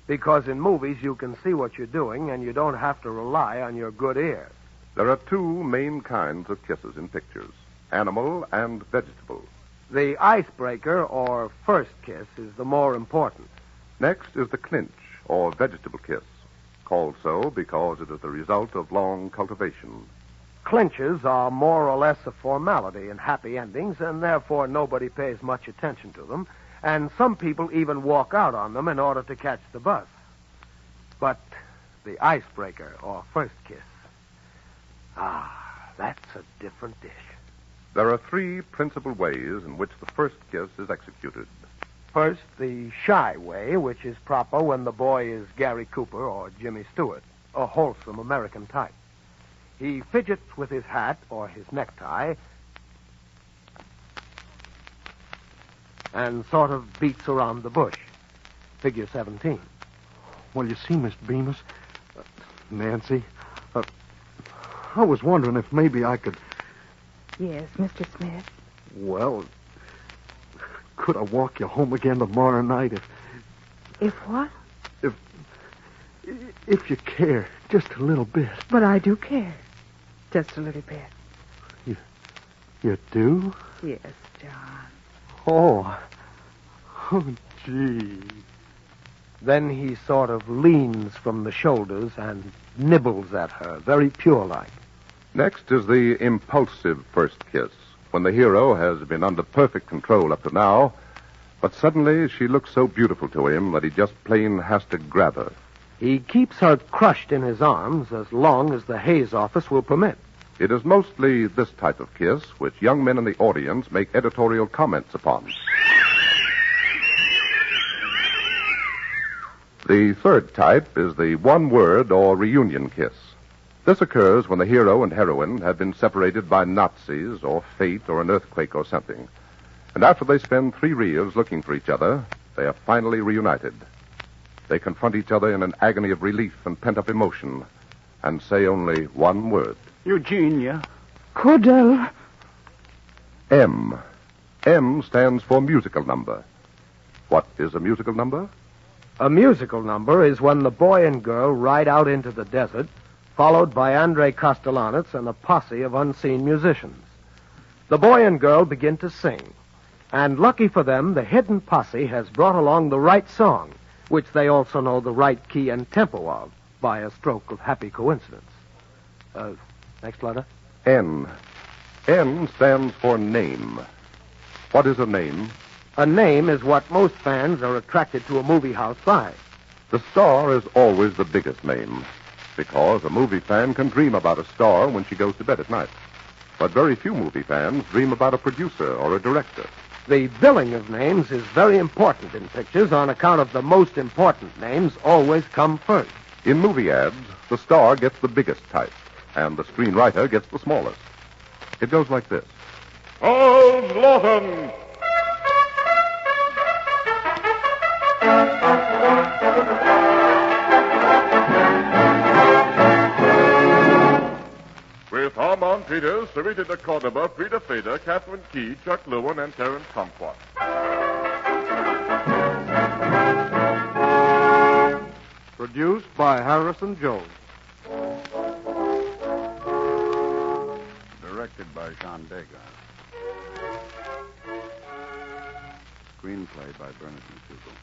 B: Because in movies you can see what you're doing and you don't have to rely on your good ear.
N: There are two main kinds of kisses in pictures, animal and vegetable.
B: The icebreaker, or first kiss, is the more important.
N: Next is the clinch, or vegetable kiss, called so because it is the result of long cultivation.
B: Clinches are more or less a formality in happy endings, and therefore nobody pays much attention to them, and some people even walk out on them in order to catch the bus. But the icebreaker, or first kiss, that's a different dish.
N: There are three principal ways in which the first kiss is executed.
B: First, the shy way, which is proper when the boy is Gary Cooper or Jimmy Stewart, a wholesome American type. He fidgets with his hat or his necktie and sort of beats around the bush. Figure 17.
E: Well, you see, Miss Bemis, Nancy, I was wondering if maybe I could...
H: Yes, Mr. Smith.
E: Well, could I walk you home again tomorrow night
H: If what?
E: if you care, just a little bit.
H: But I do care. Just a little bit.
E: You do?
H: Yes, John.
E: Oh, gee.
B: Then he sort of leans from the shoulders and nibbles at her, very pure-like.
N: Next is the impulsive first kiss, when the hero has been under perfect control up to now, but suddenly she looks so beautiful to him that he just plain has to grab her.
B: He keeps her crushed in his arms as long as the Hayes office will permit.
N: It is mostly this type of kiss which young men in the audience make editorial comments upon. The third type is the one-word or reunion kiss. This occurs when the hero and heroine have been separated by Nazis or fate or an earthquake or something. And after they spend 3 reels looking for each other, they are finally reunited. They confront each other in an agony of relief and pent-up emotion and say only one word.
E: Eugenia.
H: Cordell.
N: M. M stands for musical number. What is a musical number?
B: A musical number is when the boy and girl ride out into the desert, followed by Andre Castellanos and a posse of unseen musicians. The boy and girl begin to sing, and lucky for them, the hidden posse has brought along the right song, which they also know the right key and tempo of by a stroke of happy coincidence. Next letter.
N: N. N stands for name. What is a name?
B: A name is what most fans are attracted to a movie house by.
N: The star is always the biggest name, because a movie fan can dream about a star when she goes to bed at night. But very few movie fans dream about a producer or a director.
B: The billing of names is very important in pictures on account of the most important names always come first.
N: In movie ads, the star gets the biggest type, and the screenwriter gets the smallest. It goes like this.
U: Charles Lawton! With Armand Peters, Sarita de Cordova, Frida Fader, Catherine Key, Chuck Lewin, and Terence Kumquat.
E: Produced by Harrison Jones.
A: Directed by Sean Degas. Screenplay by Bernard McDougall.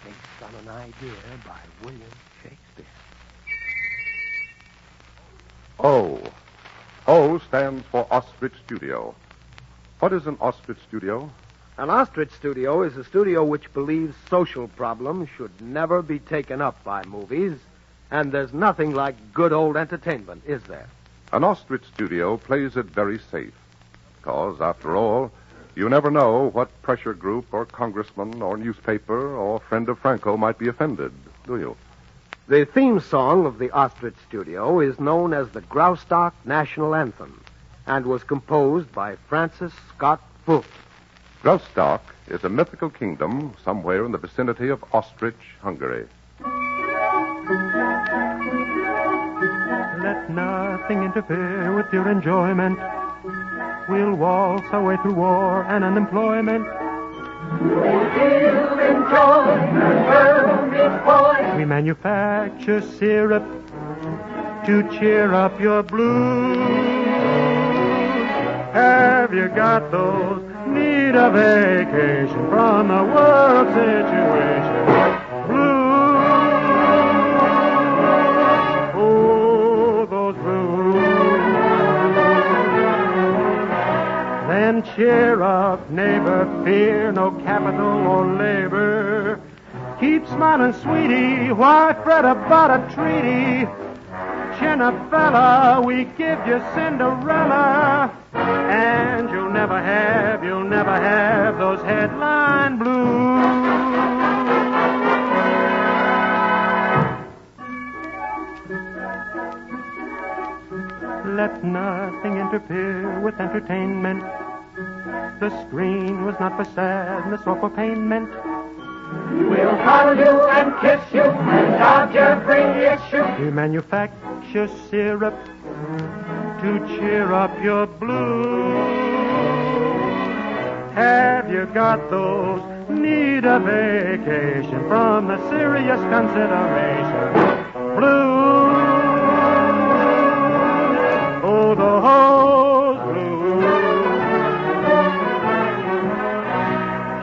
B: Based on an idea by William Shakespeare.
N: O. O stands for Ostrich Studio. What is an ostrich studio?
B: An ostrich studio is a studio which believes social problems should never be taken up by movies, and there's nothing like good old entertainment, is there?
N: An ostrich studio plays it very safe. Because, after all, you never know what pressure group or congressman or newspaper or friend of Franco might be offended, do you?
B: The theme song of the Ostrich Studio is known as the Groustock National Anthem and was composed by Francis Scott Fulton.
N: Groustock is a mythical kingdom somewhere in the vicinity of Ostrich, Hungary.
G: Let nothing interfere with your enjoyment. We'll waltz our way through war and unemployment.
R: We'll enjoy the world, boy.
G: We manufacture syrup to cheer up your blues. Have you got those? Need a vacation from the world situation. Blues. Oh, those blues. Then cheer up, neighbor, fear no capital or labor. Keep smiling, sweetie, why fret about a treaty? Chin up, fella, we give you Cinderella. And you'll never have those headline blues. Let nothing interfere with entertainment. The screen was not for sadness or for painment.
R: We'll cuddle you and kiss you and dodge every issue.
G: We manufacture syrup to cheer up your blues. Have you got those? Need a vacation from the serious consideration. Blues. Oh, the blues.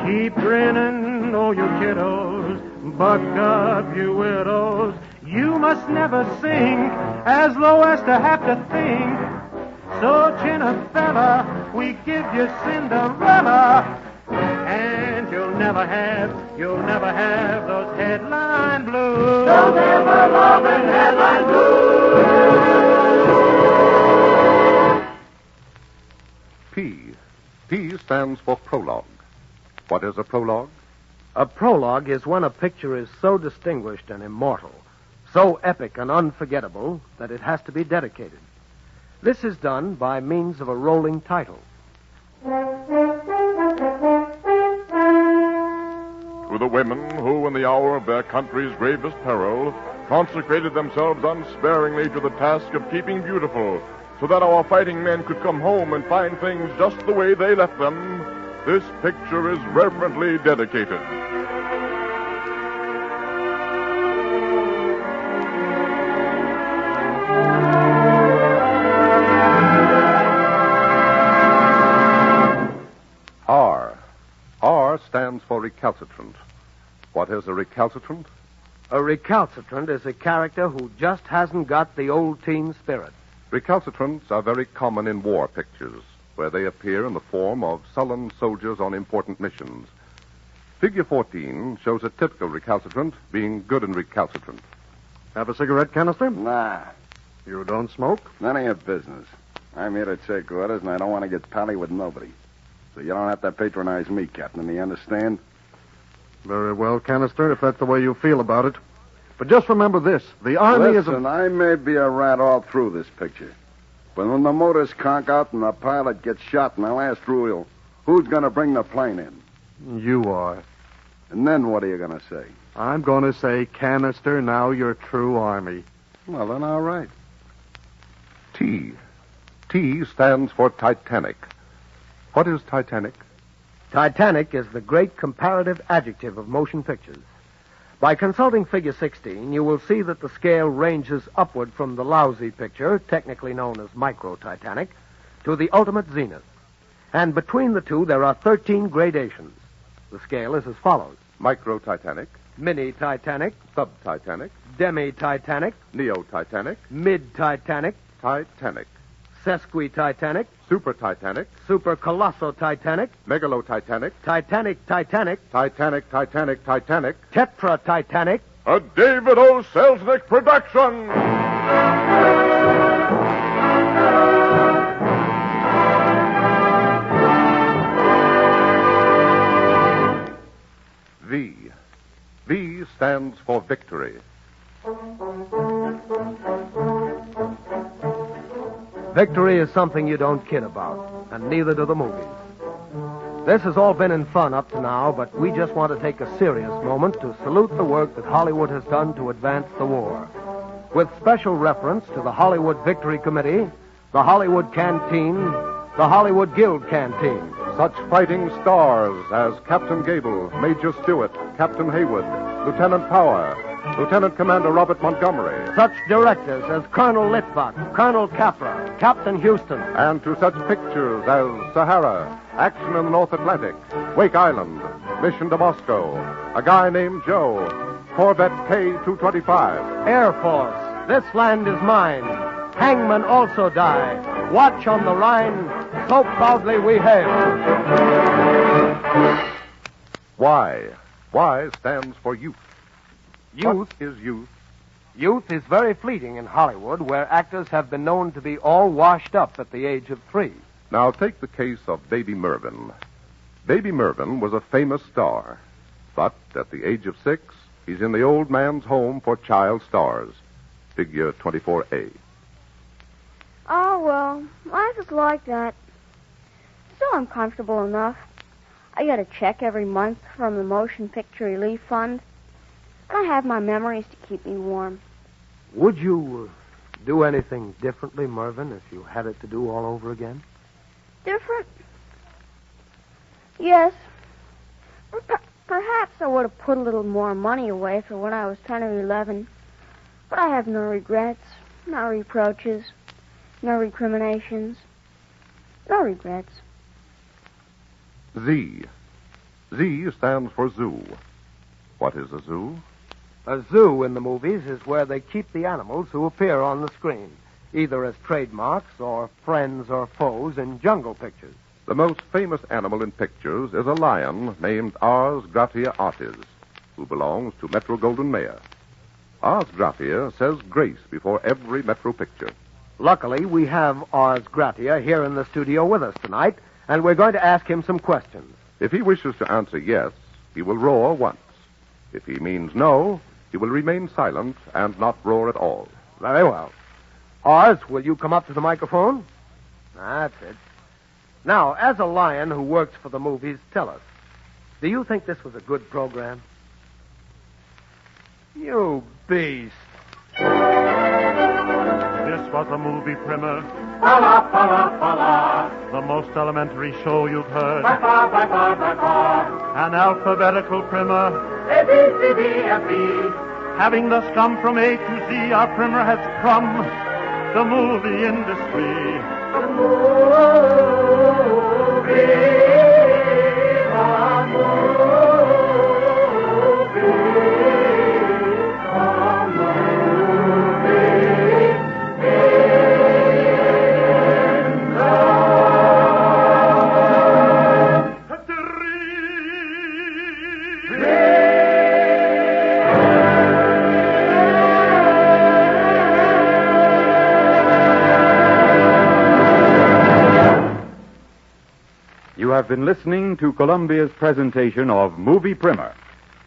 G: Keep grinning, oh, you kiddos. Buck up, you widows. You must never sink as low as to have to think. So, chin up, fella, we give you Cinderella. And you'll never have those headline blues.
R: Those ever-loving headline blues.
N: P. P stands for prologue. What is a prologue?
B: A prologue is when a picture is so distinguished and immortal, so epic and unforgettable that it has to be dedicated. This is done by means of a rolling title.
V: To the women who, in the hour of their country's gravest peril, consecrated themselves unsparingly to the task of keeping beautiful, so that our fighting men could come home and find things just the way they left them, this picture is reverently dedicated.
N: R. R stands for recalcitrant. What is a recalcitrant?
B: A recalcitrant is a character who just hasn't got the old teen spirit.
N: Recalcitrants are very common in war pictures, where they appear in the form of sullen soldiers on important missions. Figure 14 shows a typical recalcitrant being good and recalcitrant.
E: Have a cigarette canister?
A: Nah.
E: You don't smoke?
A: None of your business. I'm here to take orders, and I don't want to get pally with nobody. So you don't have to patronize me, Captain. Do you understand?
E: Very well, Canister, if that's the way you feel about it. But just remember this. The Army is a...
A: Listen, I may be a rat all through this picture. But when the motors conk out and the pilot gets shot in the last reel, who's going to bring the plane in?
E: You are.
A: And then what are you going to say?
E: I'm going to say, Canister, now you're true Army.
A: Well, then, all right.
N: T. T stands for Titanic. What is Titanic?
B: Titanic is the great comparative adjective of motion pictures. By consulting Figure 16, you will see that the scale ranges upward from the lousy picture, technically known as micro-Titanic, to the ultimate zenith. And between the two, there are 13 gradations. The scale is as follows.
N: Micro-Titanic.
B: Mini-Titanic.
N: Sub-Titanic.
B: Demi-Titanic.
N: Neo-Titanic.
B: Mid-Titanic.
N: Titanic.
B: Sesqui-Titanic.
N: Super-Titanic.
B: Super-Colosso-Titanic.
N: Megalo-Titanic.
B: Titanic-Titanic.
N: Titanic.
B: Tetra-Titanic.
V: A David O. Selznick production.
N: V. V stands for victory.
B: Victory is something you don't kid about, and neither do the movies. This has all been in fun up to now, but we just want to take a serious moment to salute the work that Hollywood has done to advance the war. With special reference to the Hollywood Victory Committee, the Hollywood Canteen, the Hollywood Guild Canteen.
N: Such fighting stars as Captain Gable, Major Stewart, Captain Haywood, Lieutenant Power, Lieutenant Commander Robert Montgomery.
B: Such directors as Colonel Litvak, Colonel Capra, Captain Houston.
N: And to such pictures as Sahara, Action in the North Atlantic, Wake Island, Mission to Moscow, A Guy Named Joe, Corvette K-225.
B: Air Force, This Land Is Mine. Hangmen Also Die. Watch on the Rhine, so proudly we hail.
N: Y. Y stands for youth.
B: Youth
N: What is youth?
B: Youth is very fleeting in Hollywood, where actors have been known to be all washed up at the age of 3.
N: Now take the case of Baby Mervyn. Baby Mervyn was a famous star, but at the age of 6, he's in the old man's home for child stars. Figure 24A.
R: Oh, well, life is like that. Still, I'm comfortable enough. I get a check every month from the Motion Picture Relief Fund, and I have my memories to keep me warm.
B: Would you do anything differently, Mervyn, if you had it to do all over again?
R: Different? Yes. Perhaps I would have put a little more money away for when I was 10 or 11. But I have no regrets, no reproaches, no recriminations, no regrets.
N: Z. Z stands for zoo. What is a zoo?
B: A zoo in the movies is where they keep the animals who appear on the screen, either as trademarks or friends or foes in jungle pictures.
N: The most famous animal in pictures is a lion named Ars Gratia Artis, who belongs to Metro-Goldwyn-Mayer. Ars Gratia says grace before every Metro picture.
B: Luckily, we have Ars Gratia here in the studio with us tonight, and we're going to ask him some questions.
N: If he wishes to answer yes, he will roar once. If he means no, he will remain silent and not roar at all.
B: Very well. Ars, will you come up to the microphone? That's it. Now, as a lion who works for the movies, tell us, do you think this was a good program? You beast.
U: This was a movie primer. Fala, fala, fala. The most elementary show you've heard. By far. An alphabetical primer. A, B, C, D, F, E. Having thus come from A to Z, our primer has come the movie industry. The movie.
P: You have been listening to Columbia's presentation of Movie Primer,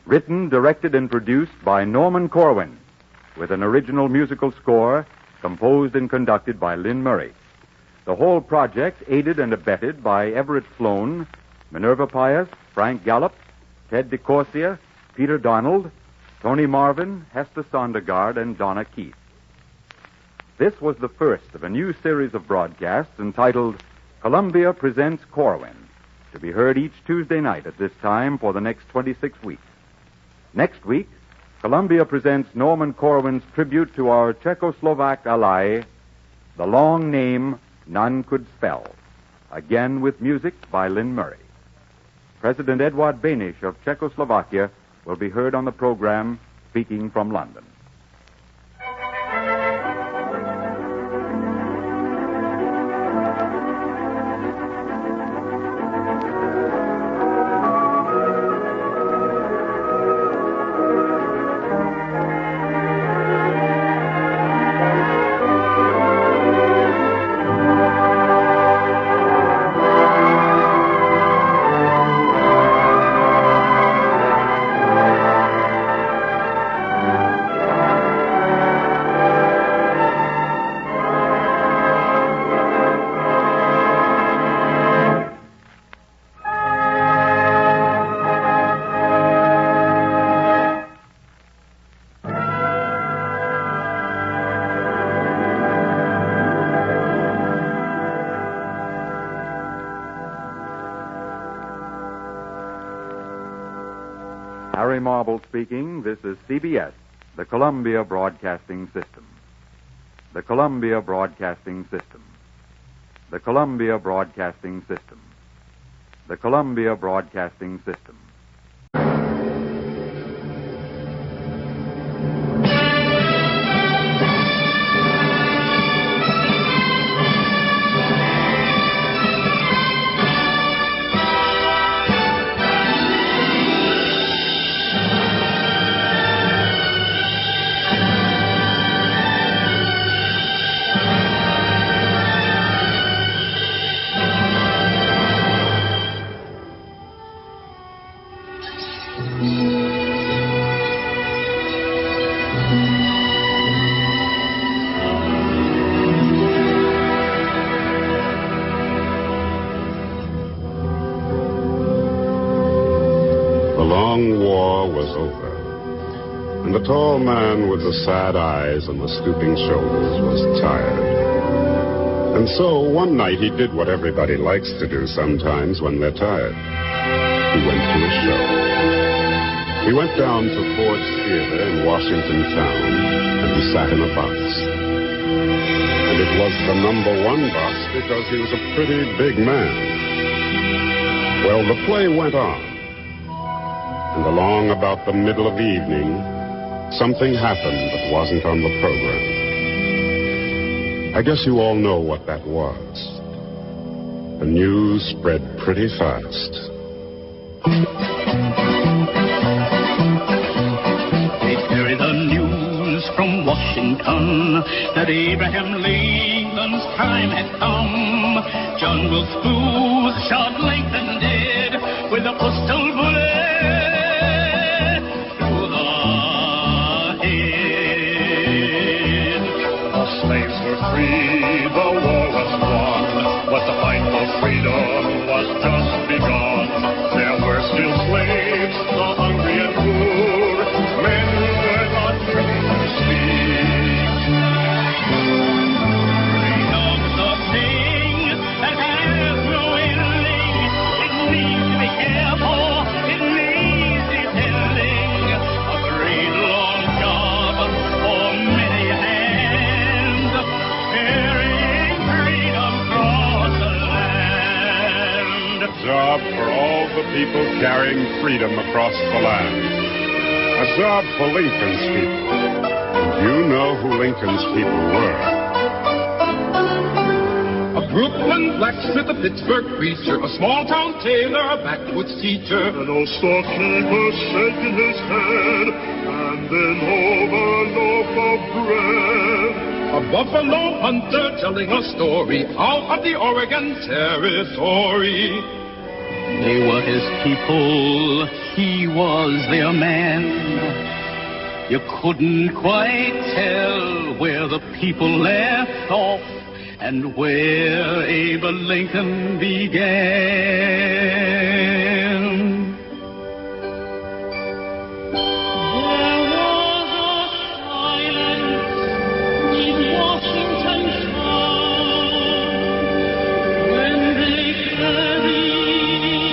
P: written, directed, and produced by Norman Corwin, with an original musical score composed and conducted by Lynn Murray. The whole project aided and abetted by Everett Sloan, Minerva Pius, Frank Gallup, Ted DeCorsia, Peter Donald, Tony Marvin, Hester Sondergaard, and Donna Keith. This was the first of a new series of broadcasts entitled Columbia Presents Corwin, to be heard each Tuesday night at this time for the next 26 weeks. Next week, Columbia presents Norman Corwin's tribute to our Czechoslovak ally, The Long Name None Could Spell, again with music by Lynn Murray. President Eduard Benish of Czechoslovakia will be heard on the program speaking from London. Harry Marble speaking. This is CBS, the Columbia Broadcasting System. The Columbia Broadcasting System. The Columbia Broadcasting System. The Columbia Broadcasting System.
K: The tall man with the sad eyes and the stooping shoulders was tired. And so one night he did what everybody likes to do sometimes when they're tired. He went to a show. He went down to Ford's Theater in Washington Town, and he sat in a box. And it was the number one box because he was a pretty big man. Well, the play went on. And along about the middle of the evening, something happened that wasn't on the program. I guess you all know what that was. The news spread pretty fast.
O: They carry the news from Washington that Abraham Lincoln's time had come. John Wilkes Booth shot Lincoln dead with a postal bullet.
U: Free, the war was won, but the fight for freedom was just begun. There were still slaves, the hungry and poor, men who were not free to speak.
O: Freedom's a thing that has no ending. It needs to be careful, it needs defending. A great long job for many hands. Carrying freedom across the land.
K: A job for all the people carrying freedom across the land. A job for Lincoln's people. And you know who Lincoln's people were.
S: A Brooklyn blacksmith, a Pittsburgh preacher, a small-town tailor, a backwoods teacher.
U: An old storekeeper shaking his head, handing over a loaf of bread.
S: A buffalo hunter telling a story out of the Oregon Territory.
O: They were his people, he was their man. You couldn't quite tell where the people left off and where Abe Lincoln began. Washington town when they carried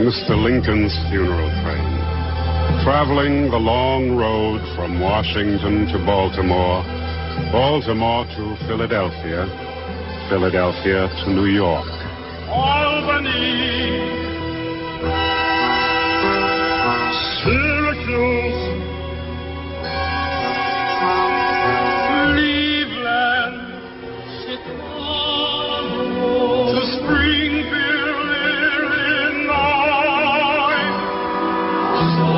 K: Mr. Lincoln's funeral train, traveling the long road from Washington to Baltimore, Baltimore to Philadelphia, Philadelphia to New York.
S: Albany, Syracuse, Cleveland, Chicago, to Springfield, Illinois. So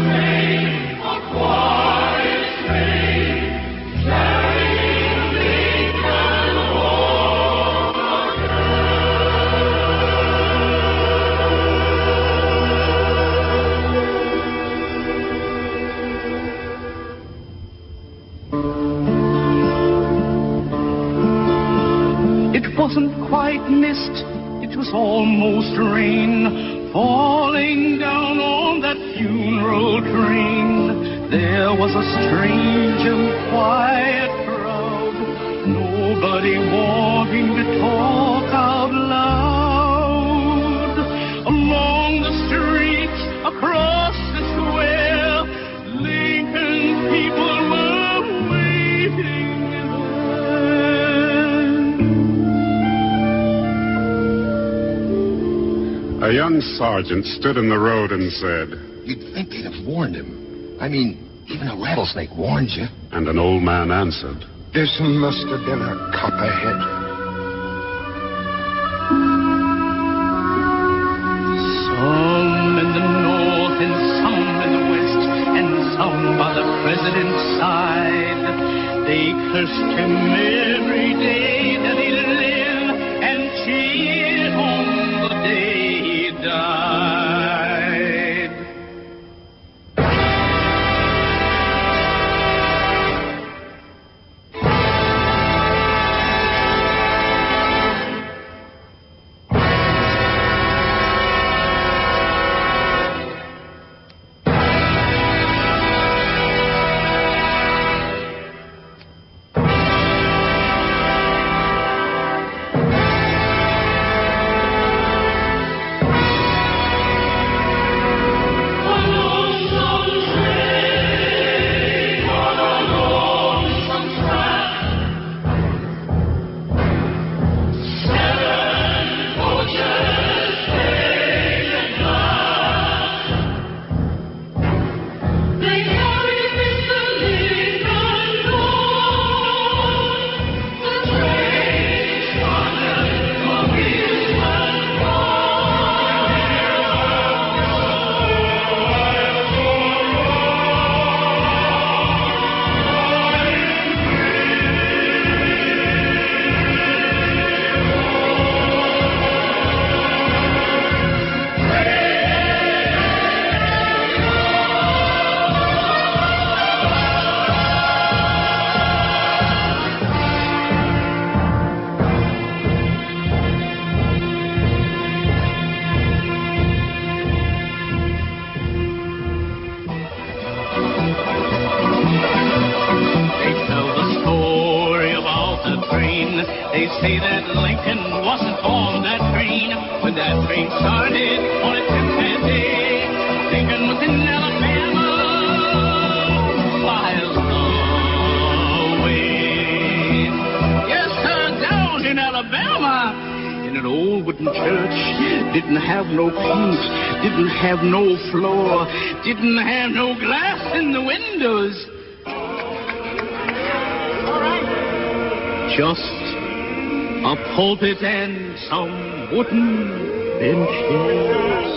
S: train, a quiet train, carrying Lincoln home again. It wasn't quite mist, it was almost rain, falling down on that funeral train. There was a strange and quiet crowd, nobody wanting to talk out loud. Along the streets, across the square, Lincoln people were waiting
K: A young sergeant stood in the road and said,
C: You'd think they'd have warned him. I mean, even a rattlesnake warns you.
K: And an old man answered,
C: This must have been a cop ahead.
S: Some in the north and some in the west, and some by the president's side. They cursed him every day that he lived and cheered on the day he died. They say that Lincoln wasn't on that train when that train started on its 10th day. Lincoln was in Alabama, miles away. Yes, sir, down in Alabama, in an old wooden church. Didn't have no paint, didn't have no floor, didn't have no glass in the windows. Just a pulpit and some wooden benches.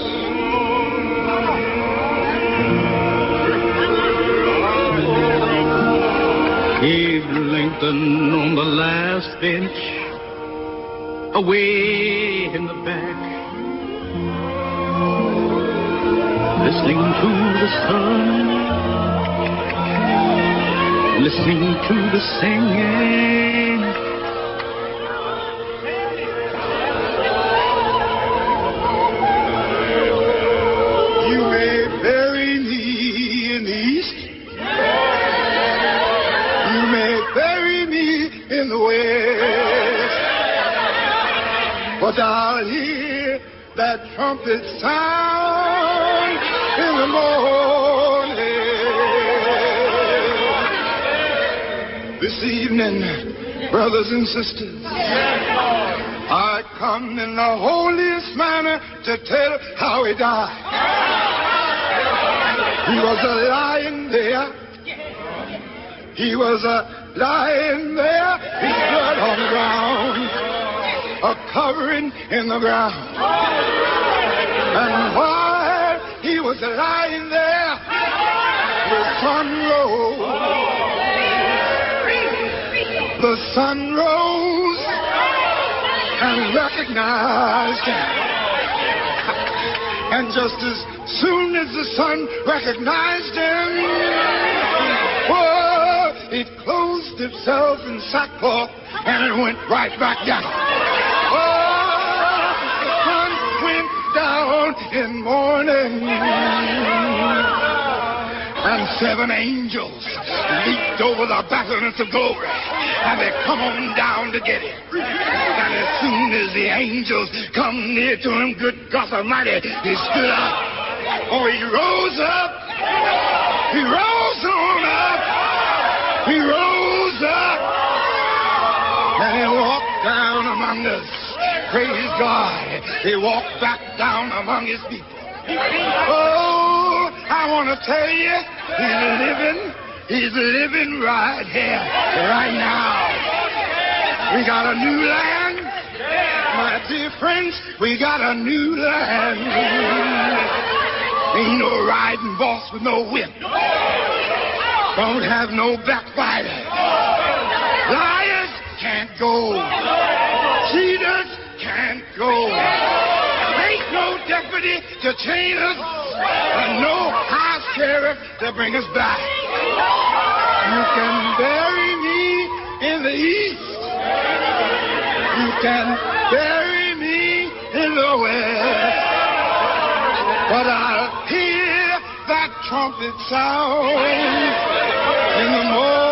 S: Abe Lincoln on the last bench, away in the back, listening to the sun, listening to the singing.
F: in the west. But I'll hear that trumpet sound in the morning. This evening, brothers and sisters, I come in the holiest manner to tell how he died. He was lying there. He was lying there, his blood on the ground, a covering in the ground. And while he was lying there, the sun rose. The sun rose and recognized him. And just as soon as the sun recognized him, it closed itself in sackcloth and it went right back down. The sun went down in mourning. And 7 angels leaped over the battlements of glory, and they come on down to get him. And as soon as the angels come near to him, good God Almighty, he stood up. Oh, he rose up. He rose on up. He rose up. And he walked down among us. Praise God. He walked back down among his people. Oh, I want to tell you, he's living right here, right now. We got a new land, my dear friends, we got a new land. Ain't no riding boss with no whip. Don't have no backbiter. Liars can't go. Cheaters can't go. Ain't no deputy to chain us, and no high sheriff to bring us back. You can bury me in the east. You can bury me in the west. But I'll hear that trumpet sound in the morning.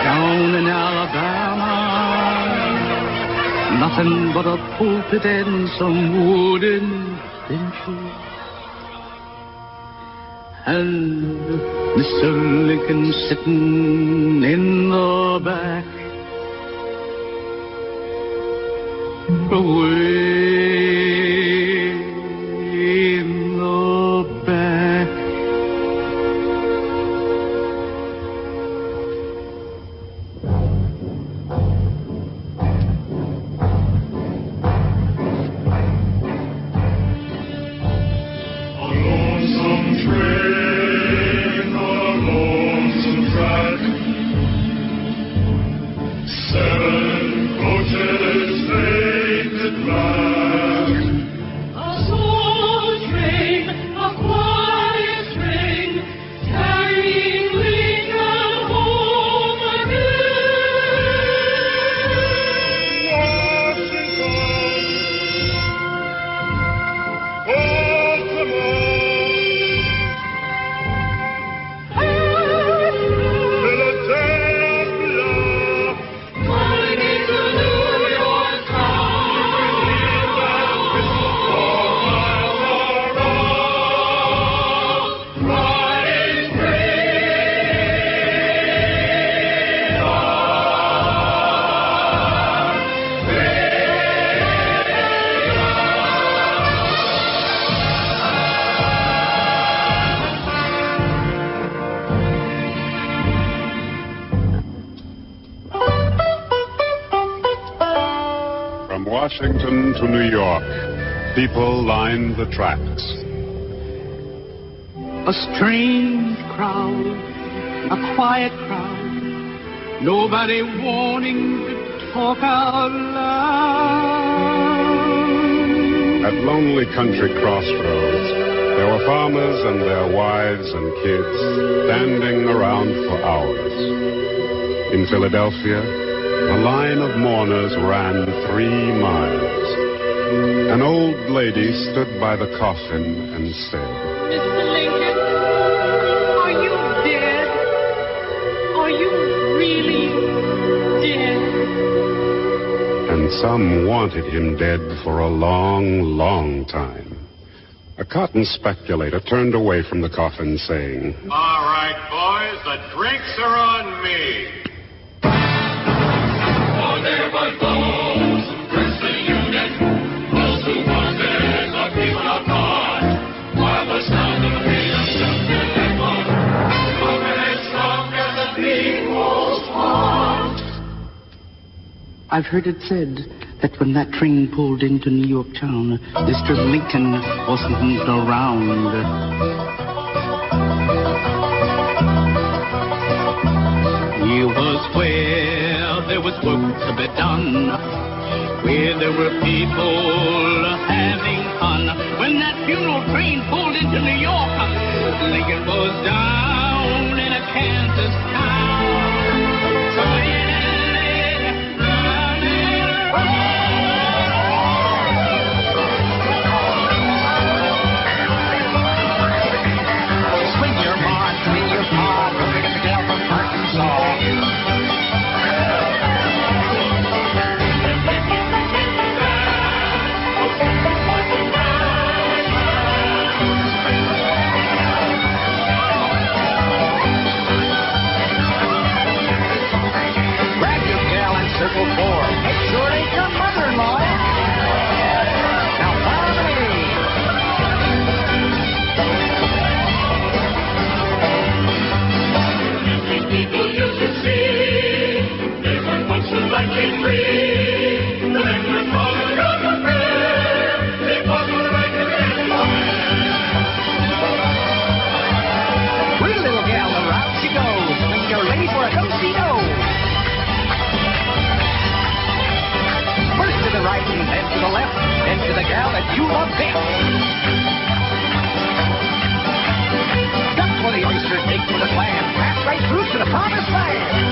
S: Down in Alabama, nothing but a pulpit and some wooden benches. And Mr. Lincoln sitting in the back, away in the back.
U: Lonesome train, a lonesome track. 7 coaches painted black.
O: A slow train, a quiet train, carrying Lincoln home
K: From Washington to New York, people lined the tracks.
S: A strange crowd, a quiet crowd, nobody wanting to talk out loud.
K: At lonely country crossroads, there were farmers and their wives and kids standing around for hours. In Philadelphia, a line of mourners ran 3 miles. An old old lady stood by the coffin and said,
S: Mr. Lincoln, are you dead? Are you really dead?
K: And some wanted him dead for a long, long time. A cotton speculator turned away from the coffin, saying,
I: All right, boys, the drinks are on me.
O: For there was those who cursed the Union, those who wanted the people apart, while the sound of freedom still echoed, stronger and stronger the people's heart.
M: I've heard it said that when that train pulled into New York town, Mr. Lincoln wasn't around.
O: He was where there was work to be done, where there were people having fun. When that funeral train pulled into New York, Lincoln was down in a Kansas town.
L: Circle 4. Make sure it ain't your mother-in-law. Now follow me.
O: Every people you can see, they were once a lightning free. The men were falling out of prayer. They fought for the right to live.
L: Pretty little gal, around she goes. When you're ready for a do-see-do. First to the right and then to the left, then to the gal that you love best. Duck for the oyster, dig for the clam, pass right through to the promised land.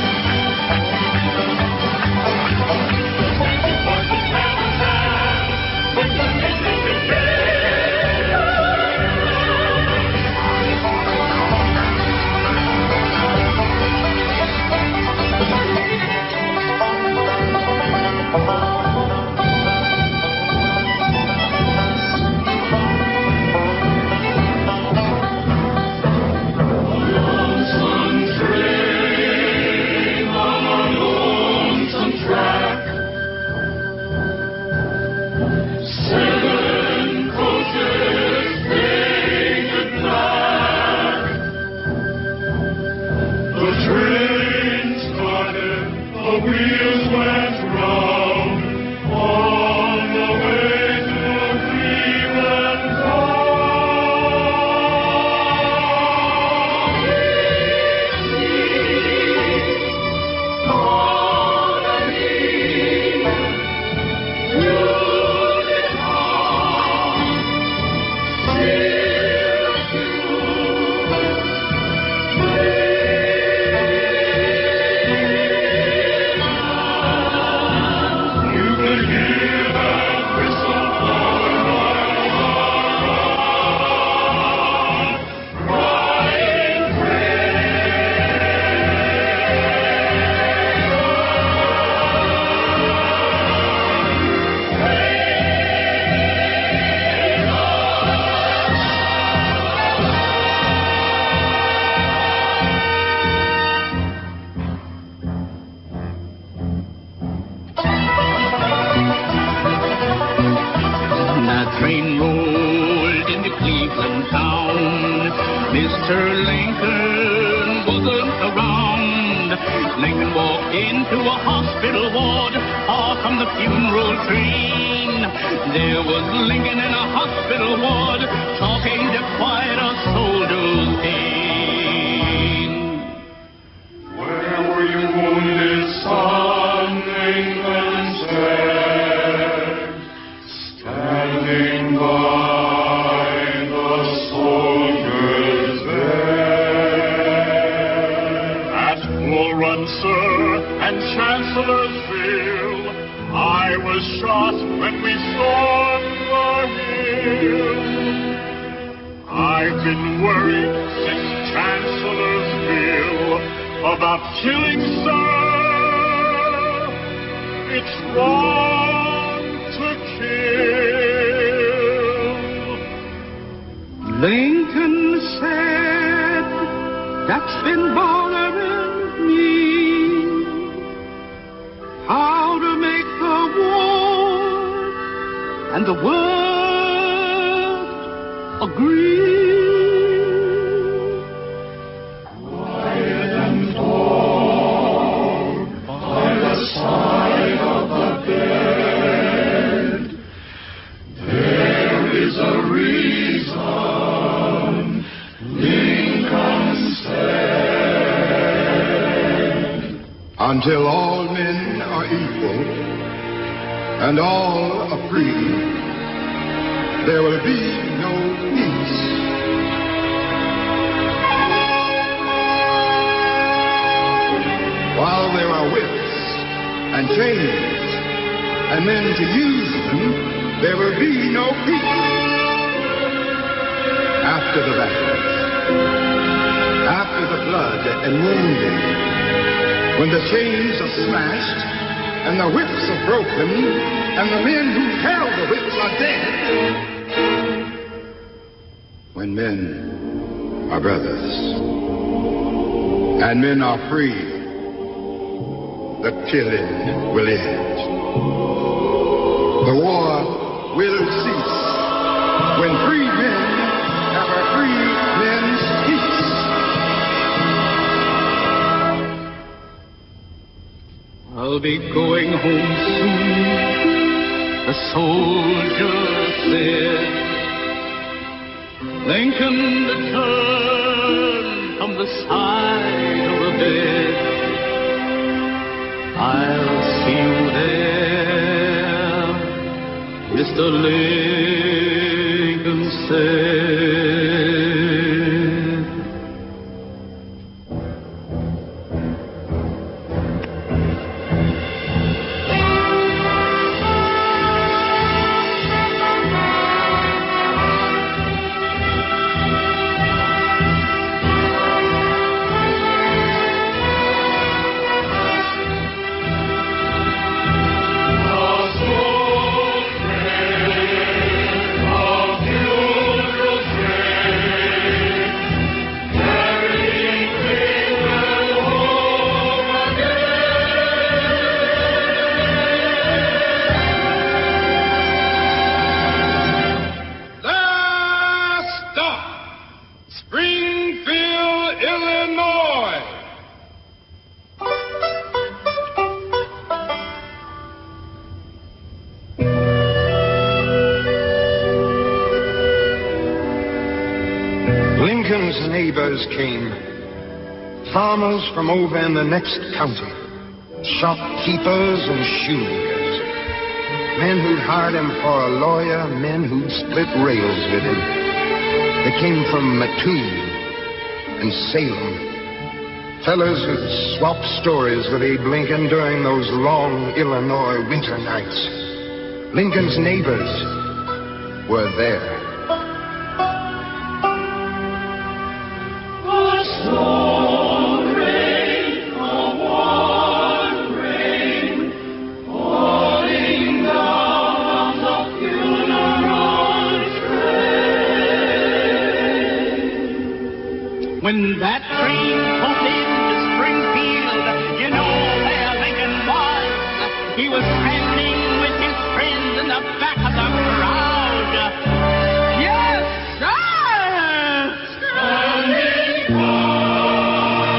O: Mr. Lincoln wasn't around. Lincoln walked into a hospital ward, far from the funeral train. There was Lincoln in a hospital ward, talking to quiet a soldier's pain.
I: Where were you wounded, son? Lincoln said, standing by. Sir, and Chancellorsville, I was shot when we stormed the hill. I've been worried since Chancellor's bill about killing, sir. It's wrong to kill.
S: Lincoln said, that's been bothering me. How to make the war and the world agree.
U: Quiet and tall by the side of the bed, there is a reason, Lincoln said.
C: Until all men are equal and all are free, there will be no peace. While there are whips and chains and men to use them, there will be no peace. After the battles, after the blood and wounding, when the chains are smashed and the whips are broken and the men who held the whips are dead, when men are brothers and men are free, the killing will end. The war will cease when free men have a free men's peace.
S: I'll be going home soon, the soldier said. Lincoln returned from the side of the bed. I'll see you there, Mr. Lincoln said.
C: Lincoln's neighbors came, farmers from over in the next county, shopkeepers and shoemakers, men who'd hired him for a lawyer, men who'd split rails with him. They came from Mattoon and Salem, fellas who'd swapped stories with Abe Lincoln during those long Illinois winter nights. Lincoln's neighbors were there.
S: When that train pulled into Springfield, you know where Lincoln was. He was standing with his friends in the back of the crowd. Yes, sir! Standing wearing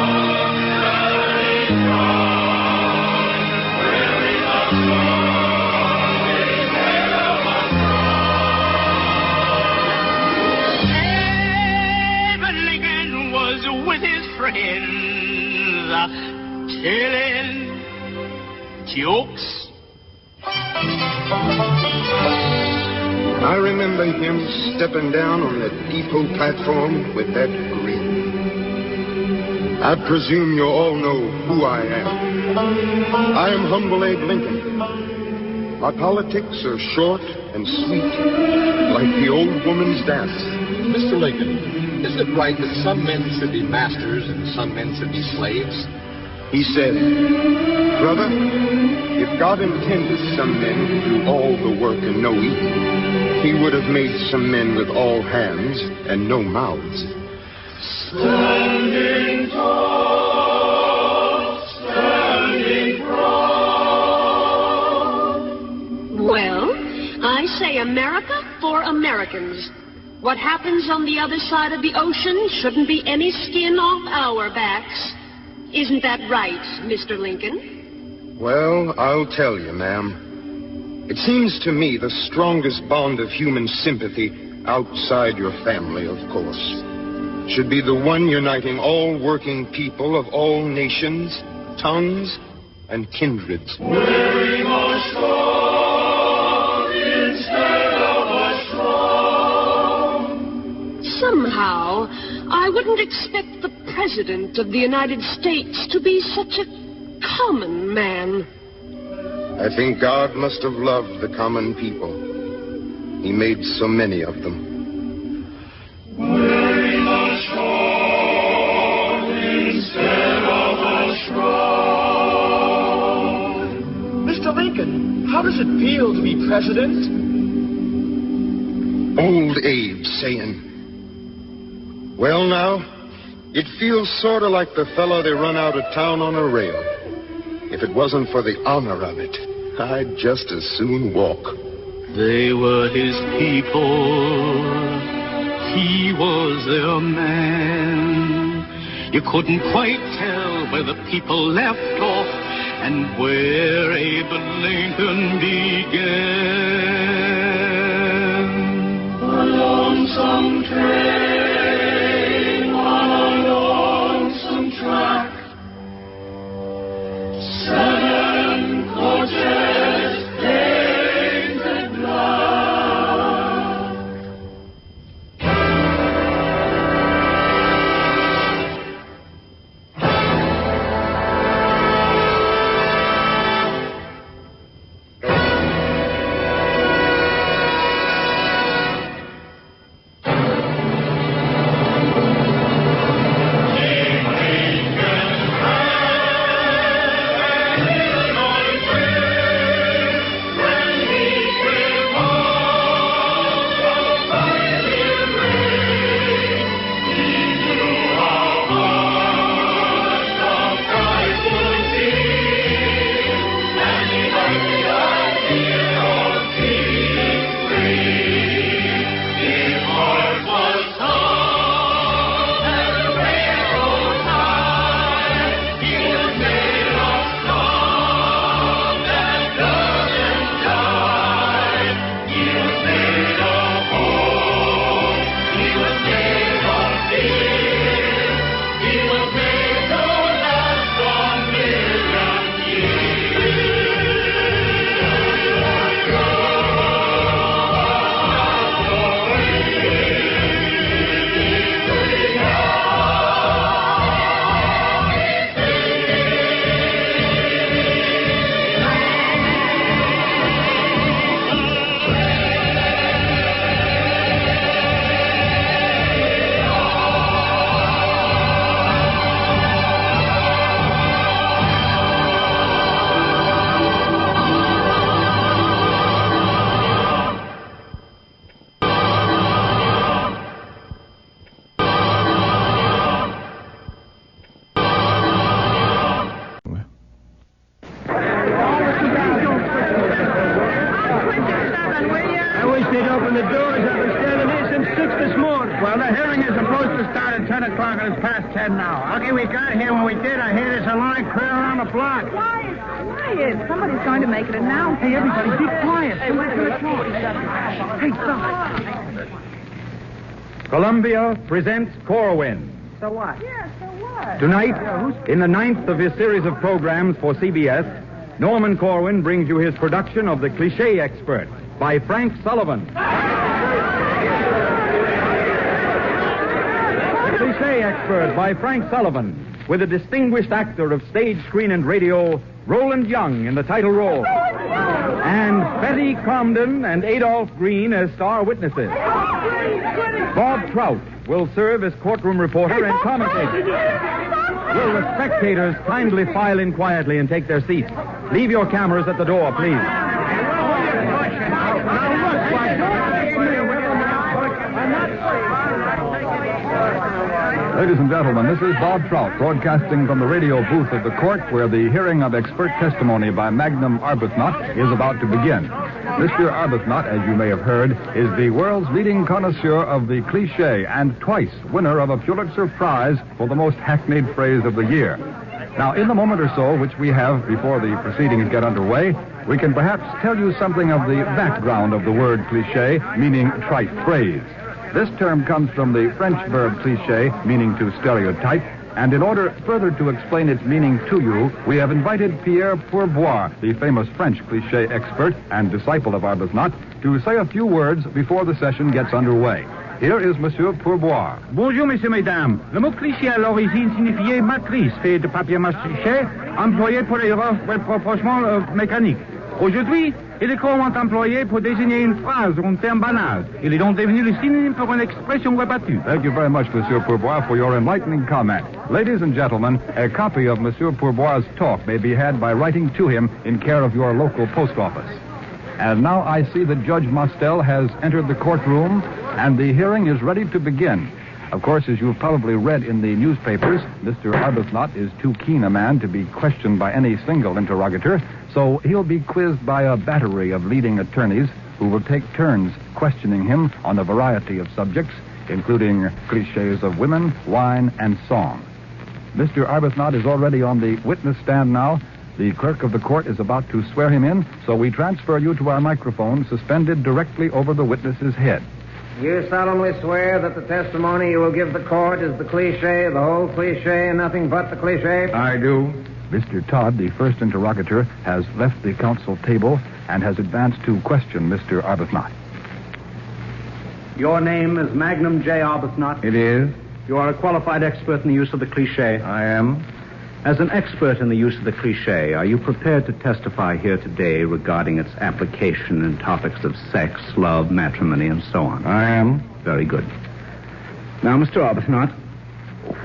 S: a with his friends, telling jokes.
C: I remember him stepping down on the depot platform with that grin. I presume you all know who I am. I am humble Abe Lincoln. Our politics are short and sweet, like the old woman's dance.
Q: Mr. Lincoln, is it right that some men should be masters and some men should be slaves?
C: He said, "Brother, if God intended some men to do all the work and no eating, he would have made some men with all hands and no mouths."
S: Standing tall, standing proud.
T: Well, I say America for Americans. What happens on the other side of the ocean shouldn't be any skin off our backs. Isn't that right, Mr. Lincoln?
C: Well, I'll tell you, ma'am. It seems to me the strongest bond of human sympathy, outside your family, of course, should be the one uniting all working people of all nations, tongues, and kindreds.
S: Wearing a sword instead of a strong.
T: Somehow, I wouldn't expect the President of the United States to be such a common man.
C: I think God must have loved the common people. He made so many of them.
S: Wearing a sword instead of a strong.
W: Mr. Lincoln, how does it feel to be president?
C: Old Abe saying, "Well, now, it feels sort of like the fellow they run out of town on a rail. If it wasn't for the honor of it, I'd just as soon walk."
O: They were his people. He was their man. You couldn't quite tell where the people left off and where Abe Lincoln began.
S: A lonesome train on a lonesome track. 7 coaches painted black.
L: Well, the hearing is supposed to start at 10 o'clock, and it's past 10 now. Okay, we got here when we did. I hear there's a line clear around the block.
H: Quiet, quiet. Somebody's going to make an announcement.
L: Hey, everybody, be quiet.
H: Hey, where's the talk?
L: Hey, stop.
P: Columbia presents Corwin.
L: So what?
H: Yeah, so what?
P: Tonight, in the 9th of his series of programs for CBS, Norman Corwin brings you his production of The Cliche Expert by Frank Sullivan. Cliche Expert by Frank Sullivan, with a distinguished actor of stage, screen, and radio, Roland Young, in the title role. And Betty Comden and Adolph Green as star witnesses. Bob Trout will serve as courtroom reporter and commentator. Will the spectators kindly file in quietly and take their seats? Leave your cameras at the door, please.
D: Ladies and gentlemen, this is Bob Trout broadcasting from the radio booth of the court where the hearing of expert testimony by Magnum Arbuthnot is about to begin. Mr. Arbuthnot, as you may have heard, is the world's leading connoisseur of the cliché and twice winner of a Pulitzer Prize for the most hackneyed phrase of the year. Now, in the moment or so which we have before the proceedings get underway, we can perhaps tell you something of the background of the word cliché, meaning trite phrase. This term comes from the French verb cliché, meaning to stereotype, and in order further to explain its meaning to you, we have invited Pierre Pourboire, the famous French cliché expert and disciple of Arbuthnot, to say a few words before the session gets underway. Here is Monsieur Pourboire.
G: Bonjour, messieurs, mesdames. Le mot cliché à l'origine signifiait matrice, fait de papier mâché, employé pour les rapprochements mécaniques. Aujourd'hui, il est couramment employé pour désigner une phrase ou un terme banal. Il est donc devenu le synonyme pour une expression rebattue.
D: Thank you very much, Monsieur Pourboire, for your enlightening comment. Ladies and gentlemen, a copy of Monsieur Pourboire's talk may be had by writing to him in care of your local post office. And now I see that Judge Mostel has entered the courtroom, and the hearing is ready to begin. Of course, as you've probably read in the newspapers, Mr. Arbuthnot is too keen a man to be questioned by any single interrogator, so he'll be quizzed by a battery of leading attorneys who will take turns questioning him on a variety of subjects, including cliches of women, wine, and song. Mr. Arbuthnot is already on the witness stand now. The clerk of the court is about to swear him in, so we transfer you to our microphone suspended directly over the witness's head.
L: You solemnly swear that the testimony you will give the court is the cliché, the whole cliché, and nothing but the cliché?
D: I do. Mr. Todd, the first interrogator, has left the counsel table and has advanced to question Mr. Arbuthnot.
G: Your name is Magnum J. Arbuthnot?
D: It is.
G: You are a qualified expert in the use of the cliché?
D: I am.
G: As an expert in the use of the cliché, are you prepared to testify here today regarding its application in topics of sex, love, matrimony, and so on?
D: I am.
G: Very good. Now, Mr. Arbuthnot,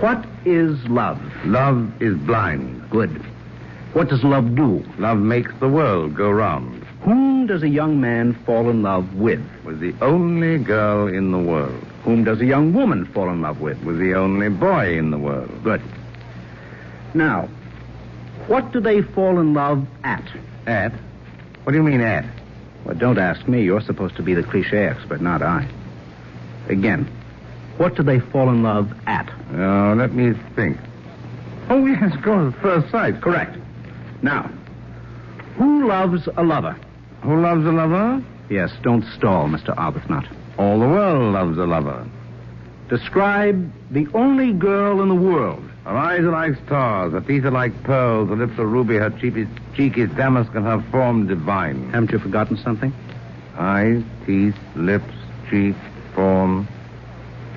G: what is love?
J: Love is blind.
G: Good. What does love do?
J: Love makes the world go round.
G: Whom does a young man fall in love with?
J: With the only girl in the world.
G: Whom does a young woman fall in love with?
J: With the only boy in the world.
G: Good. Now, what do they fall in love at?
J: At? What do you mean at?
G: Well, don't ask me. You're supposed to be the cliché expert, not I. Again, what do they fall in love at?
J: Oh, let me think. Oh, yes, of course, first sight.
G: Correct. Now, who loves a lover?
J: Who loves a lover?
G: Yes, don't stall, Mr. Arbuthnot.
J: All the world loves a lover.
G: Describe the only girl in the world.
J: Her eyes are like stars, her teeth are like pearls, her lips are ruby, her cheek is damask, and her form divine.
G: Haven't you forgotten something?
J: Eyes, teeth, lips, cheek, form.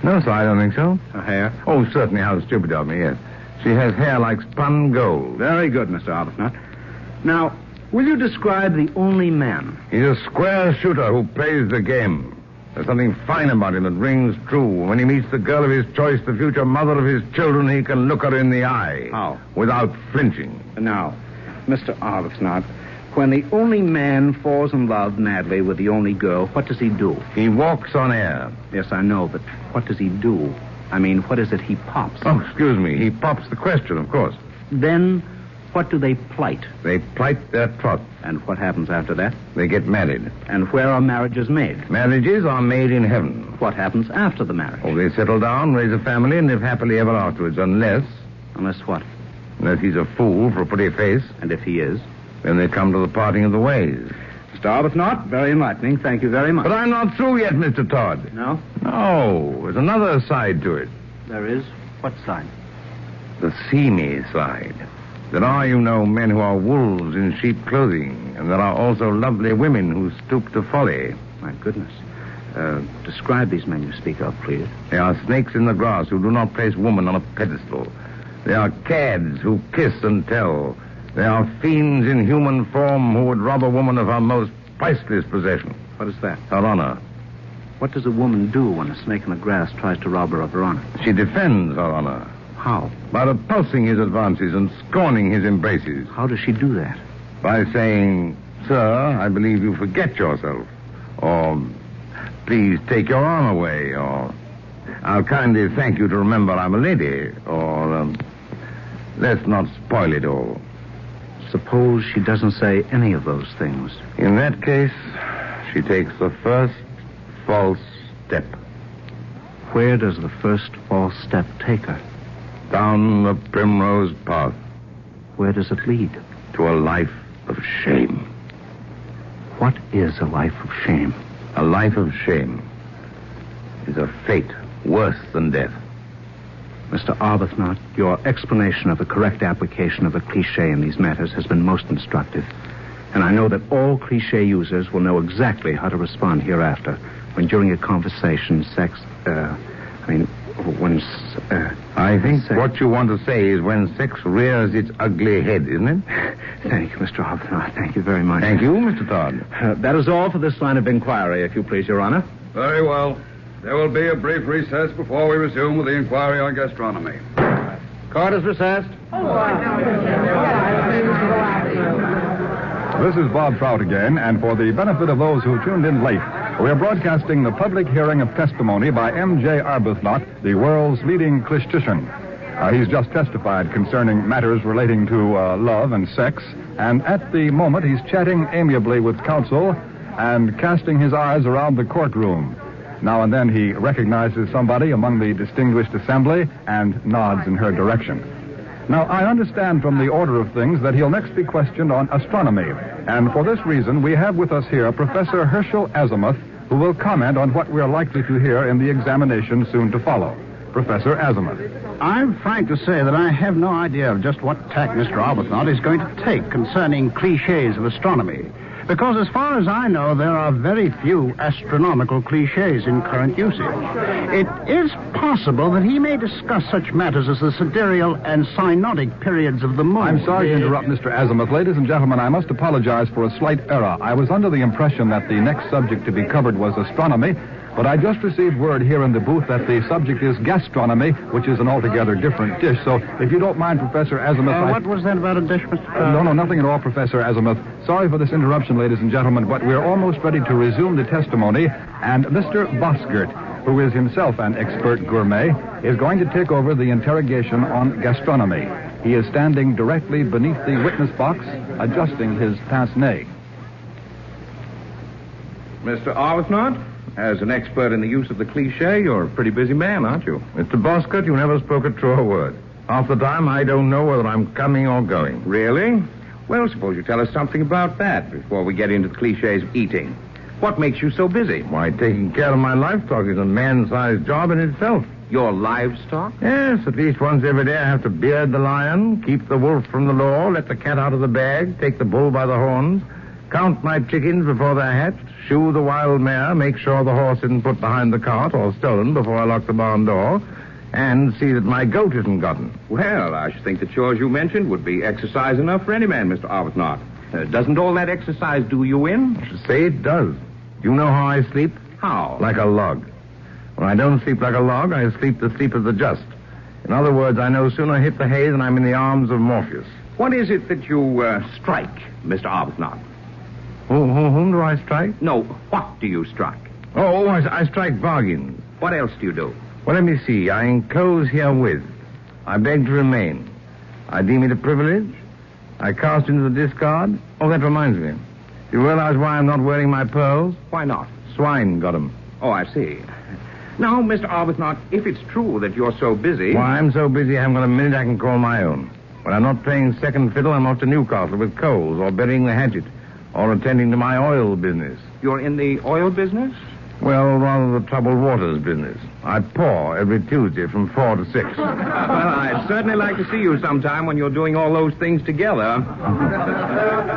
J: No, sir, I don't think so.
G: Her hair?
J: Oh, certainly, how stupid of me, yes. She has hair like spun gold.
G: Very good, Mr. Arbuthnot. Now, will you describe the only man?
J: He's a square shooter who plays the game. There's something fine about him that rings true. When he meets the girl of his choice, the future mother of his children, he can look her in the eye.
G: How?
J: Without flinching.
G: Now, Mr. Arbuthnot, when the only man falls in love madly with the only girl, what does he do?
J: He walks on air.
G: Yes, I know, but what does he do? I mean, what is it he pops?
J: Oh, excuse me. He pops the question, of course.
G: Then what do they plight?
J: They plight their troth.
G: And what happens after that?
J: They get married.
G: And where are marriages made?
J: Marriages are made in heaven.
G: What happens after the marriage?
J: Oh, they settle down, raise a family, and live happily ever afterwards, unless...
G: Unless what?
J: Unless he's a fool for a pretty face.
G: And if he is?
J: Then they come to the parting of the ways.
G: Mr. Arbuthnot, very enlightening. Thank you very much.
J: But I'm not through yet, Mr. Todd.
G: No?
J: No, there's another side to it.
G: There is? What side?
J: The seamy side. There are, you know, men who are wolves in sheep clothing, and there are also lovely women who stoop to folly.
G: My goodness. Describe these men you speak of, please.
J: They are snakes in the grass who do not place woman on a pedestal. They are cads who kiss and tell. They are fiends in human form who would rob a woman of her most priceless possession.
A: What is that?
J: Her honor.
A: What does a woman do when a snake in the grass tries to rob her of her honor?
J: She defends her honor.
A: How?
J: By repulsing his advances and scorning his embraces.
A: How does she do that?
J: By saying, "Sir, I believe you forget yourself." Or, "Please take your arm away." Or, "I'll kindly thank you to remember I'm a lady." Or, "Let's not spoil it all."
A: Suppose she doesn't say any of those things.
J: In that case, she takes the first false step.
A: Where does the first false step take her?
J: Down the primrose path.
A: Where does it lead?
J: To a life of shame.
A: What is a life of shame?
J: A life of shame is a fate worse than death.
A: Mr. Arbuthnot, your explanation of the correct application of a cliché in these matters has been most instructive. And I know that all cliché users will know exactly how to respond hereafter when during a conversation,
J: I think what you want to say is when sex rears its ugly head, isn't it?
A: Thank you, Mr. Arbuthnot. Thank you very much.
J: Thank you, Mr. Todd.
A: That is all for this line of inquiry, if you please, Your Honor.
D: Very well. There will be a brief recess before we resume with the inquiry on gastronomy. Court is recessed. This is Bob Trout again, and for the benefit of those who tuned in late, we are broadcasting the public hearing of testimony by M.J. Arbuthnot, the world's leading clichetician. He's just testified concerning matters relating to love and sex, and at the moment he's chatting amiably with counsel and casting his eyes around the courtroom. Now and then he recognizes somebody among the distinguished assembly and nods in her direction. Now, I understand from the order of things that he'll next be questioned on astronomy. And for this reason, we have with us here Professor Herschel Azimuth, who will comment on what we're likely to hear in the examination soon to follow. Professor Azimuth.
E: I'm frank to say that I have no idea of just what tack Mr. Arbuthnot is going to take concerning cliches of astronomy. Because as far as I know, there are very few astronomical cliches in current usage. It is possible that he may discuss such matters as the sidereal and synodic periods of the moon.
D: I'm sorry to interrupt, Mr. Azimuth. Ladies and gentlemen, I must apologize for a slight error. I was under the impression that the next subject to be covered was astronomy, but I just received word here in the booth that the subject is gastronomy, which is an altogether different dish. So, if you don't mind, Professor Azimuth...
E: What was that about a dish, Mr.
D: No, nothing at all, Professor Azimuth. Sorry for this interruption, ladies and gentlemen, but we're almost ready to resume the testimony, and Mr. Boskert, who is himself an expert gourmet, is going to take over the interrogation on gastronomy. He is standing directly beneath the witness box, adjusting his pince-nez.
J: Mr. Arbuthnot? As an expert in the use of the cliche, you're a pretty busy man, aren't you? Mr. Boskert, you never spoke a truer word. Half the time, I don't know whether I'm coming or going.
A: Really? Well, suppose you tell us something about that before we get into the cliches of eating. What makes you so busy?
J: Why, taking care of my livestock is a man-sized job in itself.
A: Your livestock?
J: Yes, at least once every day I have to beard the lion, keep the wolf from the law, let the cat out of the bag, take the bull by the horns, count my chickens before they're hatched, shoe the wild mare, make sure the horse isn't put behind the cart or stolen before I lock the barn door, and see that my goat isn't gotten.
A: Well, I should think the chores you mentioned would be exercise enough for any man, Mr. Arbuthnot. Doesn't all that exercise do you in?
J: I should say it does. You know how I sleep?
A: How?
J: Like a log. When I don't sleep like a log, I sleep the sleep of the just. In other words, I no sooner hit the hay than I'm in the arms of Morpheus.
A: What is it that you strike, Mr. Arbuthnot?
J: Whom do I strike?
A: No, what do you strike?
J: Oh, I strike bargains.
A: What else do you do?
J: Well, let me see. I enclose herewith. I beg to remain. I deem it a privilege. I cast into the discard. Oh, that reminds me. Do you realize why I'm not wearing my pearls?
A: Why not?
J: Swine got 'em.
A: Oh, I see. Now, Mr. Arbuthnot, if it's true that you're so busy...
J: Why, I'm so busy I haven't got a minute I can call my own. When I'm not playing second fiddle, I'm off to Newcastle with coals or burying the hatchet or attending to my oil business.
A: You're in the oil business?
J: Well, rather the troubled waters business. I pour every Tuesday from 4 to 6.
A: Well, I'd certainly like to see you sometime when you're doing all those things together.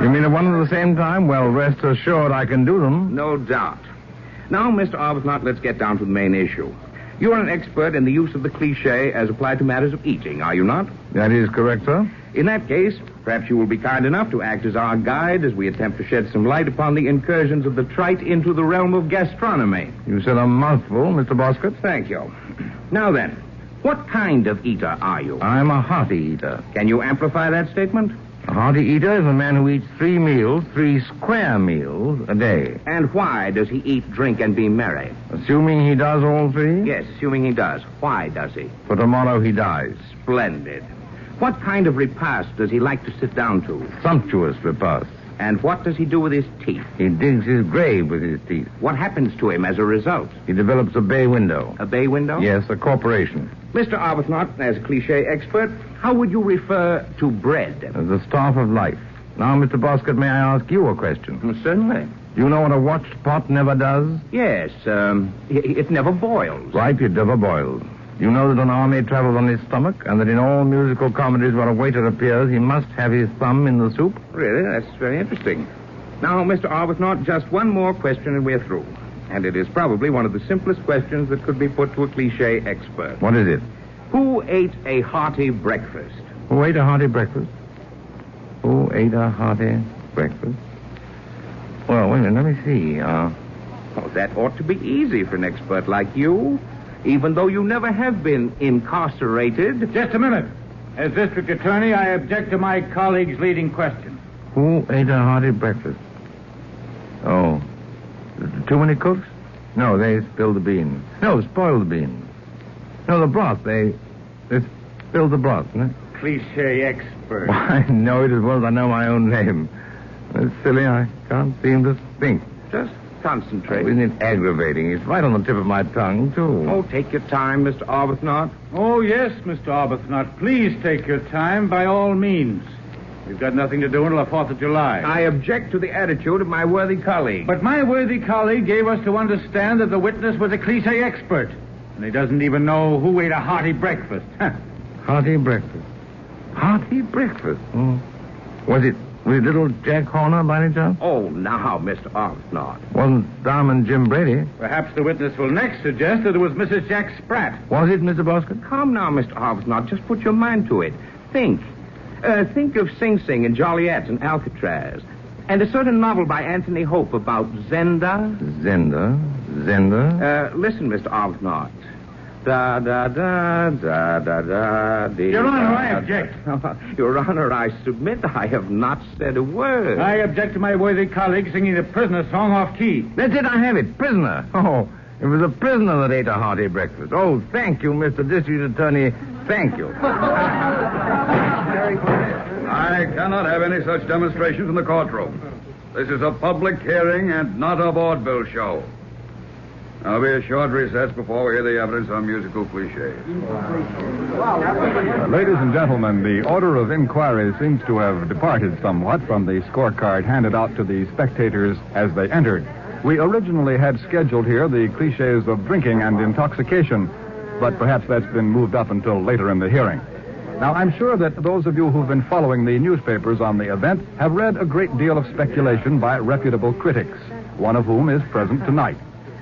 J: You mean at one and the same time? Well, rest assured I can do them.
A: No doubt. Now, Mr. Arbuthnot, let's get down to the main issue. You are an expert in the use of the cliché as applied to matters of eating, are you not?
J: That is correct, sir.
A: In that case, perhaps you will be kind enough to act as our guide as we attempt to shed some light upon the incursions of the trite into the realm of gastronomy.
J: You said a mouthful, Mr. Boscott.
A: Thank you. Now then, what kind of eater are you?
J: I'm a hearty eater.
A: Can you amplify that statement?
J: A hearty eater is a man who eats 3 square meals a day.
A: And why does he eat, drink, and be merry?
J: Assuming he does all 3?
A: Yes, assuming he does. Why does he?
J: For tomorrow he dies.
A: Splendid. What kind of repast does he like to sit down to?
J: Sumptuous repast.
A: And what does he do with his teeth?
J: He digs his grave with his teeth.
A: What happens to him as a result?
J: He develops a bay window.
A: A bay window?
J: Yes, a corporation.
A: Mr. Arbuthnot, as a cliché expert, how would you refer to bread?
J: As the staff of life. Now, Mr. Boscott, may I ask you a question?
A: Certainly.
J: Do you know what a watched pot never does?
A: Yes, it never boils.
J: Right, it never boils. You know that an army travels on his stomach, and that in all musical comedies where a waiter appears, he must have his thumb in the soup?
A: Really? That's very interesting. Now, Mr. Arbuthnot, just one more question and we're through. And it is probably one of the simplest questions that could be put to a cliché expert.
J: What is it?
A: Who ate a hearty breakfast?
J: Who ate a hearty breakfast? Who ate a hearty breakfast? Well, wait a minute, let me see.
A: Oh, that ought to be easy for an expert like you. Even though you never have been incarcerated.
G: Just a minute. As district attorney, I object to my colleague's leading question.
J: Who ate a hearty breakfast? Oh. Too many cooks? No, they spilled the beans. No, spoiled the beans. No, the broth. They spilled the broth, isn't it?
G: Cliche expert.
J: Why, I know it as well as I know my own name. That's silly. I can't seem to think.
A: Just concentrate.
J: Oh, isn't it aggravating? It's right on the tip of my tongue, too.
A: Oh, take your time, Mr. Arbuthnot.
G: Oh, yes, Mr. Arbuthnot. Please take your time by all means. We've got nothing to do until the 4th of July.
A: I object to the attitude of my worthy colleague.
G: But my worthy colleague gave us to understand that the witness was a cliché expert. And he doesn't even know who ate a hearty breakfast.
J: Hearty breakfast. Hearty breakfast? Oh. Was it little Jack Horner by any chance?
A: Oh, now, Mr. Arbuthnot.
J: Wasn't Diamond Jim Brady?
G: Perhaps the witness will next suggest that it was Mrs. Jack Spratt.
J: Was it, Mr. Boscott?
A: Come now, Mr. Arbuthnot. Just put your mind to it. Think. Think of Sing Sing and Joliet and Alcatraz. And a certain novel by Anthony Hope about Zenda.
J: Zenda?
A: Listen, Mr. Arbuthnot. Da, da, da, da, da, da, dee,
G: Your Honor, I
A: da,
G: object.
A: Your Honor, I submit I have not said a word.
G: I object to my worthy colleague singing the prisoner song off key.
J: That's it, I have it. Prisoner. Oh, it was a prisoner that ate a hearty breakfast. Oh, thank you, Mr. District Attorney. Thank you.
N: I cannot have any such demonstrations in the courtroom. This is a public hearing and not a vaudeville show. There'll be a short recess before we hear the evidence on musical cliches.
D: Ladies and gentlemen, the order of inquiry seems to have departed somewhat from the scorecard handed out to the spectators as they entered. We originally had scheduled here the cliches of drinking and intoxication, but perhaps that's been moved up until later in the hearing. Now, I'm sure that those of you who've been following the newspapers on the event have read a great deal of speculation by reputable critics, one of whom is present tonight.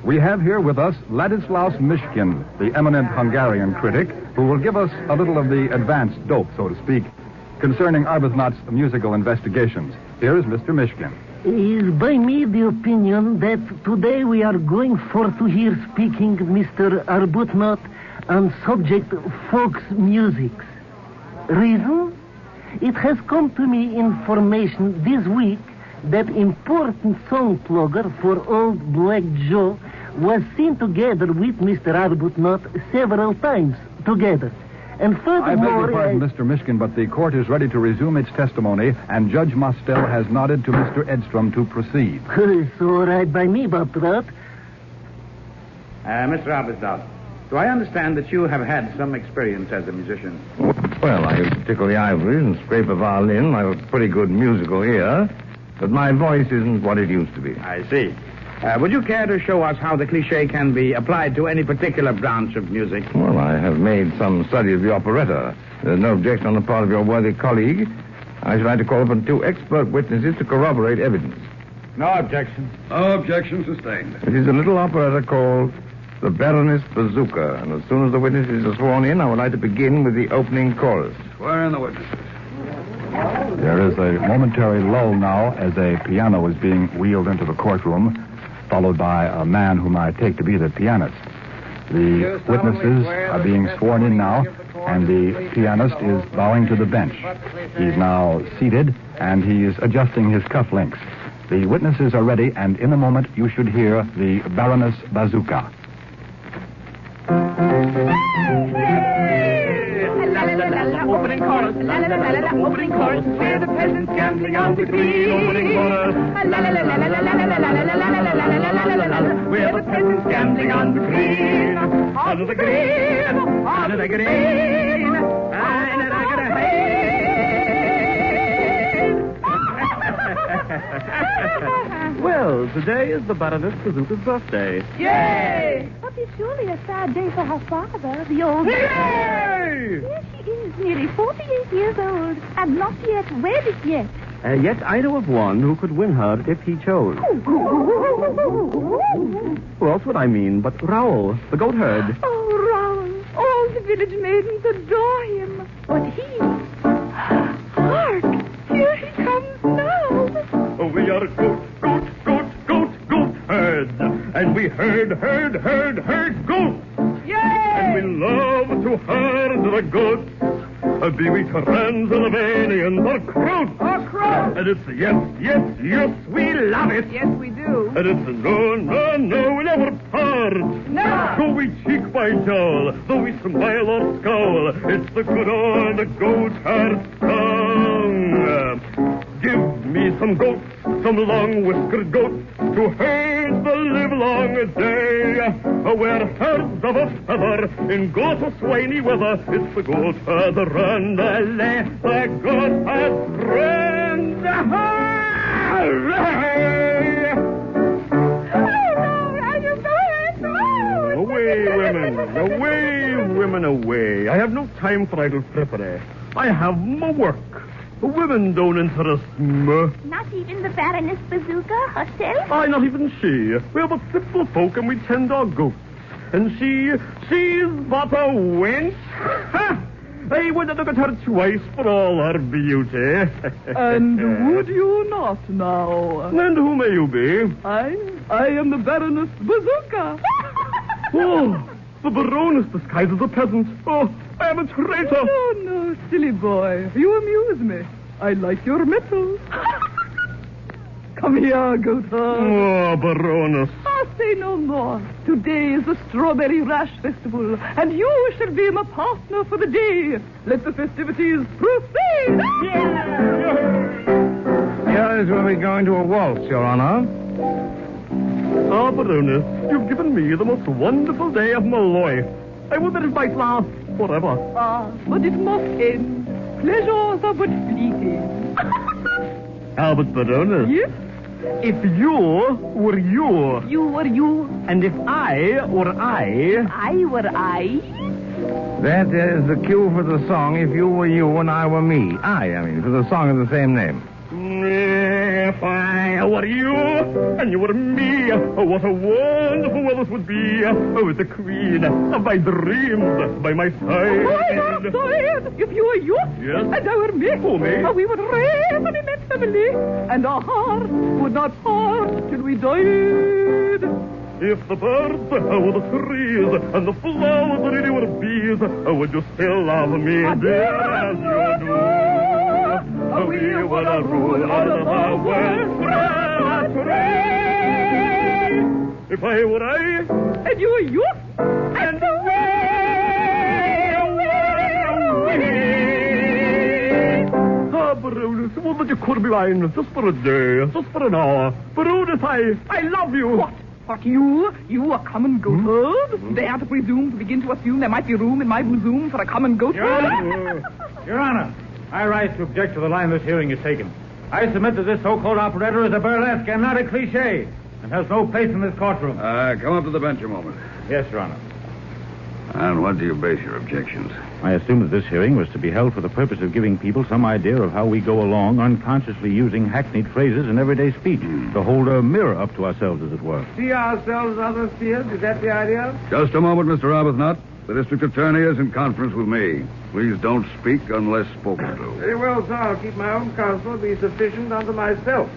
D: We have here with us Ladislaus Mishkin, the eminent Hungarian critic, who will give us a little of the advanced dope, so to speak, concerning Arbuthnot's musical investigations. Here is Mr. Mishkin.
R: It is by me the opinion that today we are going for to hear speaking Mr. Arbuthnot on subject folk music. Reason? It has come to me information this week that important song plugger for old Black Joe was seen together with Mr. Arbuthnot several times together. And furthermore...
D: I beg your pardon, Mr. Mishkin, but the court is ready to resume its testimony, and Judge Mostel has nodded to Mr. Edstrom to proceed.
R: It's all right by me, Bobtrot.
G: Mr. Arbuthnot, do I understand that you have had some experience as a musician?
J: Well, I used to tickle the ivories and scrape a violin. I have a pretty good musical ear, but my voice isn't what it used to be.
G: I see. Would you care to show us how the cliché can be applied to any particular branch of music?
J: Well, I have made some study of the operetta. There's no objection on the part of your worthy colleague. I should like to call upon 2 expert witnesses to corroborate evidence.
G: No objection.
N: No objection sustained.
J: It is a little operetta called the Baroness Bazooka. And as soon as the witnesses are sworn in, I would like to begin with the opening chorus.
N: Swear in the witnesses.
D: There is a momentary lull now as a piano is being wheeled into the courtroom, followed by a man whom I take to be the pianist. The witnesses are being sworn in now, and the pianist is bowing to the bench. He's now seated, and he is adjusting his cufflinks. The witnesses are ready, and in a moment you should hear the Baroness Bazooka.
S: Opening chorus, la la la la la, opening chorus, where the peasants gambling on the green. Opening chorus, la la la la la la la la la la la la, where the peasants gambling on the green. On the green, on the green, and I got a
B: Well, today is the Baroness Bazooka's birthday.
H: Yay! But it's surely a sad day for her father, the old...
B: Yay!
H: Here she is, nearly 48 years old, and not yet wedded yet.
B: Yet I know of one who could win her if he chose. Who else would I mean but Raoul, the goat herd?
H: Oh, Raoul, all the village maidens adore him. But he... Hark! Here he comes now.
S: We are goat herd. And we herd goats.
H: Yay!
S: And we love to herd the goats. Be we Transylvanians or Croats. And it's yes, we love it.
H: Yes, we do.
S: And it's no, we never part.
H: No.
S: Though we cheek by jowl, though we smile or scowl, it's the good old goat herd song. Give me some goats, some long-whiskered goats, to herd the livelong day. We're herds of a feather, in goat or swiney weather, it's the goat herd run, the goat herd friend. Hooray! Away, women, away. I have no time for idle frippery. I have my work. Women don't interest me.
H: Not even the Baroness Bazooka herself?
S: Aye, not even she. We're but simple folk and we tend our goats. And she's but a wench. Ha! I wouldn't look at her twice for all her beauty.
F: And would you not now?
S: And who may you be?
F: I am the Baroness Bazooka.
S: Oh, the Baroness disguised as a peasant. Oh, I am a traitor.
F: No, silly boy. You amuse me. I like your mettle. Come here, goatherd.
S: Oh, Baroness.
F: Say no more. Today is the Strawberry Rash Festival, and you shall be my partner for the day. Let the festivities proceed.
J: Here is where we're going to a waltz, Your Honor.
S: Ah, Baroness, you've given me the most wonderful day of my life. I would that it might last forever.
F: Ah, but it must end. Pleasures are but fleeting.
S: Albert Baroness.
F: Yes?
S: If you were you.
F: You were you.
S: And if I were I.
F: I were I.
J: That is the cue for the song, If You Were You and I Were Me. I mean, for the song of the same name.
S: If I were you, and you were me, what a wonderful world this would be, with the queen of my dreams by my side.
F: If you were you,
S: yes,
F: and I were me, we would raise an immense family, and our hearts would not part till we died.
S: If the birds were the trees, and the flowers really were bees, would you still love me, dear, as you do? We would rule all of the world free. If I were I,
F: and you were you,
S: and we. Ah, Baroness, won't you could be mine just for a day, just for an hour? Baroness, I love you.
F: What? You a common goatherd? Dare to presume to begin to assume there might be room in my bosom for a common goatherd?
G: Your Honor, I rise to object to the line this hearing is taken. I submit that this so-called operetta is a burlesque and not a cliche, and has no place in this courtroom.
N: Come up to the bench a moment.
G: Yes, Your Honor.
N: And what do you base your objections?
G: I assume that this hearing was to be held for the purpose of giving people some idea of how we go along unconsciously using hackneyed phrases in everyday speech, to hold a mirror up to ourselves, as it were.
K: See ourselves, others see us? Is that the idea?
N: Just a moment, Mr. Arbuthnot. The district attorney is in conference with me. Please don't speak unless spoken to.
K: Very well, sir. I'll keep my own counsel be sufficient unto myself.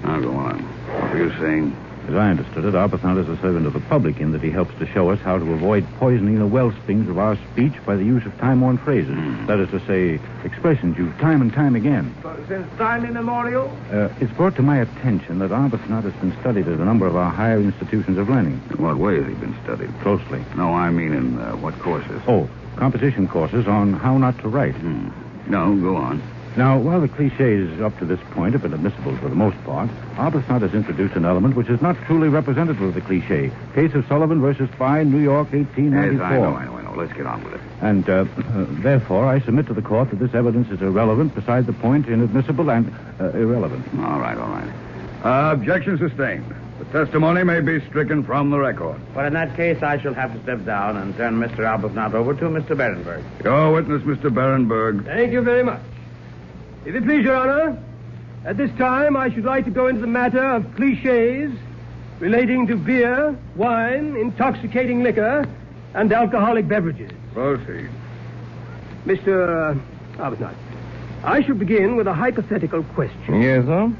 N: Now go on. What were you saying?
G: As I understood it, Arbuthnot is a servant of the public in that he helps to show us how to avoid poisoning the well springs of our speech by the use of time-worn phrases. That is to say, expressions used time and time again.
K: Since time immemorial?
G: It's brought to my attention that Arbuthnot has been studied at a number of our higher institutions of learning.
N: In what way has he been studied?
G: Closely.
N: No, I mean in what courses?
G: Oh, composition courses on how not to write.
N: No, go on.
G: Now, while the cliches up to this point have been admissible for the most part, Arbuthnot has introduced an element which is not truly representative of the cliche. Case of Sullivan versus Fine, New York, 1894.
N: Yes, I know. Let's get on with it.
G: And, therefore, I submit to the court that this evidence is irrelevant, beside the point, inadmissible, and irrelevant.
N: All right. Objection sustained. The testimony may be stricken from the record.
K: Well, in that case, I shall have to step down and turn Mr. Arbuthnot over to Mr. Berenberg.
N: Your witness, Mr. Berenberg.
K: Thank you very much. If it please your honor, at this time I should like to go into the matter of cliches relating to beer, wine, intoxicating liquor, and alcoholic beverages.
N: Proceed.
K: Mr. Arbuthnot, I shall begin with a hypothetical question.
J: Yes, sir?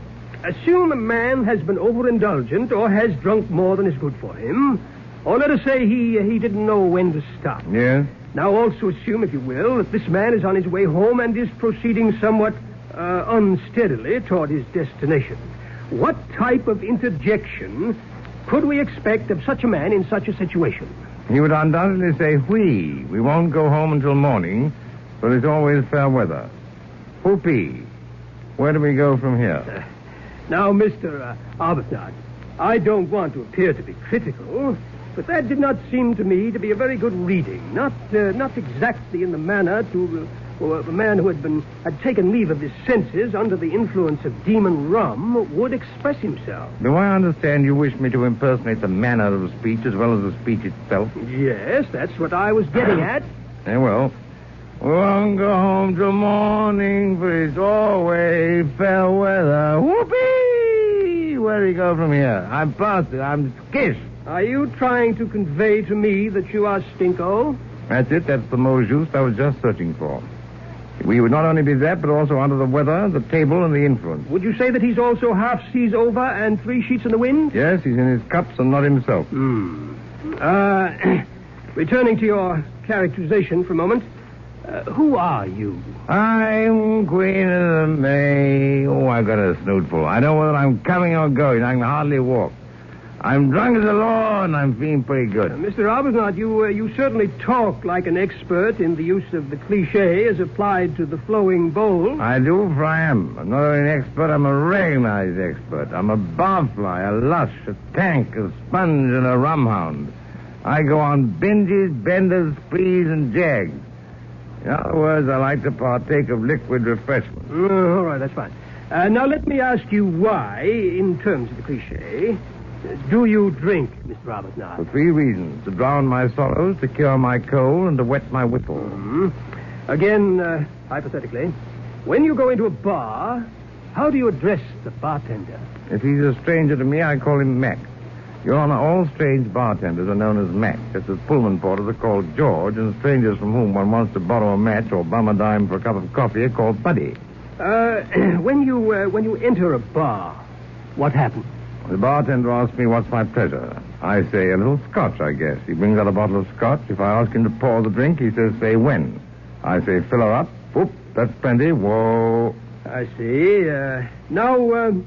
K: Assume a man has been overindulgent or has drunk more than is good for him, or let us say he didn't know when to stop.
J: Yes?
K: Now also assume, if you will, that this man is on his way home and is proceeding somewhat unsteadily toward his destination. What type of interjection could we expect of such a man in such a situation?
J: He would undoubtedly say, we won't go home until morning, but it's always fair weather. Whoopee. Where do we go from here?
K: Now, Mr. Arbuthnot, I don't want to appear to be critical, but that did not seem to me to be a very good reading. Not exactly in the manner to a man who had taken leave of his senses under the influence of demon rum would express himself.
J: Do I understand you wish me to impersonate the manner of speech as well as the speech itself?
K: Yes, that's what I was getting at.
J: Very well. We won't go home till morning, for it's always fair weather. Whoopee! Where do we go from here? I'm past it. I'm skished.
K: Are you trying to convey to me that you are stinko?
J: That's it. That's the mot juste I was just searching for. We would not only be that, but also under the weather, the table, and the influence.
K: Would you say that he's also half seas over and 3 sheets in the wind?
J: Yes, he's in his cups and not himself.
K: Returning to your characterization for a moment, who are you?
J: I'm Queen of the May. Oh, I've got a snootful. I don't know whether I'm coming or going. I can hardly walk. I'm drunk as a law, and I'm feeling pretty good.
K: Mr. Arbuthnot, you certainly talk like an expert in the use of the cliche as applied to the flowing bowl.
J: I do, for I am. I'm not only an expert, I'm a recognized expert. I'm a barfly, a lush, a tank, a sponge, and a rumhound. I go on binges, benders, sprees, and jags. In other words, I like to partake of liquid refreshment.
K: All right, that's fine. Now, let me ask you why, in terms of the cliche, do you drink, Mr. Arbuthnot?
J: For 3 reasons. To drown my sorrows, to cure my cold, and to wet my whistle.
K: Again, hypothetically, when you go into a bar, how do you address the bartender?
J: If he's a stranger to me, I call him Mac. Your Honor, all strange bartenders are known as Mac, just as Pullman porters are called George, and strangers from whom one wants to borrow a match or bum a dime for a cup of coffee are called Buddy.
K: When you enter a bar, what happens?
J: The bartender asks me what's my pleasure. I say a little scotch, I guess. He brings out a bottle of scotch. If I ask him to pour the drink, he says, say when. I say, fill her up. Whoop, that's plenty. Whoa.
K: I see. Now,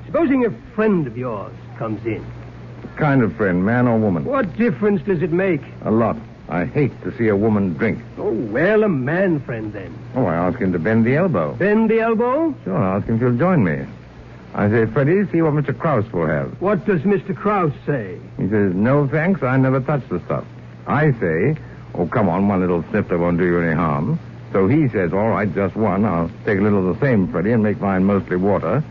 K: supposing a friend of yours comes in.
J: What kind of friend, man or woman?
K: What difference does it make?
J: A lot. I hate to see a woman drink.
K: Oh, well, a man friend, then.
J: Oh, I ask him to bend the elbow.
K: Bend the elbow?
J: Sure, I ask him if he'll join me. I say, Freddie, see what Mr. Krause will have.
K: What does Mr. Krause say?
J: He says, no, thanks, I never touch the stuff. I say, oh, come on, one little snifter won't do you any harm. So he says, all right, just one. I'll take a little of the same, Freddie, and make mine mostly water.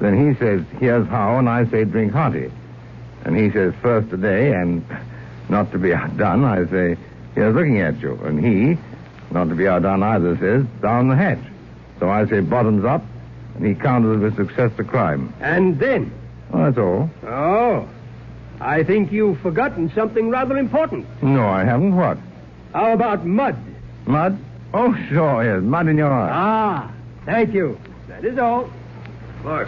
J: Then he says, here's how, and I say, drink hearty. And he says, first today, and Not to be outdone, I say, here's looking at you. And he, not to be outdone either, says, down the hatch. So I say bottoms up, and he counters with success the crime.
K: And then?
J: Well, that's all.
K: Oh. I think you've forgotten something rather important.
J: No, I haven't. What?
K: How about mud?
J: Mud? Oh, sure, yes. Mud in your eye.
K: Ah, thank you. That is all.
N: Look,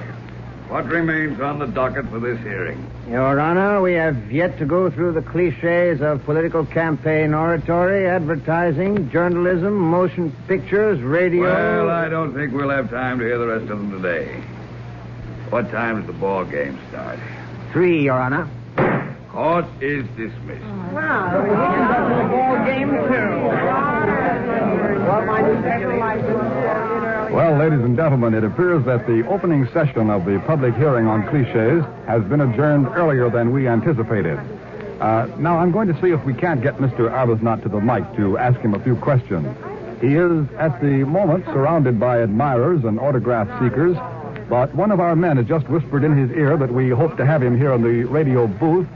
N: what remains on the docket for this hearing?
L: Your Honor, we have yet to go through the cliches of political campaign oratory, advertising, journalism, motion pictures, radio...
N: Well, I don't think we'll have time to hear the rest of them today. What time does the ball game start?
L: 3, Your Honor.
N: Court is dismissed.
L: Ball game,
D: Well, ladies and gentlemen, it appears that the opening session of the public hearing on cliches has been adjourned earlier than we anticipated. Now, I'm going to see if we can't get Mr. Arbuthnot to the mic to ask him a few questions. He is, at the moment, surrounded by admirers and autograph seekers, but one of our men has just whispered in his ear that we hope to have him here in the radio booth.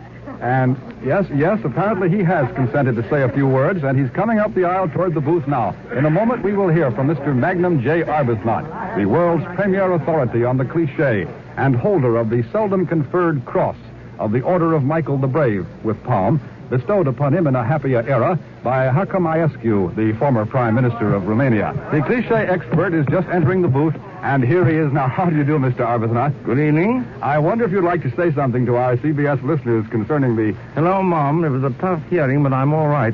D: And yes, apparently he has consented to say a few words, and he's coming up the aisle toward the booth now. In a moment, we will hear from Mr. Magnum J. Arbuthnot, the world's premier authority on the cliche and holder of the seldom conferred cross of the Order of Michael the Brave with palm, bestowed upon him in a happier era by Hakem Iescu, the former Prime Minister of Romania. The Cliche Expert is just entering the booth, and here he is now. How do you do, Mr. Arbuthnot?
J: Good evening.
D: I wonder if you'd like to say something to our CBS listeners concerning the...
J: Hello, Mom. It was a tough hearing, but I'm all right.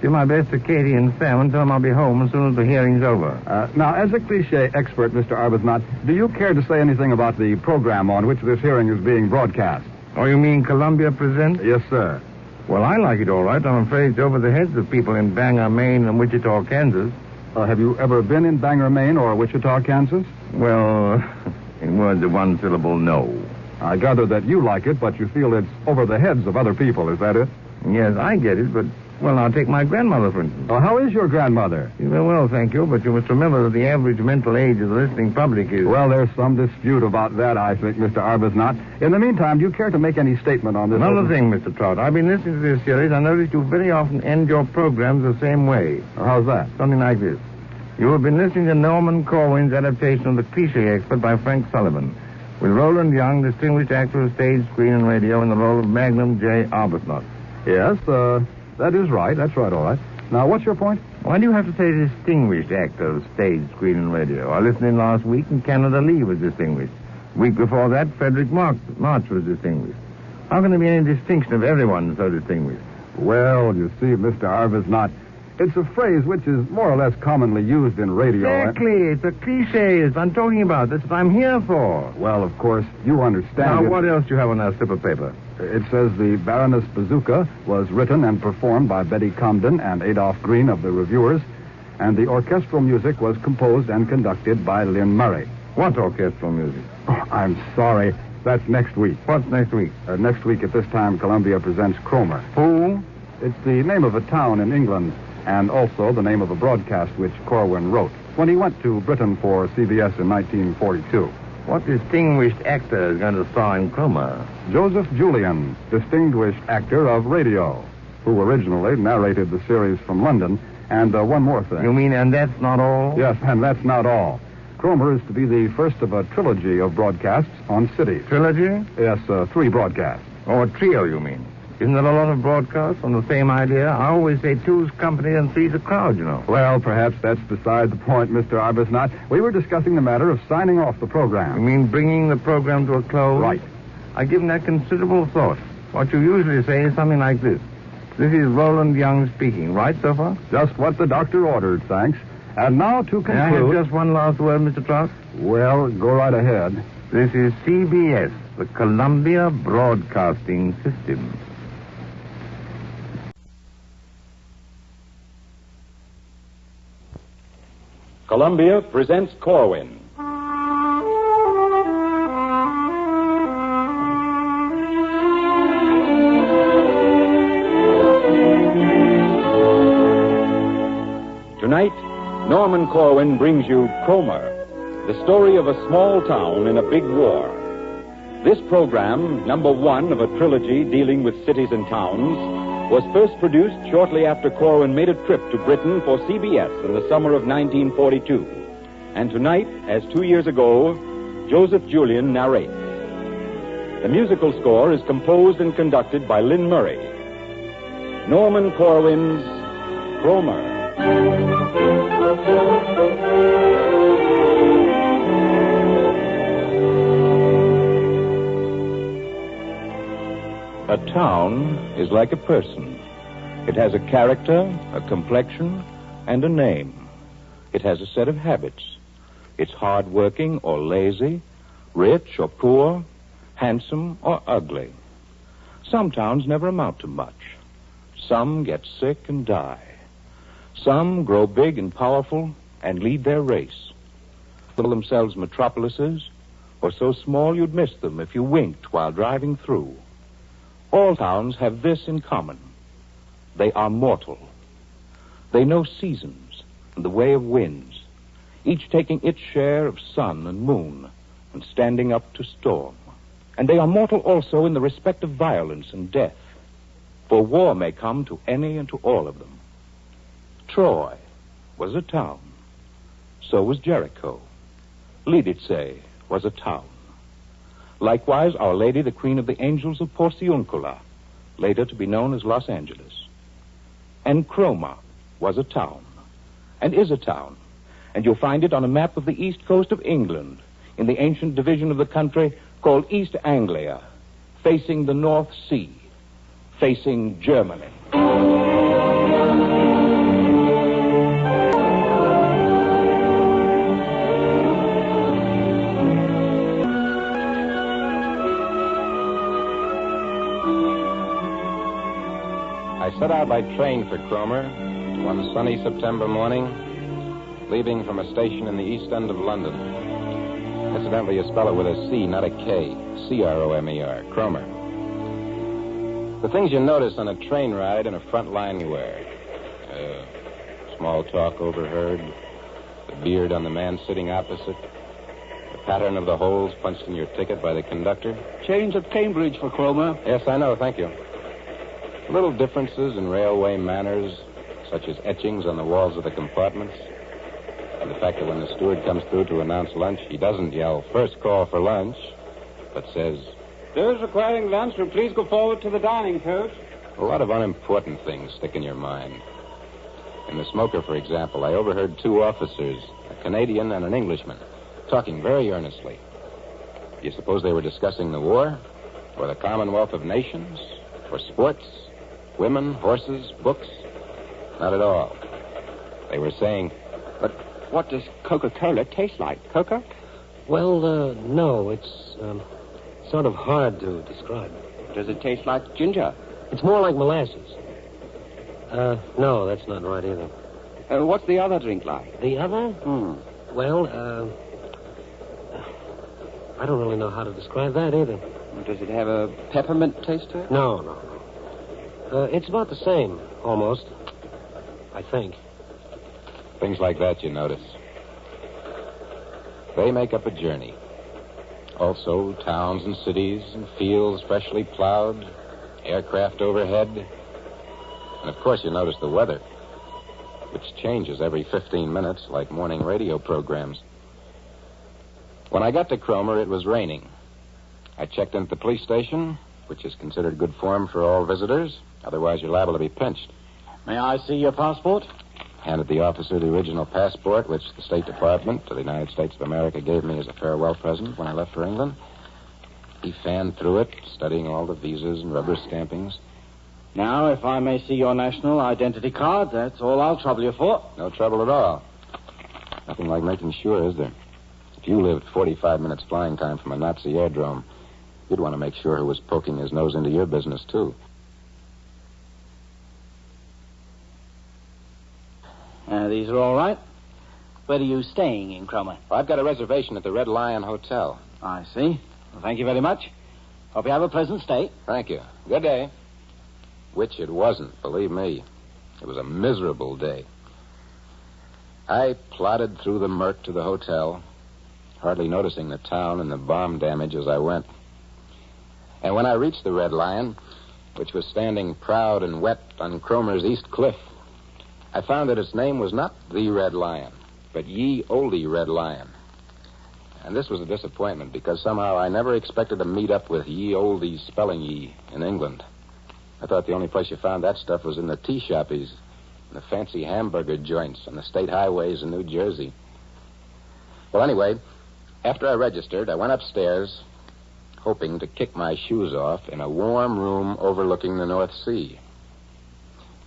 J: Do my best to Katie and Sam and tell them I'll be home as soon as the hearing's over.
D: Now, as a Cliche Expert, Mr. Arbuthnot, do you care to say anything about the program on which this hearing is being broadcast?
J: Oh, you mean Columbia Presents?
D: Yes, sir.
J: Well, I like it all right. I'm afraid it's over the heads of people in Bangor, Maine, and Wichita, Kansas.
D: Have you ever been in Bangor, Maine, or Wichita, Kansas?
J: Well, in words of one syllable, no.
D: I gather that you like it, but you feel it's over the heads of other people. Is that it?
J: Yes, I get it, but... Well, I'll take my grandmother, for instance.
D: Oh, how is your grandmother?
J: Well, thank you, but you must remember that the average mental age of the listening public is...
D: Well, there's some dispute about that, I think, Mr. Arbuthnot. In the meantime, do you care to make any statement on this?
J: Another thing, Mr. Trout. I've been listening to this series. I noticed you very often end your programs the same way.
D: How's that?
J: Something like this. You have been listening to Norman Corwin's adaptation of The Cliche Expert by Frank Sullivan, with Roland Young, distinguished actor of stage, screen, and radio, in the role of Magnum J. Arbuthnot.
D: Yes, that is right. That's right, all right. Now, what's your point?
J: Why do you have to say distinguished actor of stage, screen, and radio? I listened in last week, and Canada Lee was distinguished. The week before that, Frederick March was distinguished. How can there be any distinction of everyone so distinguished?
D: Well, you see, Mr. Arbuthnot, it's a phrase which is more or less commonly used in radio.
J: Exactly. It's a cliche. It's what I'm talking about. That's what I'm here for.
D: Well, of course, you understand.
J: Now, what else do you have on that slip of paper?
D: It says the Baroness Bazooka was written and performed by Betty Comden and Adolph Green of the Reviewers, and the orchestral music was composed and conducted by Lynn Murray.
J: What orchestral music?
D: Oh, I'm sorry. That's next week.
J: What's next week?
D: Next week at this time, Columbia presents Cromer.
J: Who?
D: It's the name of a town in England, and also the name of a broadcast which Corwin wrote when he went to Britain for CBS in 1942.
J: What distinguished actor is going to star in Cromer?
D: Joseph Julian, distinguished actor of radio, who originally narrated the series from London. And one more thing.
J: You mean, and that's not all?
D: Yes, and that's not all. Cromer is to be the first of a trilogy of broadcasts on cities.
J: Trilogy?
D: Yes, 3 broadcasts.
J: Oh, a trio, you mean? Isn't there a lot of broadcasts on the same idea? I always say 2's company and 3's a crowd, you know.
D: Well, perhaps that's beside the point, Mr. Arbuthnot. We were discussing the matter of signing off the program.
J: You mean bringing the program to a close?
D: Right.
J: I've given that considerable thought. What you usually say is something like this. This is Roland Young speaking, right so far?
D: Just what the doctor ordered, thanks. And now to conclude...
J: May I have just one last word, Mr. Trout?
D: Well, go right ahead.
J: This is CBS, the Columbia Broadcasting System.
P: Columbia presents Corwin. Tonight, Norman Corwin brings you Cromer, the story of a small town in a big war. This program, number 1 of a trilogy dealing with cities and towns,
I: was first produced shortly after Corwin made a trip to Britain for CBS in the summer of 1942. And tonight, as 2 years ago, Joseph Julian narrates. The musical score is composed and conducted by Lynn Murray. Norman Corwin's Cromer. A town is like a person. It has a character, a complexion, and a name. It has a set of habits. It's hard-working or lazy, rich or poor, handsome or ugly. Some towns never amount to much. Some get sick and die. Some grow big and powerful and lead their race. They call themselves metropolises, or so small you'd miss them if you winked while driving through. All towns have this in common. They are mortal. They know seasons and the way of winds, each taking its share of sun and moon and standing up to storm. And they are mortal also in the respect of violence and death, for war may come to any and to all of them. Troy was a town. So was Jericho. Lidice was a town. Likewise, Our Lady, the Queen of the Angels of Porciuncula, later to be known as Los Angeles. And Cromer was a town, and is a town, and you'll find it on a map of the east coast of England, in the ancient division of the country called East Anglia, facing the North Sea, facing Germany.
M: I set out by train for Cromer one sunny September morning, leaving from a station in the east end of London. Incidentally, you spell it with a C, not a K. C-R-O-M-E-R, Cromer. The things you notice on a train ride in a front line you wear. Small talk overheard, the beard on the man sitting opposite, the pattern of the holes punched in your ticket by the conductor.
V: Change at Cambridge for Cromer.
M: Yes, I know, thank you. Little differences in railway manners, such as etchings on the walls of the compartments, and the fact that when the steward comes through to announce lunch, he doesn't yell, "First call for lunch," but says,
V: "Those requiring lunch will please go forward to the dining coach."
M: a lot of unimportant things stick in your mind. In The Smoker, for example, I overheard two officers, a Canadian and an Englishman, talking very earnestly. Do you suppose they were discussing the war, or the Commonwealth of Nations, or sports, women, horses, books? Not at all. They were saying,
V: "But what does Coca-Cola taste like? Coca?"
X: Well, no, it's sort of hard to describe.
V: Does it taste like ginger?
X: It's more like molasses. No, that's not right either.
V: What's the other drink like?
X: The other? Well, I don't really know how to describe that either.
V: Does it have a peppermint taste to it?
X: No. It's about the same, almost. I think.
M: things like that you notice. They make up a journey. Also, towns and cities and fields freshly plowed, aircraft overhead. And, of course, you notice the weather, which changes every 15 minutes like morning radio programs. When I got to Cromer, it was raining. I checked in at the police station, which is considered good form for all visitors. Otherwise, you're liable to be pinched.
V: May I see your passport?
M: Handed the officer the original passport, which the State Department of the United States of America gave me as a farewell present when I left for England. He fanned through it, studying all the visas and rubber stampings.
V: Now, if I may see your national identity card, that's all I'll trouble you for.
M: No trouble at all. Nothing like making sure, is there? If you lived 45 minutes flying time from a Nazi airdrome, you'd want to make sure who was poking his nose into your business, too.
V: These are all right. Where are you staying in Cromer?
M: I've got a reservation at the Red Lion Hotel.
V: I see. Well, thank you very much. Hope you have a pleasant stay.
M: Thank you. Good day. Which it wasn't, believe me. It was a miserable day. I plodded through the murk to the hotel, hardly noticing the town and the bomb damage as I went. And when I reached the Red Lion, which was standing proud and wet on Cromer's east cliff, I found that its name was not the Red Lion, but Ye Olde Red Lion. And this was a disappointment because somehow I never expected to meet up with Ye Olde Spelling Ye in England. I thought the only place you found that stuff was in the tea shoppies, and the fancy hamburger joints on the state highways in New Jersey. Well, anyway, after I registered, I went upstairs, hoping to kick my shoes off in a warm room overlooking the North Sea.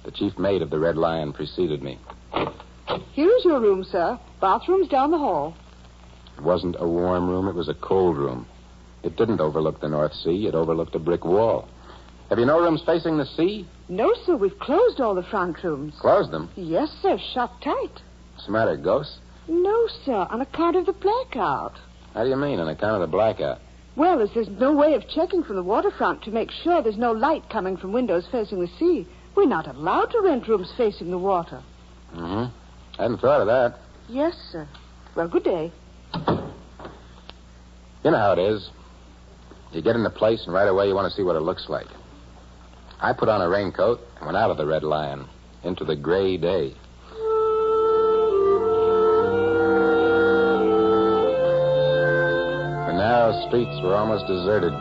M: The chief mate of the Red Lion preceded me.
Q: Here's your room, sir. Bathroom's down the hall.
M: It wasn't a warm room, it was a cold room. It didn't overlook the North Sea, it overlooked a brick wall. Have you no rooms facing the sea?
Q: No, sir. We've closed all the front rooms.
M: Closed them?
Q: Yes, sir. Shut tight.
M: What's the matter, ghosts?
Q: No, sir. On account of the blackout.
M: How do you mean, on account of the blackout?
Q: Well, as there's no way of checking from the waterfront to make sure there's no light coming from windows facing the sea, we're not allowed to rent rooms facing the water.
M: Mm-hmm. Hadn't thought of that.
Q: Yes, sir. Well, good day.
M: You know how it is. You get in the place, and right away you want to see what it looks like. I put on a raincoat and went out of the Red Lion into the gray day. The narrow streets were almost deserted.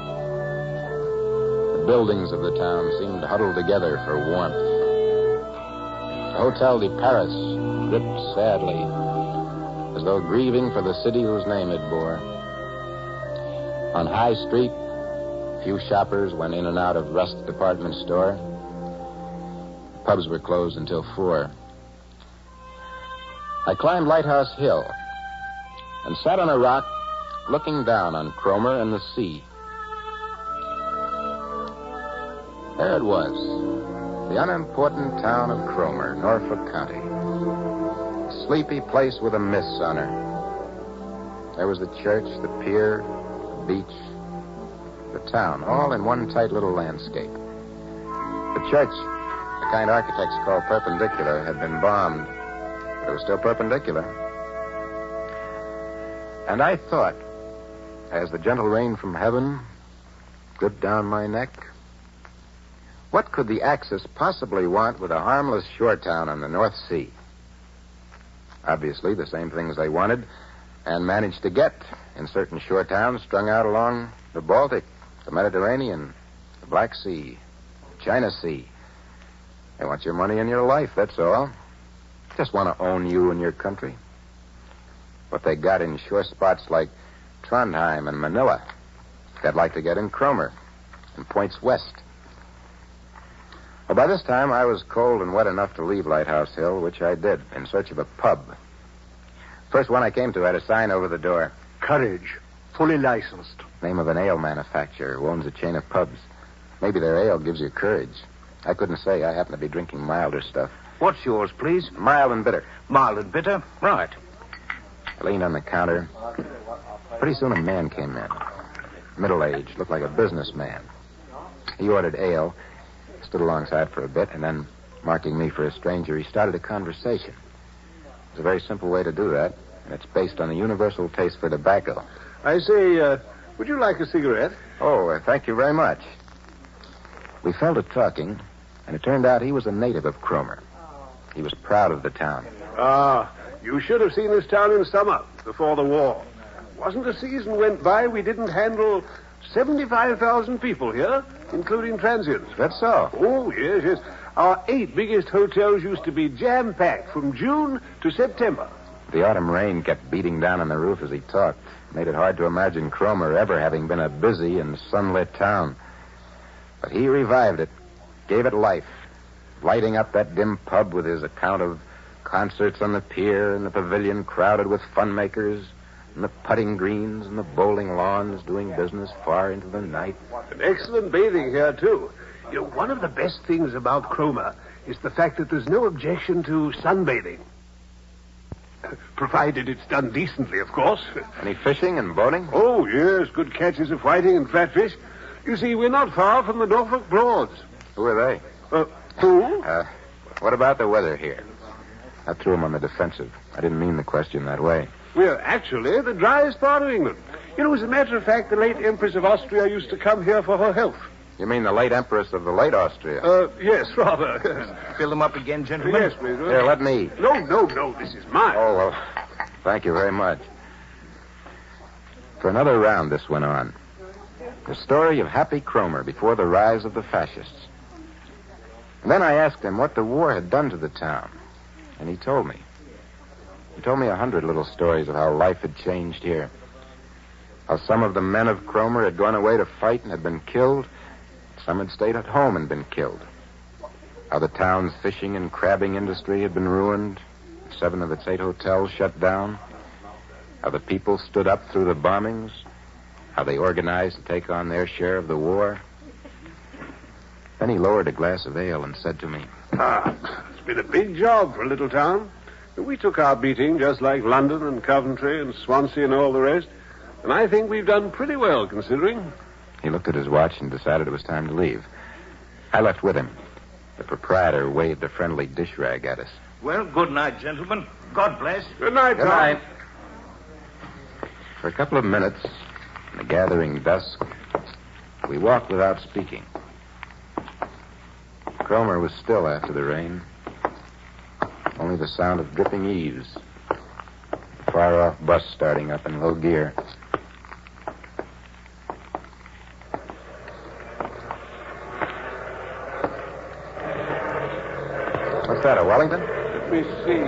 M: The buildings of the town seemed huddled together for warmth. The Hotel de Paris dripped sadly, as though grieving for the city whose name it bore. On High Street, few shoppers went in and out of Rust's department store. Pubs were closed until 4. I climbed Lighthouse Hill and sat on a rock looking down on Cromer and the sea. There it was, the unimportant town of Cromer, Norfolk County. A sleepy place with a mist on her. There was the church, the pier, the beach, the town, all in one tight little landscape. The church, the kind architects call perpendicular, had been bombed, but it was still perpendicular. And I thought, as the gentle rain from heaven dripped down my neck, what could the Axis possibly want with a harmless shore town on the North Sea? Obviously, the same things they wanted and managed to get in certain shore towns strung out along the Baltic, the Mediterranean, the Black Sea, China Sea. They want your money and your life, that's all. Just want to own you and your country. What they got in shore spots like Trondheim and Manila, they'd like to get in Cromer and points west. Well, by this time, I was cold and wet enough to leave Lighthouse Hill, which I did, in search of a pub. First one I came to had a sign over the door.
T: Courage, fully licensed.
M: Name of an ale manufacturer who owns a chain of pubs. Maybe their ale gives you courage. I couldn't say. I happen to be drinking milder stuff.
T: What's yours, please?
M: Mild and bitter.
T: Mild and bitter? Right.
M: I leaned on the counter. Pretty soon a man came in. Middle-aged, looked like a businessman. He ordered ale, stood alongside for a bit, and then, marking me for a stranger, he started a conversation. It's a very simple way to do that, and it's based on a universal taste for tobacco.
T: I say, would you like a cigarette?
M: Oh, thank you very much. We fell to talking, and it turned out he was a native of Cromer. He was proud of the town.
T: Ah, you should have seen this town in summer, before the war. Wasn't a season went by we didn't handle 75,000 people here, including transients.
M: That's so?
T: Oh, yes, yes. Our 8 biggest hotels used to be jam-packed from June to September.
M: The autumn rain kept beating down on the roof as he talked. Made it hard to imagine Cromer ever having been a busy and sunlit town. But he revived it, gave it life, lighting up that dim pub with his account of concerts on the pier and the pavilion crowded with funmakers, and the putting greens and the bowling lawns doing business far into the night.
T: And excellent bathing here, too. You know, one of the best things about Cromer is the fact that there's no objection to sunbathing. Provided it's done decently, of course.
M: Any fishing and boating?
T: Oh, yes, good catches of whiting and flatfish. You see, we're not far from the Norfolk Broads.
M: Who are they?
T: Who?
M: What about the weather here? I threw him on the defensive. I didn't mean the question that way.
T: We're actually the driest part of England. You know, as a matter of fact, the late Empress of Austria used to come here for her health.
M: You mean the late Empress of the late Austria?
T: Yes, rather.
C: Fill them up again, gentlemen.
T: Yes, please.
M: Here, let me.
T: No, this is mine.
M: Oh, well, thank you very much. For another round, this went on. The story of Happy Cromer before the rise of the fascists. And then I asked him what the war had done to the town. And he told me. He told me 100 little stories of how life had changed here. How some of the men of Cromer had gone away to fight and had been killed. Some had stayed at home and been killed. How the town's fishing and crabbing industry had been ruined. 7 of its 8 hotels shut down. How the people stood up through the bombings. How they organized to take on their share of the war. Then he lowered a glass of ale and said to me,
T: It's been a big job for a little town. We took our beating just like London and Coventry and Swansea and all the rest. And I think we've done pretty well, considering.
M: He looked at his watch and decided it was time to leave. I left with him. The proprietor waved a friendly dish rag at us.
C: Well, good night, gentlemen. God bless.
T: Good night,
M: Good night. For a couple of minutes, in the gathering dusk, we walked without speaking. Cromer was still after the rain. Only the sound of dripping eaves. A far-off bus starting up in low gear. What's that, a Wellington?
T: Let me see.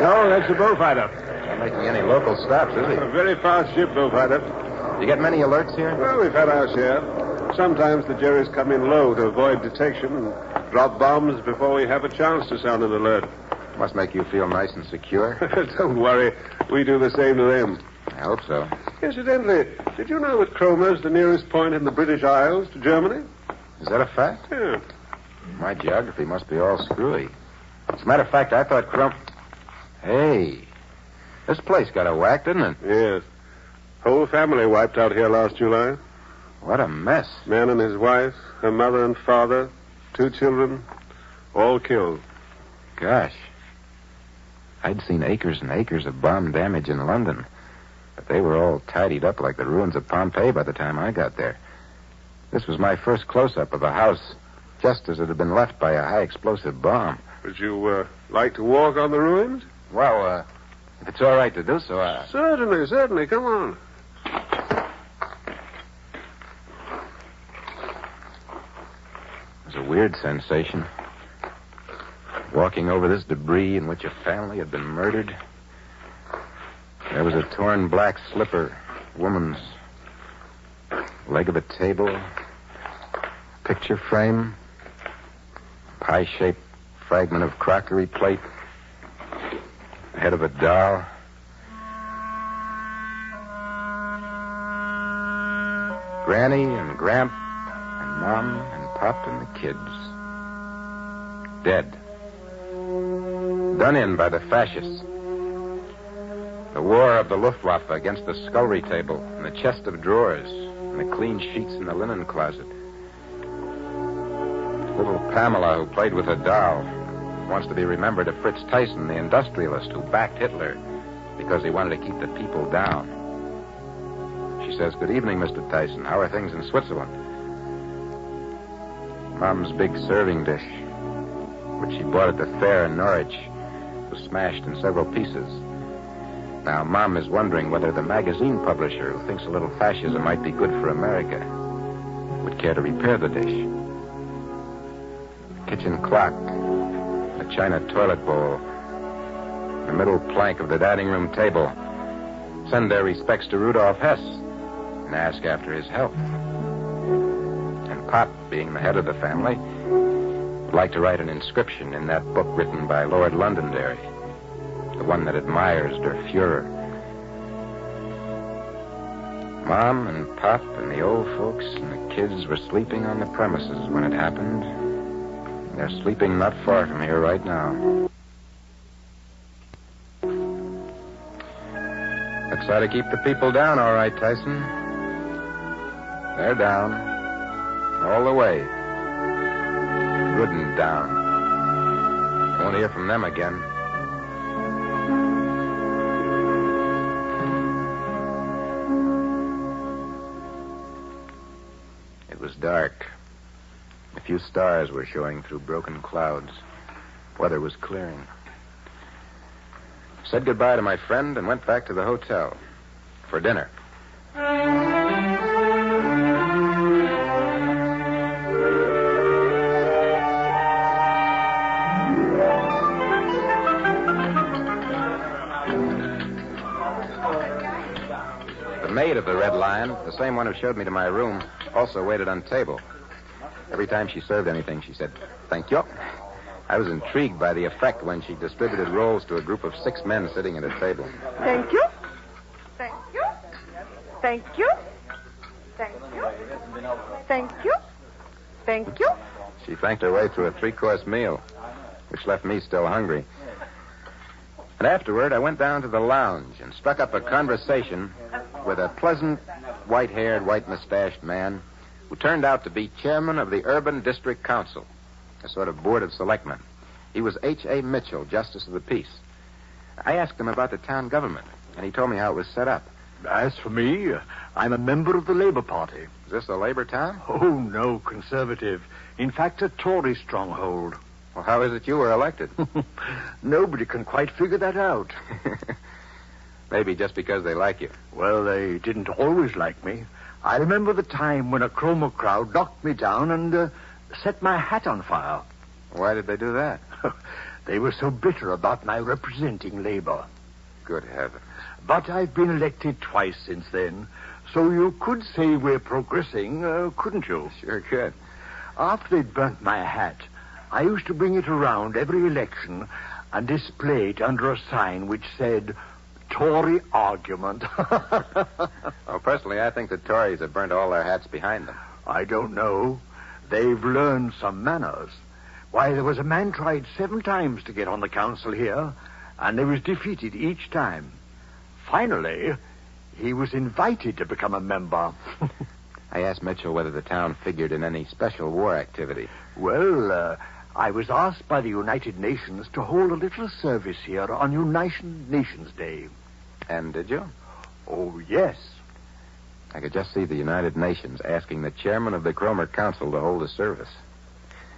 T: No, that's a bullfighter.
M: Not making any local stops, is he?
T: A very fast ship, bullfighter.
M: You get many alerts here?
T: Well, we've had our share. Sometimes the Jerrys come in low to avoid detection and drop bombs before we have a chance to sound an alert.
M: Must make you feel nice and secure.
T: Don't worry. We do the same to them.
M: I hope so.
T: Incidentally, did you know that Cromer's the nearest point in the British Isles to Germany?
M: Is that a fact?
T: Yeah.
M: My geography must be all screwy. As a matter of fact, I thought Hey, this place got a whack, didn't it?
T: Yes. Whole family wiped out here last July.
M: What a mess.
T: Man and his wife, her mother and father, 2 children, all killed.
M: Gosh. I'd seen acres and acres of bomb damage in London, but they were all tidied up like the ruins of Pompeii by the time I got there. This was my first close-up of a house, just as it had been left by a high-explosive bomb.
T: Would you like to walk on the ruins?
M: Well, if it's all right to do so, I...
T: Certainly. Come on.
M: It was a weird sensation. Walking over this debris in which a family had been murdered. There was a torn black slipper, woman's, leg of a table, picture frame, pie-shaped fragment of crockery plate, the head of a doll. Granny and Gramp and Mom and Pop and the kids. Dead. Done in by the fascists. The war of the Luftwaffe against the scullery table and the chest of drawers and the clean sheets in the linen closet. Little Pamela, who played with a doll, wants to be remembered of Fritz Tyson, the industrialist who backed Hitler because he wanted to keep the people down. She says, "Good evening, Mr. Tyson. How are things in Switzerland?" Mom's big serving dish, which she bought at the fair in Norwich, was smashed in several pieces. Now, Mom is wondering whether the magazine publisher, who thinks a little fascism might be good for America, would care to repair the dish. Kitchen clock, a china toilet bowl, the middle plank of the dining room table. Send their respects to Rudolf Hess and ask after his health. And Pop, being the head of the family, would like to write an inscription in that book written by Lord Londonderry, the one that admires Der Fuhrer. Mom and Pop and the old folks and the kids were sleeping on the premises when it happened. They're sleeping not far from here right now. Looks how to keep the people down, all right, Tyson. They're down. All the way. Good and down. Won't hear from them again. was dark. A few stars were showing through broken clouds. Weather was clearing. Said goodbye to my friend and went back to the hotel for dinner. The maid of the Red Lion, the same one who showed me to my room, also waited on table. Every time she served anything, she said, "Thank you." I was intrigued by the effect when she distributed rolls to a group of 6 men sitting at a table.
H: Thank you. Thank you. Thank you. Thank you. Thank you. Thank you.
M: She thanked her way through a 3-course meal, which left me still hungry. And afterward, I went down to the lounge and struck up a conversation with a pleasant, white-haired, white-mustached man who turned out to be chairman of the Urban District Council, a sort of board of selectmen. He was H.A. Mitchell, Justice of the Peace. I asked him about the town government, and he told me how it was set up.
E: As for me, I'm a member of the Labour Party.
M: Is this a Labour town?
E: Oh, no, Conservative. In fact, a Tory stronghold.
M: Well, how is it you were elected?
E: Nobody can quite figure that out.
M: Maybe just because they like you.
E: Well, they didn't always like me. I remember the time when a Cromer crowd knocked me down and set my hat on fire.
M: Why did they do that?
E: They were so bitter about my representing Labour.
M: Good heavens.
E: But I've been elected twice since then, so you could say we're progressing, couldn't you?
M: Sure could.
E: After they'd burnt my hat, I used to bring it around every election and display it under a sign which said, Tory argument.
M: Well, personally, I think the Tories have burnt all their hats behind them.
E: I don't know. They've learned some manners. Why, there was a man tried 7 times to get on the council here, and he was defeated each time. Finally, he was invited to become a member.
M: I asked Mitchell whether the town figured in any special war activity.
E: Well, I was asked by the United Nations to hold a little service here on United Nations Day.
M: And did you?
E: Oh, yes.
M: I could just see the United Nations asking the chairman of the Cromer Council to hold a service.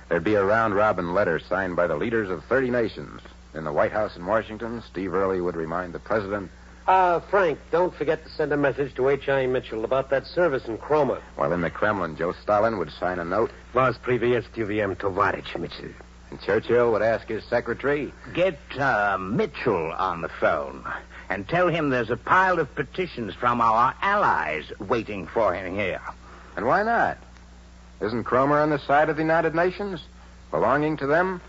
M: There'd be a round-robin letter signed by the leaders of 30 nations. In the White House in Washington, Steve Early would remind the president...
X: Frank, don't forget to send a message to H.I. Mitchell about that service in Cromer.
M: While in the Kremlin, Joe Stalin would sign a note.
X: Вас приветствуем, товарищ Mitchell.
M: And Churchill would ask his secretary...
O: Get Mitchell on the phone and tell him there's a pile of petitions from our allies waiting for him here.
M: And why not? Isn't Cromer on the side of the United Nations? Belonging to them?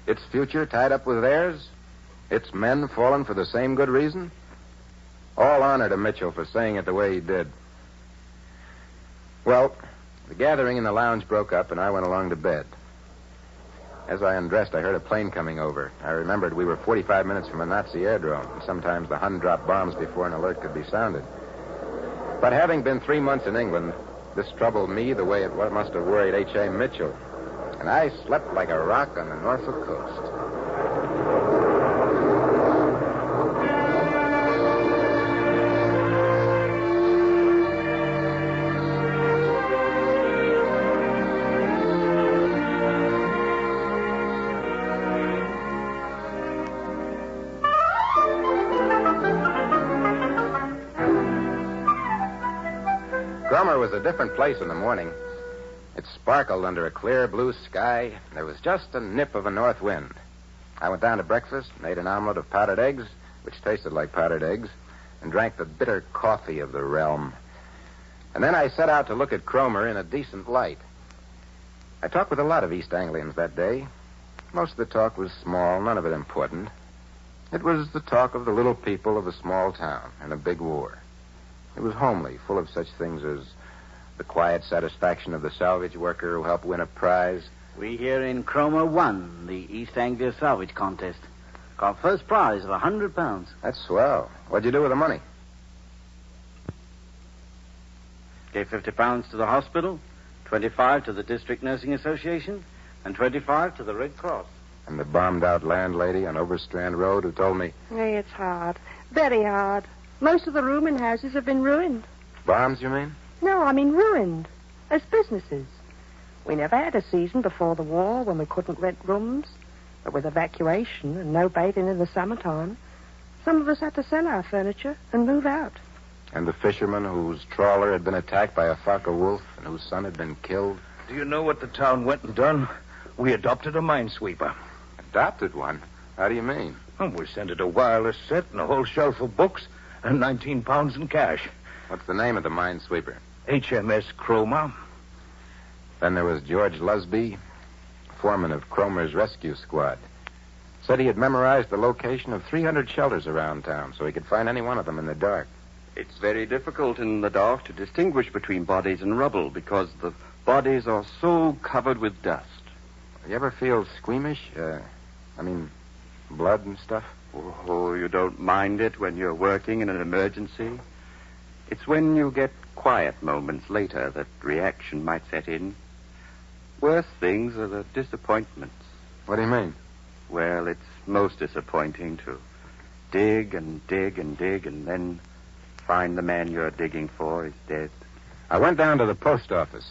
M: Its future tied up with theirs? Its men fallen for the same good reason? All honor to Mitchell for saying it the way he did. Well, the gathering in the lounge broke up, and I went along to bed. As I undressed, I heard a plane coming over. I remembered we were 45 minutes from a Nazi airdrome, and sometimes the Hun dropped bombs before an alert could be sounded. But having been 3 months in England, this troubled me the way it must have worried H.A. Mitchell. And I slept like a rock on the Norfolk coast. Cromer was a different place in the morning. It sparkled under a clear blue sky. There was just a nip of a north wind. I went down to breakfast, made an omelet of powdered eggs, which tasted like powdered eggs, and drank the bitter coffee of the realm. And then I set out to look at Cromer in a decent light. I talked with a lot of East Anglians that day. Most of the talk was small, none of it important. It was the talk of the little people of a small town in a big war. It was homely, full of such things as the quiet satisfaction of the salvage worker who helped win a prize.
V: We here in Cromer won the East Anglia Salvage Contest. Got first prize of £100.
M: That's swell. What'd you do with the money?
V: Gave £50 to the hospital, 25 to the District Nursing Association, and 25 to the Red Cross.
M: And the bombed-out landlady on Overstrand Road who told me...
U: Hey, it's hard. Very hard. Most of the rooming houses have been ruined.
M: Bombs, you mean?
U: No, I mean ruined. As businesses. We never had a season before the war when we couldn't rent rooms. But with evacuation and no bathing in the summertime, some of us had to sell our furniture and move out.
M: And the fisherman whose trawler had been attacked by a Fokker wolf and whose son had been killed?
C: Do you know what the town went and done? We adopted a minesweeper.
M: Adopted one? How do you mean?
C: Well, we sent it a wireless set and a whole shelf of books and 19 pounds in cash.
M: What's the name of the minesweeper?
C: HMS Cromer.
M: Then there was George Lusby, foreman of Cromer's rescue squad. Said he had memorized the location of 300 shelters around town so he could find any one of them in the dark.
A: It's very difficult in the dark to distinguish between bodies and rubble because the bodies are so covered with dust.
M: You ever feel squeamish? Blood and stuff?
A: Oh, you don't mind it when you're working in an emergency? It's when you get quiet moments later that reaction might set in. Worst things are the disappointments.
M: What do you mean?
A: Well, it's most disappointing to dig and dig and dig and then find the man you're digging for is dead.
M: I went down to the post office.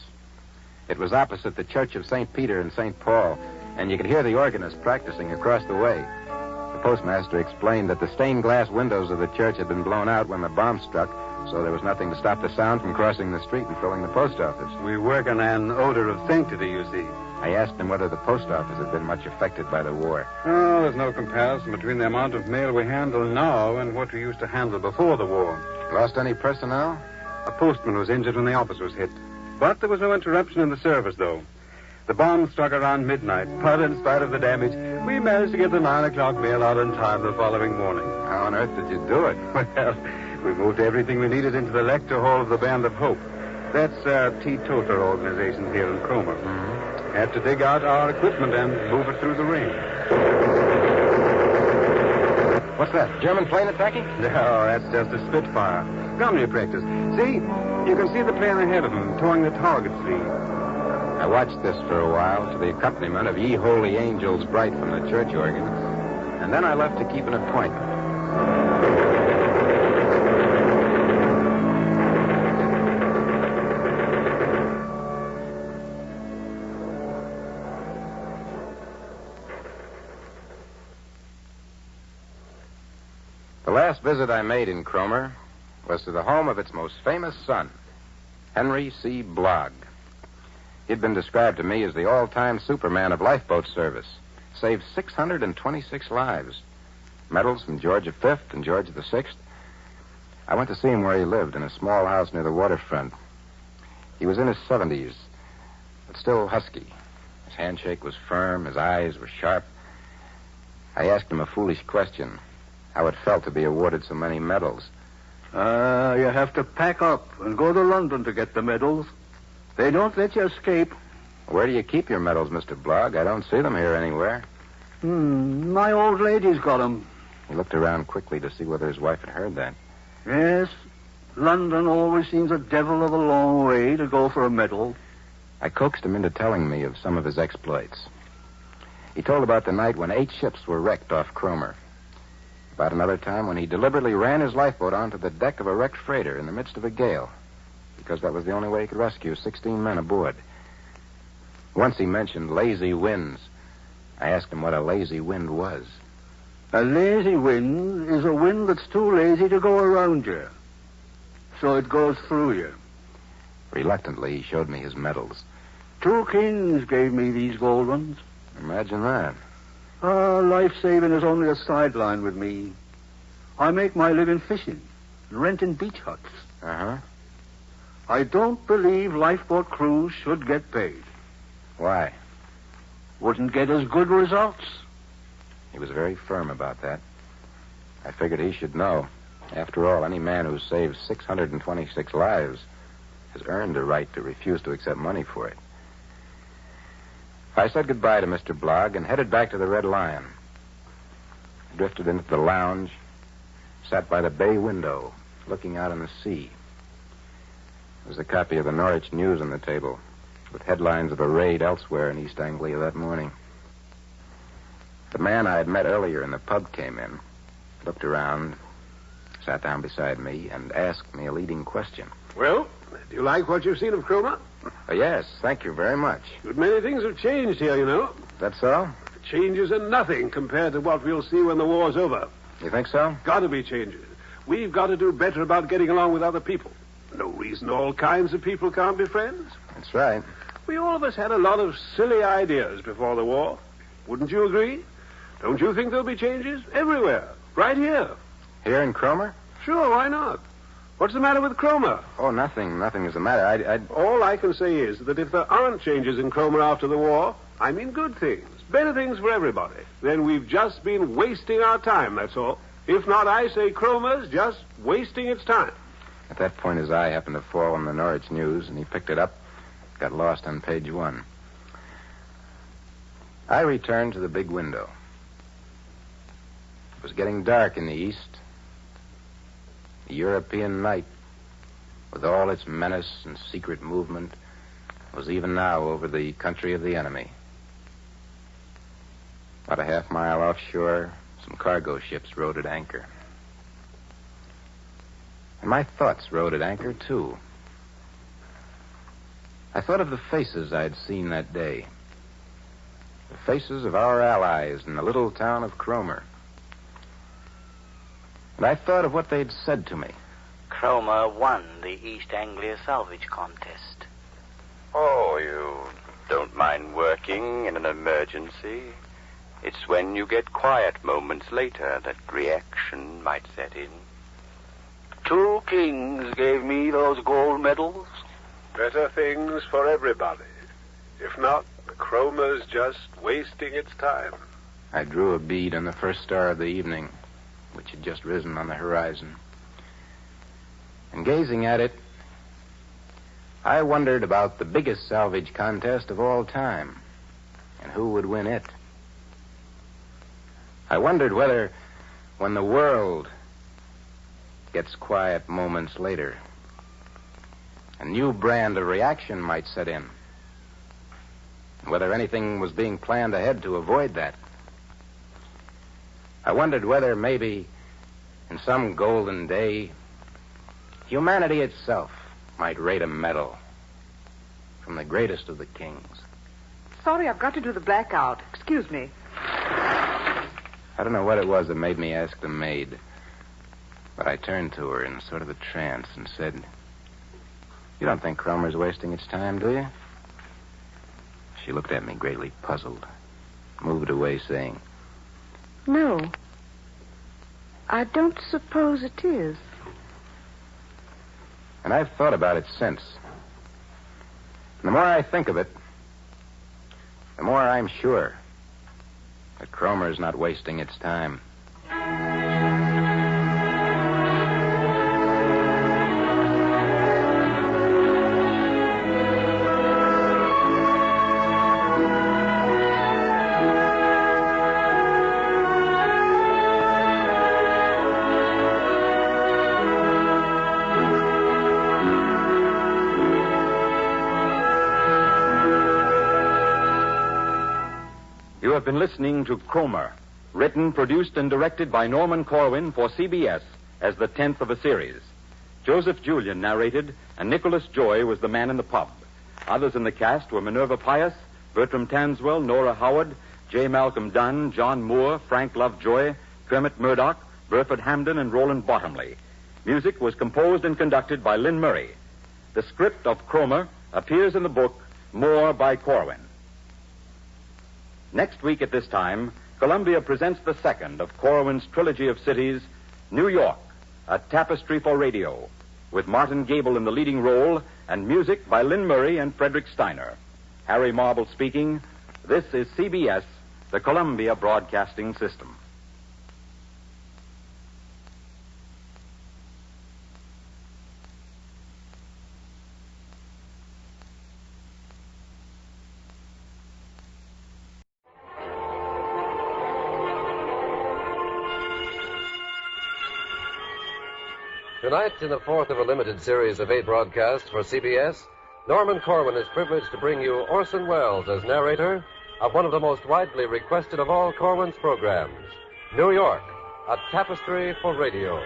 M: It was opposite the Church of St. Peter and St. Paul, and you could hear the organist practicing across the way. The postmaster explained that the stained glass windows of the church had been blown out when the bomb struck, so there was nothing to stop the sound from crossing the street and filling the post office.
A: We work on an odor of sanctity, you see.
M: I asked him whether the post office had been much affected by the war.
A: Oh, there's no comparison between the amount of mail we handle now and what we used to handle before the war.
M: Lost any personnel?
A: A postman was injured when the office was hit. But there was no interruption in the service, though. The bomb struck around midnight, but in spite of the damage, we managed to get the 9 o'clock mail out in time the following morning.
M: How on earth did you do it?
A: Well, we moved everything we needed into the lecture hall of the Band of Hope. That's our teetotal organization here in Cromer.
M: Mm-hmm.
A: Had to dig out our equipment and move it through the rain.
M: What's that? German plane attacking?
A: No, that's just a Spitfire. Comedy practice. See? You can see the plane ahead of them, towing the target sleeve.
M: I watched this for a while to the accompaniment of Ye Holy Angels Bright from the church organ, and then I left to keep an appointment. The last visit I made in Cromer was to the home of its most famous son, Henry C. Blogg. He'd been described to me as the all-time Superman of lifeboat service. Saved 626 lives. Medals from George V and George VI. I went to see him where he lived, in a small house near the waterfront. He was in his 70s, but still husky. His handshake was firm, his eyes were sharp. I asked him a foolish question, how it felt to be awarded so many medals.
E: You have to pack up and go to London to get the medals. They don't let you escape.
M: Where do you keep your medals, Mr. Blogg? I don't see them here anywhere.
E: My old lady's got them.
M: He looked around quickly to see whether his wife had heard that.
E: Yes, London always seems a devil of a long way to go for a medal.
M: I coaxed him into telling me of some of his exploits. He told about the night when 8 ships were wrecked off Cromer. About another time when he deliberately ran his lifeboat onto the deck of a wrecked freighter in the midst of a gale, because that was the only way he could rescue 16 men aboard. Once he mentioned lazy winds. I asked him what a lazy wind was.
E: A lazy wind is a wind that's too lazy to go around you. So it goes through you.
M: Reluctantly, he showed me his medals.
E: 2 kings gave me these gold ones.
M: Imagine that.
E: Life-saving is only a sideline with me. I make my living fishing, renting beach huts.
M: Uh-huh.
E: I don't believe lifeboat crews should get paid.
M: Why?
E: Wouldn't get as good results.
M: He was very firm about that. I figured he should know. After all, any man who saves 626 lives has earned the right to refuse to accept money for it. I said goodbye to Mr. Blogg and headed back to the Red Lion. I drifted into the lounge, sat by the bay window, looking out on the sea. There was a copy of the Norwich News on the table, with headlines of a raid elsewhere in East Anglia that morning. The man I had met earlier in the pub came in, looked around, sat down beside me, and asked me a leading question.
T: Well, do you like what you've seen of Cromer?
M: Yes, thank you very much.
T: Good many things have changed here, you know.
M: That's so?
T: Changes are nothing compared to what we'll see when the war's over.
M: You think so?
T: Got to be changes. We've got to do better about getting along with other people. No reason all kinds of people can't be friends.
M: That's right.
T: We all of us had a lot of silly ideas before the war. Wouldn't you agree? Don't you think there'll be changes? Everywhere. Right here.
M: Here in Cromer?
T: Sure, why not? What's the matter with Cromer?
M: Oh, nothing. Nothing is the matter.
T: All I can say is that if there aren't changes in Cromer after the war, I mean good things, better things for everybody, then we've just been wasting our time, that's all. If not, I say Cromer's just wasting its time.
M: At that point, his eye happened to fall on the Norwich News, and he picked it up, got lost on page 1. I returned to the big window. It was getting dark in the east. The European night, with all its menace and secret movement, was even now over the country of the enemy. About a half mile offshore, some cargo ships rode at anchor. And my thoughts rode at anchor, too. I thought of the faces I'd seen that day. The faces of our allies in the little town of Cromer. And I thought of what they'd said to me.
V: Cromer won the East Anglia salvage contest.
A: Oh, you don't mind working in an emergency. It's when you get quiet moments later that reaction might set in.
V: 2 kings gave me those gold medals.
T: Better things for everybody. If not, Cromer's just wasting its time.
M: I drew a bead on the first star of the evening, which had just risen on the horizon. And gazing at it, I wondered about the biggest salvage contest of all time, and who would win it. I wondered whether, when the world gets quiet moments later, a new brand of reaction might set in, and whether anything was being planned ahead to avoid that. I wondered whether maybe, in some golden day, humanity itself might rate a medal from the greatest of the kings.
Q: Sorry, I've got to do the blackout. Excuse me.
M: I don't know what it was that made me ask the maid, but I turned to her in sort of a trance and said, "You don't think Cromer's wasting its time, do you?" She looked at me greatly puzzled, moved away saying,
U: No. I don't suppose it is.
M: And I've thought about it since. And the more I think of it, the more I'm sure that Cromer's not wasting its time.
P: You have been listening to Cromer, written, produced, and directed by Norman Corwin for CBS as the 10th of a series. Joseph Julian narrated, and Nicholas Joy was the man in the pub. Others in the cast were Minerva Pius, Bertram Tanswell, Nora Howard, J. Malcolm Dunn, John Moore, Frank Lovejoy, Kermit Murdoch, Burford Hamden, and Roland Bottomley. Music was composed and conducted by Lynn Murray. The script of Cromer appears in the book More by Corwin. Next week at this time, Columbia presents the second of Corwin's trilogy of cities, New York, a tapestry for radio, with Martin Gable in the leading role and music by Lynn Murray and Frederick Steiner. Harry Marble speaking. This is CBS, the Columbia Broadcasting System.
B: Tonight, in the fourth of a limited series of 8 broadcasts for CBS, Norman Corwin is privileged to bring you Orson Welles as narrator of one of the most widely requested of all Corwin's programs, New York, a tapestry for radio.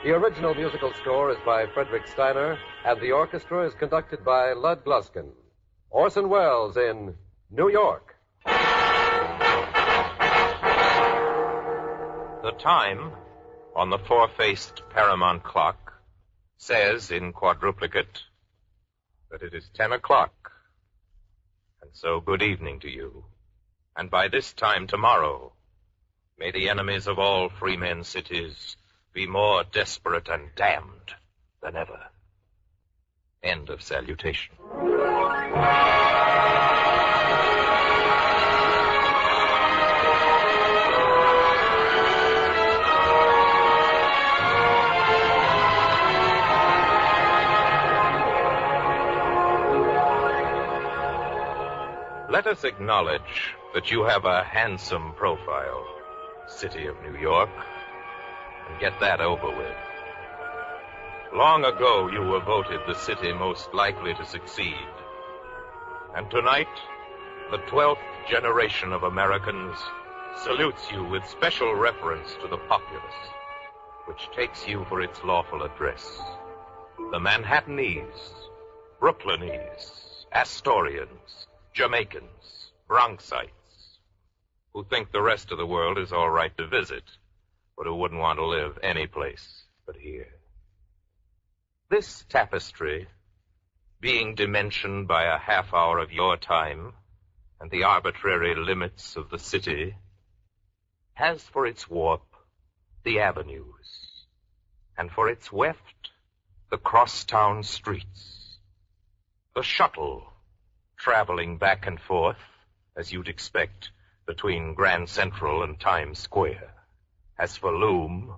B: The original musical score is by Frederick Steiner, and the orchestra is conducted by Lud Gluskin. Orson Welles in New York.
F: The time on the four-faced Paramount clock says in quadruplicate that it is 10 o'clock. And so good evening to you. And by this time tomorrow, may the enemies of all free men's cities be more desperate and damned than ever. End of salutation. Let us acknowledge that you have a handsome profile, City of New York, and get that over with. Long ago, you were voted the city most likely to succeed. And tonight, the 12th generation of Americans salutes you with special reference to the populace, which takes you for its lawful address. The Manhattanese, Brooklynese, Astorians, Jamaicans, Bronxites, who think the rest of the world is all right to visit, but who wouldn't want to live any place but here. This tapestry, being dimensioned by a half hour of your time and the arbitrary limits of the city, has for its warp the avenues, and for its weft the crosstown streets. The shuttle, traveling back and forth, as you'd expect, between Grand Central and Times Square. As for loom,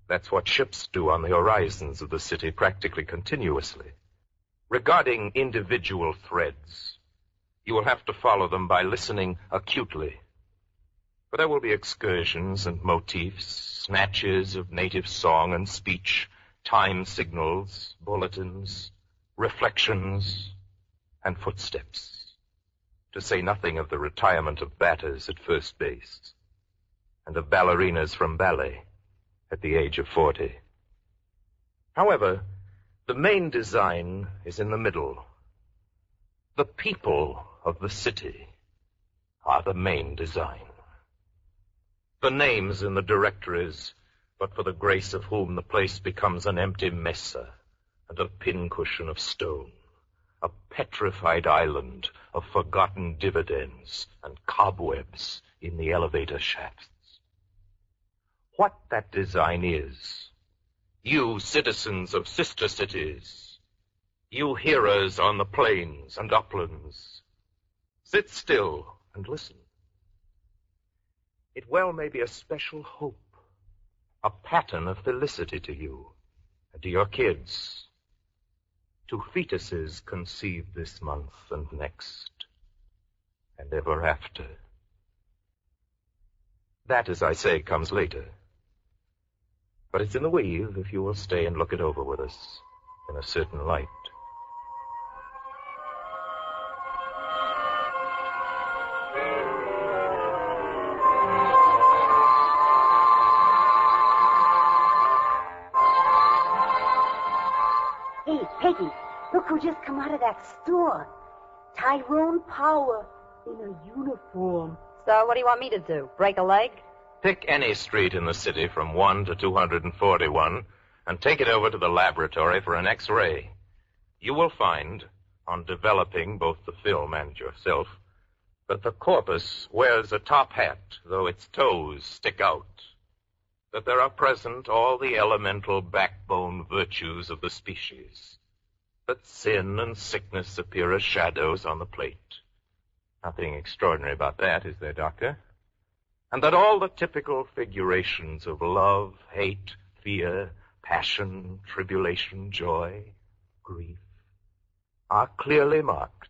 F: that's what ships do on the horizons of the city practically continuously. Regarding individual threads, you will have to follow them by listening acutely. For there will be excursions and motifs, snatches of native song and speech, time signals, bulletins, reflections, and footsteps, to say nothing of the retirement of batters at first base, and of ballerinas from ballet at the age of 40. However, the main design is in the middle. The people of the city are the main design. The names in the directories, but for the grace of whom the place becomes an empty mesa and a pincushion of stone, a petrified island of forgotten dividends and cobwebs in the elevator shafts. What that design is, you citizens of sister cities, you hearers on the plains and uplands, sit still and listen. It well may be a special hope, a pattern of felicity to you and to your kids, to fetuses conceived this month and next, and ever after. That, as I say, comes later. But it's in the weave if you will stay and look it over with us in a certain light.
R: Hey, Peggy, look who just come out of that store. Tyrone Power in a uniform.
S: So what do you want me to do? Break a leg?
F: Pick any street in the city from 1 to 241 and take it over to the laboratory for an X-ray. You will find, on developing both the film and yourself, that the corpus wears a top hat, though its toes stick out. That there are present all the elemental backbone virtues of the species. That sin and sickness appear as shadows on the plate. Nothing extraordinary about that, is there, Doctor? And that all the typical figurations of love, hate, fear, passion, tribulation, joy, grief, are clearly marked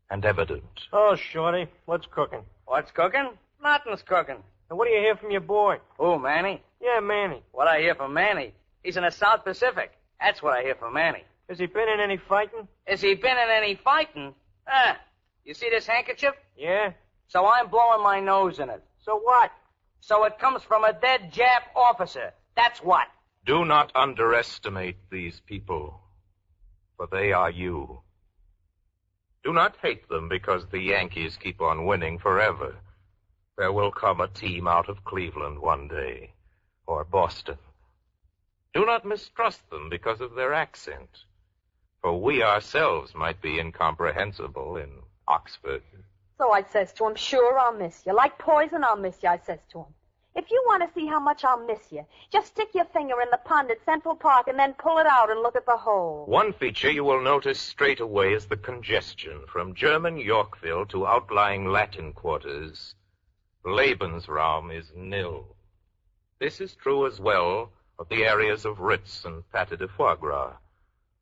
F: and evident.
W: Oh, Shorty, what's cooking?
Y: What's cooking? Nothing's cooking.
W: And what do you hear from your boy?
Y: Who, Manny?
W: Yeah, Manny.
Y: What I hear from Manny? He's in the South Pacific. That's what I hear from Manny.
W: Has he been in any fighting?
Y: Has he been in any fighting? You see this handkerchief?
W: Yeah.
Y: So I'm blowing my nose in it.
W: So what?
Y: So it comes from a dead Jap officer. That's what.
F: Do not underestimate these people, for they are you. Do not hate them because the Yankees keep on winning forever. There will come a team out of Cleveland one day, or Boston. Do not mistrust them because of their accent, for we ourselves might be incomprehensible in Oxford.
S: So I says to him, sure, I'll miss you. Like poison, I'll miss you, I says to him. If you want to see how much I'll miss you, just stick your finger in the pond at Central Park and then pull it out and look at the hole.
F: One feature you will notice straight away is the congestion from German Yorkville to outlying Latin quarters. Lebensraum is nil. This is true as well of the areas of Ritz and Pâté de Foie Gras,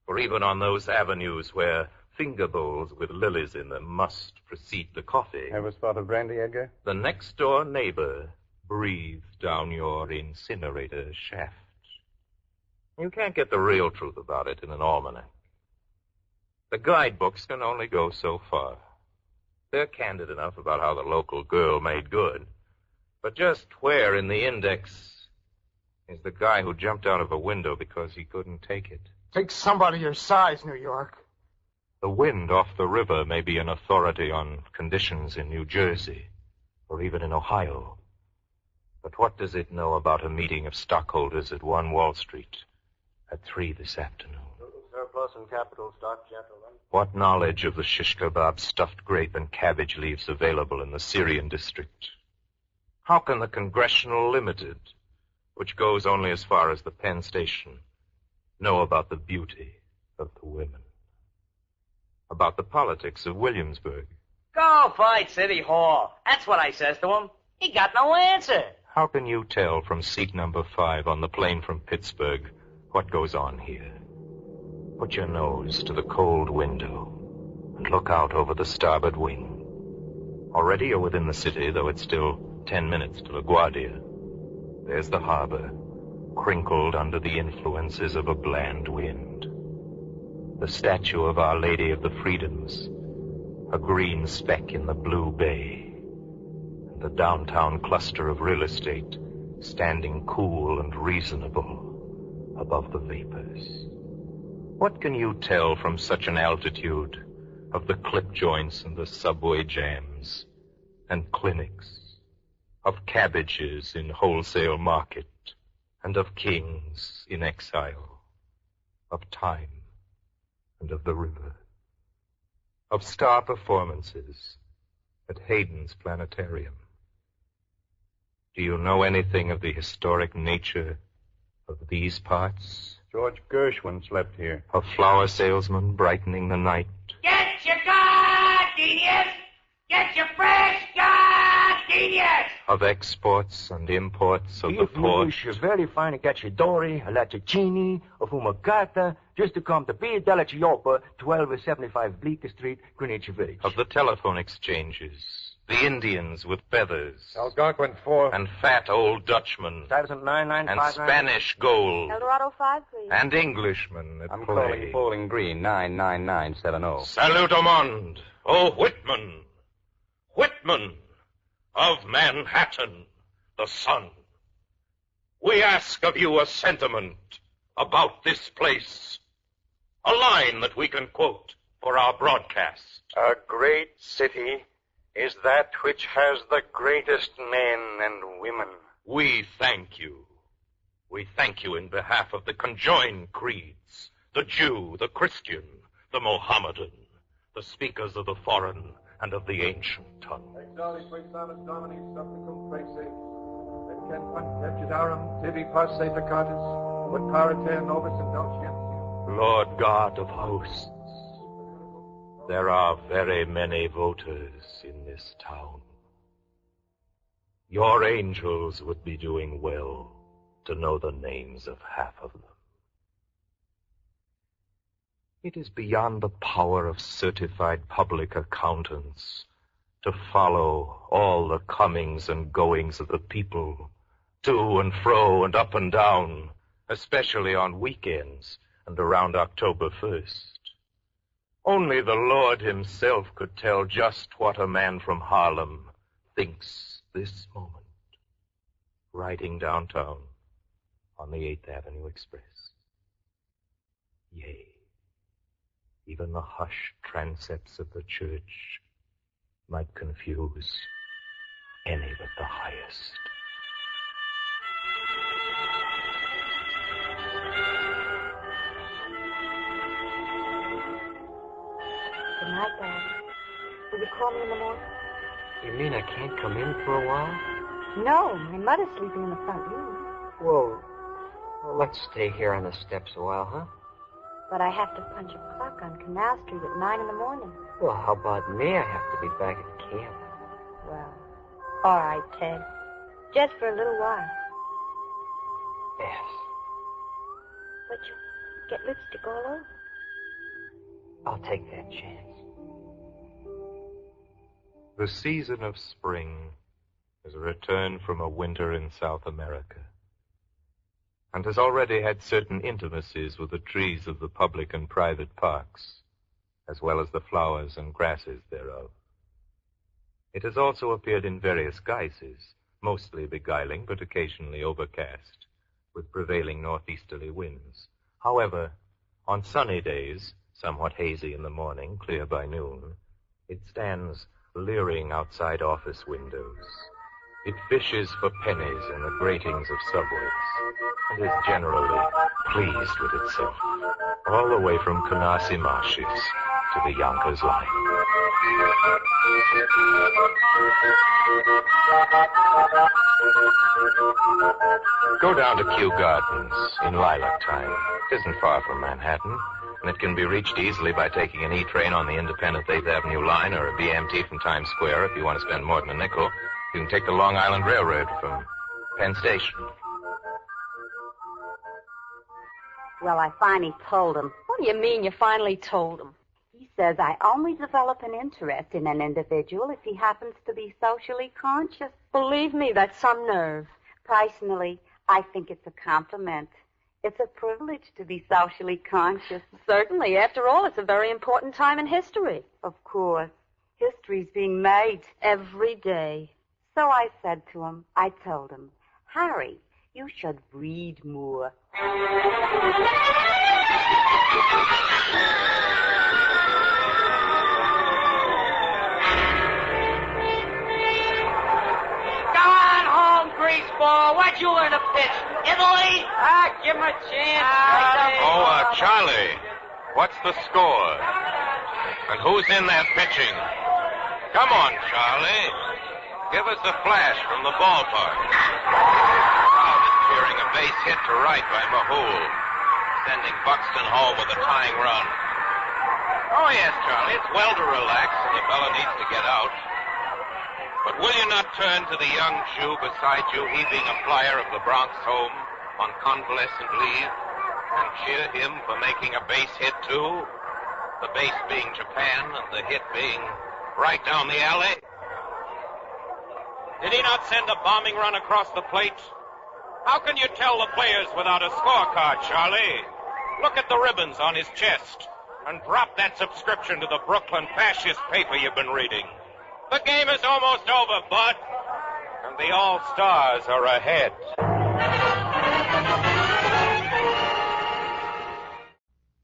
F: for even on those avenues where finger bowls with lilies in them must precede the coffee,
D: Have a spot of brandy, Edgar?
F: the next-door neighbor breathe down your incinerator shaft. You can't get the real truth about it in an almanac. The guidebooks can only go so far. They're candid enough about how the local girl made good. But just where in the index is the guy who jumped out of a window because he couldn't take it?
G: Take somebody your size, New York.
F: The wind off the river may be an authority on conditions in New Jersey, or even in Ohio. But what does it know about a meeting of stockholders at 1 Wall Street at 3 this afternoon?
W: Surplus and capital stock, gentlemen.
F: What knowledge of the shish kebab, stuffed grape, and cabbage leaves available in the Syrian district? How can the Congressional Limited, which goes only as far as the Penn Station, know about the beauty of the women? About the politics of Williamsburg?
Y: Go fight City Hall. That's what I says to him. He got no answer.
F: How can you tell from seat number 5 on the plane from Pittsburgh what goes on here? Put your nose to the cold window and look out over the starboard wing. Already you're within the city, though it's still 10 minutes to LaGuardia. There's the harbor, crinkled under the influences of a bland wind. The statue of Our Lady of the Freedoms, a green speck in the blue bay. The downtown cluster of real estate standing cool and reasonable above the vapors. What can you tell from such an altitude of the clip joints and the subway jams and clinics, of cabbages in wholesale market and of kings in exile, of time and of the river, of star performances at Haydn's Planetarium? Do you know anything of the historic nature of these parts?
D: George Gershwin slept here.
F: Of flower salesmen brightening the night?
Y: Get your gardenias! Get your fresh gardenias!
F: Of exports and imports of the
W: If you
F: port?
W: wish a very fine cacciatore, a latticini, a fumagata, just to come to Via della Chioppa, 1275 Bleecker Street, Greenwich Village.
F: Of the telephone exchanges? The Indians with feathers?
W: Algonquin 4.
F: And fat old Dutchmen?
W: 99959.
F: And Spanish gold?
S: Eldorado 5, please.
F: And Englishmen at
D: I'm
F: play?
D: calling Bowling Green, 99970.
F: Salute au monde, oh Whitman! Whitman of Manhattan, the sun. We ask of you a sentiment about this place. A line that we can quote for our broadcast.
J: A great city is that which has the greatest men and women.
F: We thank you. We thank you in behalf of the conjoined creeds, the Jew, the Christian, the Mohammedan, the speakers of the foreign and of the ancient tongue.
W: Exaudi quae salus Domini supplicum praese, et can perjudarum tibi passe peccatis, ut pariter nobis indulgentium.
F: Lord God of hosts, there are very many voters in this town. Your angels would be doing well to know the names of half of them. It is beyond the power of certified public accountants to follow all the comings and goings of the people, to and fro and up and down, especially on weekends and around October 1st. Only the Lord himself could tell just what a man from Harlem thinks this moment, riding downtown on the 8th Avenue Express. Yea, even the hushed transepts of the church might confuse any but the highest.
S: Good night, Dad. Will you call me in the morning?
X: You mean I can't come in for a while?
S: No, my mother's sleeping in the front room.
X: Well, let's stay here on the steps a while, huh?
S: But I have to punch a clock on Canal Street at 9 in the morning.
X: Well, how about me? I have to be back at camp.
S: Well, all right, Ted. Just for a little while.
X: Yes.
S: But you get lipstick all over.
X: I'll take that chance.
F: The season of spring is a return from a winter in South America, and has already had certain intimacies with the trees of the public and private parks, as well as the flowers and grasses thereof. It has also appeared in various guises, mostly beguiling but occasionally overcast, with prevailing northeasterly winds. However, on sunny days, somewhat hazy in the morning, clear by noon, it stands leering outside office windows. It fishes for pennies in the gratings of subways, and is generally pleased with itself, all the way from Canarsie Marshes to the Yonkers line. Go down to Kew Gardens in lilac time. It isn't far from Manhattan, and it can be reached easily by taking an E train on the independent 8th Avenue line or a BMT from Times Square if you want to spend more than a nickel. You can take the Long Island Railroad from Penn Station.
R: Well, I finally told him.
S: What do you mean you finally told him?
R: He says I only develop an interest in an individual if he happens to be socially conscious.
S: Believe me, that's some nerve.
R: Personally, I think it's a compliment. It's a privilege to be socially conscious.
S: Certainly. After all, it's a very important time in history.
R: Of course. History's being made
S: every day.
R: So I said to him, I told him, Harry, you should read more.
Y: Come on home, greaseball. What'd you learn to pitch? Italy? Give him a chance.
F: Charlie, what's the score? And who's in that pitching? Come on, Charlie. Give us a flash from the ballpark. The crowd is cheering a base hit to right by Mahul, sending Buxton home with a tying run. Oh, yes, Charlie, it's well to relax, and the fellow needs to get out. But will you not turn to the young Jew beside you, heaving a flyer of the Bronx home on convalescent leave, and cheer him for making a base hit, too? The base being Japan, and the hit being right down the alley? Did he not send a bombing run across the plate? How can you tell the players without a scorecard, Charlie? Look at the ribbons on his chest, and drop that subscription to the Brooklyn fascist paper you've been reading. The game is almost over, Bud, and the All-Stars are ahead.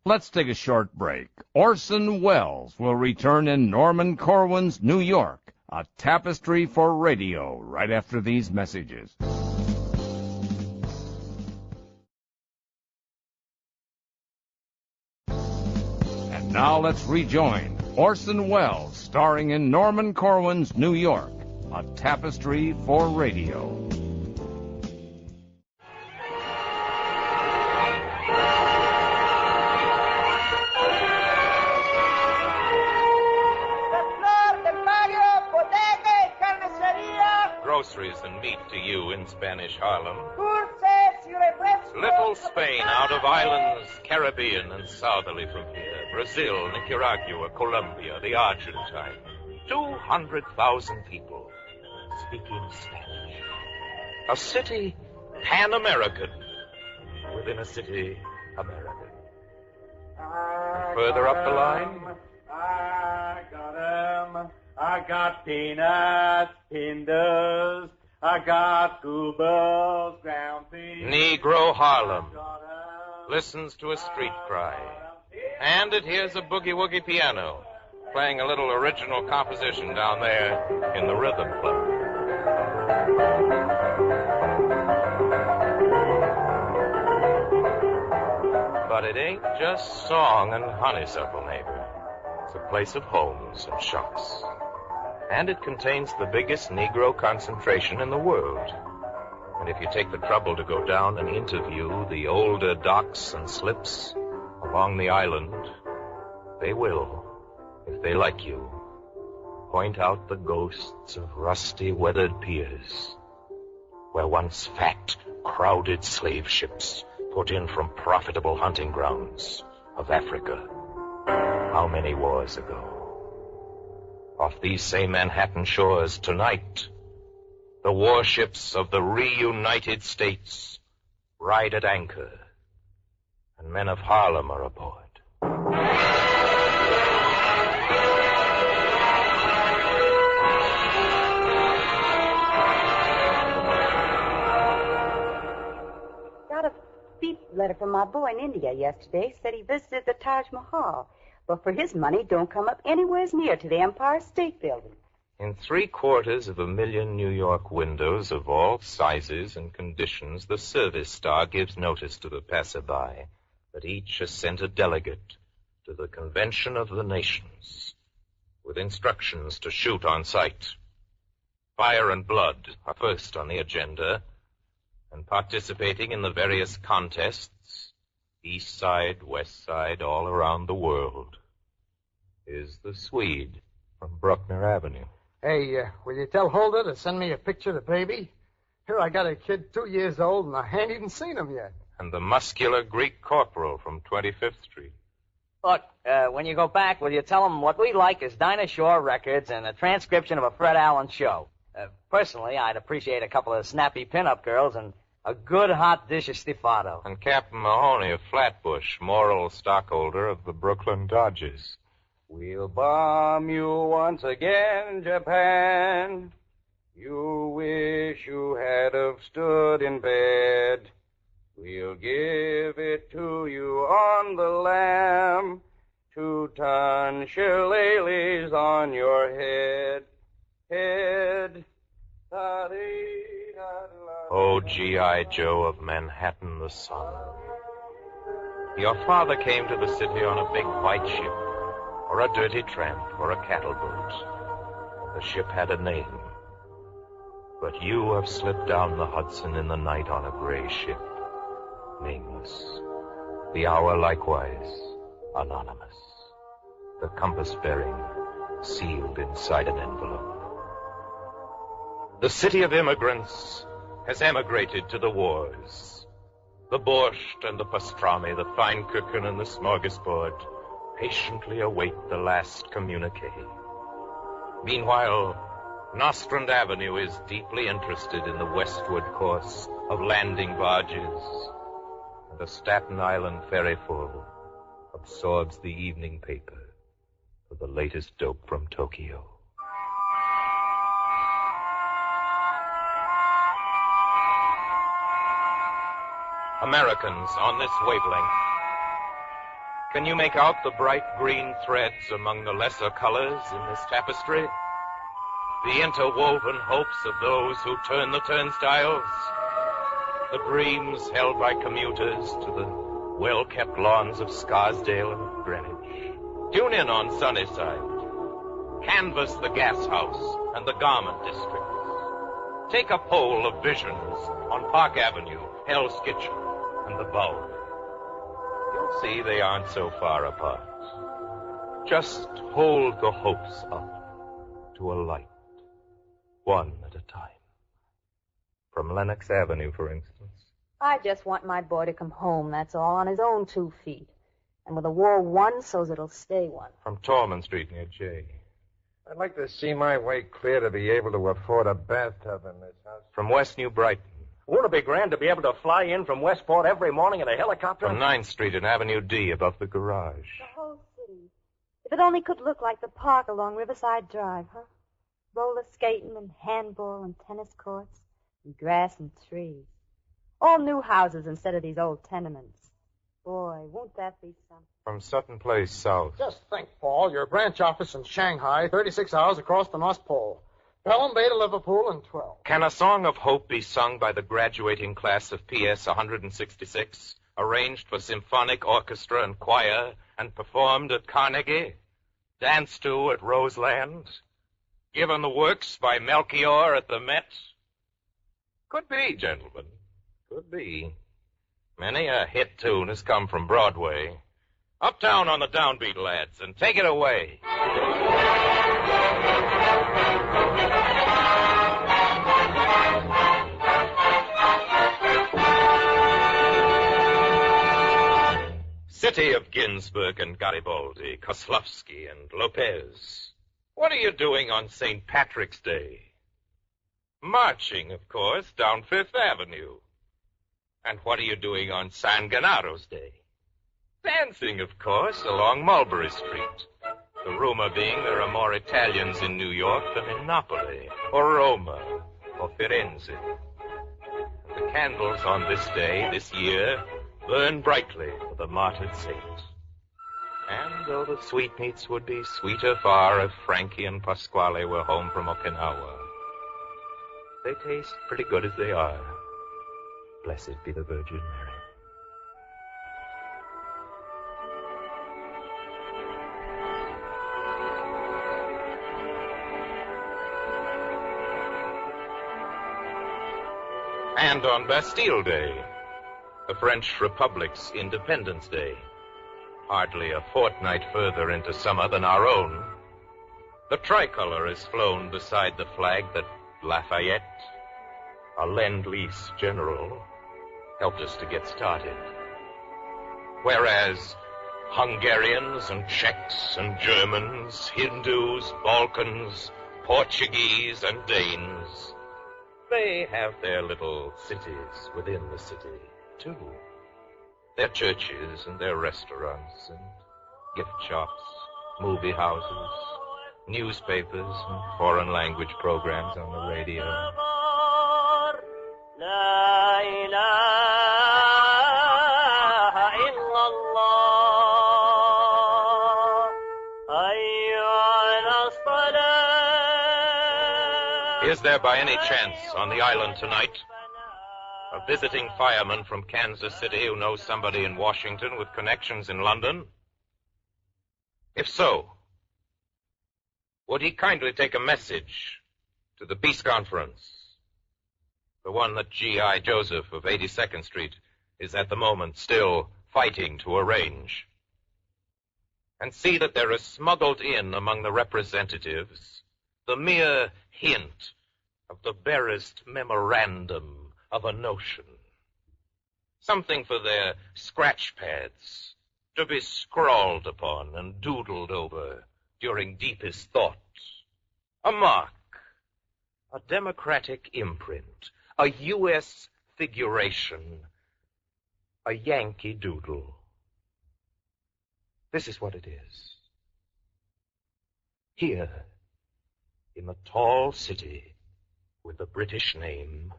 H: Let's take a short break. Orson Welles will return in Norman Corwin's New York, a Tapestry for Radio, right after these messages. And now let's rejoin Orson Welles, starring in Norman Corwin's New York, a Tapestry for Radio.
F: Groceries and meat to you in Spanish Harlem. Little Spain out of islands, Caribbean and southerly from here. Brazil, Nicaragua, Colombia, the Argentine. 200,000 people speaking Spanish. A city Pan-American within a city American. And further up the line,
I: I got peanuts, pindos, I got schoolbells, ground-feet.
F: Negro Harlem listens to a street cry, and it hears a boogie-woogie piano playing a little original composition down there in the rhythm club. But it ain't just song and honeysuckle, neighbor. It's a place of homes and shucks. And it contains the biggest Negro concentration in the world. And if you take the trouble to go down and interview the older docks and slips along the island, they will, if they like you, point out the ghosts of rusty, weathered piers where once fat, crowded slave ships put in from profitable hunting grounds of Africa. How many wars ago? Off these same Manhattan shores tonight, the warships of the reunited states ride at anchor, and men of Harlem are aboard.
R: Got a beef letter from my boy in India yesterday. Said he visited the Taj Mahal. But for his money, don't come up anywhere near to the Empire State Building.
F: In 750,000 New York windows of all sizes and conditions, the service star gives notice to the passerby that each has sent a delegate to the Convention of the Nations with instructions to shoot on sight. Fire and blood are first on the agenda, and participating in the various contests, east side, west side, all around the world, is the Swede from Bruckner Avenue.
G: Hey, will you tell Holder to send me a picture of the baby? Here I got a kid 2 years old, and I ain't even seen him yet.
F: And the muscular Greek corporal from 25th Street.
K: Look, when you go back, will you tell them what we like is Dinah Shore records and a transcription of a Fred Allen show? Personally, I'd appreciate a couple of snappy pin-up girls and a good hot dish of stifado.
F: And Captain Mahoney of Flatbush, moral stockholder of the Brooklyn Dodgers.
K: We'll bomb you once again, Japan. You wish you had have stood in bed. We'll give it to you on the lam. 2-ton shillelaghs on your head. Head.
F: Oh, G.I. Joe of Manhattan, the sun. Your father came to the city on a big white ship, or a dirty tramp, or a cattle boat. The ship had a name. But you have slipped down the Hudson in the night on a gray ship, nameless. The hour likewise, anonymous. The compass bearing, sealed inside an envelope. The city of immigrants has emigrated to the wars. The borscht and the pastrami, the fine kuchen and the smorgasbord patiently await the last communique. Meanwhile, Nostrand Avenue is deeply interested in the westward course of landing barges, and a Staten Island ferryful absorbs the evening paper for the latest dope from Tokyo. Americans on this wavelength, can you make out the bright green threads among the lesser colors in this tapestry? The interwoven hopes of those who turn the turnstiles? The dreams held by commuters to the well-kept lawns of Scarsdale and Greenwich? Tune in on Sunnyside. Canvass the gas house and the garment districts. Take a poll of visions on Park Avenue, Hell's Kitchen, and the Bulb. You'll see they aren't so far apart. Just hold the hopes up to a light, one at a time. From Lenox Avenue, for instance.
S: I just want my boy to come home, that's all, on his own 2 feet. And with a war won so's it'll stay one.
F: From Tallman Street near J.
I: I'd like to see my way clear to be able to afford a bathtub in this house.
F: From West New Brighton.
K: Wouldn't it be grand to be able to fly in from Westport every morning in a helicopter?
F: From 9th Street and Avenue D above the garage.
S: The whole city. If it only could look like the park along Riverside Drive, huh? Roller skating and handball and tennis courts.
R: Grass and trees. All new houses instead of these old tenements. Boy, won't that be something?
F: From Sutton Place south.
G: Just think, Paul, your branch office in Shanghai, 36 hours across the North Pole. Pelham Bay to Liverpool in 12.
F: Can a song of hope be sung by the graduating class of PS 166, arranged for symphonic orchestra and choir, and performed at Carnegie, danced to at Roseland, given the works by Melchior at the Met? Could be, gentlemen. Could be. Many a hit tune has come from Broadway. Uptown on the downbeat, lads, and take it away. City of Ginsburg and Garibaldi, Kozlovsky and Lopez. What are you doing on St. Patrick's Day? Marching, of course, down Fifth Avenue. And what are you doing on San Gennaro's Day? Dancing, of course, along Mulberry Street. The rumor being there are more Italians in New York than in Napoli, or Roma, or Firenze. And the candles on this day, this year, burn brightly for the martyred saint. And though the sweetmeats would be sweeter far if Frankie and Pasquale were home from Okinawa, they taste pretty good as they are. Blessed be the Virgin Mary. And on Bastille Day, the French Republic's Independence Day, hardly a fortnight further into summer than our own, the tricolor is flown beside the flag that Lafayette, a Lend-Lease general, helped us to get started. Whereas Hungarians and Czechs and Germans, Hindus, Balkans, Portuguese and Danes, they have their little cities within the city, too. Their churches and their restaurants and gift shops, movie houses, newspapers and foreign language programs on the radio. Is there by any chance on the island tonight a visiting fireman from Kansas City who knows somebody in Washington with connections in London? If so, would he kindly take a message to the peace conference, the one that G.I. Joseph of 82nd Street is at the moment still fighting to arrange, and see that there is smuggled in among the representatives the mere hint of the barest memorandum of a notion, something for their scratch pads to be scrawled upon and doodled over during deepest thought, a mark, a democratic imprint, a U.S. figuration, a Yankee doodle. This is what it is. Here, in the tall city with the British name,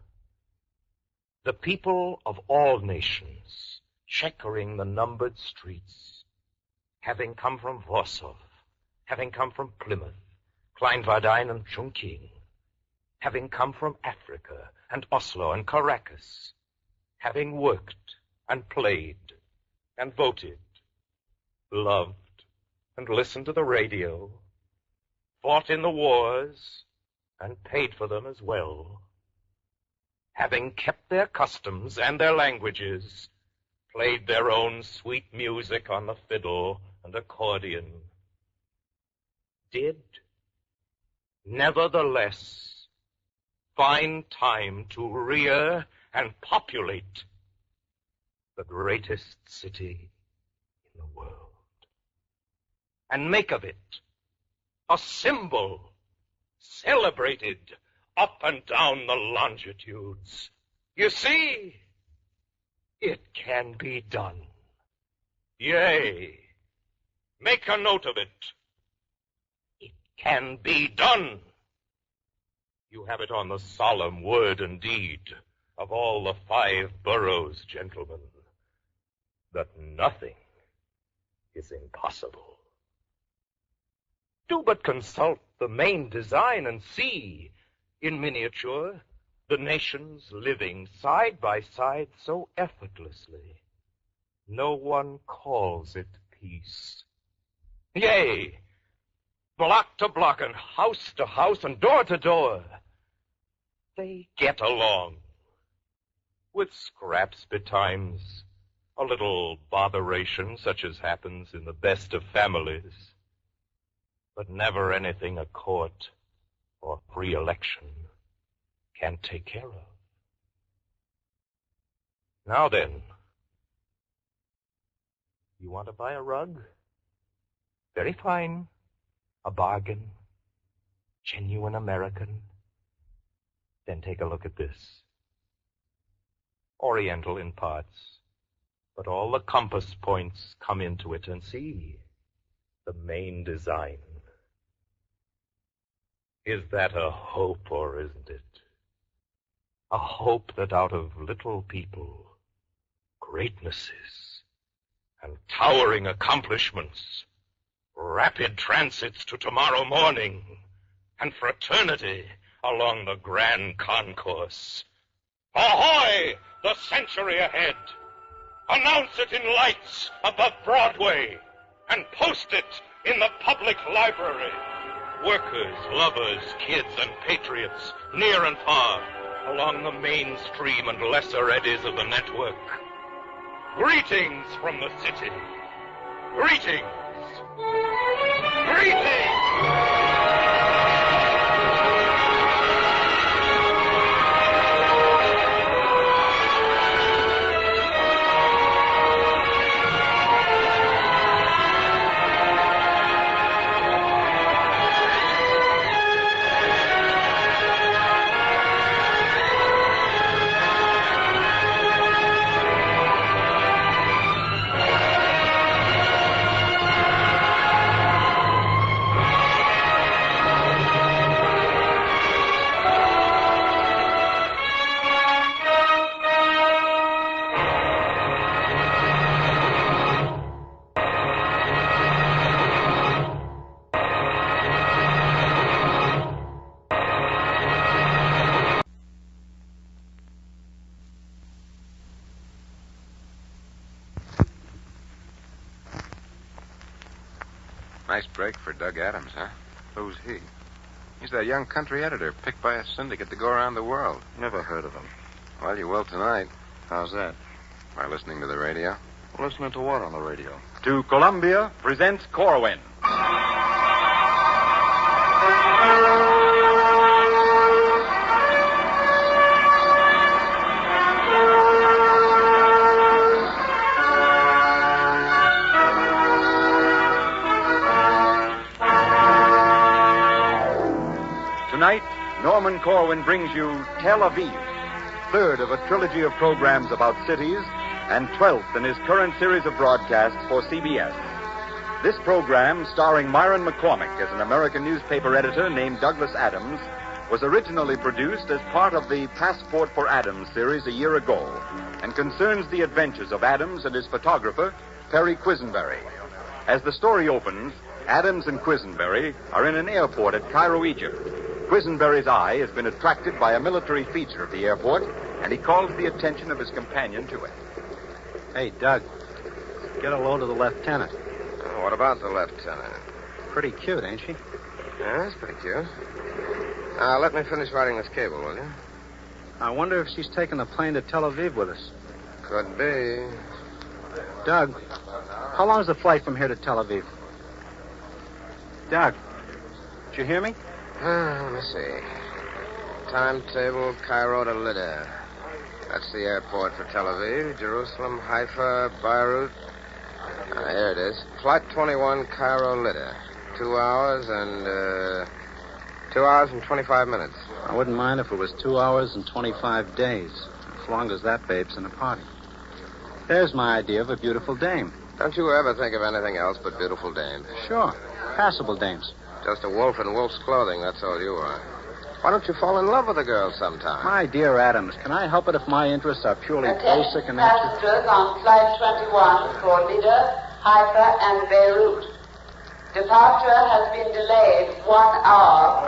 F: the people of all nations, checkering the numbered streets, having come from Warsaw, having come from Plymouth, Kleinvardijn and Chongqing, having come from Africa and Oslo and Caracas, having worked and played and voted, loved and listened to the radio, fought in the wars and paid for them as well, having kept their customs and their languages, played their own sweet music on the fiddle and accordion, did, nevertheless, find time to rear and populate the greatest city in the world, and make of it a symbol celebrated up and down the longitudes. You see, it can be done. Yea, make a note of it. It can be done. You have it on the solemn word and deed of all the 5 boroughs, gentlemen, that nothing is impossible. Do but consult the main design and see, in miniature, the nations living side by side so effortlessly. No one calls it peace. Yea, block to block and house to house and door to door, they get along. With scraps betimes, a little botheration such as happens in the best of families, but never anything a court or free election can't take care of. Now then, you want to buy a rug? Very fine. A bargain. Genuine American. Then take a look at this. Oriental in parts, but all the compass points come into it, and see the main design. Is that a hope, or isn't it? A hope that out of little people, greatnesses and towering accomplishments, rapid transits to tomorrow morning, and fraternity along the grand concourse. Ahoy! The century ahead! Announce it in lights above Broadway, and post it in the public library. Workers, lovers, kids, and patriots, near and far, along the mainstream and lesser eddies of the network. Greetings from the city. Greetings. Greetings!
M: Nice break for Doug Adams, huh? Who's he? He's that young country editor picked by a syndicate to go around the world.
V: Never heard of him.
M: Well, you will tonight.
V: How's that?
M: By listening to the radio.
V: Listening to what on the radio?
P: To Columbia presents Corwin. Tonight, Norman Corwin brings you Tel Aviv, third of a trilogy of programs about cities, and 12th in his current series of broadcasts for CBS. This program, starring Myron McCormick as an American newspaper editor named Douglas Adams, was originally produced as part of the Passport for Adams series a year ago, and concerns the adventures of Adams and his photographer, Perry Quisenberry. As the story opens, Adams and Quisenberry are in an airport at Cairo, Egypt. Quisenberry's eye has been attracted by a military feature of the airport, and he calls the attention of his companion to it.
V: Hey, Doug, get a load of the lieutenant.
M: What about the lieutenant?
V: Pretty cute, ain't she?
M: Yeah, that's pretty cute. Now, let me finish writing this cable, will you?
V: I wonder if she's taking the plane to Tel Aviv with us.
M: Could be.
V: Doug, how long's the flight from here to Tel Aviv? Doug, did you hear me?
M: Let me see. Timetable, Cairo to Lydda. That's the airport for Tel Aviv, Jerusalem, Haifa, Beirut. Here it is. Flight 21, Cairo, Lydda. 2 hours and 25 minutes.
V: I wouldn't mind if it was 2 hours and 25 days, as long as that babe's in a party. There's my idea of a beautiful dame.
M: Don't you ever think of anything else but beautiful dames?
V: Sure. Passable dames.
M: Just a wolf in wolf's clothing, that's all you are. Why don't you fall in love with a girl sometime?
C: My dear Adams, can I help it if my interests are purely basic in nature?
E: Passengers on Flight 21 for Lida, Haifa, and Beirut. Departure has been delayed 1 hour.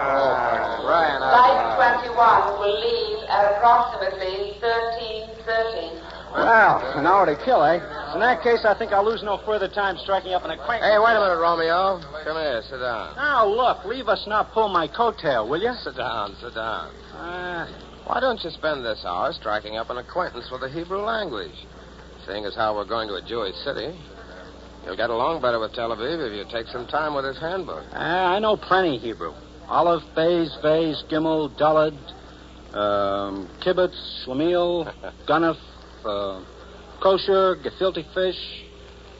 E: Flight 21 will leave at approximately 13:30.
C: Well, an hour to kill, eh? In that case, I think I'll lose no further time striking up an acquaintance.
M: Hey, wait a minute, Romeo. Come here, sit down.
C: Now, look, leave us not pull my coattail, will you?
M: Sit down. Why don't you spend this hour striking up an acquaintance with the Hebrew language? Seeing as how we're going to a Jewish city, you'll get along better with Tel Aviv if you take some time with his handbook.
C: I know plenty Hebrew. Aleph, Beis, Vez, Gimel, Daled, Kibbutz, Shlemiel, Ganef, Kosher, Gefilte fish,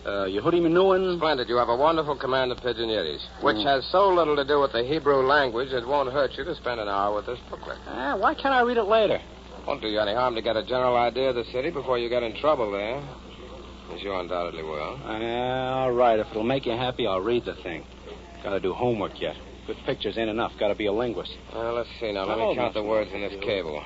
C: Yehudi Menuhin.
M: Splendid. You have a wonderful command of Pidgin Yiddish, which has so little to do with the Hebrew language it won't hurt you to spend an hour with this booklet.
C: Why can't I read it later?
M: Won't do you any harm to get a general idea of the city before you get in trouble there. As you undoubtedly will.
C: All right. If it'll make you happy, I'll read the thing. Got to do homework yet. Good pictures ain't enough. Got to be a linguist.
M: Well, let's see now. Let me count the words in this cable.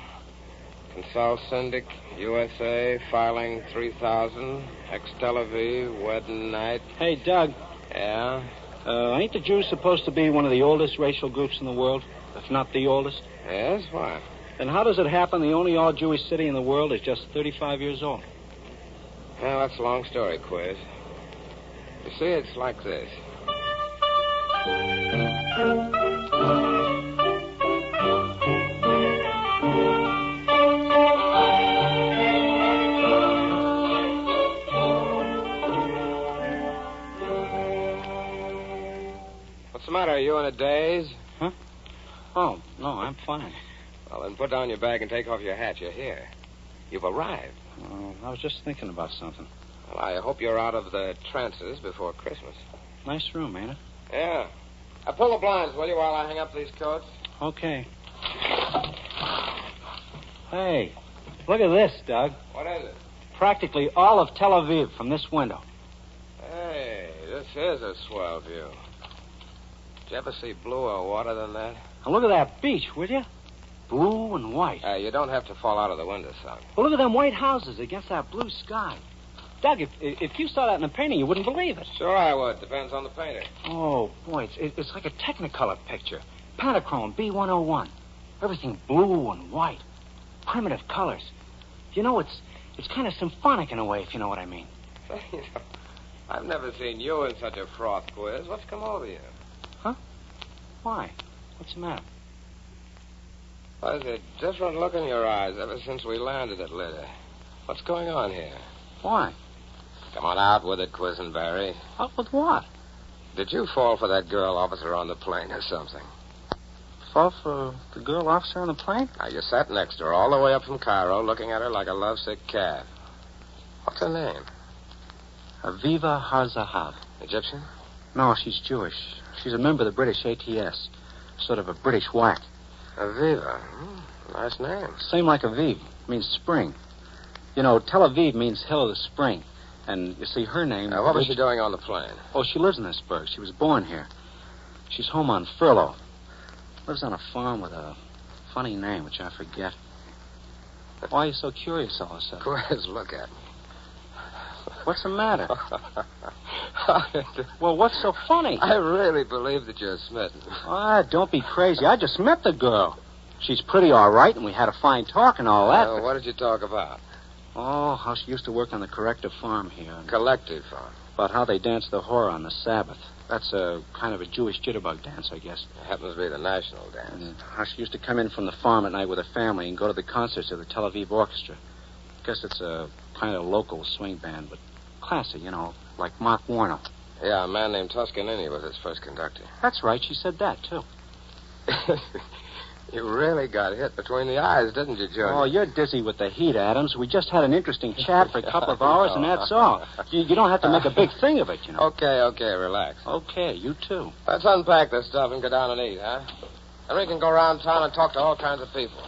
M: Consult Syndic, USA, filing 3000, ex-Tel Aviv, wedding night.
C: Hey, Doug.
M: Yeah?
C: Ain't the Jews supposed to be one of the oldest racial groups in the world, if not the oldest?
M: Yes, why?
C: Then how does it happen the only all-Jewish city in the world is just 35 years old?
M: Well, that's a long story, Quiz. You see, it's like this. What's the matter? Are you in a daze?
C: Huh? Oh, no, I'm fine.
M: Well, then put down your bag and take off your hat. You're here. You've arrived.
C: I was just thinking about something.
M: Well, I hope you're out of the trances before Christmas.
C: Nice room, ain't it?
M: Yeah. Pull the blinds, will you, while I hang up these coats?
C: Okay. Hey, look at this, Doug.
M: What is it?
C: Practically all of Tel Aviv from this window.
M: Hey, this is a swell view. Did you ever see bluer water than that?
C: Now look at that beach, will you? Blue and white.
M: You don't have to fall out of the window, son.
C: Well, look at them white houses against that blue sky. Doug, if you saw that in a painting, you wouldn't believe it.
M: Sure I would. Depends on the painter.
C: Oh, boy, it's like a Technicolor picture. Pentachrome, B101. Everything blue and white. Primitive colors. You know, it's kind of symphonic in a way, if you know what I mean.
M: I've never seen you in such a froth, Quiz. What's come over you?
C: Huh? Why? What's the matter?
M: There's a different look in your eyes ever since we landed at Lida. What's going on here?
C: Why?
M: Come on out with it, Quisenberry.
C: Out with what?
M: Did you fall for that girl officer on the plane or something?
C: Fall for the girl officer on the plane?
M: Now, you sat next to her all the way up from Cairo, looking at her like a lovesick calf. What's her name?
C: Aviva Harzahav.
M: Egyptian?
C: No, she's Jewish. She's a member of the British ATS. Sort of a British whack.
M: Aviva. Nice name.
C: Same like Aviv. Means spring. You know, Tel Aviv means hill of the spring. And, you see, her name...
M: What was she doing on the plane?
C: Oh, she lives in this burg. She was born here. She's home on furlough. Lives on a farm with a funny name, which I forget. Why are you so curious all of a sudden?
M: Quiz, look at me.
C: What's the matter? Well, what's so funny?
M: I really believe that you're smitten.
C: Don't be crazy. I just met the girl. She's pretty all right, and we had a fine talk and all that.
M: What did you talk about?
C: Oh, how she used to work on the corrective farm here.
M: Collective farm?
C: About how they dance the hora on the Sabbath. That's a kind of a Jewish jitterbug dance, I guess.
M: It happens to be the national dance.
C: And how she used to come in from the farm at night with her family and go to the concerts of the Tel Aviv Orchestra. Guess it's a kind of local swing band, but classy, you know, like Mark Warner.
M: Yeah, a man named Toscanini was his first conductor.
C: That's right. She said that, too.
M: You really got hit between the eyes, didn't you, Junior?
C: Oh, you're dizzy with the heat, Adams. We just had an interesting chat for a couple of hours, and that's all. You don't have to make a big thing of it, you know.
M: Okay, relax.
C: Okay, you too.
M: Let's unpack this stuff and go down and eat, huh? Then we can go around town and talk to all kinds of people.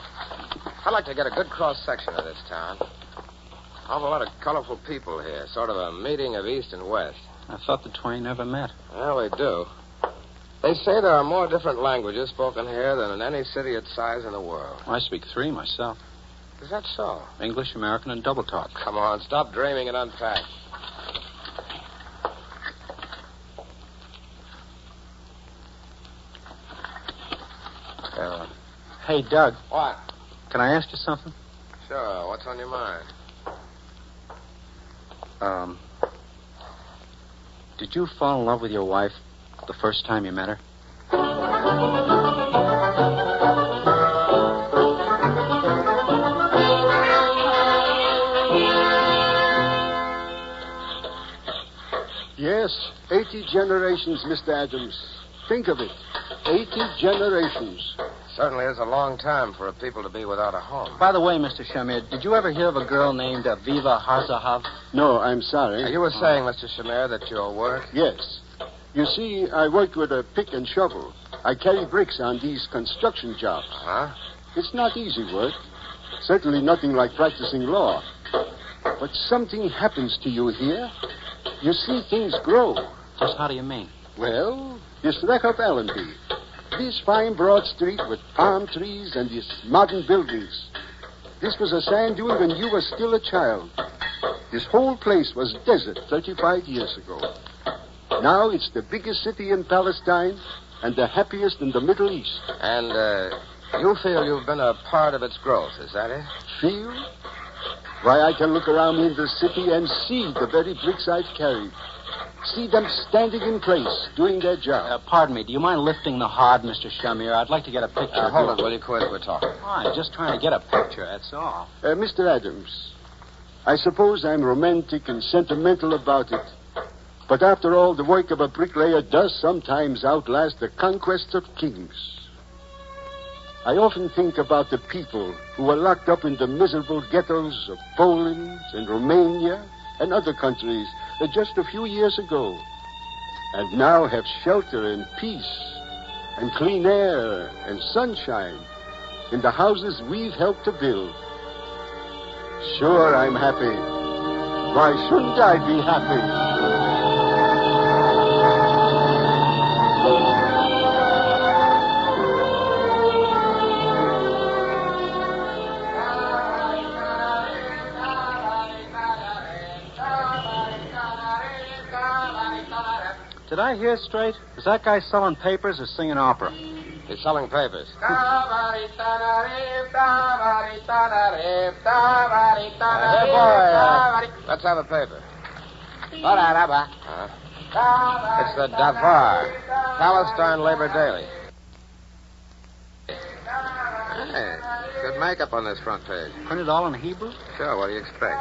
M: I'd like to get a good cross-section of this town. Awful lot of colorful people here. Sort of a meeting of East and West.
C: I thought the twain never met.
M: Well, we do.
A: They say there are more different languages spoken here than in any city its size in the world.
L: I speak 3 myself.
A: Is that so?
L: English, American, and double talk.
A: Come on, stop dreaming and unpack.
L: Hey, Doug.
A: What?
L: Can I ask you something?
A: Sure. What's on your mind?
L: Did you fall in love with your wife the first time you met her?
N: Yes, 80 generations, Mr. Adams. Think of it. 80 generations.
A: Certainly is a long time for a people to be without a home.
L: By the way, Mr. Shamir, did you ever hear of a girl named Aviva Harzahav?
N: No, I'm sorry.
A: You were saying, Mr. Shamir, that your work...
N: Yes. You see, I work with a pick and shovel. I carry bricks on these construction jobs.
A: Uh-huh.
N: It's not easy work. Certainly nothing like practicing law. But something happens to you here. You see things grow.
L: Just how do you mean?
N: Well, this wreck of Allenby. This fine broad street with palm trees and these modern buildings. This was a sand dune when you were still a child. This whole place was desert 35 years ago. Now it's the biggest city in Palestine and the happiest in the Middle East.
A: And, you feel you've been a part of its growth, is that it?
N: Feel? Why, I can look around in the city and see the very bricks I've carried. See them standing in place, doing their job.
L: Pardon me, do you mind lifting the hod, Mr. Shamir? I'd like to get a picture.
A: Hold it, will you, quiz? We're talking.
L: I'm just trying to get a picture, that's all.
N: Mr. Adams, I suppose I'm romantic and sentimental about it. But after all, the work of a bricklayer does sometimes outlast the conquest of kings. I often think about the people who were locked up in the miserable ghettos of Poland and Romania and other countries just a few years ago, and now have shelter and peace and clean air and sunshine in the houses we've helped to build. Sure, I'm happy. Why shouldn't I be happy?
L: Did I hear straight? Is that guy selling papers or singing opera?
A: He's selling papers. Hey, boy, let's have a paper. It's the Davar, Palestine Labor Daily. Hey, good makeup on this front page.
L: Printed all in Hebrew?
A: Sure, what do you expect?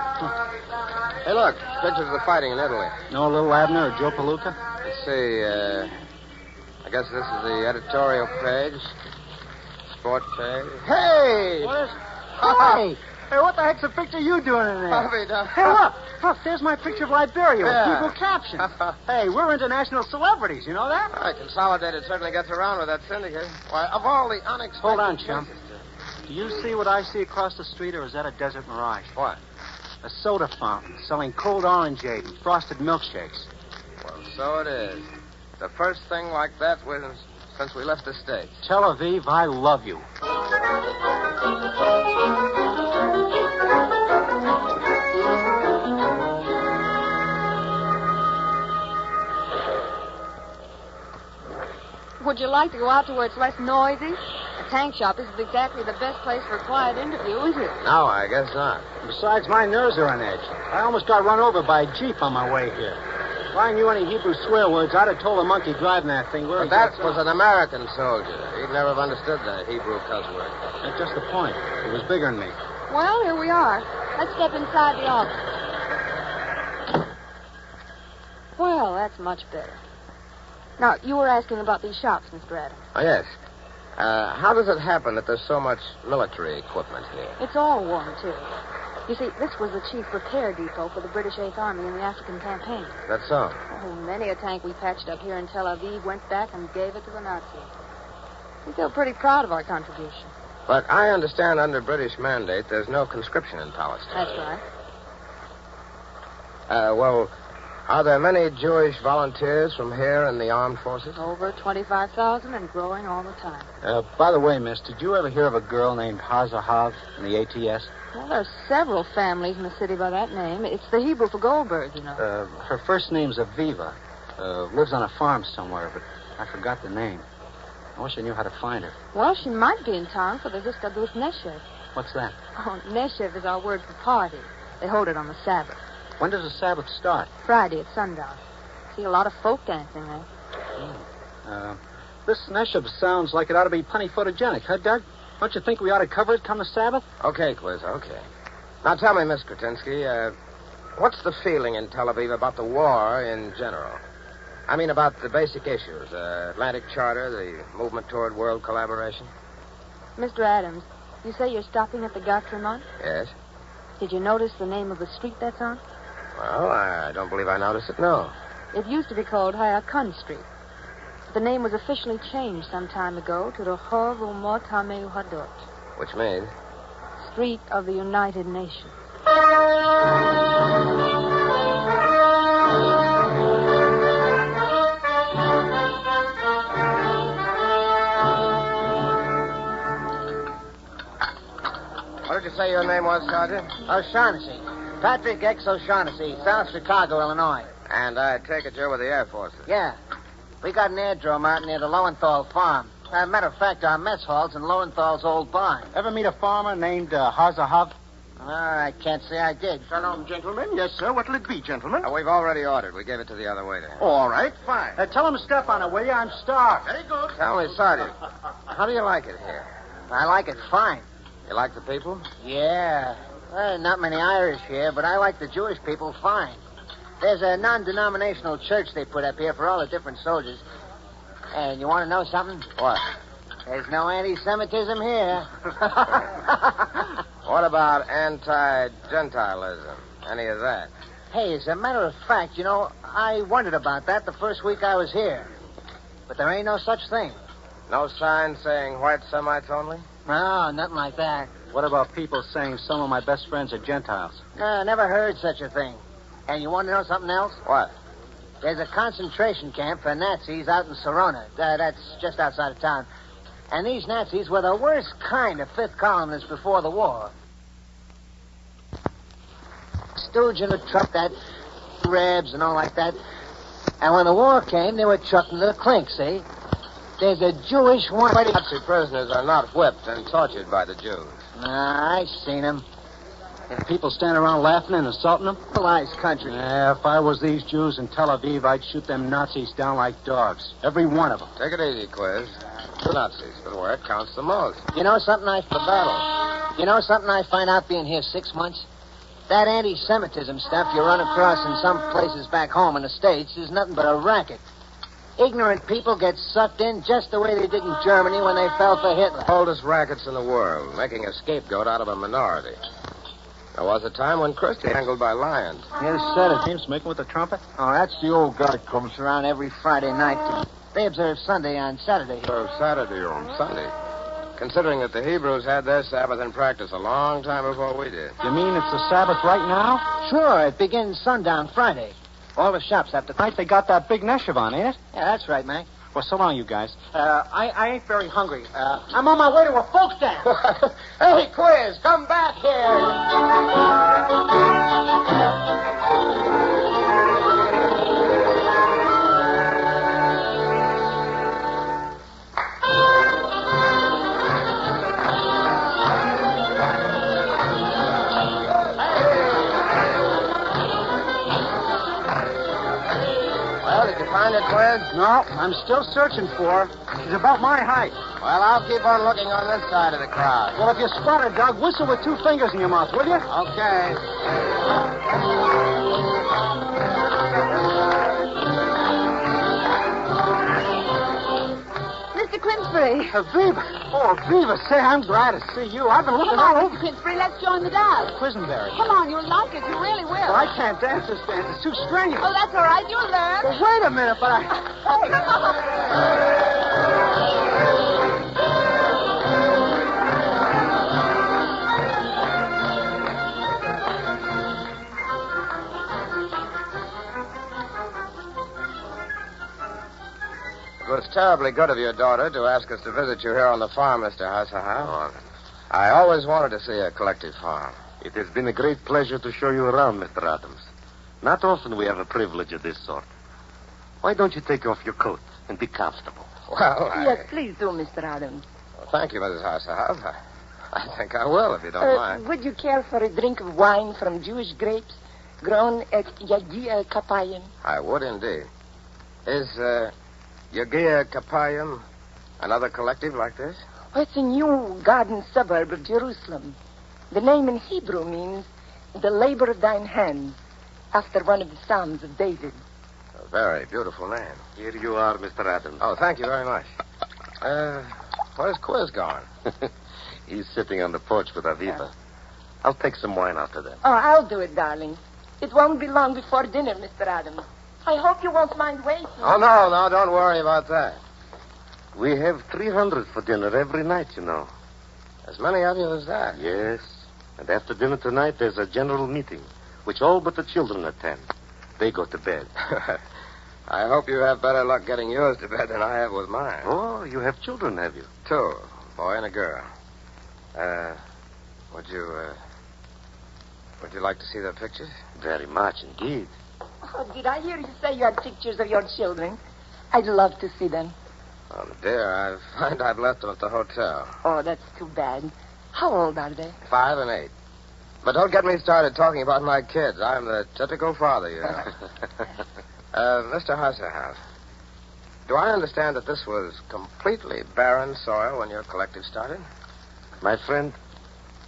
A: Hey, look, pictures of the fighting in Italy.
L: No little Abner or Joe Palooka?
A: Let's see, I guess this is the editorial page. Sport page. Hey!
L: What is... Hey! Hey, what the heck's the picture you doing in there? Hey, look! Look, there's my picture of Liberia with Hebrew captions. Hey, we're international celebrities, you know that?
A: All right, Consolidated certainly gets around with that syndicate. Why, of all the unexpected...
L: Hold on, chum. Do you see what I see across the street, or is that a desert mirage?
A: What?
L: A soda fountain selling cold orangeade and frosted milkshakes.
A: Well, so it is. The first thing like that since we left the States.
L: Tel Aviv, I love you.
O: Would you like to go out to where it's less noisy? A tank shop isn't exactly the best place for a quiet interview, is it?
A: No, I guess not.
L: Besides, my nerves are on edge. I almost got run over by a Jeep on my way here. If I knew any Hebrew swear words, I'd have told the monkey driving that thing where
A: But that was an American soldier. He'd never have understood the Hebrew cuss word.
L: That's just the point. He was bigger than me.
O: Well, here we are. Let's step inside the office. Well, that's much better. Now, you were asking about these shops, Mr. Adams.
A: Oh, yes. How does it happen that there's so much military equipment here?
O: It's all war material. You see, this was the chief repair depot for the British 8th Army in the African campaign.
A: That's so?
O: Oh, many a tank we patched up here in Tel Aviv went back and gave it to the Nazis. We feel pretty proud of our contribution.
A: But I understand under British mandate there's no conscription in Palestine.
O: That's right.
A: Well, Are there many Jewish volunteers from here in the armed forces?
O: Over 25,000 and growing all the time.
V: By the way, miss, did you ever hear of a girl named Hazahav in the ATS?
O: Well, there's several families in the city by that name. It's the Hebrew for Goldberg, you know.
V: Her first name's Aviva. Lives on a farm somewhere, but I forgot the name. I wish I knew how to find her.
O: Well, she might be in town for the Hiskadus Neshev.
V: What's that?
O: Oh, Neshev is our word for party. They hold it on the Sabbath.
V: When does the Sabbath start?
O: Friday at sundown. See a lot of folk dancing there.
V: This Neshev sounds like it ought to be plenty photogenic, huh, Doug? Don't you think we ought to cover it come the Sabbath?
A: Okay, Quiz, okay. Now tell me, Miss Kretinsky, what's the feeling in Tel Aviv about the war in general? I mean about the basic issues, Atlantic Charter, the movement toward world collaboration.
O: Mr. Adams, you say you're stopping at the Gare Tremont?
A: Yes.
O: Did you notice the name of the street that's on?
A: Well, I don't believe I noticed it, no.
O: It used to be called Hayakun Street. The name was officially changed some time ago to Rehov Umot HaMeuhadot.
A: Which means?
O: Street of the United Nations.
A: What did you say your name was, Sergeant?
B: O'Shaughnessy. Patrick X. O'Shaughnessy, South Chicago, Illinois.
A: And I take it you're with the Air Forces.
B: Yeah. We got an airdrome out near the Lowenthal farm. Matter of fact, our mess hall's in Lowenthal's old barn.
V: Ever meet a farmer named Hazahav?
B: I can't say I did.
L: Shalom, gentlemen. Yes, sir. What'll it be, gentlemen?
A: We've already ordered. We gave it to the other waiter.
L: All right, fine.
B: Tell him to step on it, will you? I'm starved.
L: Very good.
A: Tell me, Sergeant, how do you like it here?
B: I like it fine.
A: You like the people?
B: Yeah. Well, not many Irish here, but I like the Jewish people fine. There's a non-denominational church they put up here for all the different soldiers. And you want to know something?
A: What?
B: There's no anti-Semitism here.
A: What about anti-Gentilism? Any of that?
B: Hey, as a matter of fact, you know, I wondered about that the first week I was here. But there ain't no such thing.
A: No sign saying white Semites only?
B: No, nothing like that.
V: What about people saying some of my best friends are Gentiles?
B: No, never heard such a thing. And you want to know something else?
A: What?
B: There's a concentration camp for Nazis out in Sorona. That's just outside of town. And these Nazis were the worst kind of fifth columnists before the war. Stooge in a truck, that Rebs and all like that. And when the war came, they were chucked into the clink, see? There's a Jewish one.
A: Nazi prisoners are not whipped and tortured by the Jews.
B: Nah, I seen them.
V: And people stand around laughing and insulting them?
B: Civilized country.
V: Yeah, if I was these Jews in Tel Aviv, I'd shoot them Nazis down like dogs. Every one of them.
A: Take it easy, Quiz. The Nazis, but where it counts the most.
B: You know something
A: The battle.
B: You know something I find out being here 6 months? That anti-Semitism stuff you run across in some places back home in the States is nothing but a racket. Ignorant people get sucked in just the way they did in Germany when they fell for Hitler.
A: Oldest rackets in the world, making a scapegoat out of a minority. There was a time when Christie angled by lions.
V: You said it. James making with the trumpet?
B: Oh, that's the old guard comes around every Friday night. They observe Sunday on Saturday.
A: Saturday on Sunday. Considering that the Hebrews had their Sabbath in practice a long time before we did.
V: You mean it's the Sabbath right now?
B: Sure, it begins sundown Friday. All the shops have to...
V: Tonight they got that big Neshev on, ain't it?
B: Yeah, that's right, Mac.
V: Well, so long, you guys.
B: I ain't very hungry. I'm on my way to a folk dance.
A: Hey, Quiz, come back here. Find it, Quiz?
V: No, I'm still searching for her. She's about my height.
A: Well, I'll keep on looking on this side of the crowd.
V: Well, if you spot her, Doug, whistle with 2 fingers in your mouth, will you?
A: Okay.
O: Mr. Quinnsbury.
V: Viva. Oh, Viva, say, I'm glad to see you. I've been looking all over.
O: Mr. Quinnsbury, let's join the dance.
V: Quisenberry.
O: Come on, you'll like it. You really will.
V: Well, I can't dance this dance. It's too strenuous.
O: Oh, that's all right. You'll learn.
V: Well, wait a minute, but I...
A: terribly good of your daughter to ask us to visit you here on the farm, Mr. Hasselhoff. I always wanted to see a collective farm.
D: It has been a great pleasure to show you around, Mr. Adams. Not often we have a privilege of this sort. Why don't you take off your coat and be comfortable?
A: Well,
J: Yes, please do, Mr. Adams.
A: Well, thank you, Mrs. Hasselhoff. I think I will, if you don't mind.
J: Would you care for a drink of wine from Jewish grapes grown at Yagia Kapayim?
A: I would indeed. Is Yagia Kapayim another collective like this?
J: Oh, it's a new garden suburb of Jerusalem. The name in Hebrew means the labor of thine hands, after one of the Psalms of David.
A: A very beautiful name.
D: Here you are, Mr. Adams.
A: Oh, thank you very much. Where's Quiz gone?
D: He's sitting on the porch with Aviva. I'll take some wine after that.
J: Oh, I'll do it, darling. It won't be long before dinner, Mr. Adams. I hope you won't mind waiting.
A: Oh, no, don't worry about that.
D: We have 300 for dinner every night, you know.
A: As many of you as that?
D: Yes. And after dinner tonight, there's a general meeting, which all but the children attend. They go to bed.
A: I hope you have better luck getting yours to bed than I have with mine.
D: Oh, you have children, have you?
A: 2, a boy and a girl. Would you like to see their pictures?
D: Very much indeed.
J: Oh, did I hear you say you had pictures of your children? I'd love to see them.
A: Oh, dear, I find I've left them at the hotel.
J: Oh, that's too bad. How old are they?
A: 5 and 8. But don't get me started talking about my kids. I'm the typical father, you know. Mr. Hasselhoff, do I understand that this was completely barren soil when your collective started?
D: My friend,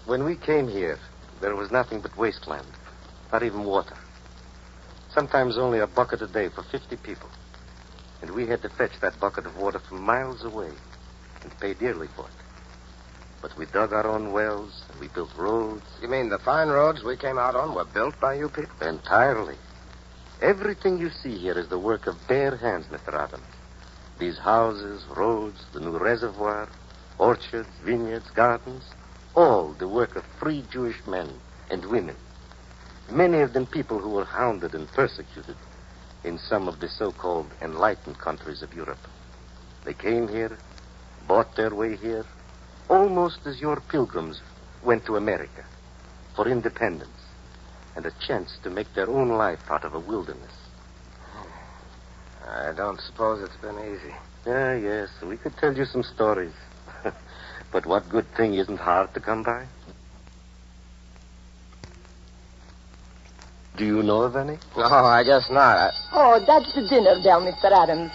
D: when we came here, there was nothing but wasteland. Not even water. Sometimes only a bucket a day for 50 people. And we had to fetch that bucket of water from miles away and pay dearly for it. But we dug our own wells, and we built roads.
A: You mean the fine roads we came out on were built by you people?
D: Entirely. Everything you see here is the work of bare hands, Mr. Adams. These houses, roads, the new reservoir, orchards, vineyards, gardens, all the work of free Jewish men and women. Many of them people who were hounded and persecuted in some of the so-called enlightened countries of Europe. They came here, bought their way here, almost as your pilgrims went to America for independence and a chance to make their own life out of a wilderness.
A: I don't suppose it's been easy.
D: Yes, we could tell you some stories. But what good thing isn't hard to come by? Do you know of any?
A: No, I guess not.
J: Oh, that's the dinner bell, Mr. Adams.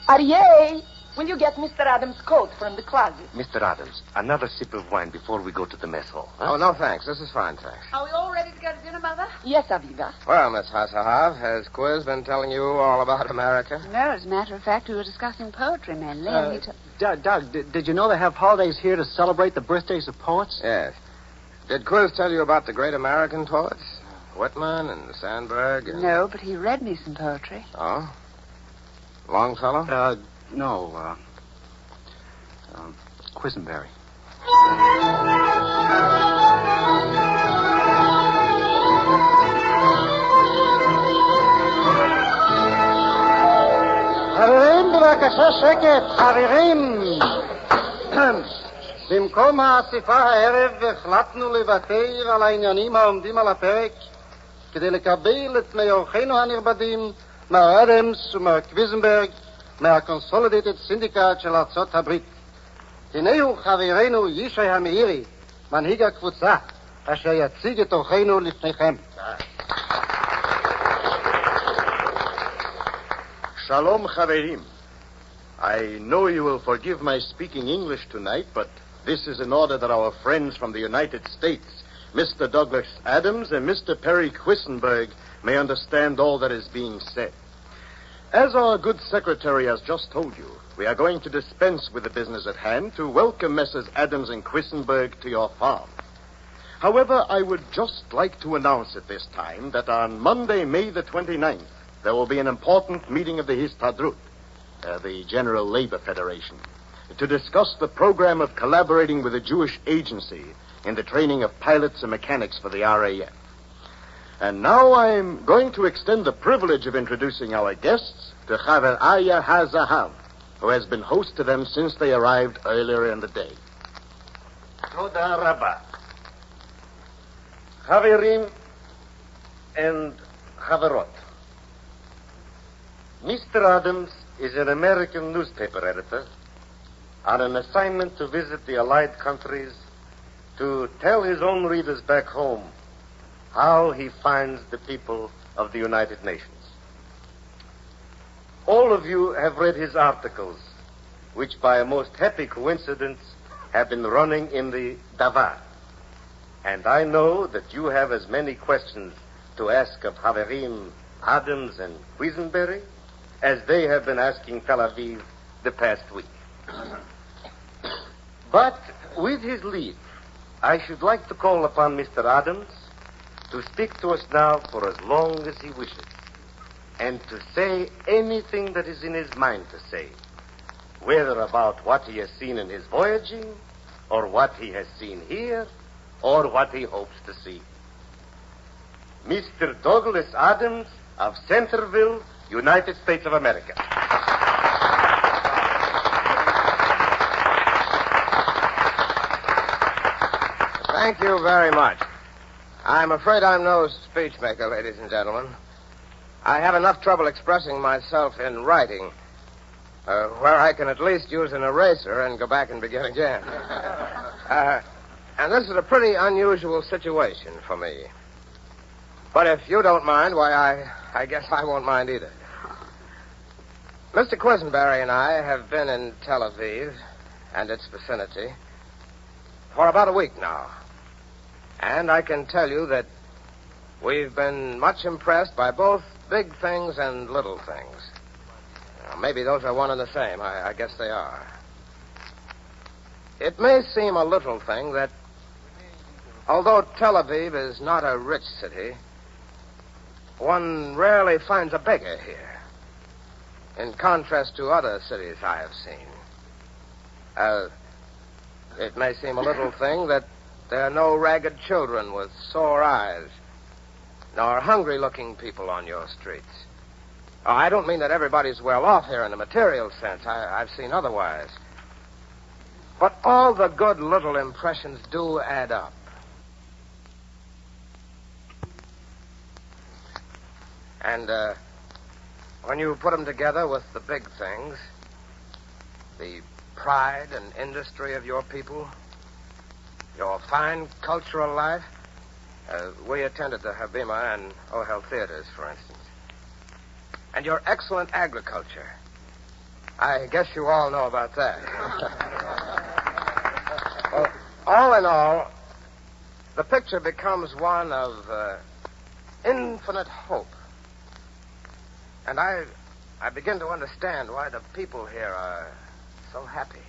J: Aryeh, will you get Mr. Adams' coat from the closet?
D: Mr. Adams, another sip of wine before we go to the mess hall. Huh?
A: Oh, no, thanks. This is fine, thanks.
S: Are we all ready to go to dinner, Mother?
J: Yes, Aviva.
A: Well, Miss Hasselhoff, has Quiz been telling you all about America?
R: No, as a matter of fact, we were discussing poetry mainly.
L: Doug, did you know they have holidays here to celebrate the birthdays of poets?
A: Yes. Did Quiz tell you about the great American poets? Whitman and Sandburg? And...
R: No, but he read me some poetry.
A: Oh? Longfellow?
L: No, Quisenberry.
G: חברים, בבקשה שקט, חברים. במקום האספה הערב החלטנו לוותר על העניינים העומדים על הפרק כדי לקבל את מאורחינו הנכבדים, מר אדמס ומר קוויזנברג, מהקונסולידטד סינדיקט של ארצות הברית. הנה הוא חברנו ישי המאירי, מנהיג הקבוצה, אשר יציג את אורחינו לפניכם.
Q: Shalom, Chaverim. I know you will forgive my speaking English tonight, but this is in order that our friends from the United States, Mr. Douglas Adams and Mr. Perry Quisenberg, may understand all that is being said. As our good secretary has just told you, we are going to dispense with the business at hand to welcome Messrs. Adams and Quisenberg to your farm. However, I would just like to announce at this time that on Monday, May the 29th, there will be an important meeting of the Histadrut, the General Labor Federation, to discuss the program of collaborating with a Jewish agency in the training of pilots and mechanics for the RAF. And now I'm going to extend the privilege of introducing our guests to Chaver Aya HaZahav, who has been host to them since they arrived earlier in the day. Toda Rabba. Haverim and Haverot. Mr. Adams is an American newspaper editor on an assignment to visit the Allied countries to tell his own readers back home how he finds the people of the United Nations. All of you have read his articles, which by a most happy coincidence have been running in the Davar. And I know that you have as many questions to ask of Haverim, Adams, and Quisenberry as they have been asking Tel Aviv the past week. But with his leave, I should like to call upon Mr. Adams to speak to us now for as long as he wishes, and to say anything that is in his mind to say, whether about what he has seen in his voyaging, or what he has seen here, or what he hopes to see. Mr. Douglas Adams of Centerville, United States of America.
A: Thank you very much. I'm afraid I'm no speech maker, ladies and gentlemen. I have enough trouble expressing myself in writing, where I can at least use an eraser and go back and begin again. And this is a pretty unusual situation for me. But if you don't mind, why, I guess I won't mind either. Mr. Quisenberry and I have been in Tel Aviv and its vicinity for about a week now. And I can tell you that we've been much impressed by both big things and little things. Now, maybe those are one and the same. I guess they are. It may seem a little thing that, although Tel Aviv is not a rich city, one rarely finds a beggar here, in contrast to other cities I have seen. It may seem a little thing that there are no ragged children with sore eyes, nor hungry-looking people on your streets. I don't mean that everybody's well off here in the material sense. I've seen otherwise. But all the good little impressions do add up. And when you put them together with the big things, the pride and industry of your people, your fine cultural life, we attended the Habima and Ohel theaters, for instance, and your excellent agriculture. I guess you all know about that. Well, all in all, the picture becomes one of infinite hope. And I begin to understand why the people here are so happy.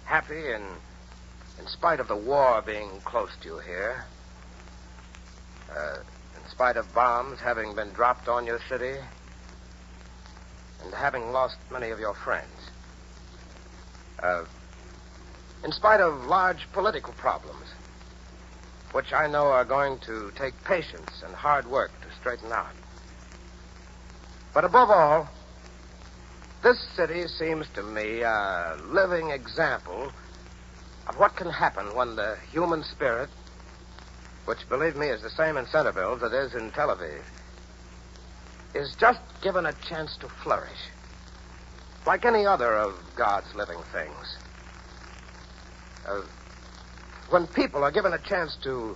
A: Happy in spite of the war being close to you here. In spite of bombs having been dropped on your city. And having lost many of your friends. In spite of large political problems, which I know are going to take patience and hard work to straighten out. But above all, this city seems to me a living example of what can happen when the human spirit, which, believe me, is the same in Centerville as it is in Tel Aviv, is just given a chance to flourish, like any other of God's living things. When people are given a chance to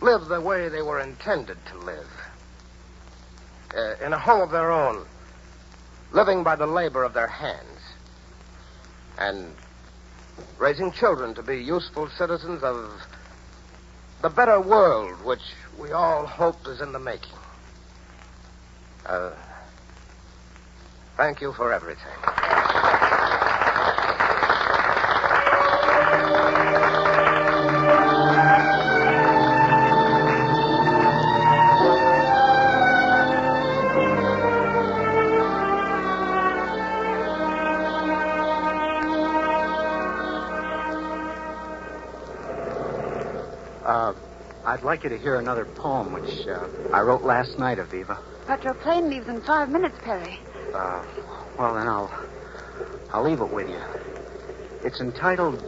A: live the way they were intended to live, in a home of their own, living by the labor of their hands, and raising children to be useful citizens of the better world which we all hope is in the making. Thank you for everything.
L: I'd like you to hear another poem, which I wrote last night, Aviva.
O: But your plane leaves in 5 minutes, Perry.
L: Well, then I'll leave it with you. It's entitled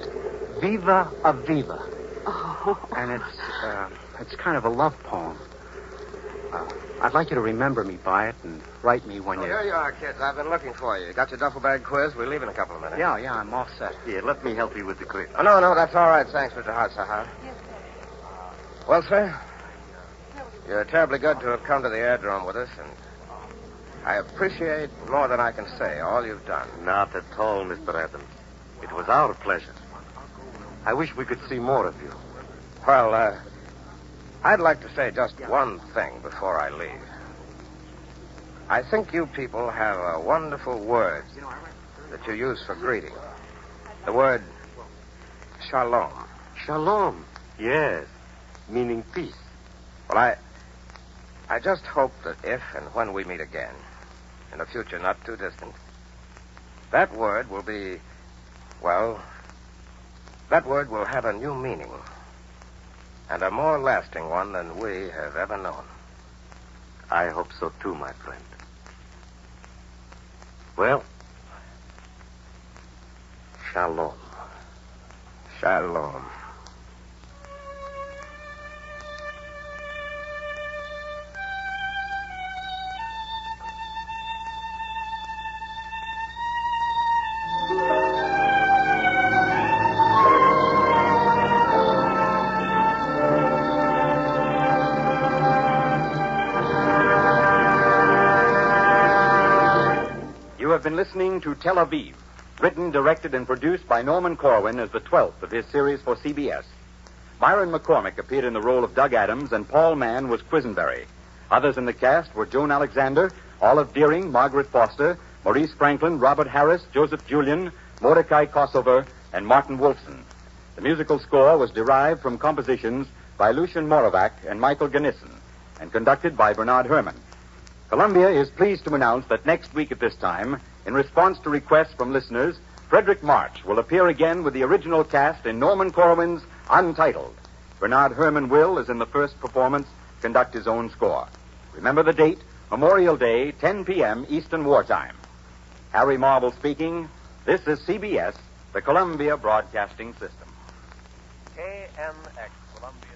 L: Viva a Viva.
O: Oh.
L: And it's kind of a love poem. I'd like you to remember me by it and write me when
A: Here you are, kids. I've been looking for you. You got your duffel bag quiz? We leave in a couple of minutes.
L: Yeah, I'm all set.
D: Here, let me help you with the quiz.
A: Oh, no, that's all right. Thanks, Mr. Hatsahar.
O: Yes,
A: Well, sir, you're terribly good to have come to the airdrome with us, and I appreciate more than I can say all you've done.
D: Not at all, Mr. Adams. It was our pleasure. I wish we could see more of you.
A: Well, I'd like to say just one thing before I leave. I think you people have a wonderful word that you use for greeting. The word shalom.
D: Shalom. Yes, meaning peace.
A: Well, I just hope that if and when we meet again, in a future not too distant, that word will be, well, that word will have a new meaning, and a more lasting one than we have ever known.
D: I hope so too, my friend. Well, shalom.
A: Shalom.
P: You have been listening to Tel Aviv, written, directed, and produced by Norman Corwin as the 12th of his series for CBS. Myron McCormick appeared in the role of Doug Adams, and Paul Mann was Quisenberry. Others in the cast were Joan Alexander, Olive Deering, Margaret Foster, Maurice Franklin, Robert Harris, Joseph Julian, Mordecai Kosover, and Martin Wolfson. The musical score was derived from compositions by Lucien Moravec and Michael Ganissen, and conducted by Bernard Herrmann. Columbia is pleased to announce that next week at this time, in response to requests from listeners, Frederick March will appear again with the original cast in Norman Corwin's Untitled. Bernard Herrmann will, as in the first performance, conduct his own score. Remember the date, Memorial Day, 10 p.m. Eastern Wartime. Harry Marble speaking. This is CBS, the Columbia Broadcasting System.
F: KMX, Columbia.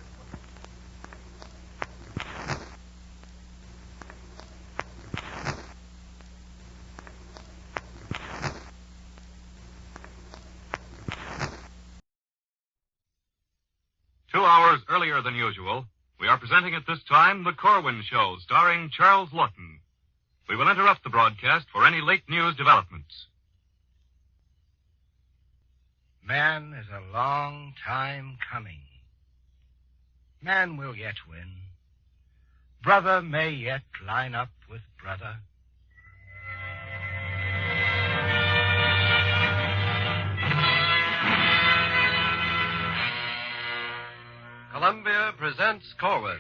T: Hours earlier than usual, we are presenting at this time The Corwin Show, starring Charles Lawton. We will interrupt the broadcast for any late news developments.
U: Man is a long time coming. Man will yet win. Brother may yet line up with brother.
W: Columbia presents Corwin.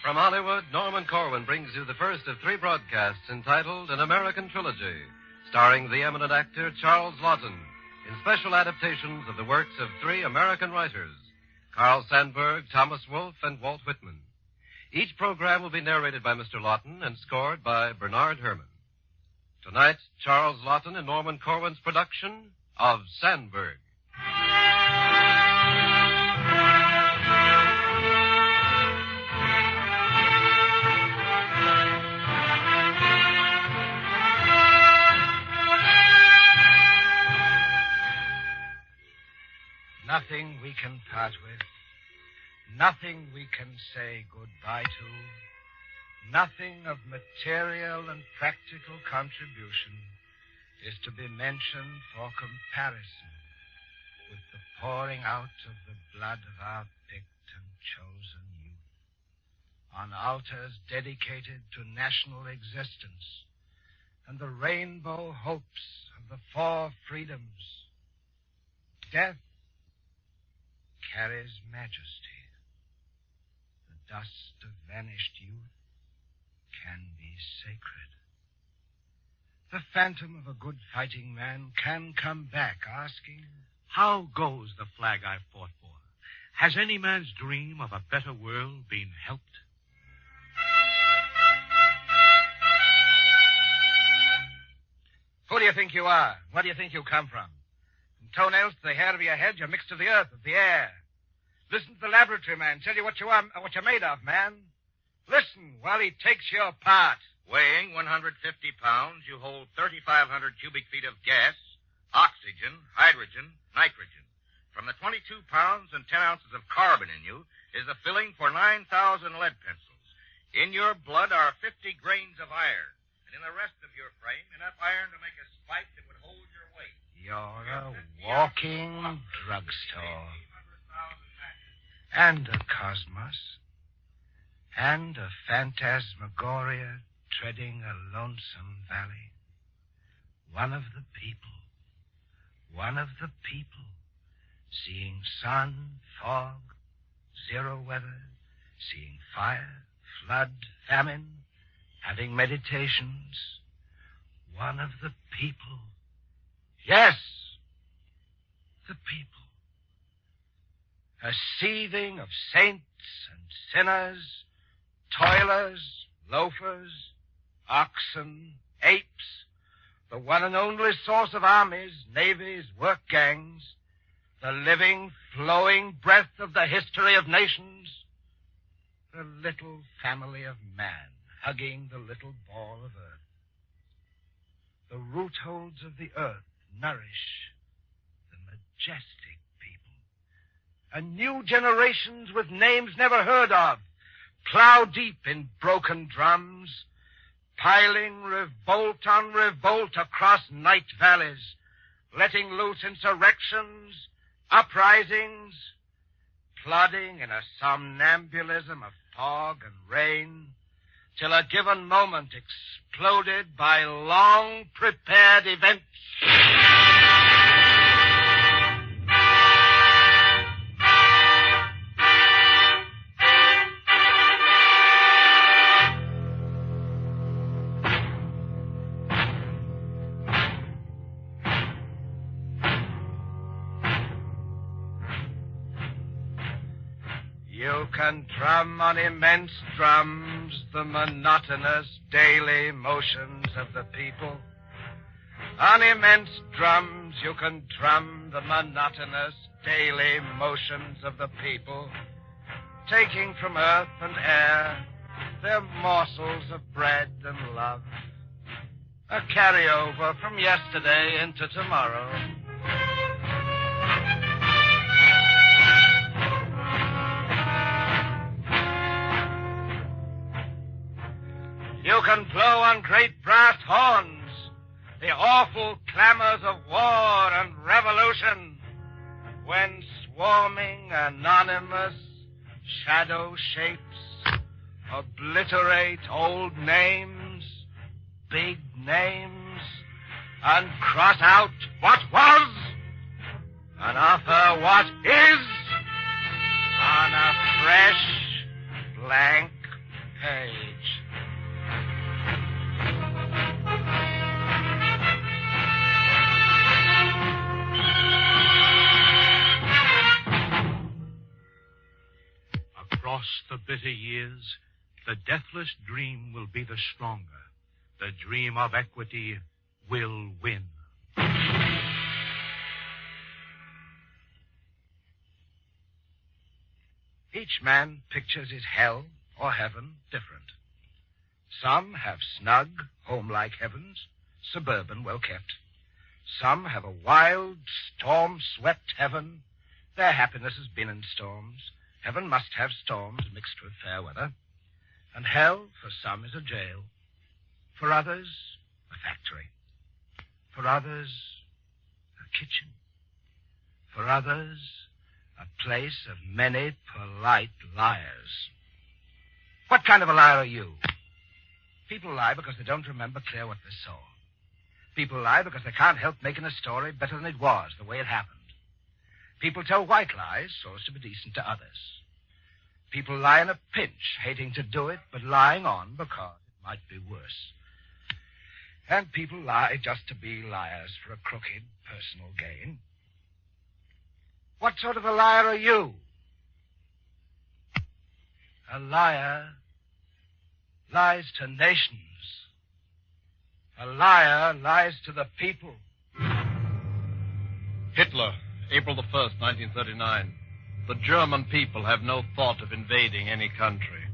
W: From Hollywood, Norman Corwin brings you the first of three broadcasts entitled An American Trilogy, starring the eminent actor Charles Lawton in special adaptations of the works of three American writers, Carl Sandburg, Thomas Wolfe, and Walt Whitman. Each program will be narrated by Mr. Lawton and scored by Bernard Herrmann. Tonight, Charles Lawton and Norman Corwin's production of Sandburg. Nothing we can part with, nothing we can say goodbye to, nothing of material and practical contribution is to be mentioned for comparison with the pouring out of the blood of our picked and chosen youth on altars dedicated to national existence and the rainbow hopes of the four freedoms. Death carries majesty. The dust of vanished youth can be sacred. The phantom of a good fighting man can come back asking,
X: how goes the flag I fought for? Has any man's dream of a better world been helped?
U: you think you are? Where do you think you come from? From toenails to the hair of your head, you're mixed of the earth, of the air. Listen to the laboratory man tell you what you are, what you're made of, man. Listen while he takes you apart.
F: Weighing 150 pounds, you hold 3,500 cubic feet of gas, oxygen, hydrogen, nitrogen. From the 22 pounds and 10 ounces of carbon in you is the filling for 9,000 lead pencils. In your blood are 50 grains of iron, and in the rest of your frame, enough iron to make a spike that would hold your weight.
U: You're a walking drugstore. And a cosmos. And a phantasmagoria treading a lonesome valley. One of the people. One of the people. Seeing sun, fog, zero weather. Seeing fire, flood, famine. Having meditations. One of the people. Yes, the people. A seething of saints and sinners, toilers, loafers, oxen, apes, the one and only source of armies, navies, work gangs, the living, flowing breath of the history of nations, the little family of man hugging the little ball of earth. The root holds of the earth nourish the majestic people. And new generations with names never heard of plow deep in broken drums, piling revolt on revolt across night valleys, letting loose insurrections, uprisings, plodding in a somnambulism of fog and rain, till a given moment exploded by long-prepared events. You can drum on immense drums the monotonous daily motions of the people. On immense drums you can drum the monotonous daily motions of the people, taking from earth and air their morsels of bread and love, a carryover from yesterday into tomorrow. You can blow on great brass horns the awful clamors of war and revolution, when swarming anonymous shadow shapes obliterate old names, big names, and cross out what was and offer what is on a fresh blank page.
H: Across the bitter years, the deathless dream will be the stronger. The dream of equity will win.
U: Each man pictures his hell or heaven different. Some have snug, home-like heavens, suburban, well-kept. Some have a wild, storm-swept heaven. Their happiness has been in storms. Heaven must have storms mixed with fair weather. And hell, for some, is a jail. For others, a factory. For others, a kitchen. For others, a place of many polite liars. What kind of a liar are you? People lie because they don't remember clear what they saw. People lie because they can't help making a story better than it was, the way it happened. People tell white lies so as to be decent to others. People lie in a pinch, hating to do it, but lying on because it might be worse. And people lie just to be liars for a crooked personal gain. What sort of a liar are you? A liar lies to nations. A liar lies to the people.
E: Hitler, April the 1st, 1939. The German people have no thought of invading any country.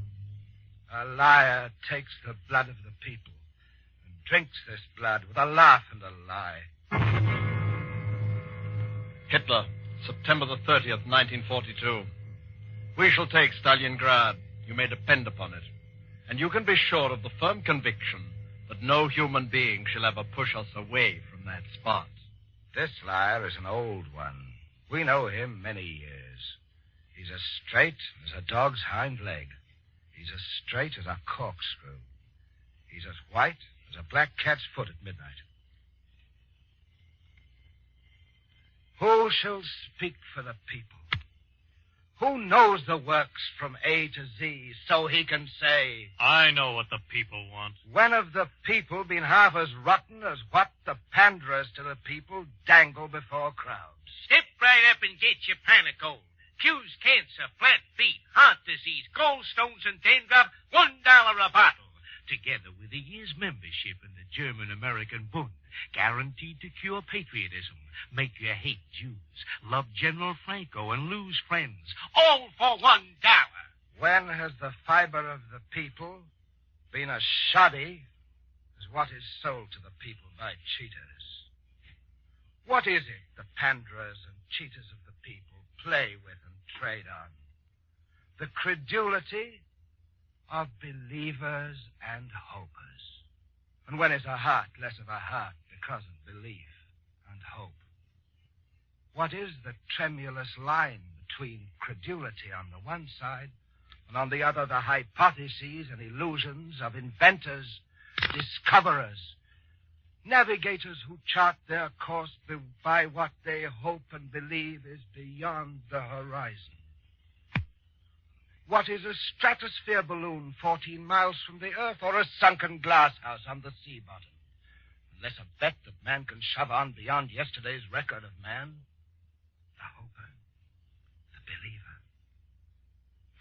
U: A liar takes the blood of the people and drinks this blood with a laugh and a lie.
E: Hitler, September the 30th, 1942. We shall take Stalingrad. You may depend upon it. And you can be sure of the firm conviction that no human being shall ever push us away from that spot.
U: This liar is an old one. We know him many years. He's as straight as a dog's hind leg. He's as straight as a corkscrew. He's as white as a black cat's foot at midnight. Who shall speak for the people? Who knows the works from A to Z so he can say,
I: I know what the people want.
U: when have the people been half as rotten as what the panderers to the people dangle before crowds?
K: Step right up and get your panicle. Cures cancer, flat feet, heart disease, gallstones, and dandruff, $1 a bottle. Together with a year's membership in the German-American Bund, guaranteed to cure patriotism, make you hate Jews, love General Franco, and lose friends, all for $1.
U: When has the fiber of the people been as shoddy as what is sold to the people by cheaters? What is it the panderers and cheaters of the people play with and trade on? The credulity of believers and hopers. And when is a heart less of a heart because of belief and hope? What is the tremulous line between credulity on the one side and on the other the hypotheses and illusions of inventors, discoverers, navigators who chart their course by what they hope and believe is beyond the horizon? What is a stratosphere balloon 14 miles from the Earth or a sunken glass house on the sea bottom? Unless a bet that man can shove on beyond yesterday's record of man. The hoper, the believer.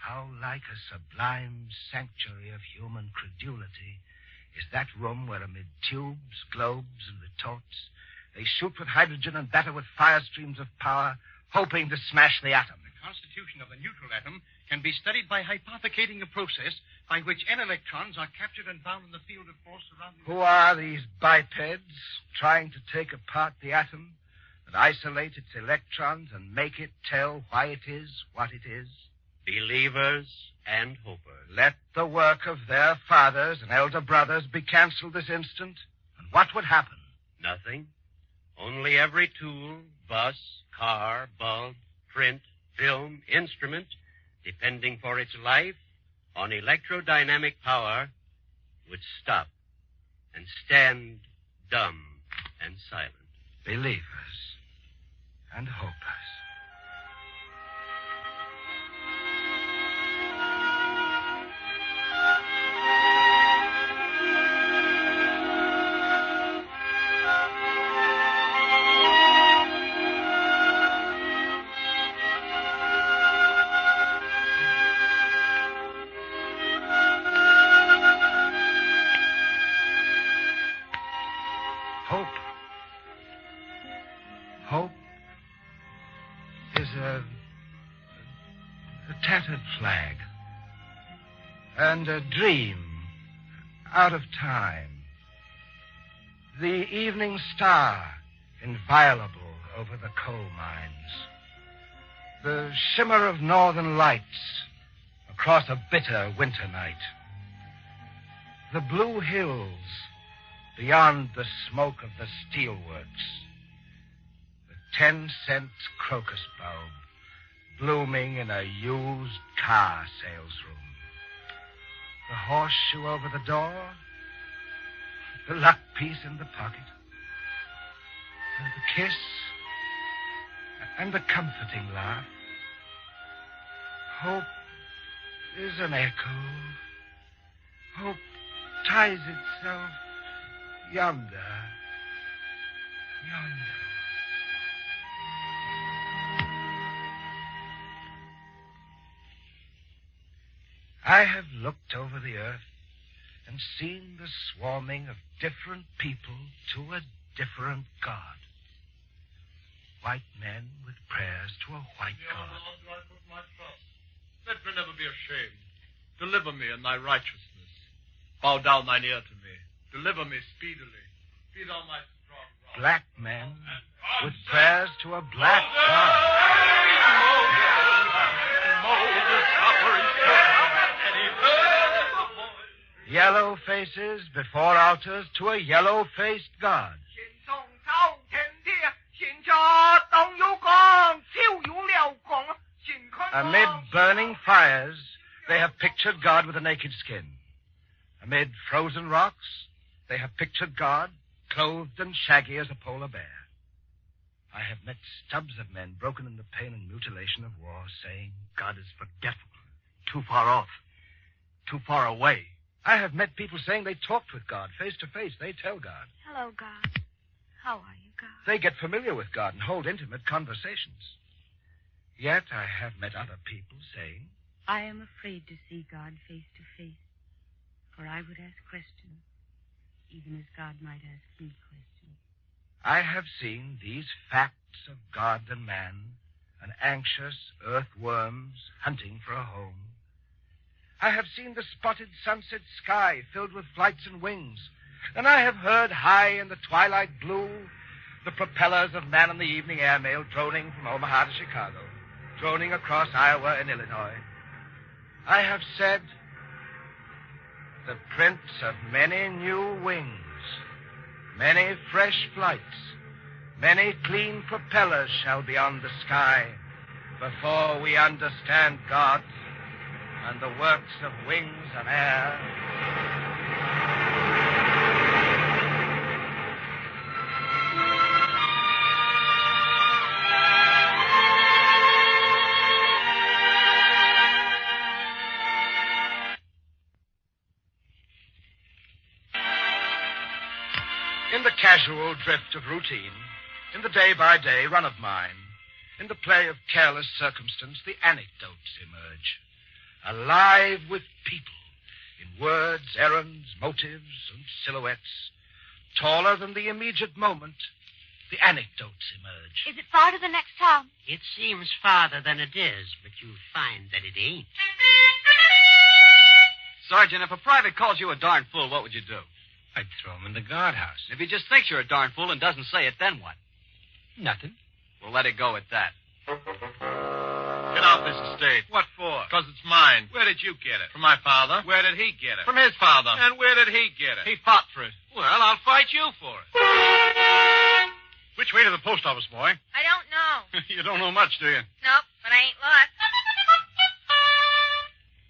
U: How like a sublime sanctuary of human credulity is that room where amid tubes, globes, and retorts, they shoot with hydrogen and batter with fire streams of power, hoping to smash the atom.
I: The constitution of the neutral atom can be studied by hypothecating a process by which N electrons are captured and bound in the field of force surrounding...
U: Who are these bipeds trying to take apart the atom and isolate its electrons and make it tell why it is what it is?
K: Believers and hopers.
U: Let the work of their fathers and elder brothers be canceled this instant, and what would happen?
K: Nothing. Only every tool, bus, car, bulb, print, film, instrument, depending for its life on electrodynamic power, would stop and stand dumb and silent.
U: Believers and hopers. Hope is a tattered flag and a dream out of time. The evening star inviolable over the coal mines. The shimmer of northern lights across a bitter winter night. The blue hills beyond the smoke of the steelworks. 10-cent crocus bulb blooming in a used car salesroom. The horseshoe over the door. The luck piece in the pocket. The kiss. And the comforting laugh. Hope is an echo. Hope ties itself yonder. Yonder. I have looked over the earth and seen the swarming of different people to a different God. White men with prayers to a white God.
E: Let me never be ashamed. Deliver me in thy righteousness. Bow down thine ear to me. Deliver me speedily. Be thou my strong rock.
U: Black men with prayers to a black God. Yellow faces before altars to a yellow-faced God. Amid burning fires, they have pictured God with a naked skin. Amid frozen rocks, they have pictured God clothed and shaggy as a polar bear. I have met stubs of men broken in the pain and mutilation of war, saying God is forgetful, too far off, too far away. I have met people saying they talked with God face to face. They tell God.
O: Hello, God. How are you, God?
U: They get familiar with God and hold intimate conversations. Yet I have met other people saying,
C: I am afraid to see God face to face, for I would ask questions, even as God might ask me questions.
U: I have seen these facts of God and man, and anxious earthworms hunting for a home. I have seen the spotted sunset sky filled with flights and wings, and I have heard high in the twilight blue the propellers of Man in the Evening airmail droning from Omaha to Chicago, droning across Iowa and Illinois. I have said, the prints of many new wings, many fresh flights, many clean propellers shall be on the sky before we understand God and the works of wings and air. In the casual drift of routine, in the day-by-day run of mine, in the play of careless circumstance, the anecdotes emerge. Alive with people, in words, errands, motives, and silhouettes. Taller than the immediate moment, the anecdotes emerge.
M: Is it far to the next town?
N: It seems farther than it is, but you'll find that it ain't.
X: Sergeant, if a private calls you a darn fool, what would you do?
U: I'd throw him in the guardhouse.
X: If he just thinks you're a darn fool and doesn't say it, then what?
U: Nothing.
X: We'll let it go at that.
E: Get off this estate.
X: What for?
E: Because it's mine.
X: Where did you get it?
E: From my father.
X: Where did he get it?
E: From his father.
X: And where did he get it?
E: He fought for it.
X: Well, I'll fight you for it.
I: Which way to the post office, boy?
M: I don't know.
I: You don't know much, do you?
M: Nope, but I ain't lost.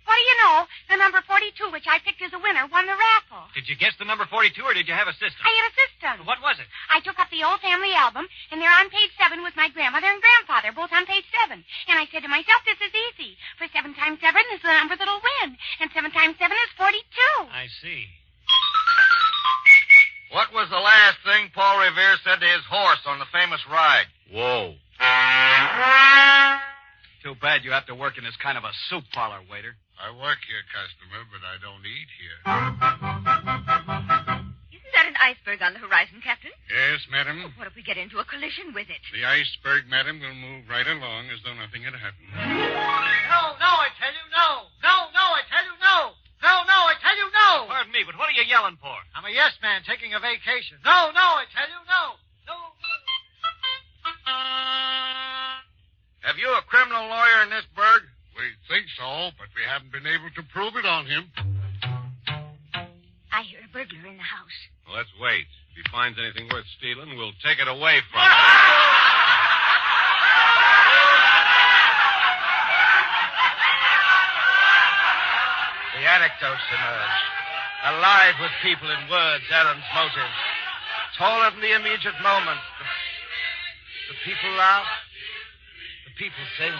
M: What do you know? The number 42, which I picked as a winner, won the raffle.
X: Did you guess the number 42, or did you have a system?
M: I had a system.
X: What was it?
M: I took up the old family album, and there on page 7 was my grandmother and grandfather, both on page 7. And I said to myself, this is easy. For 7 times 7 is the number that'll win. And 7 times 7 is 42.
X: I see.
Y: What was the last thing Paul Revere said to his horse on the famous ride?
X: Whoa. Too bad you have to work in this kind of a soup parlor, waiter.
Z: I work here, customer, but I don't eat here.
M: Isn't that an iceberg on the horizon, Captain?
Z: Yes, madam.
M: What if we get into a collision with it?
Z: The iceberg, madam, will move right along as though nothing had happened.
L: No, I tell you no. No, I tell you no. No, I tell you no.
X: Pardon me, but what are you yelling for?
L: I'm a yes man taking a vacation. No, I tell you no.
Y: Have you a criminal lawyer in this burg?
Z: We think so, but we haven't been able to prove it on him.
M: I hear a burglar in the house.
F: Well, let's wait. If he finds anything worth stealing, we'll take it away from him.
U: The anecdotes emerge. Alive with people in words, errands, motives. Taller than the immediate moment. The people laugh. The people sing.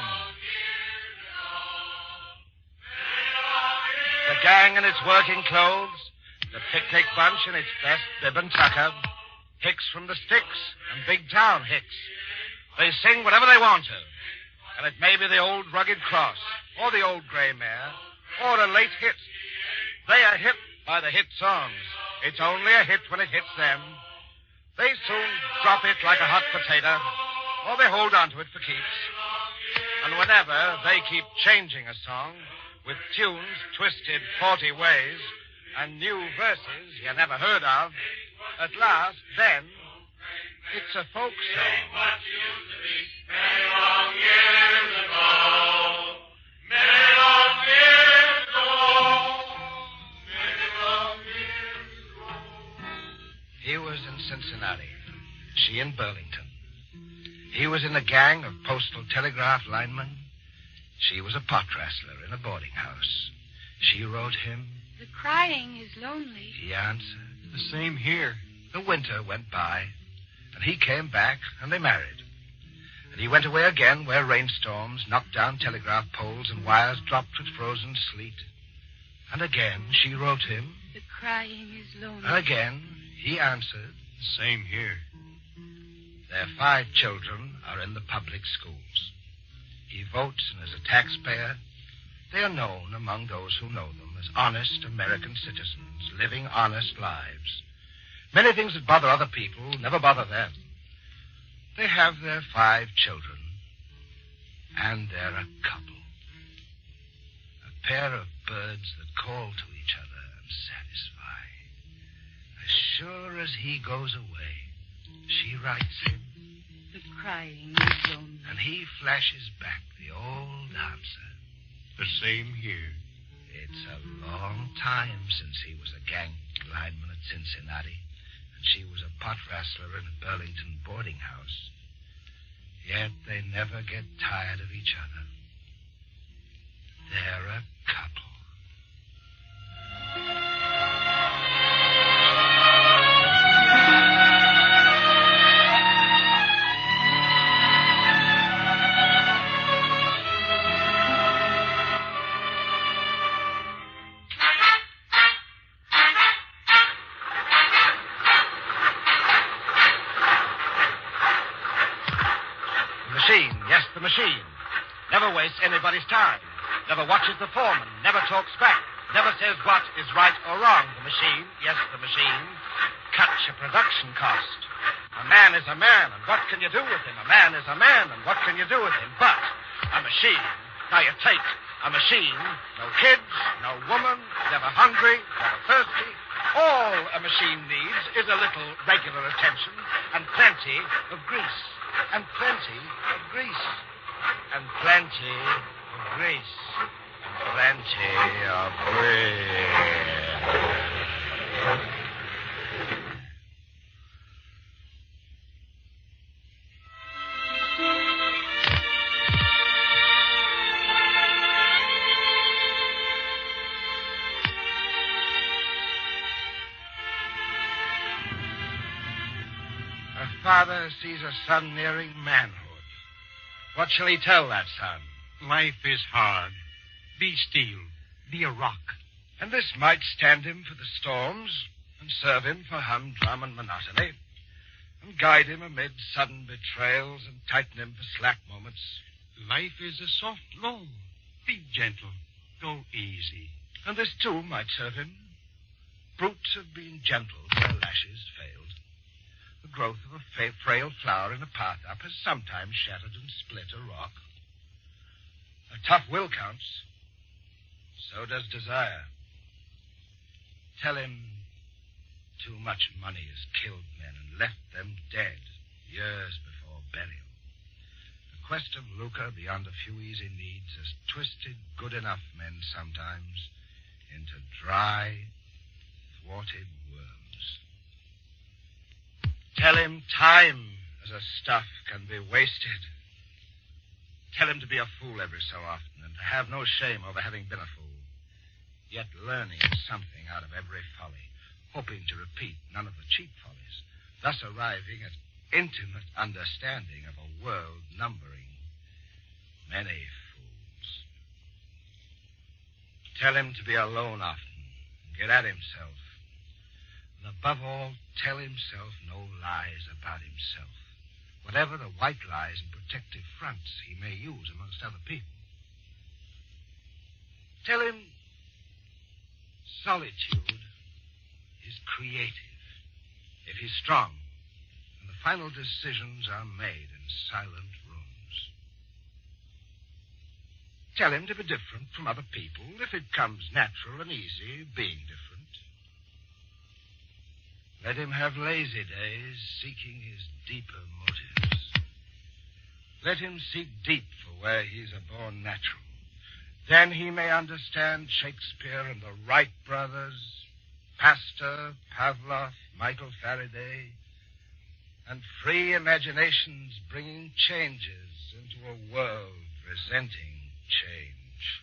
U: The gang in its working clothes. The picnic bunch in its best bib and tucker. Hicks from the sticks and big town hicks. They sing whatever they want to. And it may be the old rugged cross, or the old gray mare, or a late hit. They are hip by the hit songs. It's only a hit when it hits them. They soon drop it like a hot potato, or they hold on to it for keeps. And whenever they keep changing a song with tunes twisted 40 ways and new verses you never heard of, at last, then, it's a folk song. Many long years ago, many long years ago, many long years ago. He was in Cincinnati, she in Burlington. He was in a gang of postal telegraph linemen. She was a pot wrestler in a boarding house. She wrote him.
C: The crying is lonely.
U: He answered. The same here. The winter went by, and he came back, and they married. And he went away again where rainstorms knocked down telegraph poles and wires dropped with frozen sleet. And again she wrote him.
C: The crying is lonely.
U: And again he answered. The same here. Their 5 children are in the public schools. He votes and is a taxpayer. They are known among those who know them as honest American citizens living honest lives. Many things that bother other people never bother them. They have their 5 children, and they're a couple. A pair of birds that call to each other and satisfy. As sure as he goes away, she writes him.
C: The crying is lonely.
U: And he flashes back the old answer. The same here. It's a long time since he was a gang lineman at Cincinnati, and she was a pot wrestler in a Burlington boarding house. Yet they never get tired of each other. They're a couple. The machine. Never wastes anybody's time. Never watches the foreman. Never talks back. Never says what is right or wrong. The machine, yes, the machine, cuts your production cost. A man is a man, and what can you do with him? A man is a man, and what can you do with him? But a machine. Now you take a machine, no kids, no woman, never hungry, never thirsty. All a machine needs is a little regular attention and plenty of grease. And plenty of grease. And plenty of grease. And plenty of grease. A father sees a son nearing manhood. What shall he tell that son?
H: Life is hard. Be steel. Be a rock.
U: And this might stand him for the storms and serve him for humdrum and monotony and guide him amid sudden betrayals and tighten him for slack moments.
H: Life is a soft loam. Be gentle. Go easy.
U: And this, too, might serve him. Brutes have been gentle where lashes failed. The growth of a frail flower in a path up has sometimes shattered and split a rock. A tough will counts. So does desire. Tell him too much money has killed men and left them dead years before burial. The quest of lucre beyond a few easy needs has twisted good-enough men sometimes into dry, thwarted worms. Tell him time as a stuff can be wasted. Tell him to be a fool every so often and to have no shame over having been a fool, yet learning something out of every folly, hoping to repeat none of the cheap follies, thus arriving at intimate understanding of a world numbering many fools. Tell him to be alone often and get at himself. And above all, tell himself no lies about himself, whatever the white lies and protective fronts he may use amongst other people. Tell him solitude creative, if he's strong, and the final decisions are made in silent rooms. Tell him to be different from other people if it comes natural and easy being different. Let him have lazy days seeking his deeper motives. Let him seek deep for where he's a born natural. Then he may understand Shakespeare and the Wright brothers, Pasteur, Pavlov, Michael Faraday, and free imaginations bringing changes into a world resenting change.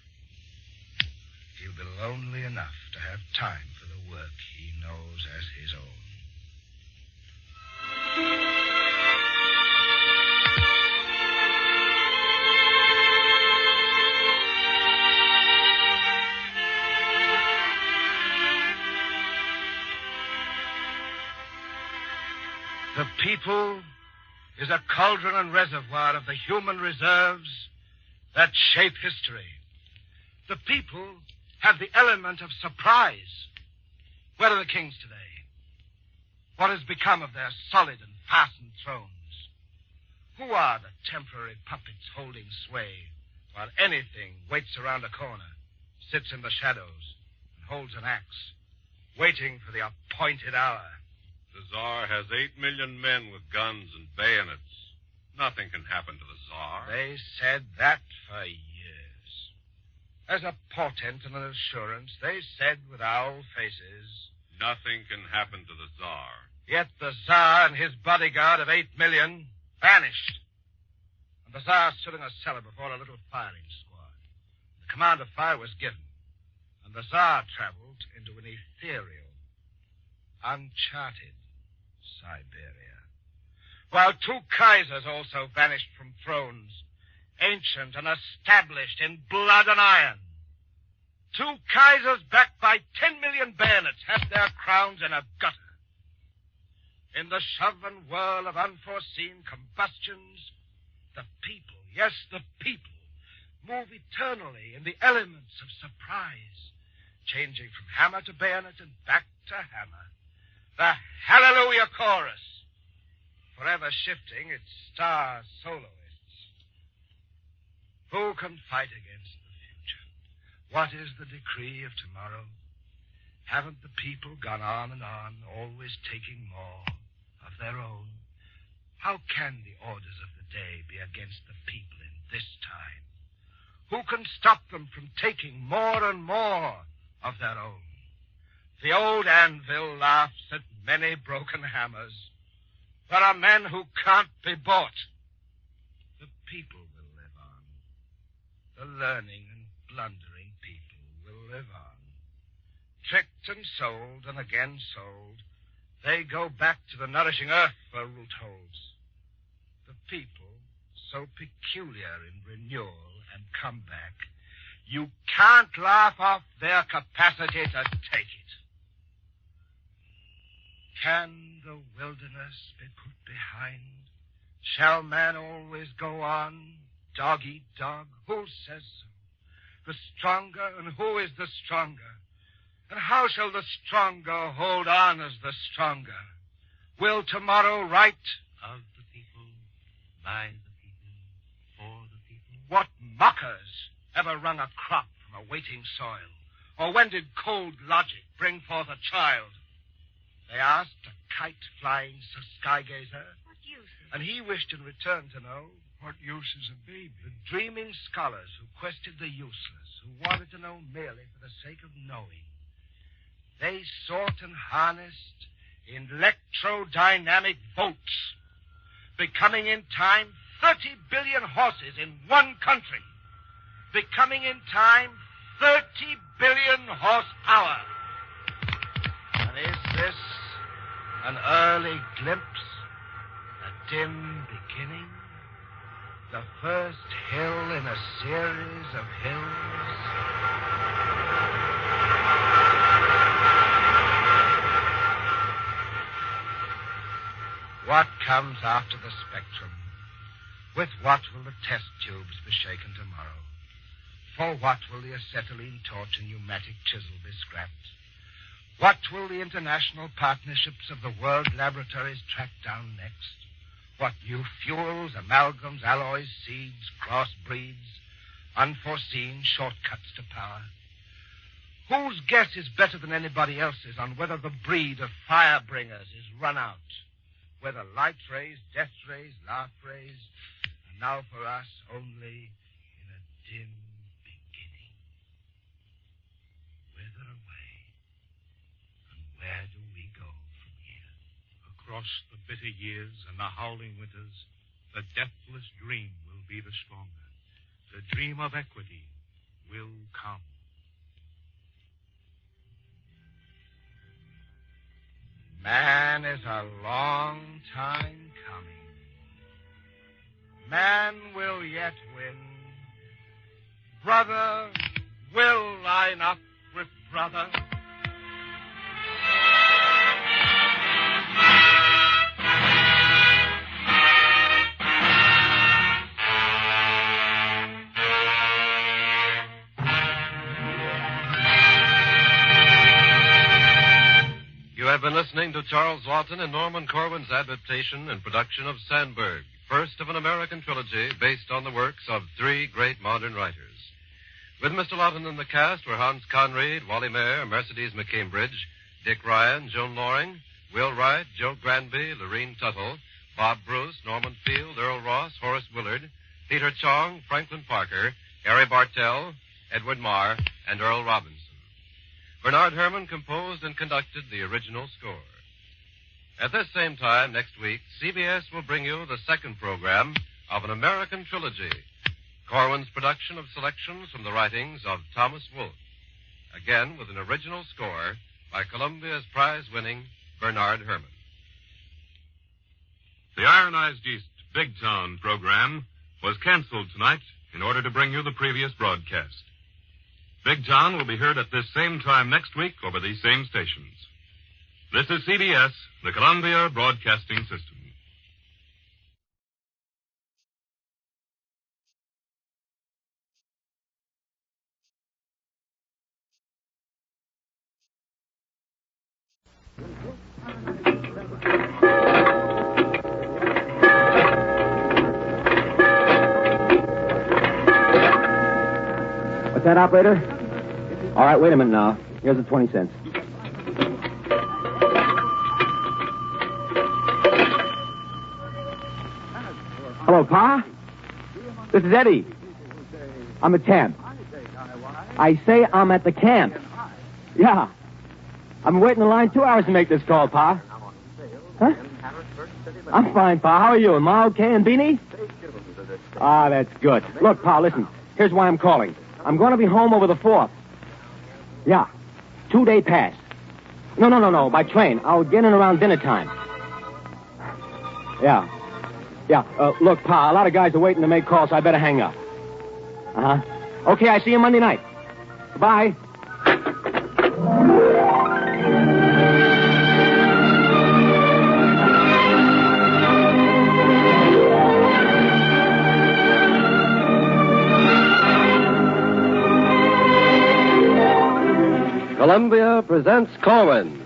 U: He'll be lonely enough to have time for the work he knows as his own. The people is a cauldron and reservoir of the human reserves that shape history. The people have the element of surprise. Where are the kings today? What has become of their solid and fastened thrones? Who are the temporary puppets holding sway while anything waits around a corner, sits in the shadows, and holds an axe, waiting for the appointed hour?
B: The Tsar has 8 million men with guns and bayonets. Nothing can happen to the Tsar.
U: They said that for years. As a portent and an assurance, they said with owl faces,
B: nothing can happen to the Tsar.
U: Yet the Tsar and his bodyguard of 8 million vanished. And the Tsar stood in a cellar before a little firing squad. The command of fire was given, and the Tsar traveled into an ethereal, uncharted Siberia. While 2 Kaisers also vanished from thrones, ancient and established in blood and iron. 2 Kaisers backed by 10 million bayonets had their crowns in a gutter. In the shove and whirl of unforeseen combustions, the people, yes, the people, move eternally in the elements of surprise, changing from hammer to bayonet and back to hammer. The Hallelujah Chorus, forever shifting its star soloists. Who can fight against the future? What is the decree of tomorrow? Haven't the people gone on and on, always taking more of their own? How can the orders of the day be against the people in this time? Who can stop them from taking more and more of their own? The old anvil laughs at many broken hammers. There are men who can't be bought. The people will live on. The learning and blundering people will live on. Tricked and sold and again sold, they go back to the nourishing earth for root holds. The people, so peculiar in renewal and comeback, you can't laugh off their capacity to take it. Can the wilderness be put behind? Shall man always go on, dog eat dog? Who says so? The stronger, and who is the stronger? And how shall the stronger hold on as the stronger? Will tomorrow right
N: of the people, by the people, for the people?
U: What mockers ever wrung a crop from a waiting soil? Or when did cold logic bring forth a child? They asked a kite-flying sky-gazer.
M: What use?
U: And he wished in return to know, what use is a baby? The dreaming scholars who questioned the useless, who wanted to know merely for the sake of knowing. They sought and harnessed electrodynamic volts, becoming in time 30 billion horses in one country, becoming in time 30 billion horsepower. And is this an early glimpse, a dim beginning, the first hill in a series of hills? What comes after the spectrum? With what will the test tubes be shaken tomorrow? For what will the acetylene torch and pneumatic chisel be scrapped? What will the international partnerships of the world laboratories track down next? What new fuels, amalgams, alloys, seeds, crossbreeds, unforeseen shortcuts to power? Whose guess is better than anybody else's on whether the breed of firebringers is run out? Whether light rays, death rays, laugh rays, are now for us only in a dim beginning. Whither away? And where do we go from here?
H: Across the bitter years and the howling winters, the deathless dream will be the stronger. The dream of equity will come.
U: Man is a long time coming. Man will yet win. Brother will line up with brother.
G: You have been listening to Charles Lawton and Norman Corwin's adaptation and production of Sandburg, first of an American trilogy based on the works of three great modern writers. With Mr. Lawton in the cast were Hans Conried, Wally Mayer, Mercedes McCambridge, Dick Ryan, Joan Loring, Will Wright, Joe Granby, Lorene Tuttle, Bob Bruce, Norman Field, Earl Ross, Horace Willard, Peter Chong, Franklin Parker, Harry Bartell, Edward Marr, and Earl Robinson. Bernard Herrmann composed and conducted the original score. At this same time next week, CBS will bring you the second program of an American trilogy, Corwin's production of selections from the writings of Thomas Wolfe, again with an original score by Columbia's prize-winning Bernard Herrmann.
T: The Ironized East Big Town program was canceled tonight in order to bring you the previous broadcast. Big Town will be heard at this same time next week over these same stations. This is CBS, the Columbia Broadcasting System.
J: What's that, operator? All right, wait a minute now. Here's the 20 cents. Hello, Pa? This is Eddie. I'm at camp. I say I'm at the camp. Yeah. I've been waiting in line 2 hours to make this call, Pa. Huh? I'm fine, Pa. How are you? Am I okay and Beanie? Ah, that's good. Look, Pa, listen. Here's why I'm calling. I'm going to be home over the 4th. Yeah. 2-day pass. No. By train. I'll get in around dinner time. Yeah. Look, Pa, a lot of guys are waiting to make calls, so I better hang up. Uh-huh. Okay, I see you Monday night. Bye.
G: Columbia presents Corwin.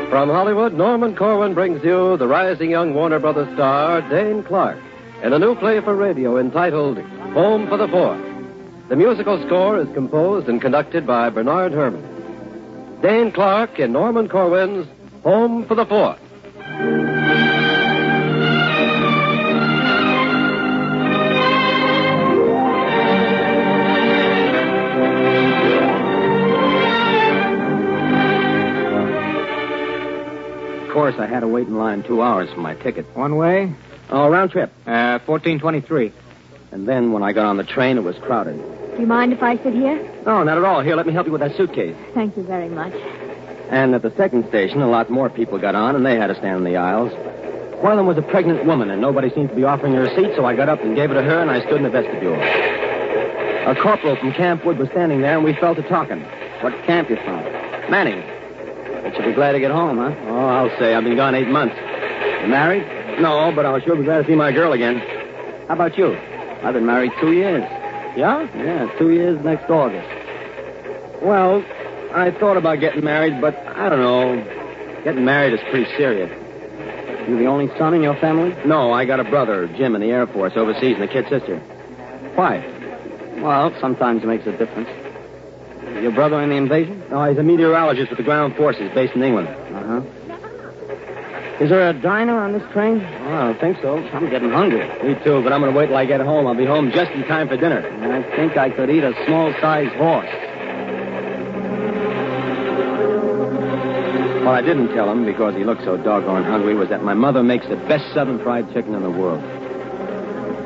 G: From Hollywood, Norman Corwin brings you the rising young Warner Brothers star, Dane Clark, in a new play for radio entitled Home for the Fourth. The musical score is composed and conducted by Bernard Herrmann. Dane Clark in Norman Corwin's Home for the Fourth.
J: Of course, I had to wait in line 2 hours for my ticket. One way? Oh, round trip. 1423. And then when I got on the train, it was crowded.
O: Do you mind if I sit here?
J: No, not at all. Here, let me help you with that suitcase.
O: Thank you very much.
J: And at the second station, a lot more people got on, and they had to stand in the aisles. One of them was a pregnant woman, and nobody seemed to be offering her a seat, so I got up and gave it to her, and I stood in the vestibule. A corporal from Camp Wood was standing there, and we fell to talking. What camp you from? Manning. Bet you'll be glad to get home, huh? Oh, I'll say. I've been gone 8 months. You married? No, but I'll sure be glad to see my girl again. How about you? I've been married 2 years. Yeah? Yeah, 2 years next August. Well, I thought about getting married, but I don't know. Getting married is pretty serious. You the only son in your family? No, I got a brother, Jim, in the Air Force overseas, and a kid sister. Why? Well, sometimes it makes a difference. Your brother in the invasion? No, he's a meteorologist with the ground forces based in England. Uh-huh. Is there a diner on this train? Oh, I don't think so. I'm getting hungry. Me too, but I'm going to wait till I get home. I'll be home just in time for dinner. And I think I could eat a small-sized horse. What I didn't tell him, because he looked so doggone hungry, was that my mother makes the best southern fried chicken in the world.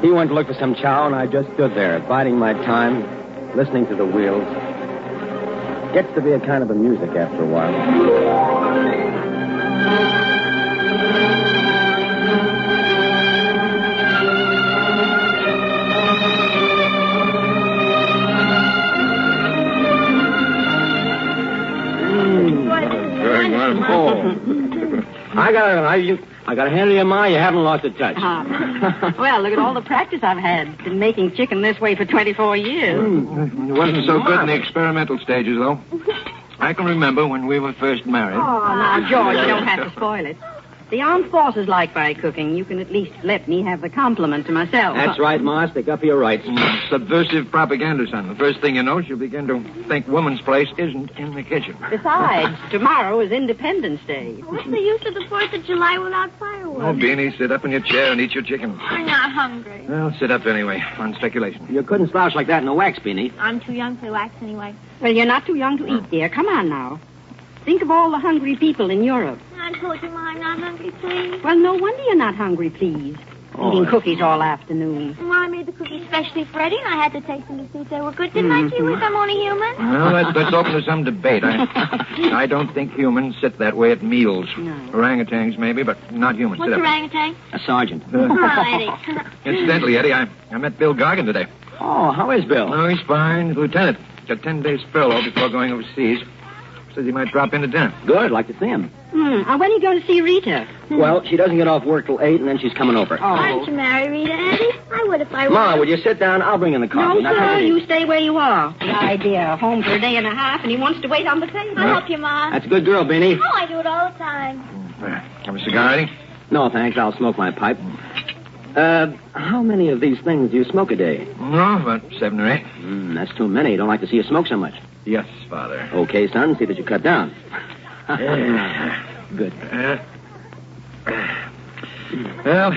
J: He went to look for some chow, and I just stood there, biding my time, listening to the wheels. Gets to be a kind of a music after a while.
A: Very well.
J: Oh. I gotta hand it to you, Ma. You haven't lost a touch.
D: Well, look at all the practice I've had. Been making chicken this way for 24 years.
A: It wasn't so good in the experimental stages, though. I can remember when we were first married.
D: Oh, now, George, you don't have to spoil it. The armed forces like my cooking. You can at least let me have the compliment to myself.
J: That's right, Ma. Stick up for your rights.
A: Subversive propaganda, son. The first thing you know, she'll begin to think woman's place isn't in the kitchen.
D: Besides, tomorrow is Independence Day.
Q: What's the use of the 4th of July without fireworks?
A: Oh, Beanie, sit up in your chair and eat your chicken.
Q: I'm not hungry.
A: Well, sit up anyway, on speculation.
J: You couldn't slouch like that in the wax, Beanie.
Q: I'm too young for wax anyway.
D: Well, you're not too young to eat, dear. Come on now. Think of all the hungry people in Europe.
Q: I told you, Ma, I'm not hungry, please.
D: Well, no wonder you're not hungry, please. Eating cookies all afternoon.
Q: Ma, I made the cookies specially for Eddie, and I had to taste them to see if they were good. Didn't I, Gee Whiz? I'm only human.
A: Well, let's open to some debate. I don't think humans sit that way at meals.
D: No.
A: Orangutans, maybe, but not humans.
Q: What's
A: sit up.
Q: orangutan?
J: A sergeant.
Q: Oh, Eddie.
A: Incidentally, Eddie, I met Bill Gargan today.
J: Oh, how is Bill?
A: Oh, he's fine. He's lieutenant. Got 10 days furlough before going overseas. Says he might drop in to dinner.
J: Good. I'd like to see him.
D: When are you going to see Rita?
J: Well, she doesn't get off work till 8, and then she's coming over.
Q: Why don't you marry Rita, Eddie? I would if I were.
J: Ma, would you sit down? I'll bring in the coffee.
D: No, sir. You stay where you are. The idea. Home for a day and a half, and he wants to wait on the table.
Q: I'll help you, Ma.
J: That's a good girl, Beanie.
Q: Oh, I do it all the time.
A: Have a cigar, Eddie?
J: No, thanks. I'll smoke my pipe. How many of these things do you smoke a day?
A: No, about 7 or 8.
J: That's too many. Don't like to see you smoke so much.
A: Yes, Father.
J: Okay, son. See that you cut down. Good.
A: Well,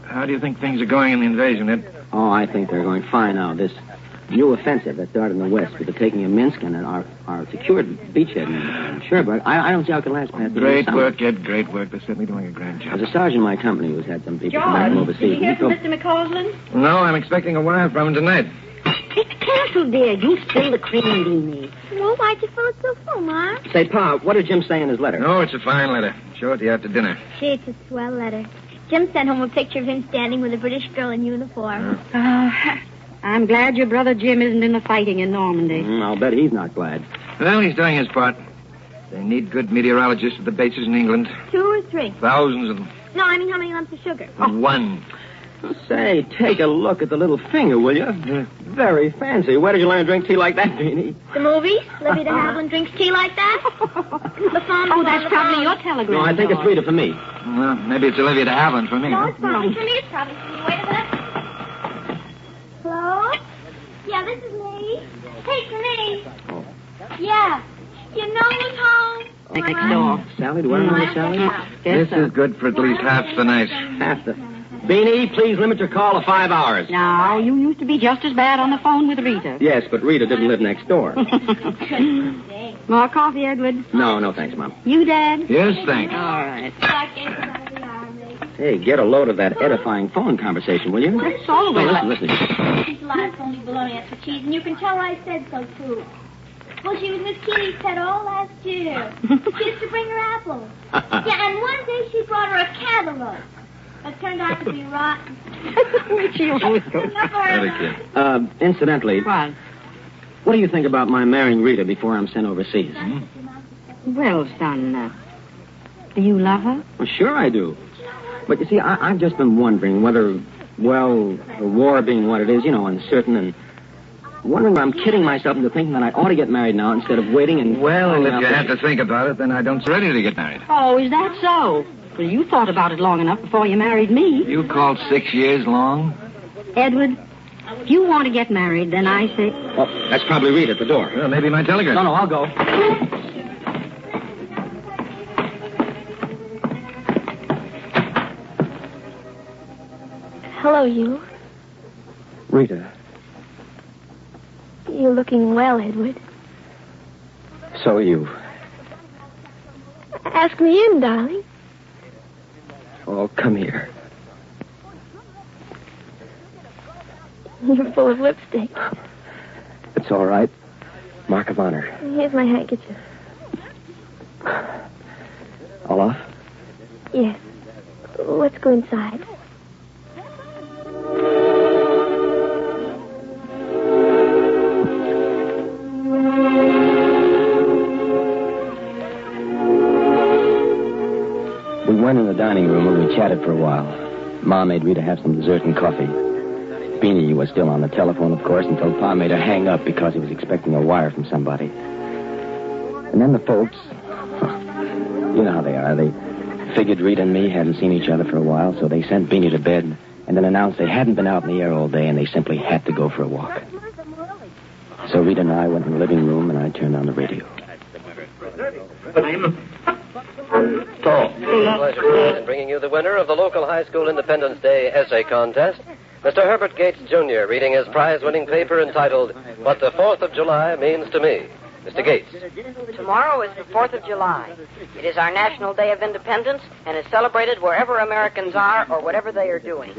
A: how do you think things are going in the invasion, Ed?
J: Oh, I think they're going fine now. This new offensive that started in the west with the taking of Minsk and our secured beachhead in Sandburg, I don't see how it can last past the
A: Great work, Ed. Great work. They're certainly doing a grand job.
J: There's a sergeant in my company who's had some people come back
D: George,
J: from overseas.
D: did you hear from Mr. McCausland?
A: No, I'm expecting a wire from him tonight.
D: It's canceled, dear. You spill the cream, Beanie.
Q: Well, why'd you fill it so full, Ma?
J: Say, Pa, what did Jim say in his letter?
A: No, it's a fine letter. Show it to you after dinner.
Q: Gee, it's a swell letter. Jim sent home a picture of him standing with a British girl in uniform.
D: I'm glad your brother Jim isn't in the fighting in Normandy.
J: I'll bet he's not glad.
A: Well, he's doing his part. They need good meteorologists at the bases in England.
Q: 2 or 3?
A: Thousands of them.
Q: No, I mean how many lumps of sugar?
A: 1.
J: Say, take a look at the little finger, will you? Very fancy. Where did you learn to drink tea like that, Beanie?
Q: The movies? Libby de Havilland drinks tea like that? The phone.
D: Oh, that's probably your telegram.
J: No, I think it's Rita for me.
A: Well, maybe it's Olivia de Havilland for me.
Q: No,
A: huh?
Q: it's probably for me. It's probably for me. Wait a minute. Hello? Yeah, this is me. Hey, it's me.
J: Oh.
Q: Yeah. You know who's home?
D: Next door.
J: Sally, do I remember Sally?
A: This is good for at least half the night.
J: Half the... Beanie, please limit your call to 5 hours.
D: Now, you used to be just as bad on the phone with Rita.
J: Yes, but Rita didn't live next door.
D: More coffee, Edward?
J: No, thanks, Mom.
D: You, Dad?
A: Yes, thanks.
D: All right.
J: Hey, get a load of that edifying phone conversation, will you?
D: That's all
J: Hey,
D: of it.
J: listen.
Q: She's a lot of phony baloney, that's what she is, and you can tell I said so, too. Well, she was Miss Kitty's pet all last year. She used to bring her apples. Yeah, and one day she brought her a cantaloupe. It turned out to be rotten.
D: She always goes.
J: Incidentally,
D: What?
J: what do you think about my marrying Rita before I'm sent overseas?
D: Well, son, do you love her?
J: Well, sure I do. But you see, I've just been wondering whether, well, the war being what it is, uncertain, and wondering whether I'm kidding myself into thinking that I ought to get married now instead of waiting and...
A: Well, if you have to think about it, then I don't ready to get married.
D: Oh, is that so? Well, you thought about it long enough before you married me.
A: You called 6 years long?
D: Edward, if you want to get married, then I say...
J: Oh, that's probably Reed at the door.
A: Well, maybe my telegram.
J: No, I'll go.
Q: Hello, you.
J: Rita.
Q: You're looking well, Edward.
J: So are you.
Q: Ask me in, darling.
J: Oh, come here.
Q: You're full of lipstick.
J: It's all right. Mark of honor.
Q: Here's my handkerchief.
J: All off?
Q: Yes. Let's go inside.
J: We went in the dining room and we chatted for a while. Ma made Rita have some dessert and coffee. Beanie was still on the telephone, of course, until Pa made her hang up because he was expecting a wire from somebody. And then the folks, you know how they are. They figured Rita and me hadn't seen each other for a while, so they sent Beanie to bed and then announced they hadn't been out in the air all day and they simply had to go for a walk. So Rita and I went in the living room and I turned on the radio.
K: Pleasure in bringing you the winner of the local high school Independence Day essay contest, Mr. Herbert Gates, Jr., reading his prize-winning paper entitled, What the 4th of July Means to Me. Mr. Gates.
D: Tomorrow is the 4th of July. It is our National Day of Independence and is celebrated wherever Americans are or whatever they are doing.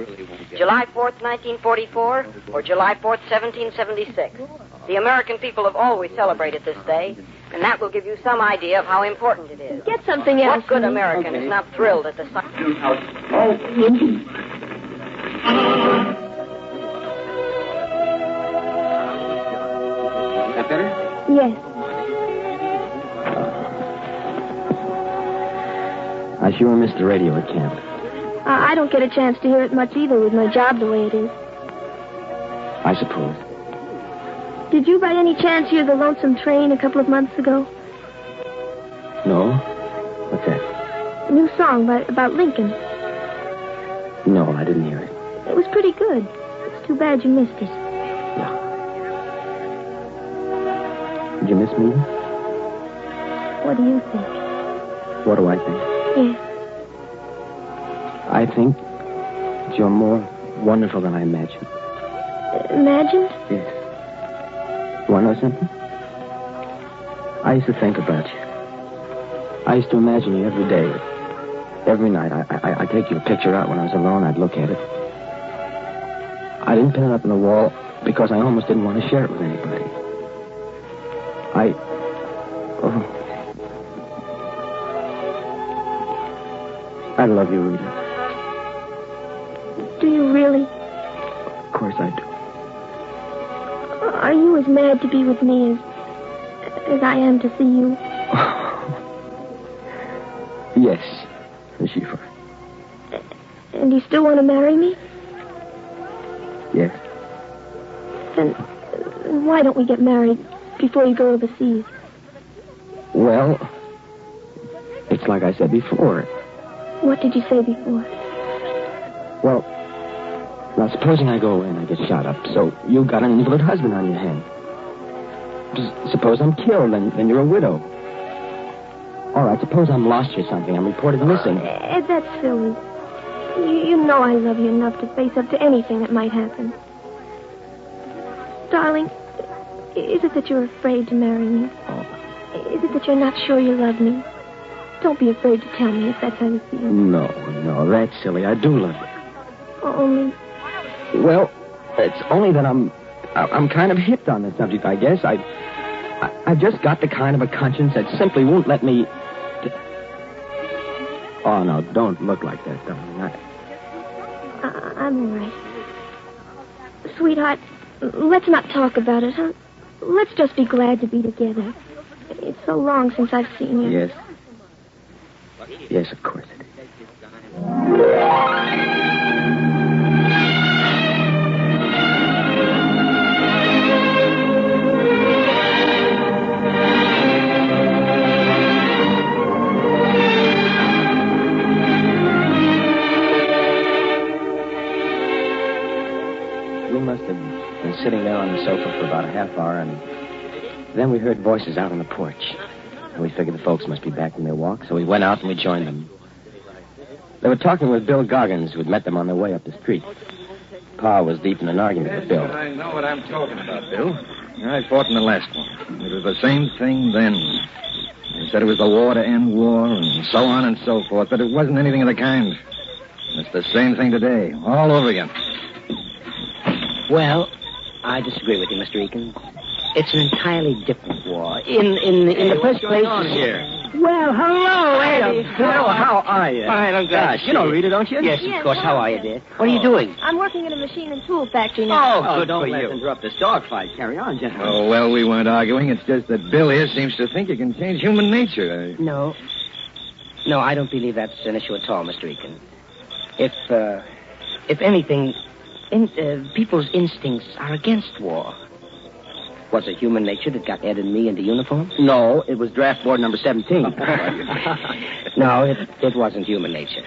D: July 4th, 1944, or July 4th, 1776. The American people have always celebrated this day, and that will give you some idea of how important it is.
Q: Get something else.
D: What good American is not thrilled at the sight?
J: Is that better?
Q: Yes.
J: I sure miss the radio at camp.
Q: I don't get a chance to hear it much either with my job the way it is.
J: I suppose.
Q: Did you by any chance hear the Lonesome Train a couple of months ago?
J: No? What's that?
Q: A new song about Lincoln.
J: No, I didn't hear it.
Q: It was pretty good. It's too bad you missed it.
J: Yeah. Did you miss me?
Q: What do you think?
J: What do I think?
Q: Yes.
J: I think that you're more wonderful than I imagined.
Q: Imagined?
J: Yes. You want to know something? I used to think about you. I used to imagine you every day. Every night. I'd take your picture out when I was alone. I'd look at it. I didn't pin it up on the wall because I almost didn't want to share it with anybody. I love you, Rita.
Q: Do you really?
J: Of course I do.
Q: Are you as mad to be with me as I am to see you?
J: Yes, sure.
Q: And you still want to marry me?
J: Yes.
Q: Then why don't we get married before you go overseas?
J: Well, it's like I said before.
Q: What did you say before?
J: Well, now supposing I go away and I get shot up, so you've got an invalid husband on your hand. Suppose I'm killed, then you're a widow. All right, suppose I'm lost or something. I'm reported missing.
Q: Ed, that's silly. You know I love you enough to face up to anything that might happen. Darling, is it that you're afraid to marry me?
J: Oh.
Q: Is it that you're not sure you love me? Don't be afraid to tell me if that's how you feel.
J: No, that's silly. I do love you.
Q: Only...
J: Well, it's only that I'm kind of hipped on the subject, I guess. I've just got the kind of a conscience that simply won't let me... Oh, no, don't look like that, darling.
Q: I'm all right. Sweetheart, let's not talk about it, huh? Let's just be glad to be together. It's so long since I've seen you.
J: Yes. Yes, of course it is. We must have been sitting there on the sofa for about a half hour, and then we heard voices out on the porch. And we figured the folks must be back from their walk, so we went out and we joined them. They were talking with Bill Goggins, who had met them on their way up the street. Pa was deep in an argument with Bill.
A: I know what I'm talking about, Bill. I fought in the last one. It was the same thing then. They said it was the war to end war, and so on and so forth, but it wasn't anything of the kind. It's the same thing today, all over again.
E: Well, I disagree with you, Mr. Eakins. It's an entirely different war. In the first place...
J: here?
E: Well, hello, Eddie.
J: Hello, how are you?
E: Fine, I'm glad.
J: Gosh, you know Rita, don't you?
E: Yes, of course. How are you, dear? What are you doing?
Q: I'm working in a machine and tool factory now.
J: Oh, don't let's interrupt this dogfight. Carry on, gentlemen.
A: Oh, well, we weren't arguing. It's just that Bill here seems to think you can change human nature.
E: No, I don't believe that's an issue at all, Mr. Eakins. If anything, people's instincts are against war. Was it human nature that got Ed and me into uniform?
J: No, it was draft board number 17.
E: No, it wasn't human nature.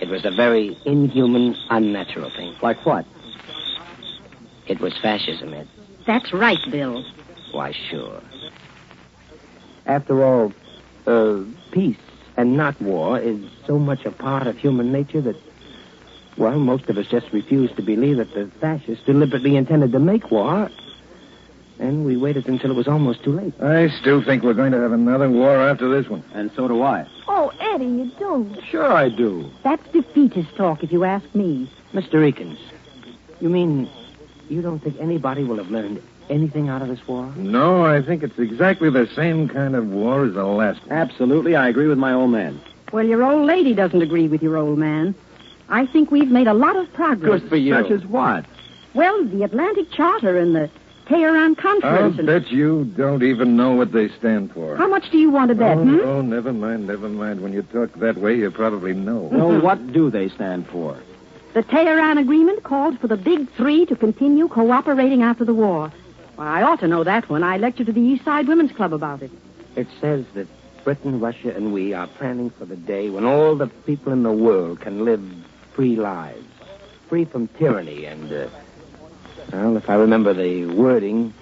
E: It was a very inhuman, unnatural thing.
J: Like what?
E: It was fascism, Ed.
C: That's right, Bill.
E: Why, sure. After all, peace and not war is so much a part of human nature that, well, most of us just refuse to believe that the fascists deliberately intended to make war. And we waited until it was almost too late.
A: I still think we're going to have another war after this one.
J: And so do I.
Q: Oh, Eddie, you don't.
J: Sure I do.
C: That's defeatist talk, if you ask me.
E: Mr. Eakins, you mean you don't think anybody will have learned anything out of this war?
A: No, I think it's exactly the same kind of war as the last one.
J: Absolutely, I agree with my old man.
C: Well, your old lady doesn't agree with your old man. I think we've made a lot of progress.
J: Good for you. Such as what?
C: Well, the Atlantic Charter and the Tehran Conference.
A: I'll bet you don't even know what they stand for.
C: How much do you want to bet,
A: Oh, never mind. When you talk that way, you probably know.
J: Well, what do they stand for?
C: The Tehran Agreement called for the Big Three to continue cooperating after the war. Well, I ought to know that one. I lectured to the East Side Women's Club about it.
E: It says that Britain, Russia, and we are planning for the day when all the people in the world can live free lives, free from tyranny and... well, if I remember the wording,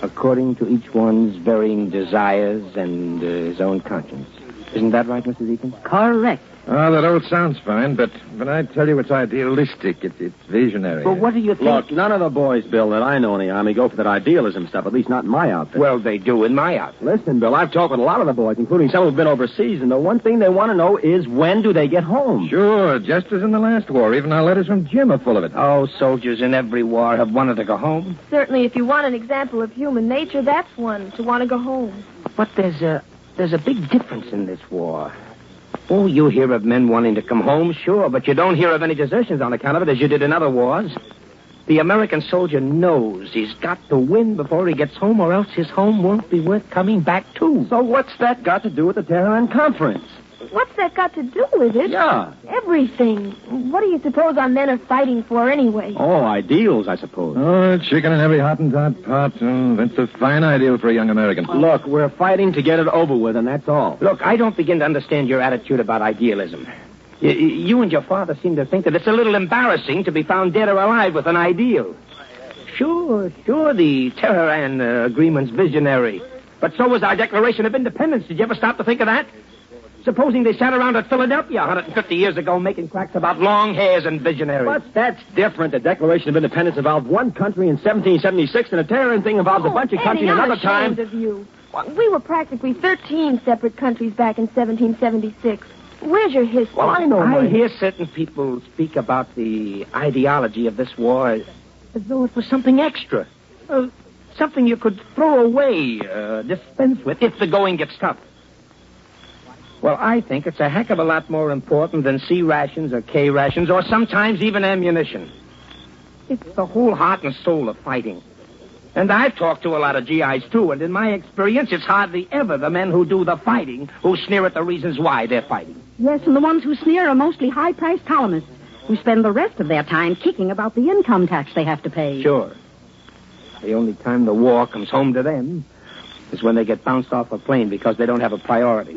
E: according to each one's varying desires and his own conscience. Isn't that right, Mrs. Eakins?
C: Correct.
A: Oh, that all sounds fine, but I tell you it's idealistic. It's visionary.
E: Well, what do you think?
J: Look, none of the boys, Bill, that I know in the Army go for that idealism stuff, at least not in my outfit.
E: Well, they do in my outfit.
J: Listen, Bill, I've talked with a lot of the boys, including some who've been overseas, and the one thing they want to know is when do they get home?
A: Sure, just as in the last war. Even our letters from Jim are full of it.
E: Oh, soldiers in every war have wanted to go home.
Q: Certainly, if you want an example of human nature, that's one, to want to go home.
E: But there's a big difference in this war. Oh, you hear of men wanting to come home, sure, but you don't hear of any desertions on account of it as you did in other wars. The American soldier knows he's got to win before he gets home, or else his home won't be worth coming back to.
J: So what's that got to do with the Tehran Conference?
Q: What's that got to do with it?
J: Yeah.
Q: Everything. What do you suppose our men are fighting for anyway?
J: Oh, ideals, I suppose.
A: Oh, chicken in every Hottentot pot. Oh, that's a fine ideal for a young American.
J: Look, we're fighting to get it over with, and that's all.
E: Look, I don't begin to understand your attitude about idealism. You and your father seem to think that it's a little embarrassing to be found dead or alive with an ideal. Sure, the Tehran Agreement's visionary. But so was our Declaration of Independence. Did you ever stop to think of that? Supposing they sat around at Philadelphia 150 years ago making cracks about long hairs and visionaries.
J: But that's different. The Declaration of Independence involved one country in 1776, and the Tehran thing involved a bunch of countries another time.
Q: Of you. We were practically 13 separate countries back in 1776. Where's your history?
E: Well, I know. I hear certain people speak about the ideology of this war as though it was something extra. Something you could throw away, dispense with, if the going gets tough. Well, I think it's a heck of a lot more important than C rations or K rations or sometimes even ammunition. It's the whole heart and soul of fighting. And I've talked to a lot of GIs, too, and in my experience, it's hardly ever the men who do the fighting who sneer at the reasons why they're fighting.
I: Yes, and the ones who sneer are mostly high-priced columnists who spend the rest of their time kicking about the income tax they have to pay.
E: Sure. The only time the war comes home to them is when they get bounced off a plane because they don't have a priority.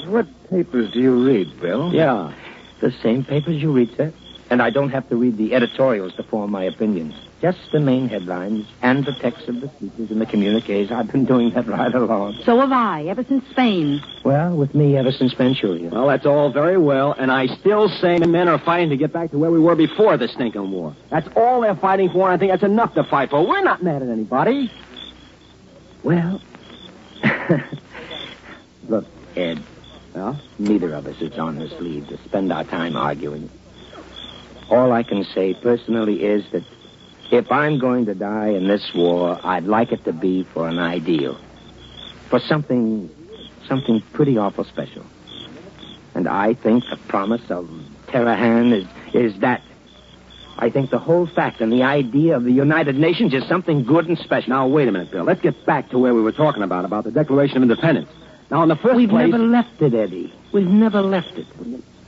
A: What papers do you read, Bill?
E: Yeah, the same papers you read, sir. And I don't have to read the editorials to form my opinions. Just the main headlines and the text of the speeches and the communiques. I've been doing that right along.
I: So have I, ever since Spain.
E: Well, with me ever since Manchuria.
J: Well, that's all very well, and I still say men are fighting to get back to where we were before the stinking war. That's all they're fighting for, and I think that's enough to fight for. We're not mad at anybody.
E: Well, look, Ed, well, neither of us is on the sleeve to spend our time arguing. All I can say personally is that if I'm going to die in this war, I'd like it to be for an ideal. For something pretty awful special. And I think the promise of Terahan is that. I think the whole fact and the idea of the United Nations is something good and special.
J: Now, wait a minute, Bill. Let's get back to where we were talking about the Declaration of Independence. Now, in the first
E: We've
J: place...
E: never left it, Eddie. We've never left it.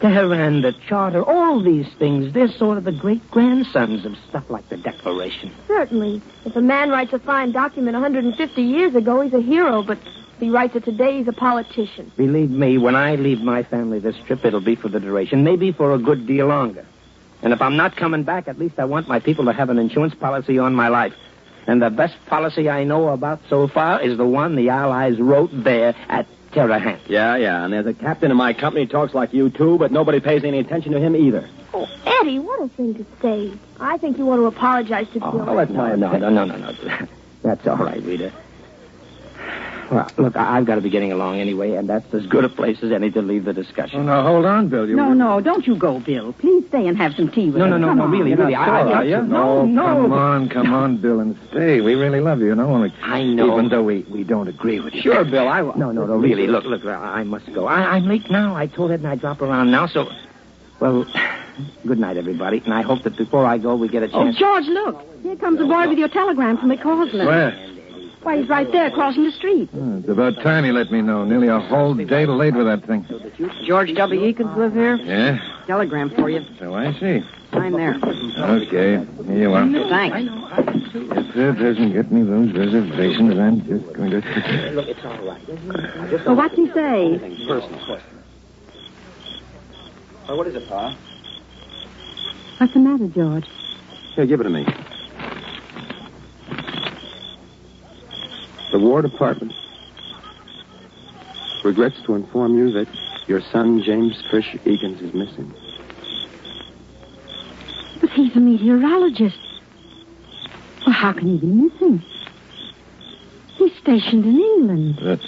E: Tehran, the Charter, all these things, they're sort of the great-grandsons of stuff like the Declaration.
P: Certainly. If a man writes a fine document 150 years ago, he's a hero, but if he writes it today, he's a politician.
E: Believe me, when I leave my family this trip, it'll be for the duration, maybe for a good deal longer. And if I'm not coming back, at least I want my people to have an insurance policy on my life. And the best policy I know about so far is the one the Allies wrote there at Terahan.
J: Yeah, and there's a captain in my company who talks like you, too, but nobody pays any attention to him either.
P: Oh, Eddie, what a thing to say. I think you want to apologize to Bill.
E: Oh, no. That's all right, Rita. Well, look, I've got to be getting along anyway, and that's as good a place as any to leave the discussion.
A: Oh, now, hold on, Bill.
I: No, don't you go, Bill. Please stay and have some tea with us.
E: No, really.
A: No, come on, Bill, and stay. We really love you,
E: I know.
A: Even though we don't agree with you.
E: Sure, Bill, No, really. Look, I must go. I'm late now. I told Ed and I'd drop around now, so... Well, good night, everybody, and I hope that before I go, we get a chance...
P: Oh, George, look. Here comes a boy with your telegram from McCausland.
A: Where?
P: Why, he's right there, crossing the street.
A: It's about time he let me know. Nearly a whole day late with that thing.
I: George W. Eakins live here?
A: Yeah?
I: Telegram for you.
A: So I see.
I: I'm there.
A: Okay, here you are.
I: Thanks.
A: If Ed doesn't get me those reservations, I'm just going to...
E: Look, it's all right.
P: Well, what's he say?
J: Personal question. Oh, what is it, Pa?
I: What's the matter, George?
J: Here, give it to me. The War Department regrets to inform you that your son, James Fish Eakins, is missing.
I: But he's a meteorologist. Well, how can he be missing? He's stationed in England.
A: That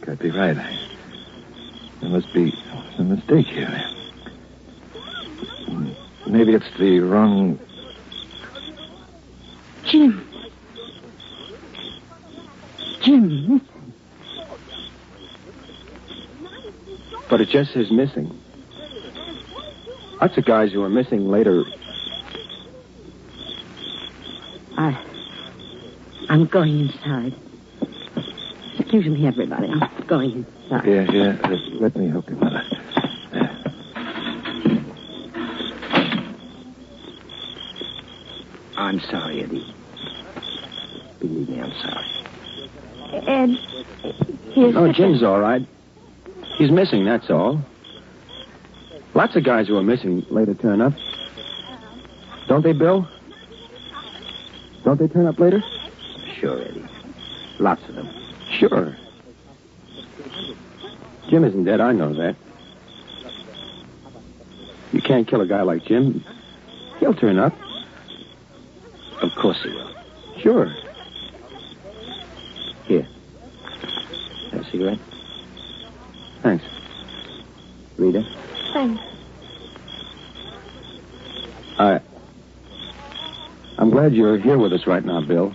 A: can't be right. There must be a mistake here. Maybe it's the wrong...
I: Jim, missing.
J: But it just says missing. Lots of guys who are missing later...
I: I'm going inside. Excuse me, everybody. I'm going inside.
A: Yeah. Let me help you, Mother.
E: I'm sorry, Eddie. Believe me, I'm sorry.
P: Ed, here's...
J: No, Jim's all right. He's missing, that's all. Lots of guys who are missing later turn up. Don't they, Bill? Don't they turn up later?
E: Sure, Eddie. Lots of them.
J: Sure. Jim isn't dead, I know that. You can't kill a guy like Jim. He'll turn up.
E: Of course he will.
J: Sure.
E: Here. Have a cigarette?
J: Thanks.
E: Rita?
P: Thanks.
J: I'm glad you're here with us right now, Bill.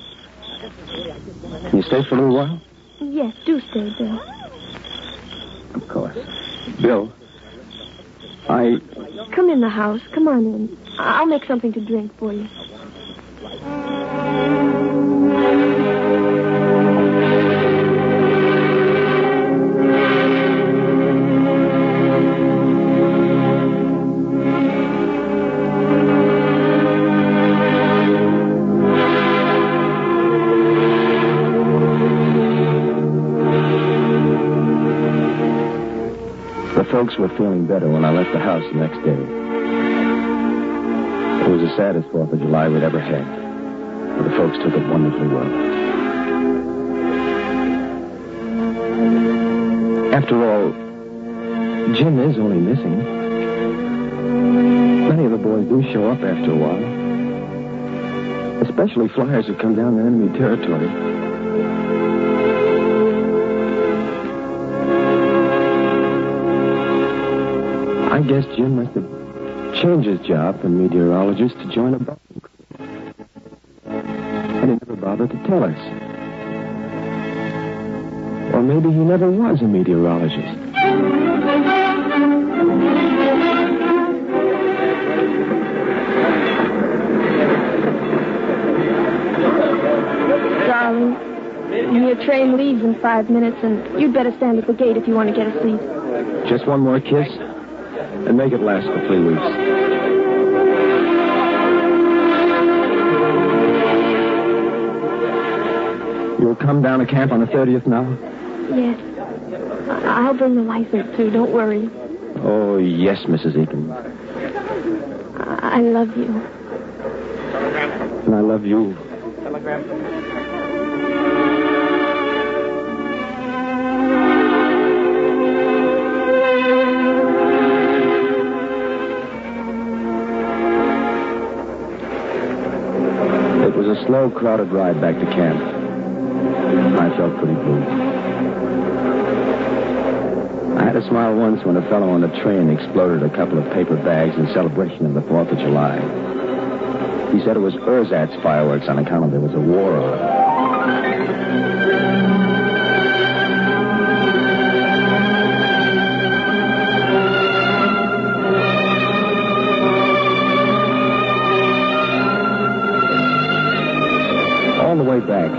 J: Can you stay for a little while?
P: Yes, do stay, Bill.
J: Of course. Bill, I...
P: Come in the house. Come on in. I'll make something to drink for you.
L: folks were feeling better when I left the house the next day. It was the saddest 4th of July we'd ever had. But the folks took it wonderfully well. After all, Jim is only missing. Many of the boys do show up after a while. Especially flyers who come down to enemy territory. I guess Jim must have changed his job from meteorologist to join a bombing crew. And he never bothered to tell us. Or maybe he never was a meteorologist.
P: Darling, your train leaves in 5 minutes, and you'd better stand at the gate if you want to get a seat.
L: Just one more kiss, and make it last for 3 weeks. You'll come down to camp on the 30th now?
P: Yes. I'll bring the license, too. Don't worry.
L: Oh, yes, Mrs. Eakin.
P: I love you.
L: And I love you. It was a slow, crowded ride back to camp. I felt pretty blue. I had a smile once when a fellow on the train exploded a couple of paper bags in celebration of the 4th of July. He said it was ersatz fireworks on account of there was a war on. All the way back,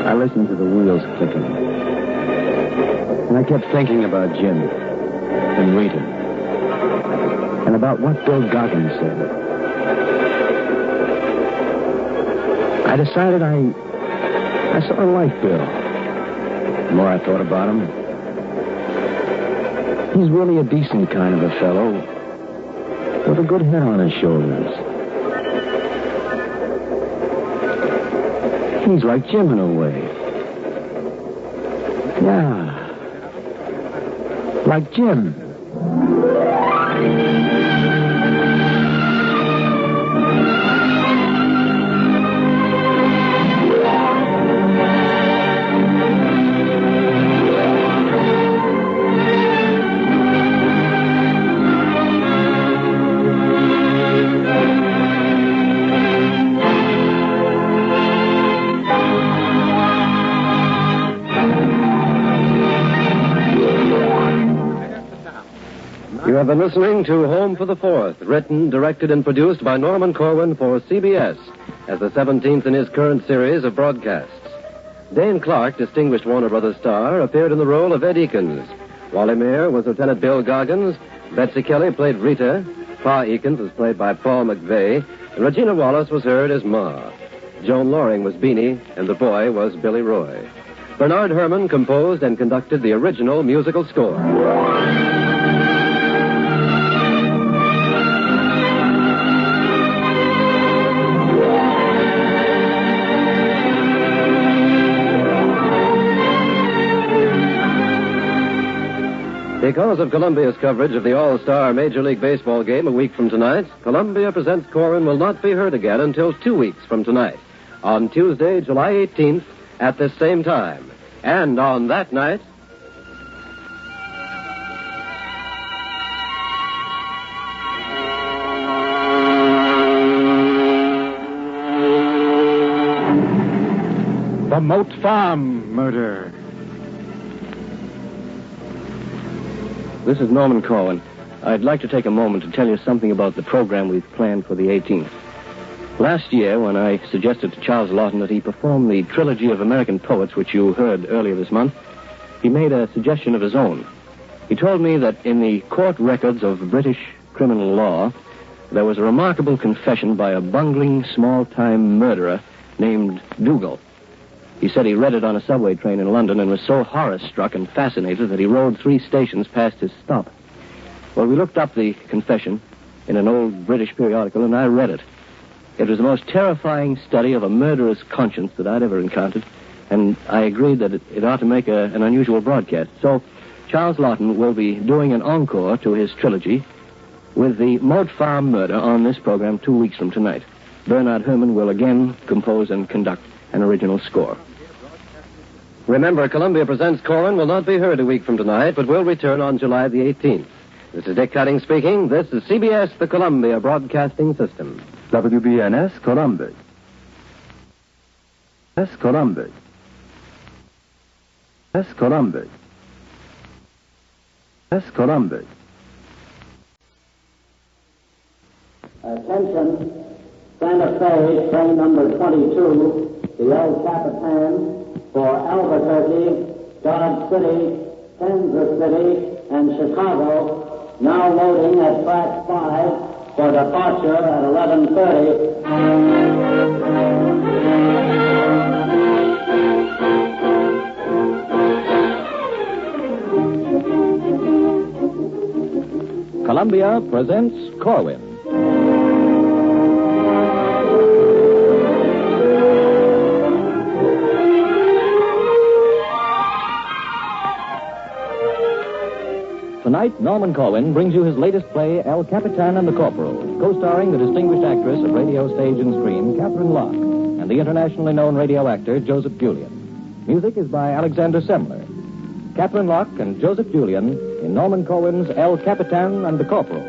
L: I listened to the wheels clicking. And I kept thinking about Jim and Rita. And about what Bill Goggins said. I decided I sort of liked Bill. The more I thought about him, he's really a decent kind of a fellow with a good head on his shoulders. He's like Jim in a way. Yeah. Like Jim.
K: You have been listening to Home for the 4th, written, directed, and produced by Norman Corwin for CBS as the 17th in his current series of broadcasts. Dane Clark, distinguished Warner Brothers star, appeared in the role of Ed Eakins. Wally Mayer was Lieutenant Bill Goggins. Betsy Kelly played Rita. Pa Eakins was played by Paul McVeigh. And Regina Wallace was heard as Ma. Joan Loring was Beanie, and the boy was Billy Roy. Bernard Herrmann composed and conducted the original musical score. Because of Columbia's coverage of the All-Star Major League Baseball game a week from tonight, Columbia Presents Corwin will not be heard again until 2 weeks from tonight, on Tuesday, July 18th, at this same time. And on that night...
J: The Moat Farm murder.
E: This is Norman Corwin. I'd like to take a moment to tell you something about the program we've planned for the 18th. Last year, when I suggested to Charles Lawton that he perform the Trilogy of American Poets, which you heard earlier this month, he made a suggestion of his own. He told me that in the court records of British criminal law, there was a remarkable confession by a bungling, small-time murderer named Dougal.
K: He said he read it on a subway train in London and was so horror-struck and fascinated that he rode 3 stations past his stop. Well, we looked up the confession in an old British periodical, and I read it. It was the most terrifying study of a murderous conscience that I'd ever encountered, and I agreed that it ought to make an unusual broadcast. So Charles Laughton will be doing an encore to his trilogy with the Moat Farm murder on this program 2 weeks from tonight. Bernard Herrmann will again compose and conduct an original score. Remember, Columbia Presents Corwin will not be heard a week from tonight, but will return on July the 18th. This is Dick Cutting speaking. This is CBS, the Columbia Broadcasting System.
L: WBNS Columbia. S. Columbia. S. Columbia. S. Columbia.
R: Attention, Santa Fe, train number 22, the El Capitan, for Albuquerque, Dodge City, Kansas City, and Chicago, now loading at track 5 for departure at 11:30.
S: Columbia presents Corwin. Tonight, Norman Corwin brings you his latest play, El Capitan and the Corporal, co-starring the distinguished actress of radio, stage, and screen, Catherine Locke, and the internationally known radio actor, Joseph Julian. Music is by Alexander Semler. Catherine Locke and Joseph Julian in Norman Corwin's El Capitan and the Corporal.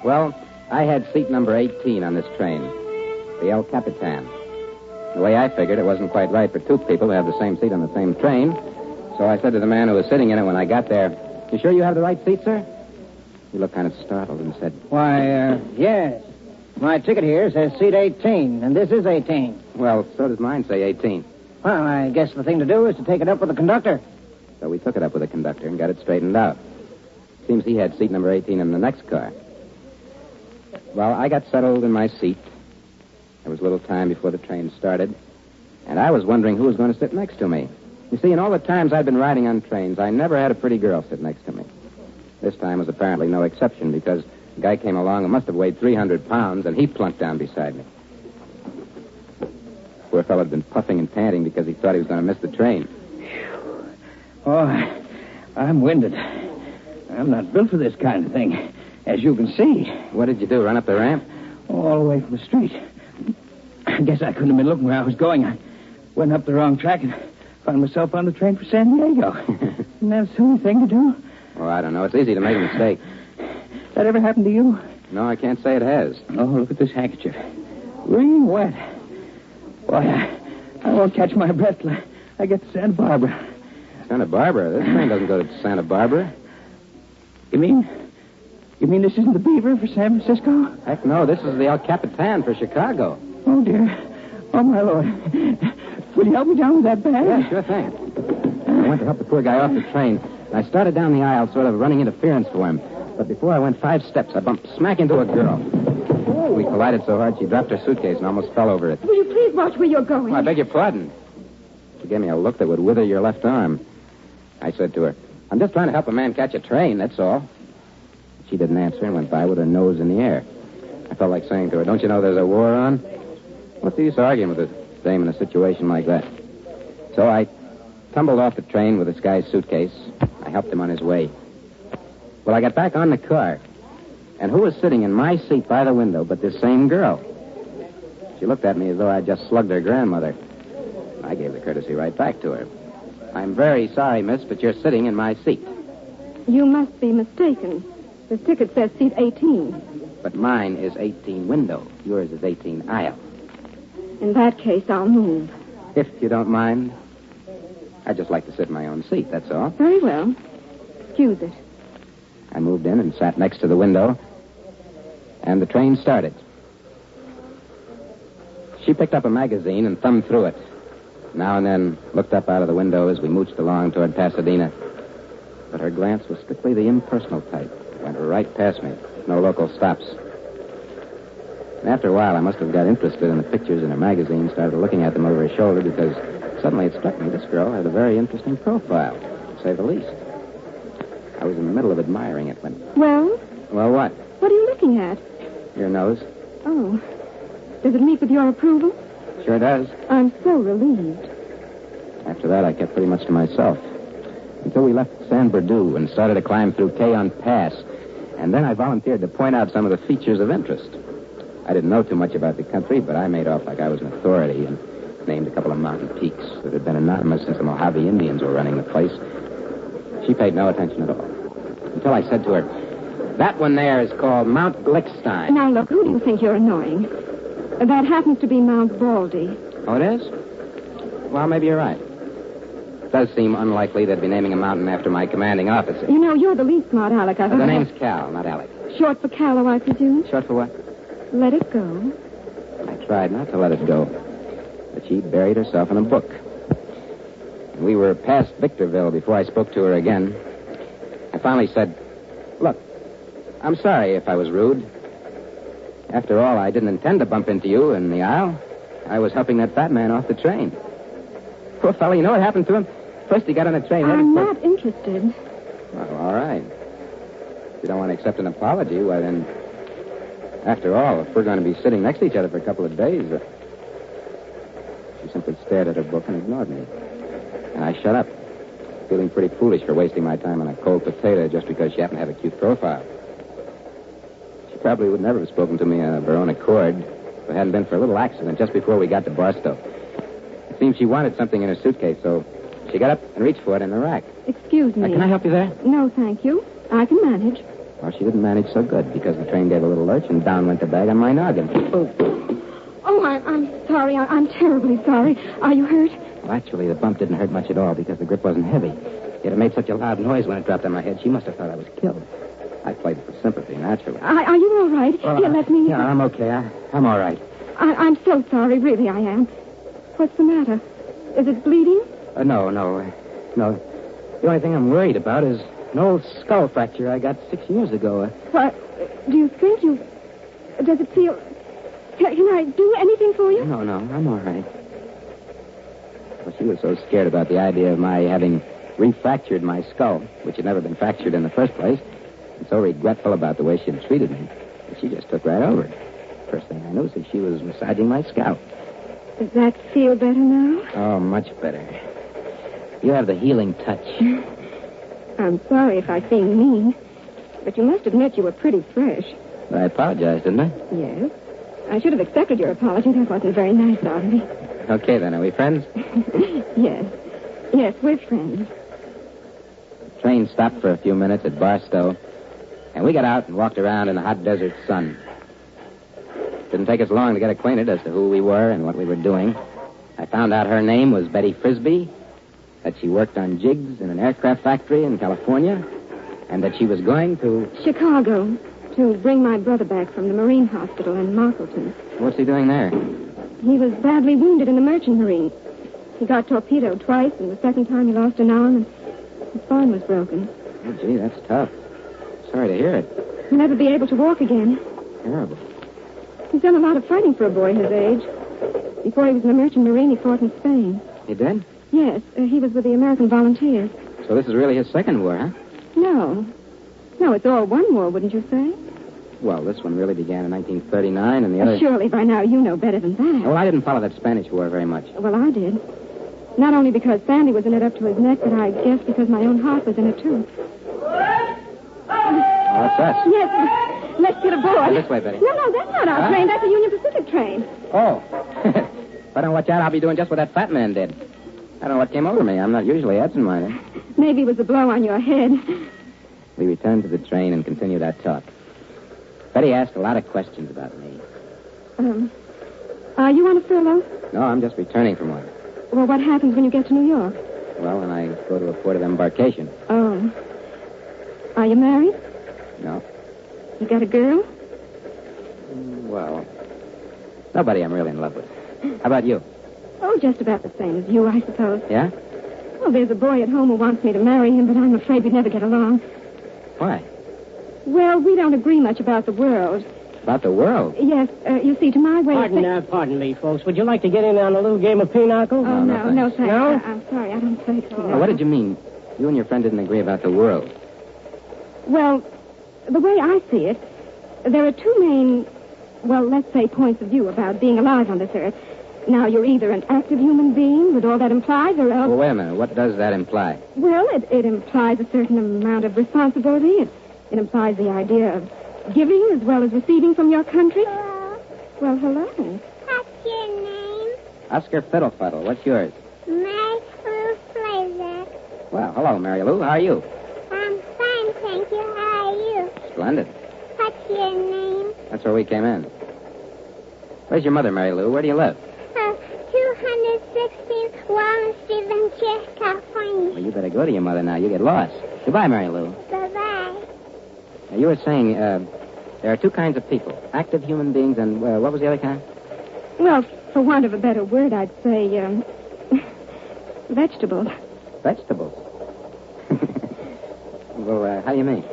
V: Well, I had seat number 18 on this train, the El Capitan. The way I figured, it wasn't quite right for 2 people to have the same seat on the same train. So I said to the man who was sitting in it when I got there, "You sure you have the right seat, sir?" He looked kind of startled and said,
W: Why, yes. My ticket here says seat 18, and this is 18.
V: "Well, so does mine say 18.
W: Well, I guess the thing to do is to take it up with the conductor.
V: So we took it up with the conductor and got it straightened out. Seems he had seat number 18 in the next car. Well, I got settled in my seat. There was a little time before the train started, and I was wondering who was going to sit next to me. You see, in all the times I've been riding on trains, I never had a pretty girl sit next to me. This time was apparently no exception, because a guy came along who must have weighed 300 pounds, and he plunked down beside me. Poor fellow had been puffing and panting because he thought he was going to miss the train.
W: Oh, I'm winded. I'm not built for this kind of thing, as you can see.
V: What did you do, run up the ramp?
W: All the way from the street. I guess I couldn't have been looking where I was going. I went up the wrong track and found myself on the train for San Diego. Isn't that a silly thing to do?
V: Oh, I don't know. It's easy to make a mistake.
W: That ever happened to you?
V: No, I can't say it has.
W: Oh, look at this handkerchief. Really wet. Boy, I won't catch my breath till I get to Santa Barbara.
V: Santa Barbara? This train doesn't go to Santa Barbara.
W: You mean this isn't the Beaver for San Francisco?
V: Heck no, this is the El Capitan for Chicago.
W: Oh, dear. Oh, my Lord. Will you help me down with that bag?
V: Yeah, sure thing. I went to help the poor guy off the train, and I started down the aisle, sort of running interference for him. But before I went 5 steps, I bumped smack into a girl. Oh. We collided so hard, she dropped her suitcase and almost fell over it.
I: Will you please watch where you're going?
V: Oh, I beg your pardon. She gave me a look that would wither your left arm. I said to her, "I'm just trying to help a man catch a train, that's all." She didn't answer and went by with her nose in the air. I felt like saying to her, "Don't you know there's a war on?" What's the use of arguing with a dame in a situation like that? So I tumbled off the train with this guy's suitcase. I helped him on his way. Well, I got back on the car. And who was sitting in my seat by the window but this same girl? She looked at me as though I'd just slugged her grandmother. I gave the courtesy right back to her. "I'm very sorry, miss, but you're sitting in my seat."
I: You must be mistaken. This ticket says seat 18.
V: But mine is 18 window. Yours is 18 aisle.
I: In that case, I'll move.
V: If you don't mind. I'd just like to sit in my own seat, that's all.
I: Very well. Excuse it.
V: I moved in and sat next to the window, and the train started. She picked up a magazine and thumbed through it. Now and then looked up out of the window as we mooched along toward Pasadena. But her glance was strictly the impersonal type. It went right past me. No local stops. And after a while, I must have got interested in the pictures in her magazine, started looking at them over her shoulder, because suddenly it struck me this girl had a very interesting profile, to say the least. I was in the middle of admiring it when...
I: Well?
V: Well, what?
I: What are you looking at?
V: Your nose.
I: Oh. Does it meet with your approval?
V: Sure does.
I: I'm so relieved.
V: After that, I kept pretty much to myself. Until we left Sandburg and started to climb through Cayon Pass. And then I volunteered to point out some of the features of interest. I didn't know too much about the country, but I made off like I was an authority and named a couple of mountain peaks that had been anonymous since the Mojave Indians were running the place. She paid no attention at all. Until I said to her, that one there is called Mount Glickstein.
I: Now, look, who do you think you're annoying? That happens to be Mount Baldy.
V: Oh, it is? Well, maybe you're right. It does seem unlikely they'd be naming a mountain after my commanding officer.
I: You know, you're the least smart Alec I've ever
V: The
I: had.
V: name's Cal, not Alec.
I: Short for Callow, I presume?
V: Short for what?
I: Let it go.
V: I tried not to let it go. But she buried herself in a book. And we were past Victorville before I spoke to her again. I finally said, look, I'm sorry if I was rude. After all, I didn't intend to bump into you in the aisle. I was helping that fat man off the train. Poor fellow, you know what happened to him? First he got on the train.
I: I'm not interested.
V: Well, all right. If you don't want to accept an apology, why then... After all, if we're going to be sitting next to each other for a couple of days... She simply stared at her book and ignored me. And I shut up, feeling pretty foolish for wasting my time on a cold potato just because she happened to have a cute profile. She probably would never have spoken to me of her own accord if it hadn't been for a little accident just before we got to Barstow. It seemed she wanted something in her suitcase, so she got up and reached for it in the rack.
I: Excuse me.
V: Can I help you there?
I: No, thank you. I can manage.
V: Well, she didn't manage so good because the train gave a little lurch and down went the bag on my noggin.
I: Oh, I'm sorry. I'm terribly sorry. Are you hurt?
V: Well, actually, the bump didn't hurt much at all because the grip wasn't heavy. Yet it made such a loud noise when it dropped on my head, she must have thought I was killed. I played it for sympathy, naturally.
I: Are you all right?
V: Well,
I: Here, let me...
V: Yeah, I'm okay. I'm all right.
I: I'm so sorry. Really, I am. What's the matter? Is it bleeding?
V: No. The only thing I'm worried about is an old skull fracture I got 6 years ago.
I: What? Do you think you... Does it feel... Can I do anything for you?
V: No, I'm all right. Well, she was so scared about the idea of my having refractured my skull, which had never been fractured in the first place, and so regretful about the way she had treated me, that she just took right over it. First thing I noticed is she was massaging my scalp.
I: Does that feel better now?
V: Oh, much better. You have the healing touch.
I: I'm sorry if I seem mean, but you must admit you were pretty fresh.
V: I apologized, didn't I?
I: Yes. I should have accepted your apology. That wasn't very nice of me.
V: Okay, then. Are we friends?
I: Yes, we're friends.
V: The train stopped for a few minutes at Barstow, and we got out and walked around in the hot desert sun. Didn't take us long to get acquainted as to who we were and what we were doing. I found out her name was Betty Frisbee, that she worked on jigs in an aircraft factory in California, and that she was going to...
I: Chicago, to bring my brother back from the Marine Hospital in Markleton.
V: What's he doing there?
I: He was badly wounded in the Merchant Marine. He got torpedoed twice, and the second time he lost an arm, and his spine was broken.
V: Oh, gee, that's tough. Sorry to hear it.
I: He'll never be able to walk again.
V: Terrible.
I: He's done a lot of fighting for a boy his age. Before he was in the Merchant Marine, he fought in Spain.
V: He did?
I: Yes, he was with the American Volunteers.
V: So this is really his second war, huh?
I: No, it's all one war, wouldn't you say?
V: Well, this one really began in 1939, and the other...
I: Surely by now you know better than that.
V: Well, I didn't follow that Spanish war very much.
I: Well, I did. Not only because Sandy was in it up to his neck, but I guess because my own heart was in it, too.
V: What's us?
I: Yes, let's get aboard.
V: This way, Betty.
I: No, that's not our train. That's a Union Pacific train.
V: Oh. If I don't watch out, I'll be doing just what that fat man did. I don't know what came over me. I'm not usually absent-minded.
I: Maybe it was a blow on your head.
V: We returned to the train and continued our talk. Betty asked a lot of questions about me.
I: Are you on a furlough?
V: No, I'm just returning from one.
I: Well, what happens when you get to New York?
V: Well, when I go to a port of embarkation.
I: Oh. Are you married?
V: No.
I: You got a girl?
V: Well, nobody I'm really in love with. How about you?
I: Oh, just about the same as you, I suppose.
V: Yeah?
I: Well, there's a boy at home who wants me to marry him, but I'm afraid we'd never get along.
V: Why?
I: Well, we don't agree much about the world.
V: About the world?
I: Yes, you see, to my way
B: Pardon me, folks. Would you like to get in on a little game of pinochle?
I: Oh, no, thanks.
B: No?
I: I'm sorry, I don't play pinochle.
V: Well, what did you mean? You and your friend didn't agree about the world.
I: Well, the way I see it, there are two main, well, let's say points of view about being alive on this earth. Now, you're either an active human being, with all that implies, or else...
V: Well, wait a minute. What does that imply?
I: Well, it implies a certain amount of responsibility. It implies the idea of giving as well as receiving from your country.
Q: Hello.
I: Well, hello.
Q: What's your name?
V: Oscar Fiddlefuddle. What's yours?
Q: Mary Lou Slazer.
V: Well, hello, Mary Lou. How are you?
Q: I'm fine, thank you. How are you?
V: Splendid.
Q: What's your name?
V: That's where we came in. Where's your mother, Mary Lou? Where do you live?
Q: 216 Walnut Street, Ventura, California.
V: Well, you better go to your mother now. You get lost. Goodbye, Mary Lou.
Q: Bye-bye.
V: Now, you were saying there are two kinds of people. Active human beings and, what was the other kind?
I: Well, for want of a better word, I'd say, vegetables.
V: Vegetables? Well, how do you mean?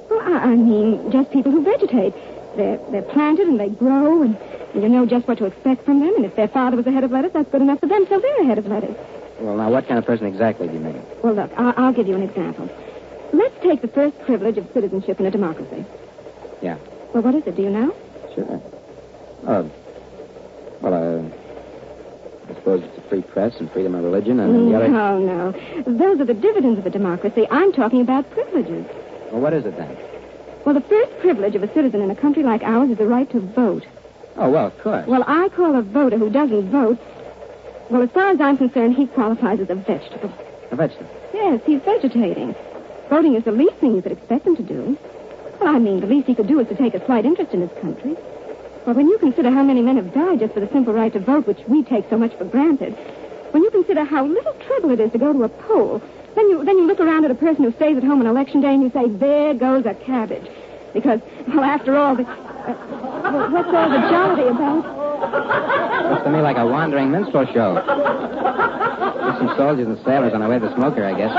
I: Well, I mean, just people who vegetate. They're planted and they grow, and you know just what to expect from them. And if their father was a head of lettuce, that's good enough for them, so they're a head of lettuce.
V: Well, now, what kind of person exactly do you mean?
I: Well, look, I'll give you an example. Let's take the first privilege of citizenship in a democracy.
V: Yeah.
I: Well, what is it? Do you know?
V: Sure. I suppose it's a free press and freedom of religion and the other...
I: No. Those are the dividends of a democracy. I'm talking about privileges.
V: Well, what is it then?
I: Well, the first privilege of a citizen in a country like ours is the right to vote.
V: Oh, well, of course.
I: Well, I call a voter who doesn't vote, well, as far as I'm concerned, he qualifies as a vegetable.
V: A vegetable?
I: Yes, he's vegetating. Voting is the least thing you could expect him to do. Well, I mean, the least he could do is to take a slight interest in his country. Well, when you consider how many men have died just for the simple right to vote, which we take so much for granted, when you consider how little trouble it is to go to a poll, then you look around at a person who stays at home on election day and you say, there goes a cabbage. Because, well, after all, what's all the jollity about?
V: Looks to me like a wandering minstrel show. There's some soldiers and sailors on the way to the smoker, I guess.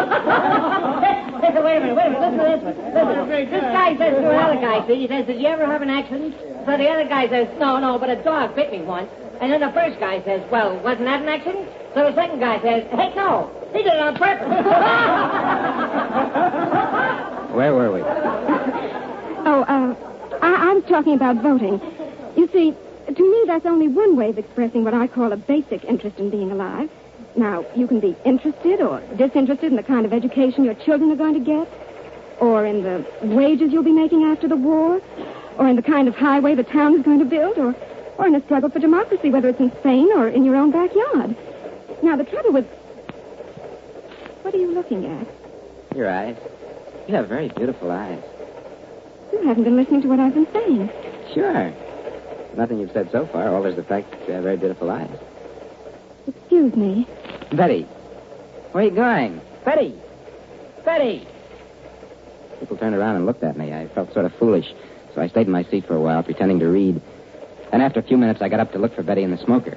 B: Wait a minute. Listen to this one. Listen. This guy says to another guy, see, he says, did you ever have an accident? So the other guy says, no, but a dog bit me once. And then the first guy says, well, wasn't that an accident? So the second guy says, hey, no, he did it on purpose.
V: Where were we?
I: I was talking about voting. You see, to me, that's only one way of expressing what I call a basic interest in being alive. Now, you can be interested or disinterested in the kind of education your children are going to get, or in the wages you'll be making after the war, or in the kind of highway the town is going to build, or in a struggle for democracy, whether it's in Spain or in your own backyard. Now, the trouble with... What are you looking at?
V: Your eyes. You have very beautiful eyes.
I: You haven't been listening to what I've been saying.
V: Sure. Nothing you've said so far alters the fact that you have very beautiful eyes.
I: Excuse me.
V: Betty. Where are you going? Betty! Betty! People turned around and looked at me. I felt sort of foolish, so I stayed in my seat for a while, pretending to read. And after a few minutes, I got up to look for Betty in the smoker.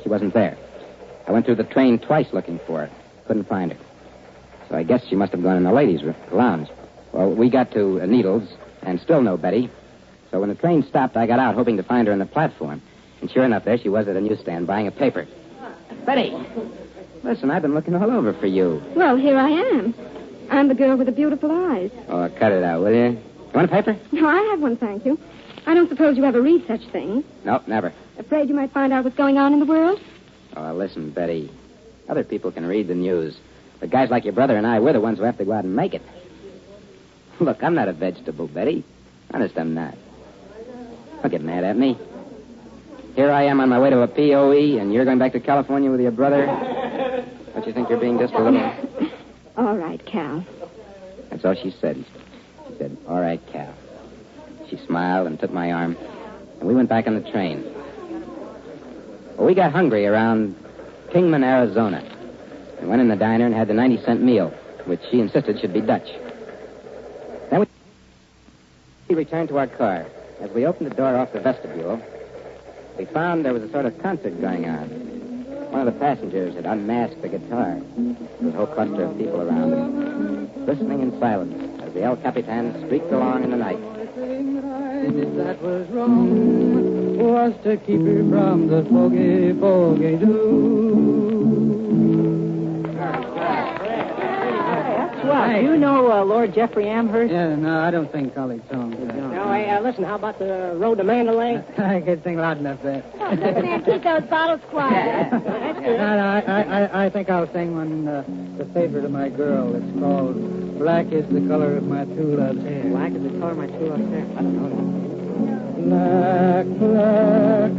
V: She wasn't there. I went through the train twice looking for her. Couldn't find her. So I guess she must have gone in the ladies' lounge. Well, we got to Needles, and still no Betty. So when the train stopped, I got out, hoping to find her on the platform. And sure enough, there she was at a newsstand buying a paper. Betty! Listen, I've been looking all over for you.
I: Well, here I am. I'm the girl with the beautiful eyes.
V: Oh, cut it out, will you? You want a paper?
I: No, I have one, thank you. I don't suppose you ever read such things.
V: Nope, never.
I: Afraid you might find out what's going on in the world?
V: Oh, listen, Betty. Other people can read the news. But guys like your brother and I, we're the ones who have to go out and make it. Look, I'm not a vegetable, Betty. Honest, I'm not. Don't get mad at me. Here I am on my way to a POE, and you're going back to California with your brother. Don't you think you're being just a little...
I: All right, Cal.
V: That's all she said. She said, all right, Cal. She smiled and took my arm, and we went back on the train. Well, we got hungry around Kingman, Arizona, and went in the diner and had the 90-cent meal, which she insisted should be Dutch. Then we returned to our car. As we opened the door off the vestibule, we found there was a sort of concert going on. One of the passengers had unmasked the guitar. There was a whole cluster of people around him, listening in silence as the El Capitan streaked along in the night.
F: That was wrong was to keep you from the foggy, foggy
B: Well, do you know Lord Jeffrey Amherst?
F: Yeah, no, I don't sing college songs.
B: No, listen, how about the Road to Mandalay?
F: I can sing loud enough there.
B: Man, keep those bottles quiet.
F: No, I think I'll sing one, the favorite of my girl. It's called Black is the Color of My True Love's Hair.
B: Black is the color of my true love's hair. I don't know that.
F: Black, black,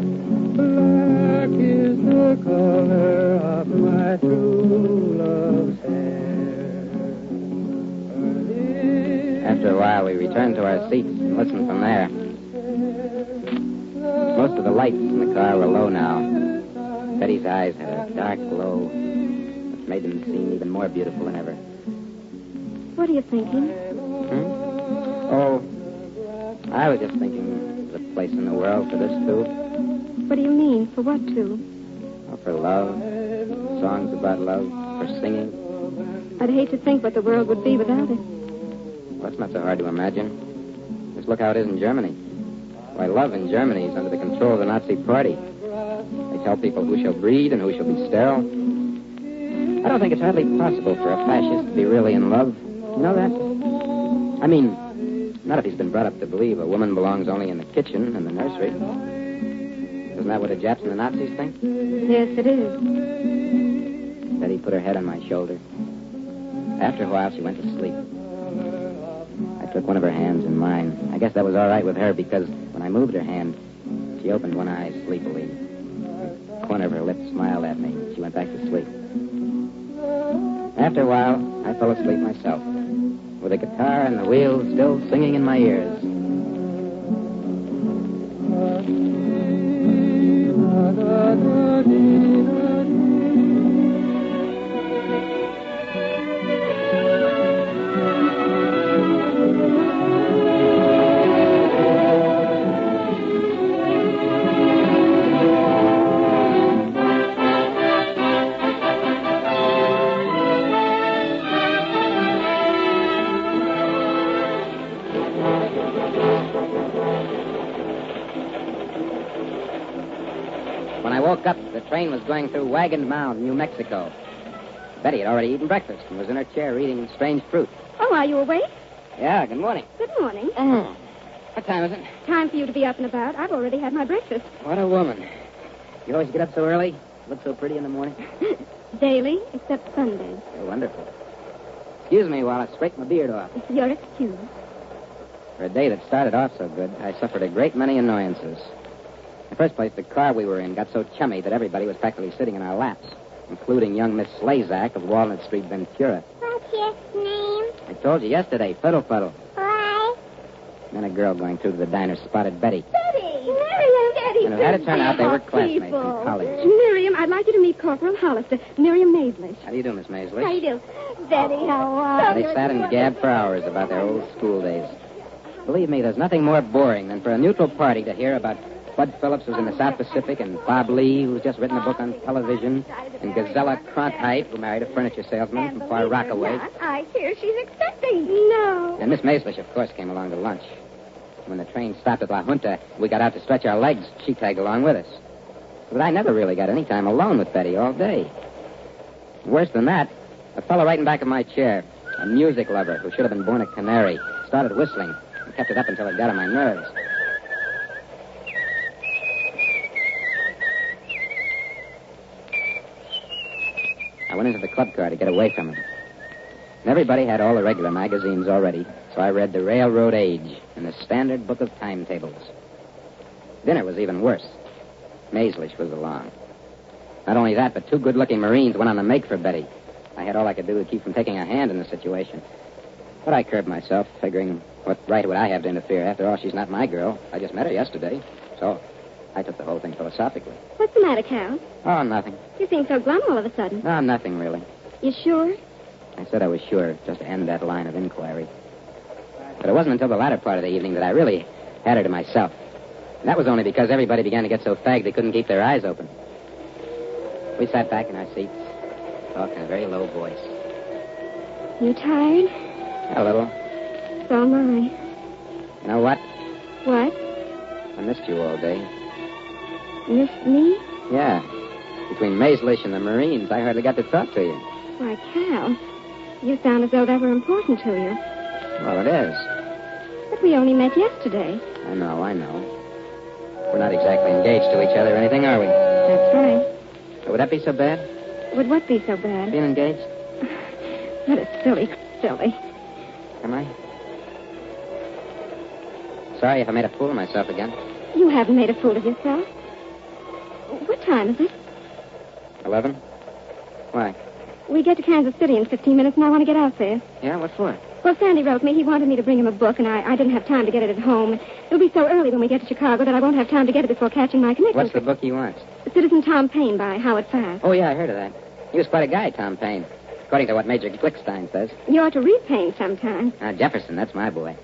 F: black is the color of my true love's hair.
V: After a while, we returned to our seats and listened from there. Most of the lights in the car were low now. Betty's eyes had a dark glow, which made them seem even more beautiful than ever.
I: What are you thinking?
V: Oh, I was just thinking there's a place in the world for this, too.
I: What do you mean? For what, too?
V: Oh, for love, songs about love, for singing.
I: I'd hate to think what the world would be without it.
V: Well, that's not so hard to imagine. Just look how it is in Germany. Why, love in Germany is under the control of the Nazi Party. They tell people who shall breed and who shall be sterile. I don't think it's hardly possible for a fascist to be really in love. You know that? I mean, not if he's been brought up to believe a woman belongs only in the kitchen and the nursery. Isn't that what the Japs and the Nazis think?
I: Yes, it is.
V: Betty put her head on my shoulder. After a while, she went to sleep. I took one of her hands in mine. I guess that was all right with her because when I moved her hand, she opened one eye sleepily. The corner of her lips smiled at me. She went back to sleep. After a while, I fell asleep myself, with the guitar and the wheels still singing in my ears. When I woke up, the train was going through Wagon Mound, New Mexico. Betty had already eaten breakfast and was in her chair reading strange fruit.
I: Oh, are you awake?
V: Yeah, good morning.
I: Good morning.
V: What time is it?
I: Time for you to be up and about. I've already had my breakfast.
V: What a woman. You always get up so early? Look so pretty in the morning?
I: Daily, except Sundays.
V: You're wonderful. Excuse me while I scrape my beard off.
I: Your excuse.
V: For a day that started off so good, I suffered a great many annoyances. In the first place, the car we were in got so chummy that everybody was practically sitting in our laps, including young Miss Slazak of Walnut Street, Ventura.
Q: What's your name?
V: I told you yesterday, Fuddle Fuddle.
Q: Why?
V: Then a girl going through to the diner spotted Betty.
Q: Betty! Miriam! Betty!
V: And it had to turn out they were classmates in college.
I: Miriam, I'd like you to meet Corporal Hollister. Miriam Maislish.
V: How do you do, Miss Maisley?
Q: How you do? Betty, how are
V: They
Q: you?
V: sat and gabbed for hours about their old school days. Believe me, there's nothing more boring than for a neutral party to hear about Bud Phillips, who's in the South Pacific, and Bob Lee, who's just written a book on television, and Gazella Cronkite, who married a furniture salesman from Far Rockaway.
Q: I hear she's expecting. No.
V: And Miss Maislish, of course, came along to lunch. When the train stopped at La Junta, we got out to stretch our legs. She tagged along with us. But I never really got any time alone with Betty all day. Worse than that, a fellow right in back of my chair, a music lover who should have been born a canary, started whistling and kept it up until it got on my nerves. I went into the club car to get away from him. And everybody had all the regular magazines already, so I read the Railroad Age and the Standard Book of Timetables. Dinner was even worse. Maislish was along. Not only that, but two good-looking Marines went on the make for Betty. I had all I could do to keep from taking a hand in the situation. But I curbed myself, figuring what right would I have to interfere? After all, she's not my girl. I just met her yesterday. So I took the whole thing philosophically.
I: What's the matter, Cal?
V: Oh, nothing.
I: You seem so glum all of a sudden.
V: No, nothing really.
I: You sure?
V: I said I was sure, just to end that line of inquiry. But it wasn't until the latter part of the evening that I really had her to myself. And that was only because everybody began to get so fagged they couldn't keep their eyes open. We sat back in our seats, talked in a very low voice.
I: You tired?
V: A little.
I: So am I.
V: You know what?
I: What?
V: I missed you all day.
I: Missed me?
V: Yeah. Between Maislish and the Marines, I hardly got to talk to you.
I: Why, Cal, you sound as though that were important to you.
V: Well, it is.
I: But we only met yesterday.
V: I know. We're not exactly engaged to each other or anything, are we?
I: That's right.
V: But would that be so bad?
I: Would what be so bad?
V: Being engaged?
I: That is silly.
V: Am I? Sorry if I made a fool of myself again.
I: You haven't made a fool of yourself. What time is it?
V: 11? Why?
I: We get to Kansas City in 15 minutes, and I want to get out there.
V: Yeah, what for?
I: Well, Sandy wrote me. He wanted me to bring him a book, and I didn't have time to get it at home. It'll be so early when we get to Chicago that I won't have time to get it before catching my connection.
V: What's the book he wants?
I: Citizen Tom Paine by Howard Fast.
V: Oh, yeah, I heard of that. He was quite a guy, Tom Paine. According to what Major Glickstein says.
I: You ought to read Paine sometime.
V: Jefferson, that's my boy.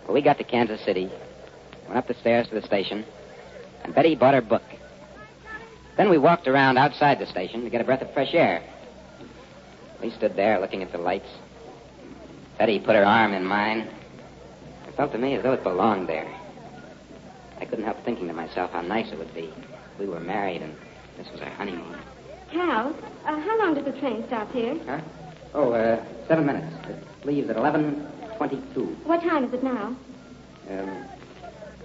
V: Well, we got to Kansas City, went up the stairs to the station, and Betty bought her book. Then we walked around outside the station to get a breath of fresh air. We stood there looking at the lights. Betty put her arm in mine. It felt to me as though it belonged there. I couldn't help thinking to myself how nice it would be if we were married and this was our honeymoon.
I: Cal, how long does the train stop here?
V: Huh? 7 minutes. It leaves at 11:22.
I: What time is it now?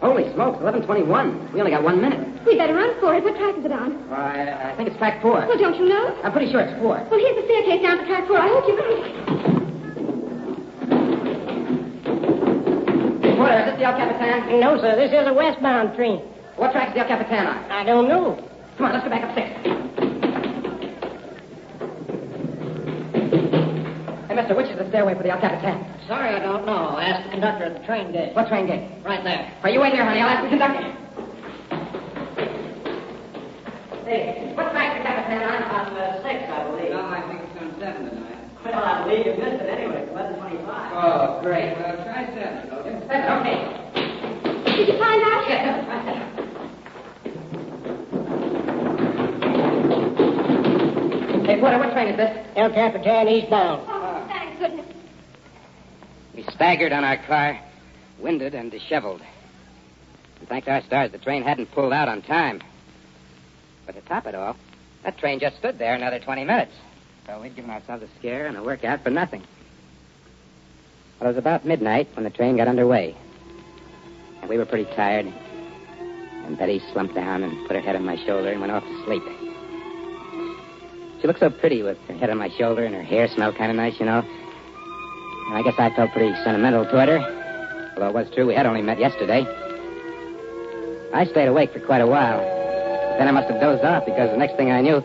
V: Holy smokes, 11:21. We only got 1 minute.
I: We better run for it. What track is it on?
V: I think it's track 4.
I: Well, don't you know?
V: I'm pretty sure it's 4.
I: Well, here's the staircase down to track 4. I hope you can.
V: Porter, is this the El Capitan?
B: No, sir. This is a westbound train.
V: What track is the El Capitan on?
B: I don't know.
V: Come on, let's go back upstairs. Hey, mister, which is the stairway for the El Capitan?
B: Sorry, I don't know. Ask the conductor at the train gate.
V: What train gate?
B: Right there.
V: Are you wait there, honey? I'll ask the conductor. Hey, what track is the Capitan on?
B: On 6, I believe.
H: No, I think it's on 7 tonight.
B: Well, I believe you missed it anyway. It's 11:25.
V: Oh, great.
H: Well, try 7, okay?
V: That's okay.
I: Did you find out?
V: Yes, right there. Hey, Porter, what train is this?
B: El Capitan eastbound.
I: Oh, thank goodness.
V: We staggered on our car, winded and disheveled. And thank our stars the train hadn't pulled out on time. But to top it all, that train just stood there another 20 minutes. So we'd given ourselves a scare and a workout for nothing. Well, it was about midnight when the train got underway. And we were pretty tired. And Betty slumped down and put her head on my shoulder and went off to sleep. She looked so pretty with her head on my shoulder and her hair smelled kind of nice, you know. And I guess I felt pretty sentimental toward her. Although it was true we had only met yesterday. I stayed awake for quite a while. But then I must have dozed off because the next thing I knew,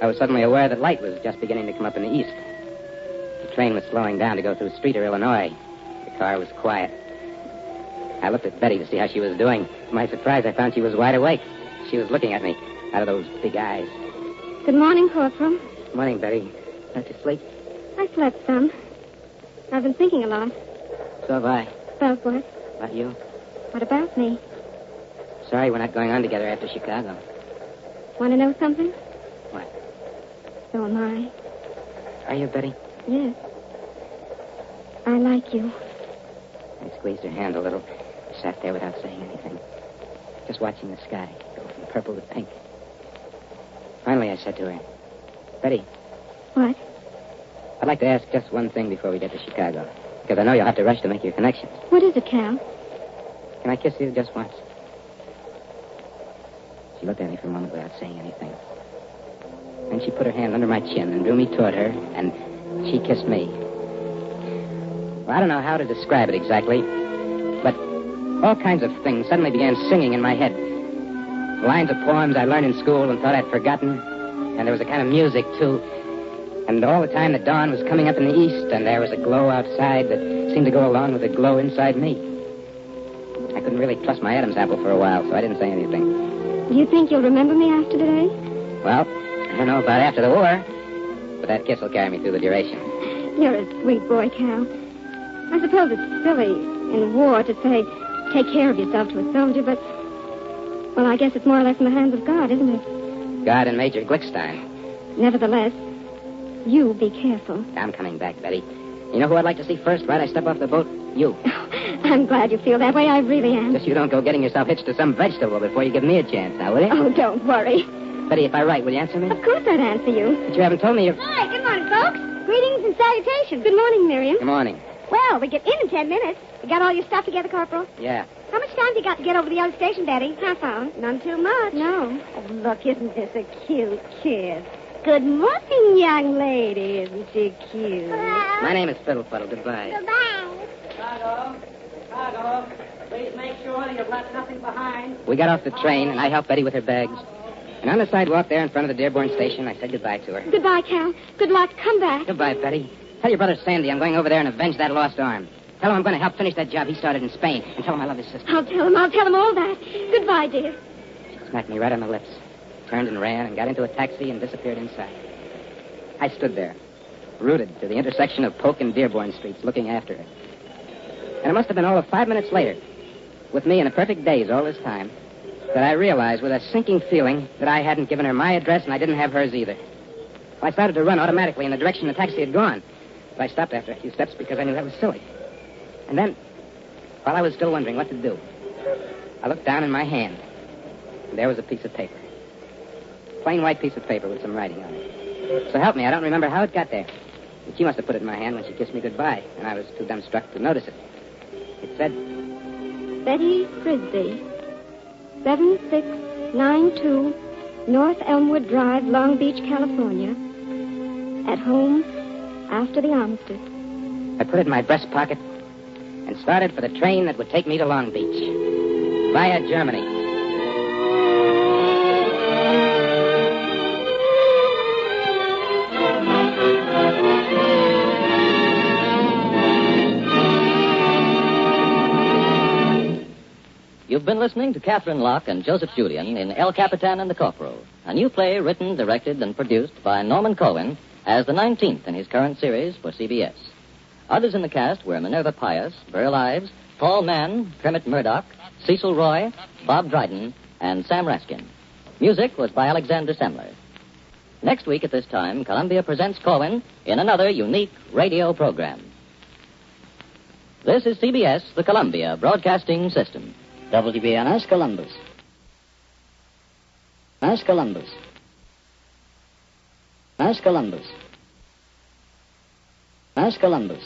V: I was suddenly aware that light was just beginning to come up in the east. The train was slowing down to go through Streeter, Illinois. The car was quiet. I looked at Betty to see how she was doing. To my surprise, I found she was wide awake. She was looking at me out of those big eyes.
I: Good morning, Corporal.
V: Good morning, Betty. Went to sleep?
I: I slept some. I've been thinking a lot.
V: So have I.
I: About what?
V: About you.
I: What about me?
V: Sorry we're not going on together after Chicago.
I: Want to know something?
V: What?
I: So am I.
V: Are you, Betty?
I: Yes. I like you.
V: I squeezed her hand a little. Sat there without saying anything. Just watching the sky go from purple to pink. Finally, I said to her, Betty.
I: What?
V: I'd like to ask just one thing before we get to Chicago. Because I know you'll have to rush to make your connections.
I: What is it, Cal?
V: Can I kiss you just once? She looked at me for a moment without saying anything. Then she put her hand under my chin and drew me toward her, and she kissed me. Well, I don't know how to describe it exactly, but all kinds of things suddenly began singing in my head. Lines of poems I learned in school and thought I'd forgotten, and there was a kind of music, too. And all the time the dawn was coming up in the east, and there was a glow outside that seemed to go along with the glow inside me. I couldn't really trust my Adam's apple for a while, so I didn't say anything.
I: Do you think you'll remember me after today?
V: Well, I don't know about after the war, but that kiss will carry me through the duration.
I: You're a sweet boy, Cal. I suppose it's silly in war to say, take care of yourself to a soldier, but, well, I guess it's more or less in the hands of God, isn't it?
V: God and Major Glickstein.
I: Nevertheless, you be careful.
V: I'm coming back, Betty. You know who I'd like to see first, right? I step off the boat? You.
I: I'm glad you feel that way. I really am.
V: Just you don't go getting yourself hitched to some vegetable before you give me a chance, now, will you?
I: Oh, don't worry.
V: Betty, if I write, will you answer me?
I: Of course I'd answer you.
V: But you haven't told me you...
I: Hi, good morning, folks. Greetings and salutations. Good morning, Miriam.
V: Good morning.
I: Well, we get in 10 minutes. You got all your stuff together, Corporal?
V: Yeah.
I: How much time do you got to get over to the other station, Betty? Half hour. None too much. No. Oh, look, isn't this a cute kid? Good morning, young lady. Isn't she cute?
V: My name is Fiddlefuddle. Goodbye.
B: Chicago, please make sure you've left nothing behind.
V: We got off the train, and I helped Betty with her bags. And on the sidewalk there in front of the Dearborn station, I said goodbye to her.
I: Goodbye, Cal. Good luck. Come back.
V: Goodbye, Betty. Tell your brother Sandy I'm going over there and avenge that lost arm. Tell him I'm going to help finish that job he started in Spain. And tell him I love his sister.
I: I'll tell him all that. Goodbye, dear.
V: She smacked me right on the lips. Turned and ran and got into a taxi and disappeared inside. I stood there, rooted to the intersection of Polk and Dearborn streets, looking after her. And it must have been all of 5 minutes later, with me in a perfect daze all this time, that I realized with a sinking feeling that I hadn't given her my address and I didn't have hers either. I started to run automatically in the direction the taxi had gone. But I stopped after a few steps because I knew that was silly. And then, while I was still wondering what to do, I looked down in my hand, and there was a piece of paper. Plain white piece of paper with some writing on it. So help me, I don't remember how it got there. But she must have put it in my hand when she kissed me goodbye, and I was too dumbstruck to notice it. It said,
I: Betty Frisbee, 7692 North Elmwood Drive, Long Beach, California. At home after the armistice.
V: I put it in my breast pocket and started for the train that would take me to Long Beach, via Germany.
S: You've been listening to Catherine Locke and Joseph Julian in El Capitan and the Corporal, a new play written, directed, and produced by Norman Corwin as the 19th in his current series for CBS. Others in the cast were Minerva Pius, Burl Ives, Paul Mann, Kermit Murdoch, Cecil Roy, Bob Dryden, and Sam Raskin. Music was by Alexander Semler. Next week at this time, Columbia presents Corwin in another unique radio program. This is CBS, the Columbia Broadcasting System.
M: WBNS Columbus. Nice Columbus. Nice Columbus. Nice Columbus.